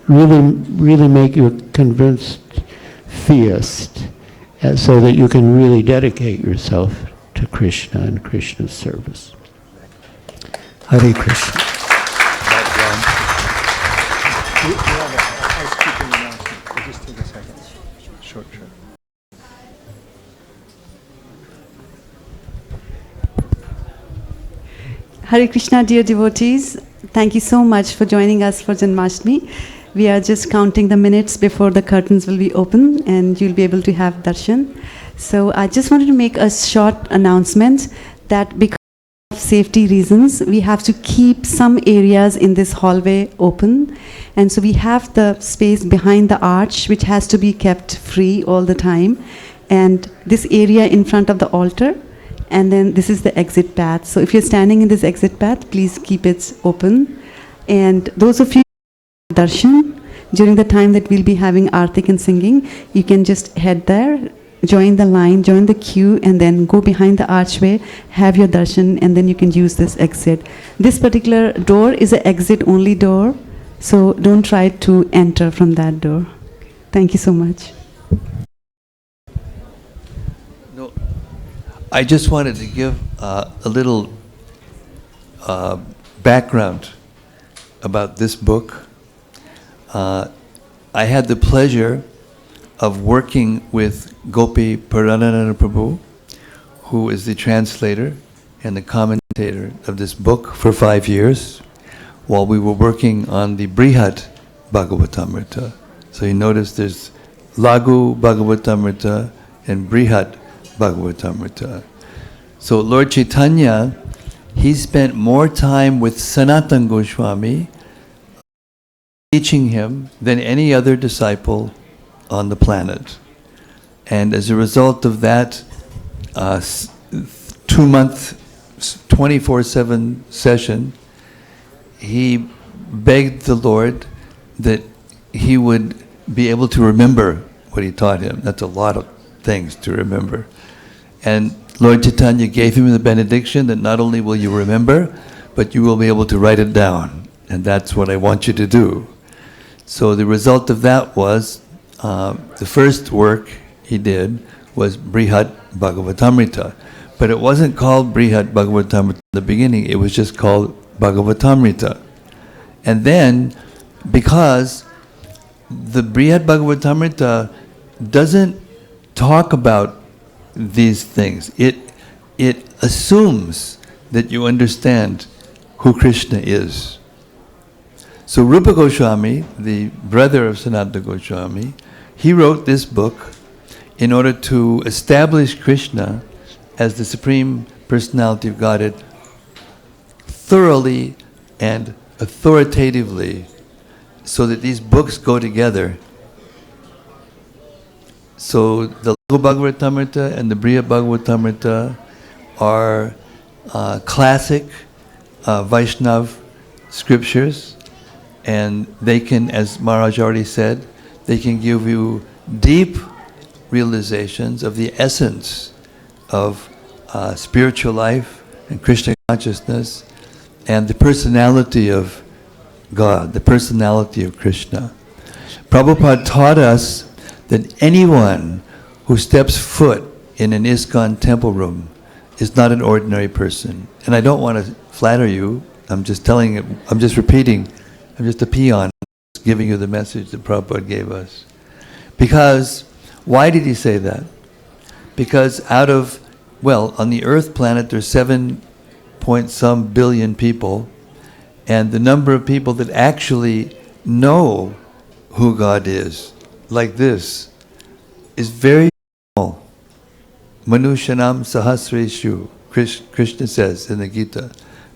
really make you a convinced theist, so that you can really dedicate yourself to Krishna and Krishna's service. Hare Krishna. Hare Krishna, dear devotees. Thank you so much for joining us for Janmashtami. We are just counting the minutes before the curtains will be open and you'll be able to have darshan. So I just wanted to make a short announcement that because of safety reasons, we have to keep some areas in this hallway open. And so we have the space behind the arch, which has to be kept free all the time. And this area in front of the altar. And then this is the exit path. So if you're standing in this exit path, please keep it open. And those of you who have darshan, during the time that we'll be having artik and singing, you can just head there, join the line, join the queue, and then go behind the archway, have your darshan, and then you can use this exit. This particular door is an exit-only door, so don't try to enter from that door. Thank you so much. I just wanted to give a little background about this book. I had the pleasure of working with Gopi Paranananda Prabhu, who is the translator and the commentator of this book, for 5 years, while we were working on the Brihad Bhagavatamrita. So you notice there's Lagu Bhagavatamrita and Brihad Bhagavatamrita. So Lord Chaitanya, he spent more time with Sanatana Goswami teaching him than any other disciple on the planet. And as a result of that 2-month, 24/7 session, he begged the Lord that he would be able to remember what he taught him. That's a lot of things to remember. And Lord Chaitanya gave him the benediction that not only will you remember, but you will be able to write it down. And that's what I want you to do. So the result of that was, the first work he did was Brihad Bhagavatamrita. But it wasn't called Brihad Bhagavatamrita in the beginning, it was just called Bhagavatamrita. And then, because the Brihad Bhagavatamrita doesn't talk about these things, it assumes that you understand who Krishna is. So Rupa Goswami, the brother of Sanatana Goswami, he wrote this book in order to establish Krishna as the Supreme Personality of Godhead thoroughly and authoritatively, so that these books go together. So the Lagu Bhagavatamrita and the Brihad Bhagavatamrita are classic Vaishnav scriptures, and they can, as Maharaj already said, they can give you deep realizations of the essence of spiritual life and Krishna consciousness and the personality of God, the personality of Krishna. Prabhupada taught us that anyone who steps foot in an ISKCON temple room is not an ordinary person. And I don't want to flatter you, I'm just telling it, I'm just repeating, I'm just a peon giving you the message that Prabhupada gave us. Because, why did he say that? Because out of, well, on the earth planet there's 7 point some billion people, and the number of people that actually know who God is, like this, is very small. Manushanam sahasreshu, Krishna says in the Gita,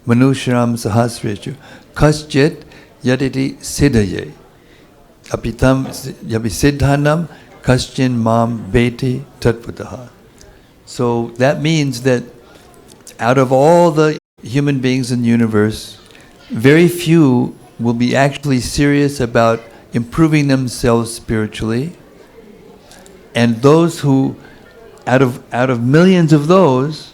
Manushanam sahasreshu, kaschit yaditi siddhaye, apitam yabisiddhanam kaschin mam beti tatputaha. So that means that out of all the human beings in the universe, very few will be actually serious about improving themselves spiritually, and those who, out of millions of those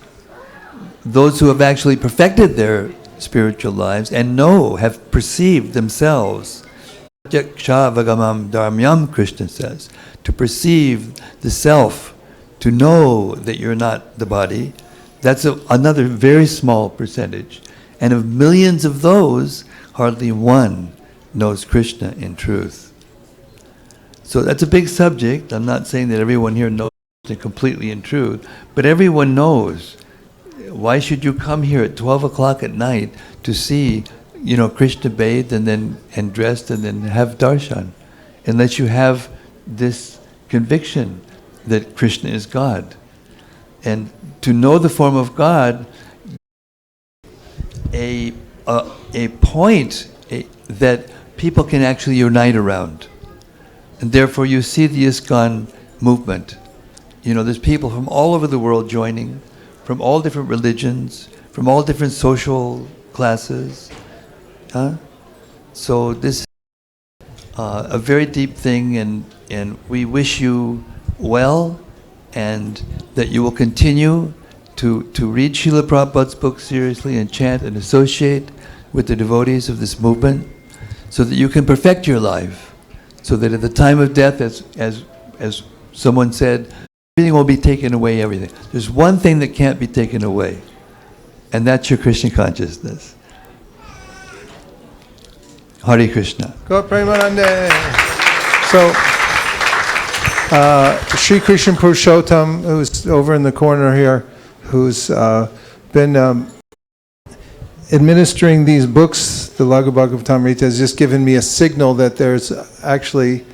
who have actually perfected their spiritual lives and have perceived themselves, Vagamam Dharmyam, Krishna says, to perceive the self, to know that you're not the body, that's another very small percentage. And of millions of those, hardly one knows Krishna in truth. So that's a big subject. I'm not saying that everyone here knows Krishna completely in truth, but everyone knows. Why should you come here at 12 o'clock at night to see, Krishna bathed and dressed and then have darshan, unless you have this conviction that Krishna is God? And to know the form of God, a point that people can actually unite around. And therefore you see the ISKCON movement. There's people from all over the world joining, from all different religions, from all different social classes. So this is a very deep thing, and we wish you well, and that you will continue to read Srila Prabhupada's book seriously and chant and associate with the devotees of this movement, so that you can perfect your life, so that at the time of death, as someone said, everything will be taken away, everything. There's one thing that can't be taken away, and that's your Krishna consciousness. Hare Krishna. Go Premanande. So, Sri Krishna Purushottam, who's over in the corner here, who's been administering these books, the Laghu Bhagavatamrita, has just given me a signal that there's actually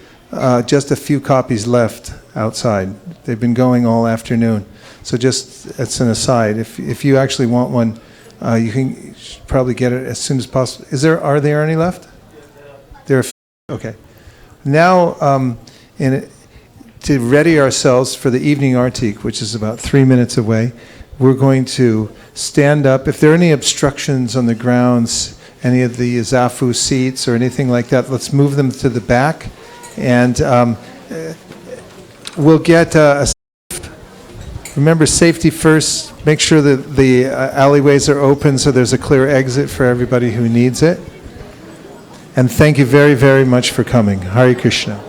just a few copies left outside. They've been going all afternoon. So just, it's an aside, if you actually want one, you can probably get it as soon as possible. Are there any left? There are, okay. Now, to ready ourselves for the evening artik, which is about 3 minutes away, we're going to stand up. If there are any obstructions on the grounds, any of the zafu seats or anything like that, let's move them to the back, and we'll get remember, safety first. Make sure that the alleyways are open so there's a clear exit for everybody who needs it. And thank you very, very much for coming. Hare Krishna.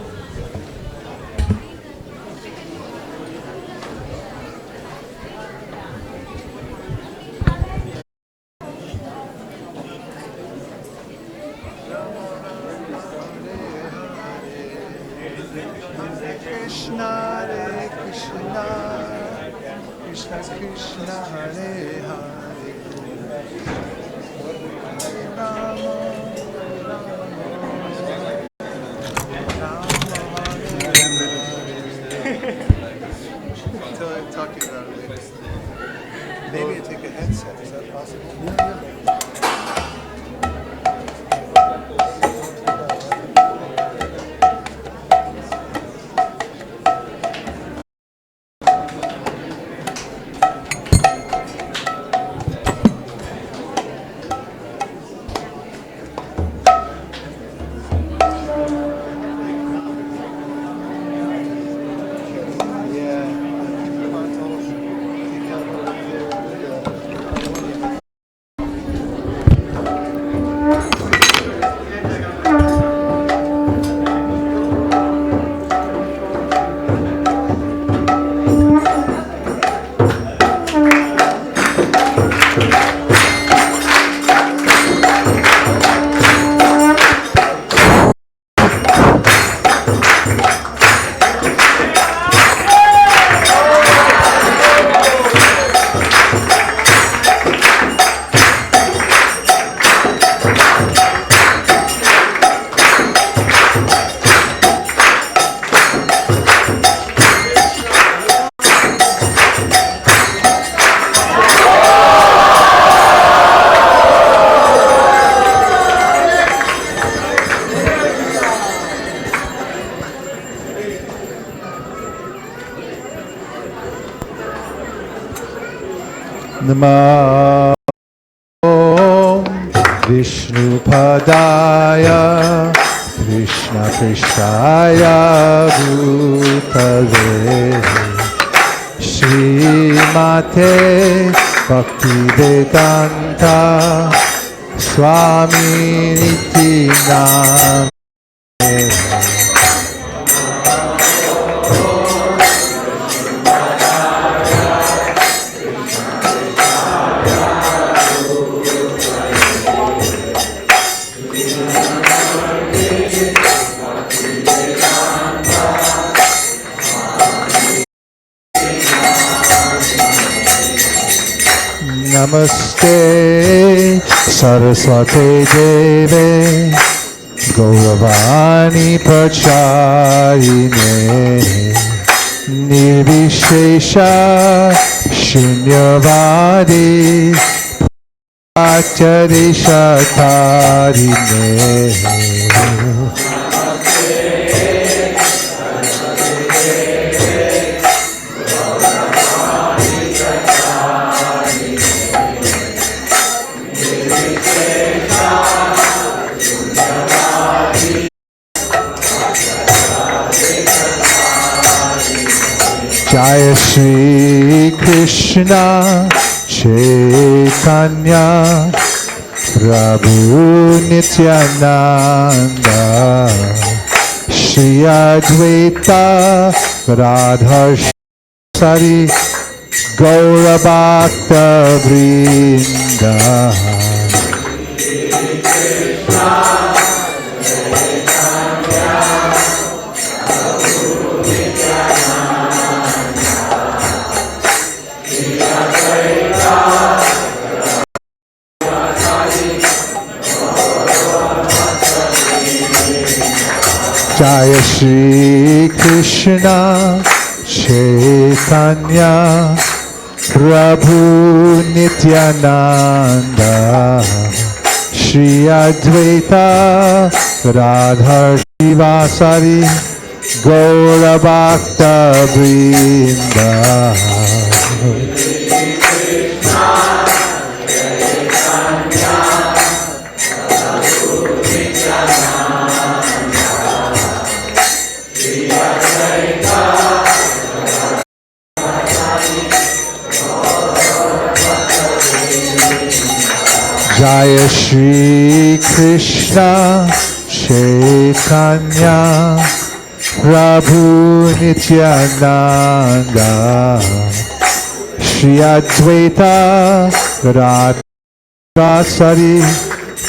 Maybe I take a headset. Is that possible? Om Vishnupadaya Krishna Prishaya Bhutale Srimate Bhaktivedanta Swami Niti Namane Namaste Saraswate Deve Gauravani Pracharine Nirvishesha Shunyavadi Acharishatarine Jaya Shri Krishna Chaitanya Prabhu Nityananda Shri Advaita Radha Sari Gaura Bhakta Vrinda Jaya Shri Krishna Chaitanya Prabhu Nityananda Shri Advaita Radha Shivasari Gaura Bhakta Vrinda Jaya Shri Krishna Chaitanya Prabhu Nityananda Shri Advaita Radha Sari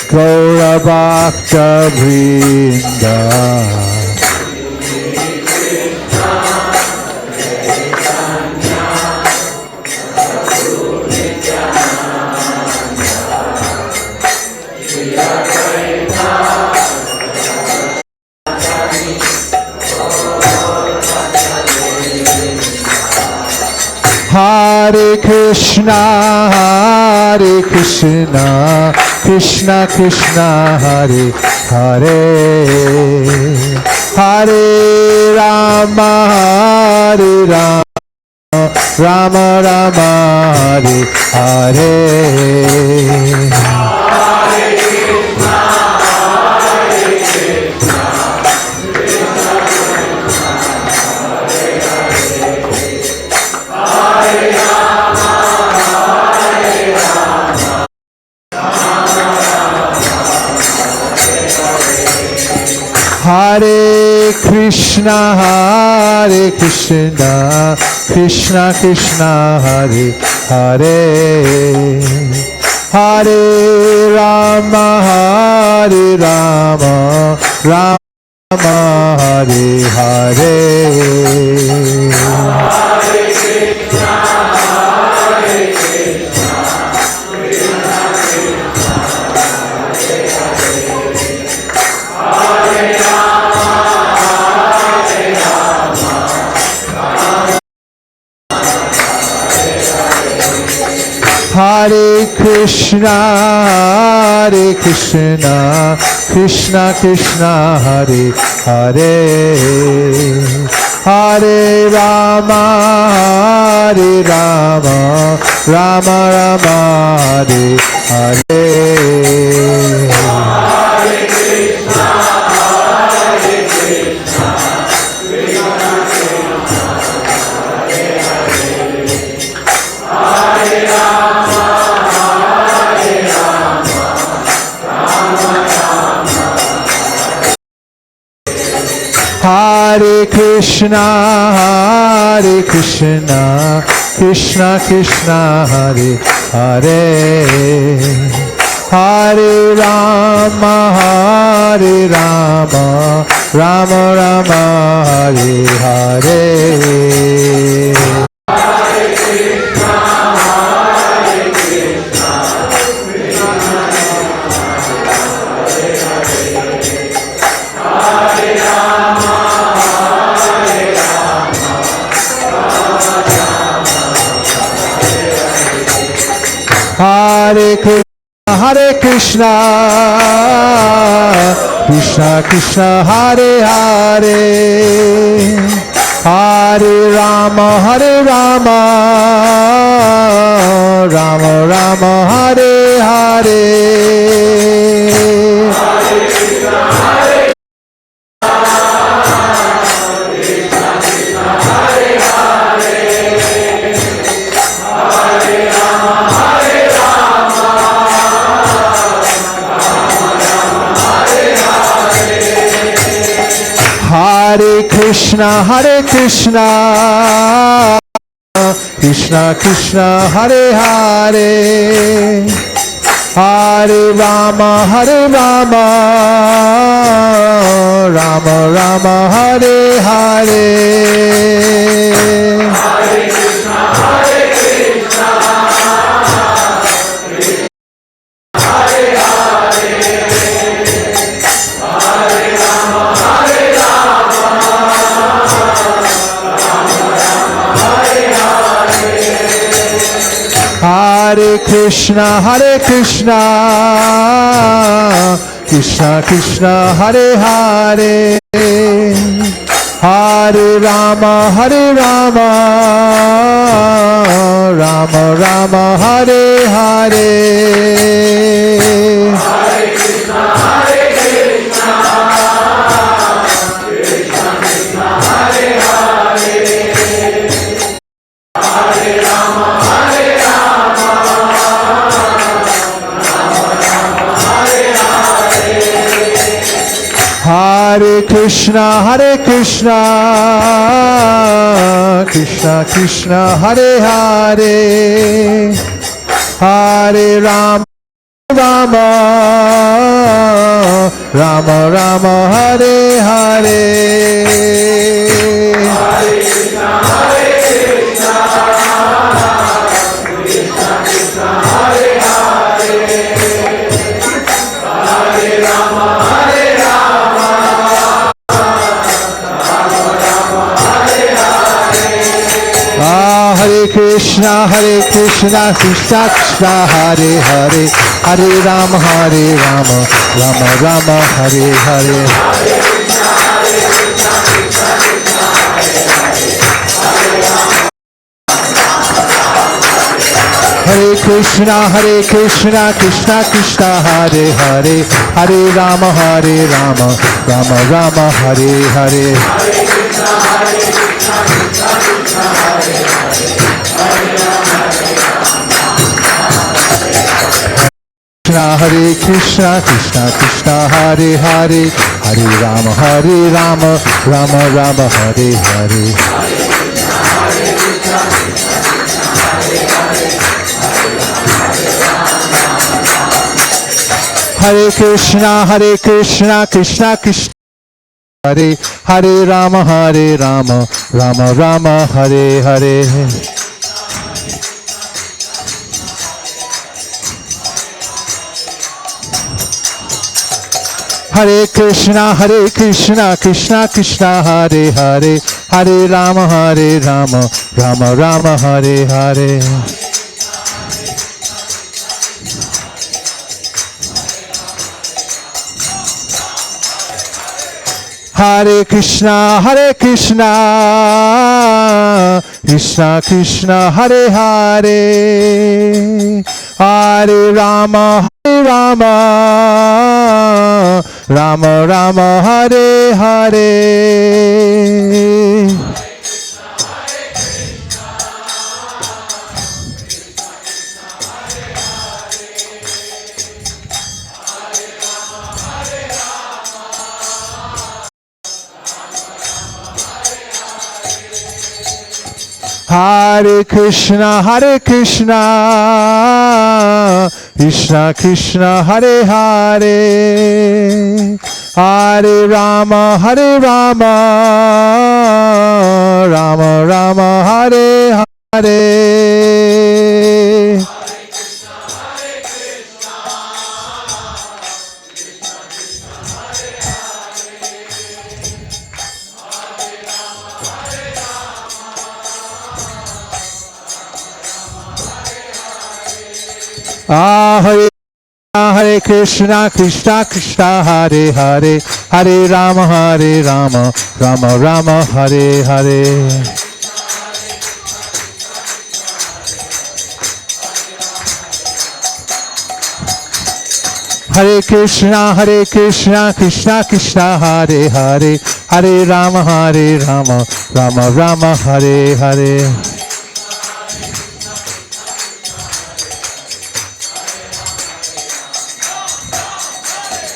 Gaura Bhakta Vrinda Hare Krishna, Krishna Krishna, Hare Hare, Hare Rama, Hare Rama, Rama Rama, Hare Hare. Hare Krishna, Krishna Krishna, Hare Hare, Hare Rama, Hare Rama, Rama Hare Hare. Hare Krishna, Krishna Krishna, Hare Hare, Hare Rama, Hare Rama, Rama Rama, Hare Hare. Hare Krishna, Krishna Krishna, Hare Hare. Hare Rama, Rama Rama, Hare Hare. Hare Krishna, Krishna Krishna, Hare Hare. Hare Rama, Rama Rama, Hare Hare. Hare Krishna, Krishna Krishna, Hare Hare. Hare Rama, Rama Rama, Hare Hare. Hare Krishna, Krishna Krishna, Hare Hare. Hare Rama, Rama Rama, Hare Hare. Hare Krishna, Krishna Krishna, Hare Hare. Hare Rama, Rama Rama, Hare Hare. Hare Krishna, Krishna Krishna, Hare Hare. Hare Rama, Rama Rama, Hare Hare. Hare Krishna, Krishna Krishna, Hare Hare. Hare Rama, Rama Rama, Hare Hare. Hare Krishna, Krishna Krishna, Hare Hare. Hare Rama, Rama Rama, Hare Hare. Hare Krishna, Krishna Krishna, Hare Hare. Rama, Rama Rama, Hare Hare. Hare Krishna, Krishna Krishna, Hare Hare. Hare Rama, Rama Rama, Hare Hare. Hare Krishna, Krishna Krishna, Hare Hare, Hare Rama, Rama Rama, Hare Hare. Hare Krishna, Krishna Krishna, Hare Hare, Hare Rama, Rama Rama, Hare Hare. Hare Krishna, Krishna Krishna, Hare Hare, Hare Rama, Rama Rama, Hare Hare. Hare Krishna, Krishna Krishna, Hare Hare, Hare Rama, Rama Rama, Hare Hare.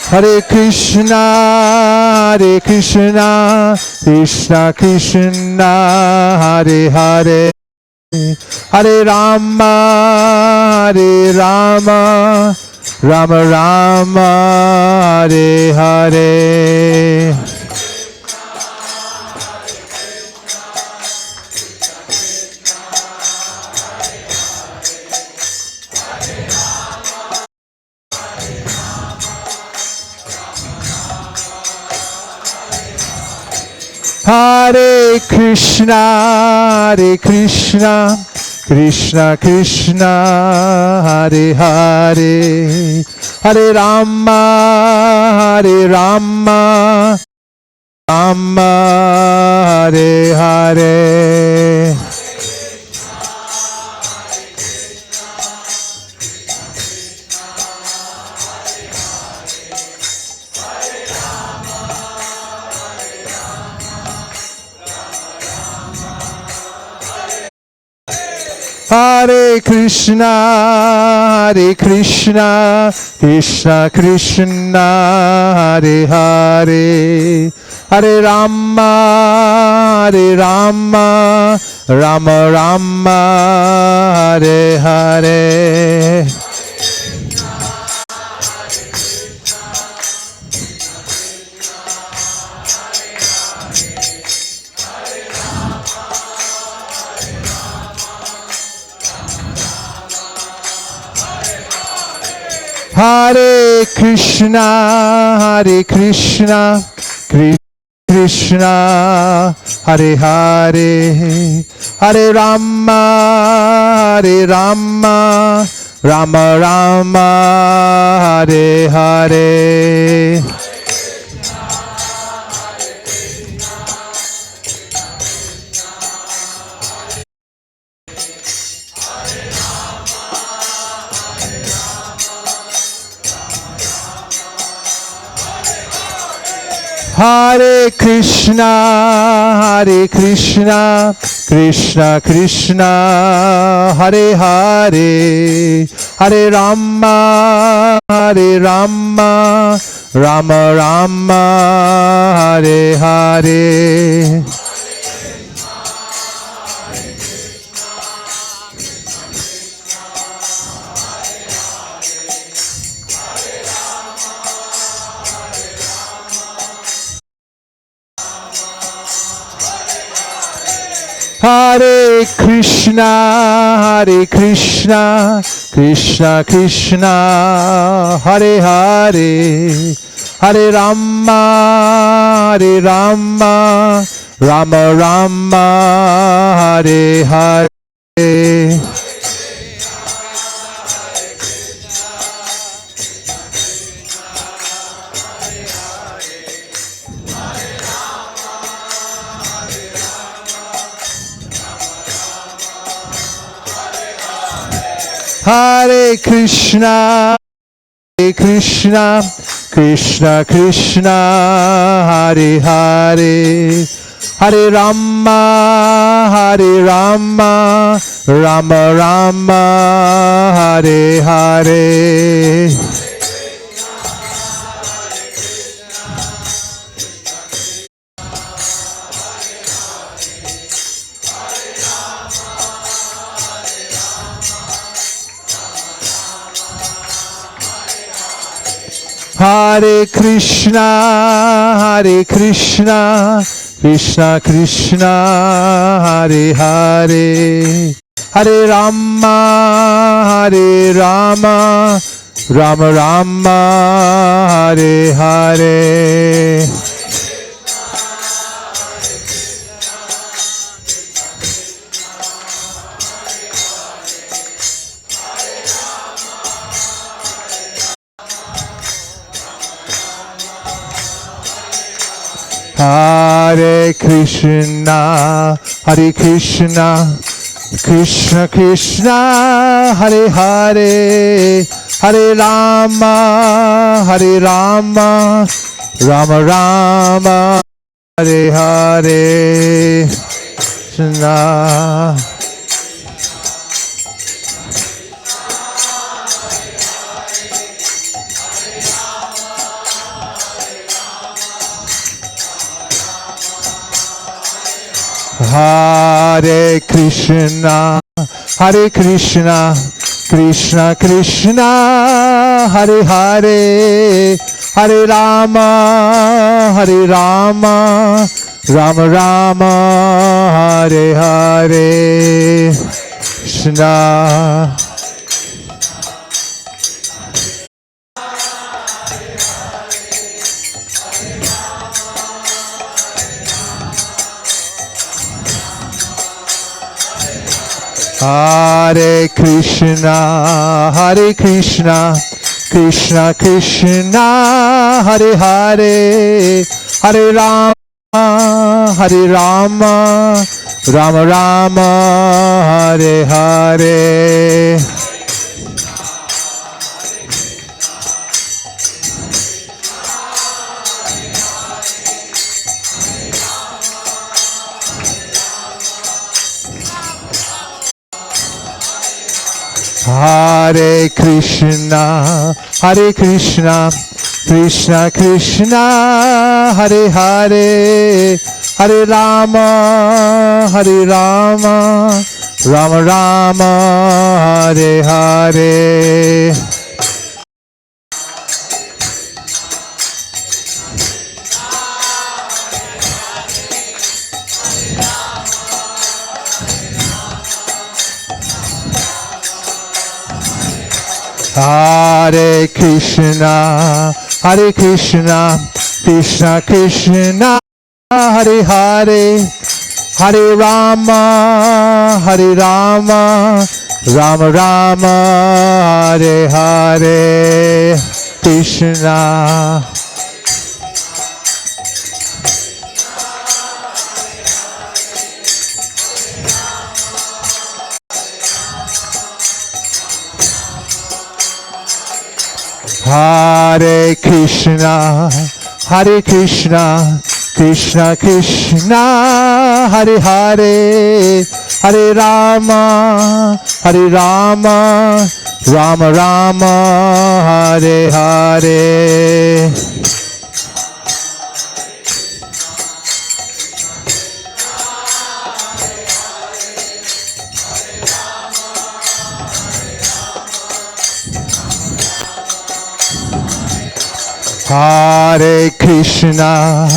Hare Krishna, Krishna Krishna, Hare Hare, Hare Rama, Rama Rama, Hare Hare. Hare Krishna, Krishna Krishna, Hare Hare, Hare Rama, Rama Hare Hare. Hare Krishna, Krishna Krishna, Hare Hare, Hare Rama, Rama Rama, Hare Hare. Hare Krishna, Krishna Krishna, Hare Hare, Hare Rama, Rama Rama, Hare Hare. Hare Krishna, Krishna Krishna, Hare Hare, Hare Rama, Rama Rama, Hare Hare. Hare Krishna, Krishna Krishna, Hare Hare, Hare Rama, Rama Rama, Hare Hare. Hare Krishna, Hare Krishna, Krishna Krishna, Hare Hare, Hare Rama, Hare Rama, Rama Rama, Hare Hare. Hare Krishna, Hare Krishna, Krishna Krishna, Hare Hare, Hare Rama, Hare Rama, Rama Rama, Hare Hare. Hare Krishna, Hare Krishna, Krishna Krishna, Hare Hare, Hare Rama, Hare Rama, Rama Rama, Hare Hare. Krishna. Hare Krishna, Hare Krishna, Krishna Krishna, Hare Hare, Hare Rama, Hare Rama, Rama Rama, Hare Hare. Krishna. Hare Krishna, Hare Krishna, Krishna Krishna, Hare Hare, Hare Rama, Hare Rama, Rama Rama, Hare Hare. Hare Krishna, Hare Krishna, Krishna Krishna, Hare Hare, Hare Rama, Hare Rama, Rama Rama, Hare Hare. Hare Krishna, Hare Krishna, Krishna Krishna, Hare Hare, Hare Rama, Hare Rama, Rama Rama, Hare Hare. Krishna. Hare Krishna, Hare Krishna, Krishna Krishna, Hare Hare, Hare Rama, Hare Rama, Rama Rama, Hare Hare. Hare Krishna,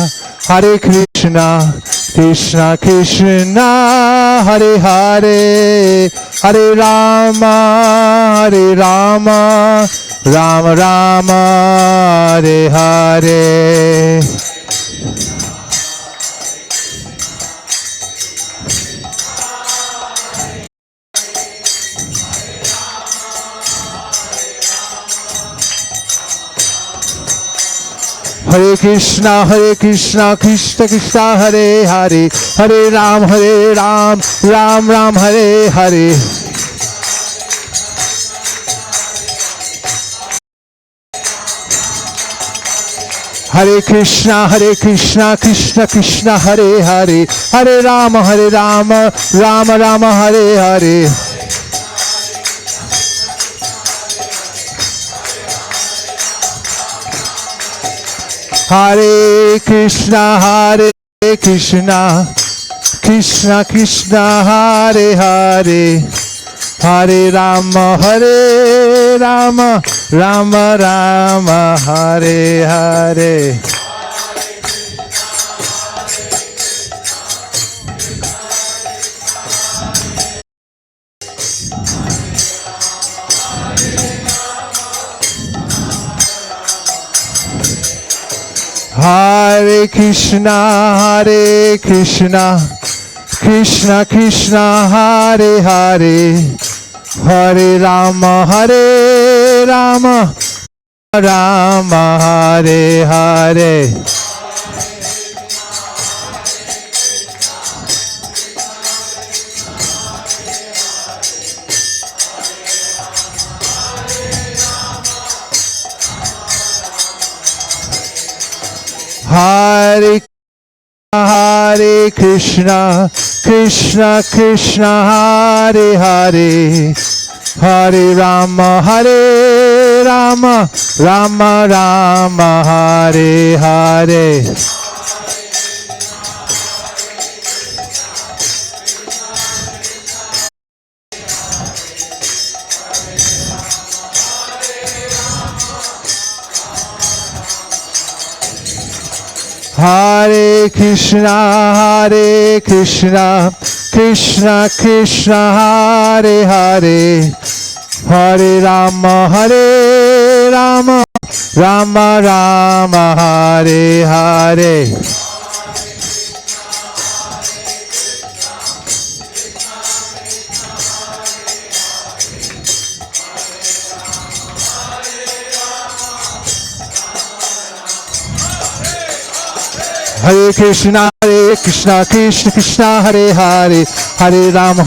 Hare Krishna, Krishna Krishna, Hare Hare, Hare Rama, Hare Rama, Rama Rama, Hare Hare. Hare Krishna, Krishna Krishna, Hare Hare, Hare Ram, Ram Ram, Hare Hare. Hare Krishna, Krishna Krishna, Hare Hare, Hare Rama, Rama Rama, Hare Hare. Hare Krishna, Krishna Krishna, Hare Hare, Hare Rama, Rama Rama, Hare Hare. Hare Krishna, Krishna Krishna, Hare Hare, Hare Rama, Rama Rama, Hare Hare. Hare Krishna, Krishna Krishna, Hare Hare, Hare Rama, Rama Rama, Hare Hare. Hare Krishna, Krishna Krishna, Hare Hare, Hare Rama, Rama Rama, Hare Hare. Hare Krishna, Krishna Krishna, Hare Hare, Hare Rama,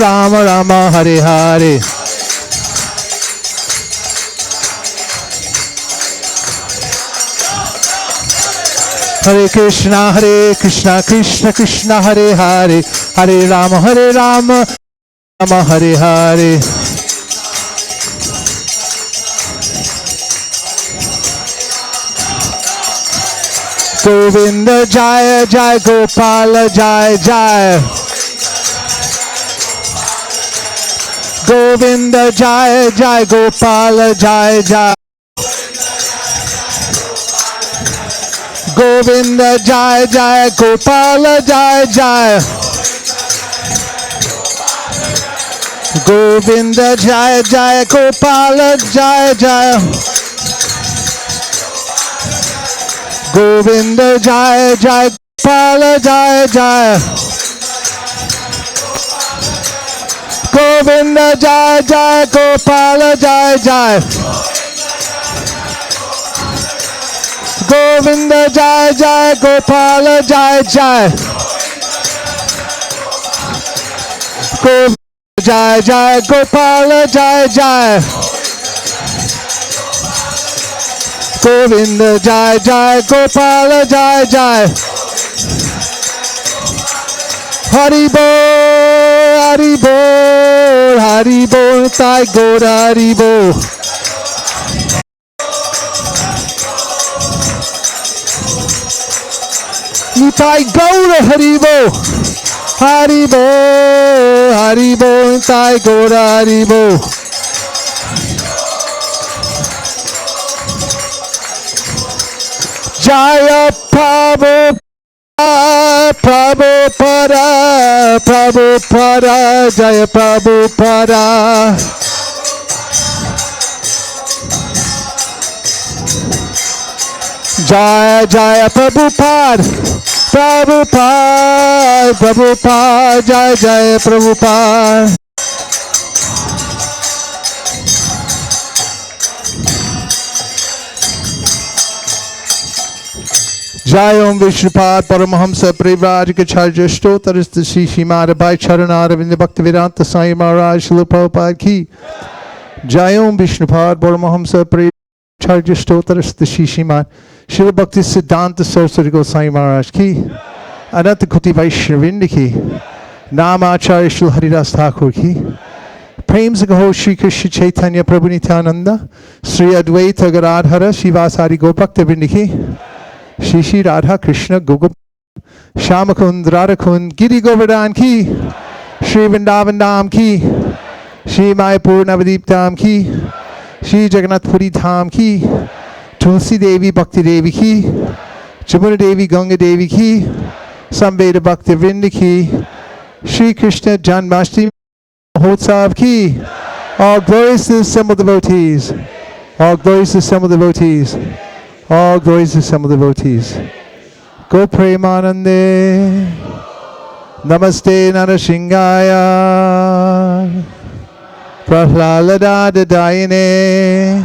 Rama Rama, Hare Hare. Hare Krishna, Krishna Krishna, Hare Hare, Hare Rama, Rama Rama, Hare Hare. Govinda Jaya Jaya, Gopala Jaya Jaya. Govinda Jaya Jaya, Gopala Jaya Jaya. Govinda Jaya Jaya, Gopala Jaya Jaya. Govinda Jaya Jaya, Gopala Jaya Jaya. Govinda Jaya Jaya, Gopala Jaya Jaya. Govinda Jaya Jaya, Gopala Jaya Jaya. Govinda Jaya Jaya, Gopala Jaya Jaya. Govinda Jaya Jaya, Gopala Jaya Jaya. Govinda Jaya Jaya, Gopala Jaya Jaya. Hari Bol, Hari Bol, Hari Bol, Sai Gaur Hari Bol. Nitai Gaur Hari Bol, Hari Bol, Hari Bol, Sai Gaur Hari Bol. Jaya Prabhu, Prabhupada, Prabhupada, Jaya Prabhupada. Jaya Jaya Prabhupada, Prabhupada, Prabhupada, Jaya Jaya Prabhupada. Jai Om Vishnupad Paramahamsa Privajikacharya Stotarista Shishimada Bhai Charanada Vinda Bhaktivedanta Sai Maharaj Srila Prabhupada Ki. Jai Om Vishnupad Paramahamsa Privajikacharya Stotarista Shishimada Shila Bhakti Siddhanta Saraswati Goswami Maharaj ki, Ananta Kuti Vaishnavinda ki, Namacharya Shri Haridas Thakur ki, Prem Sagaho Shri Krishna Chaitanya Prabhu Nityananda, Sri Advaita Gadadhara Shivasari Gopakta Vrinda ki, Shri Shri Radha Krishna Gogop, Shamakund Radhakund Giri Govardhan ki, Shri Vrindavan Dham ki, Shri Mayapur Navadip Dham ki, Shri Jagannath Puri Dham ki, Tulsi Devi Bhakti Devi ki, Jamuna Devi Ganga Devi ki, Samveda Bhakti Vrinda ki, Shri Krishna Janmastami Mahotsav ki. All glories to the assembled devotees. All glories to the assembled devotees. All glories to the assembled devotees. Go Premanande. Namaste Narashingaya. Prahlalada Dadayane.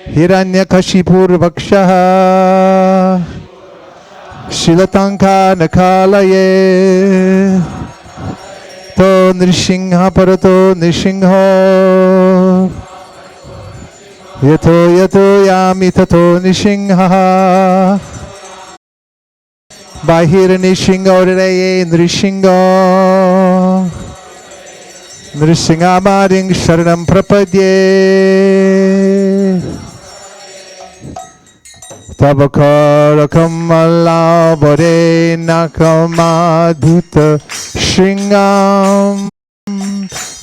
Hiranyakashipur Vakshaha. Shilatanka Nakalaye. To Nrishingha Parato Nrishingho. Yato Yato Yami Tato Nrishingha. Bahira Nrishingho Reye Nrishingho. Nrishingamaring Sharanam Prapadye. Tabakara Kamala Bore Nakamadhuta Shringam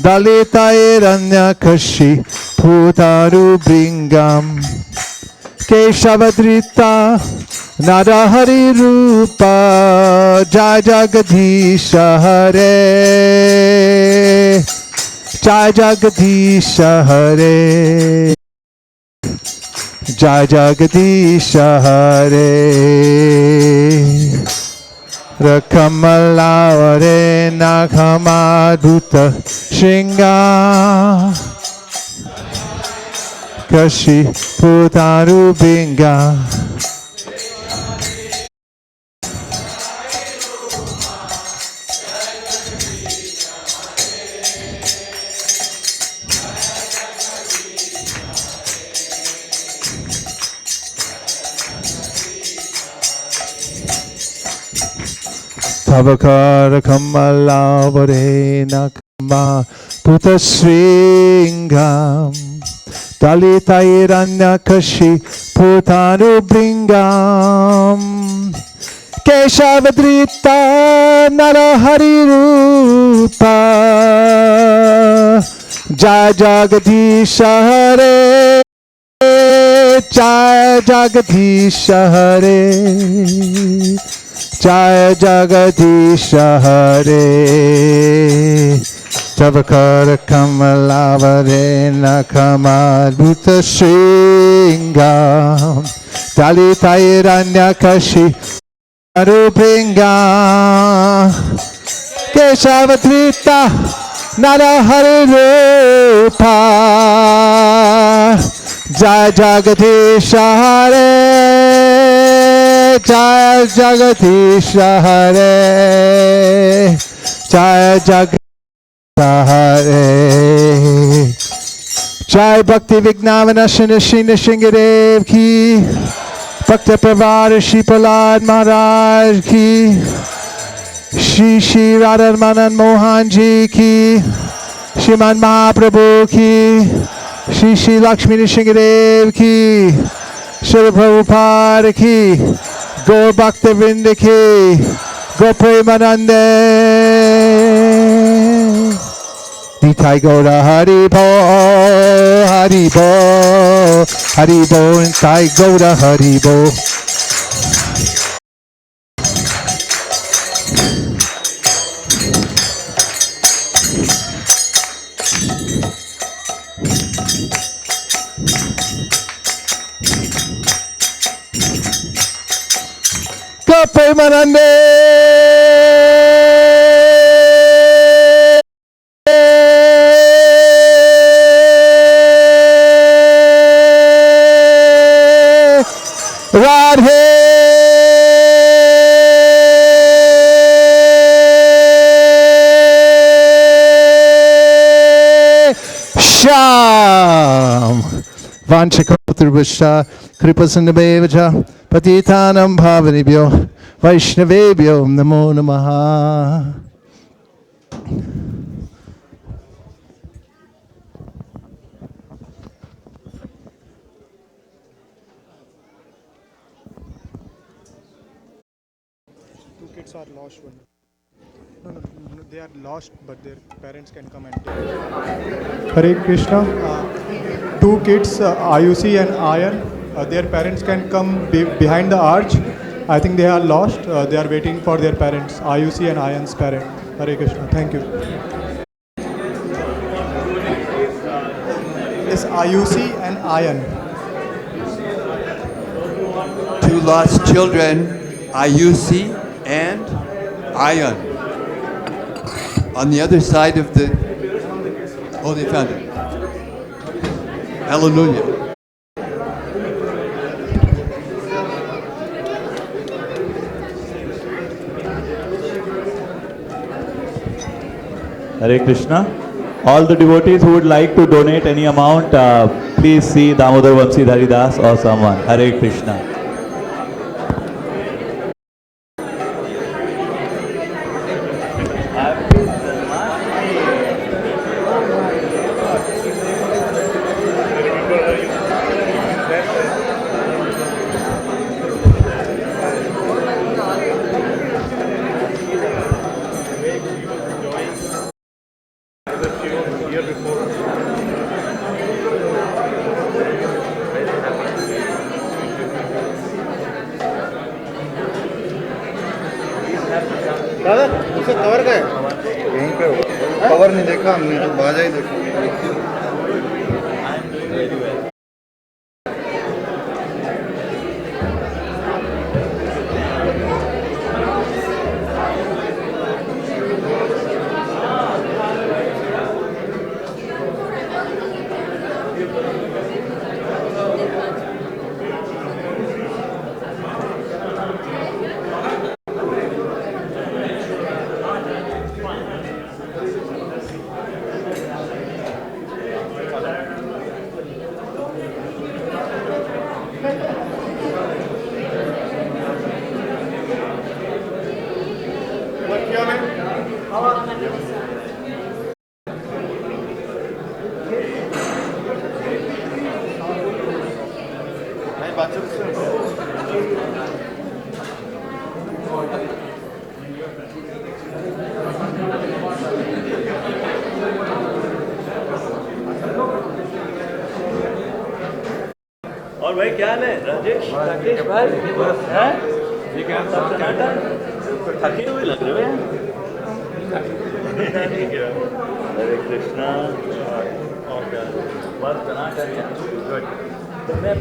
Dalita Iranya Kashi Putaru Bringam Keshavadrita Nadahari Rupa Jai Jagadisha Hare Jai Jagadisha Hare Jai Jagadisha Hare Rakamala Hare Nakamadhuta Shringa Kashi Putaru Binga Tabakara Kamala Vare Nakama Puta Sringam Dalita Iranya Kashi Putanu Bringam Keshavadrita Narahari Rupa Jai Jagadisha Hare Jai Jagadisha Hare Jai Jagadisha Hare Tavakara Kamalavare Nakamadhuta Shringam Dalita Iranya Kashi Arupinga Keshavadrita Narahari Rupa Jai Jagadisha Hare Jai Jagadisha Hare Jai Jagadisha Hare Jai Bhakti Vignavanashana Shri Nishingadev ki Bhakti Pravada Shri Prahlad Maharaj ki Shri Shri Radha Manan Mohan ji ki Shriman Mahaprabhu ki Shri Shri Lakshmi Nishingadev ki Shri Prabhupada ki Gaur Bhakta Vrinda ki Go Premanande Nitai Gaura Hari Bo Hari Bo Hari Bo Nitai Gaura Hari Bo Go Premanande Radhe Sham Vanchakotruvisha कृपसन्नभेव च पतितानां पावनेभ्यो वैष्णवेभ्यो नमो नमः. Two kids are lost. No, they are lost, but their parents can come and take them. Hare Krishna. Two kids, Ayushi and Ayan, their parents can come behind the arch. I think they are lost. They are waiting for their parents, Ayushi and Ayan's parent. Hare Krishna. Thank you. Yes, Ayushi and Ayan. Two lost children, Ayushi and Ayan. On the other side of the... Oh, they found it. Hallelujah. Hare Krishna. All the devotees who would like to donate any amount, please see Damodar Vamsi Dharidas or someone. Hare Krishna. दादा उसे cover गए यहीं पे cover नहीं देखा हमने तो बाजा ही देखा. और भाई क्या है राजेश राकेश भाई हैं ये क्या सब टमाटर थके हुए लग रहे हैं. हरे कृष्णा और क्या बस टमाटर. गुड. तो मैं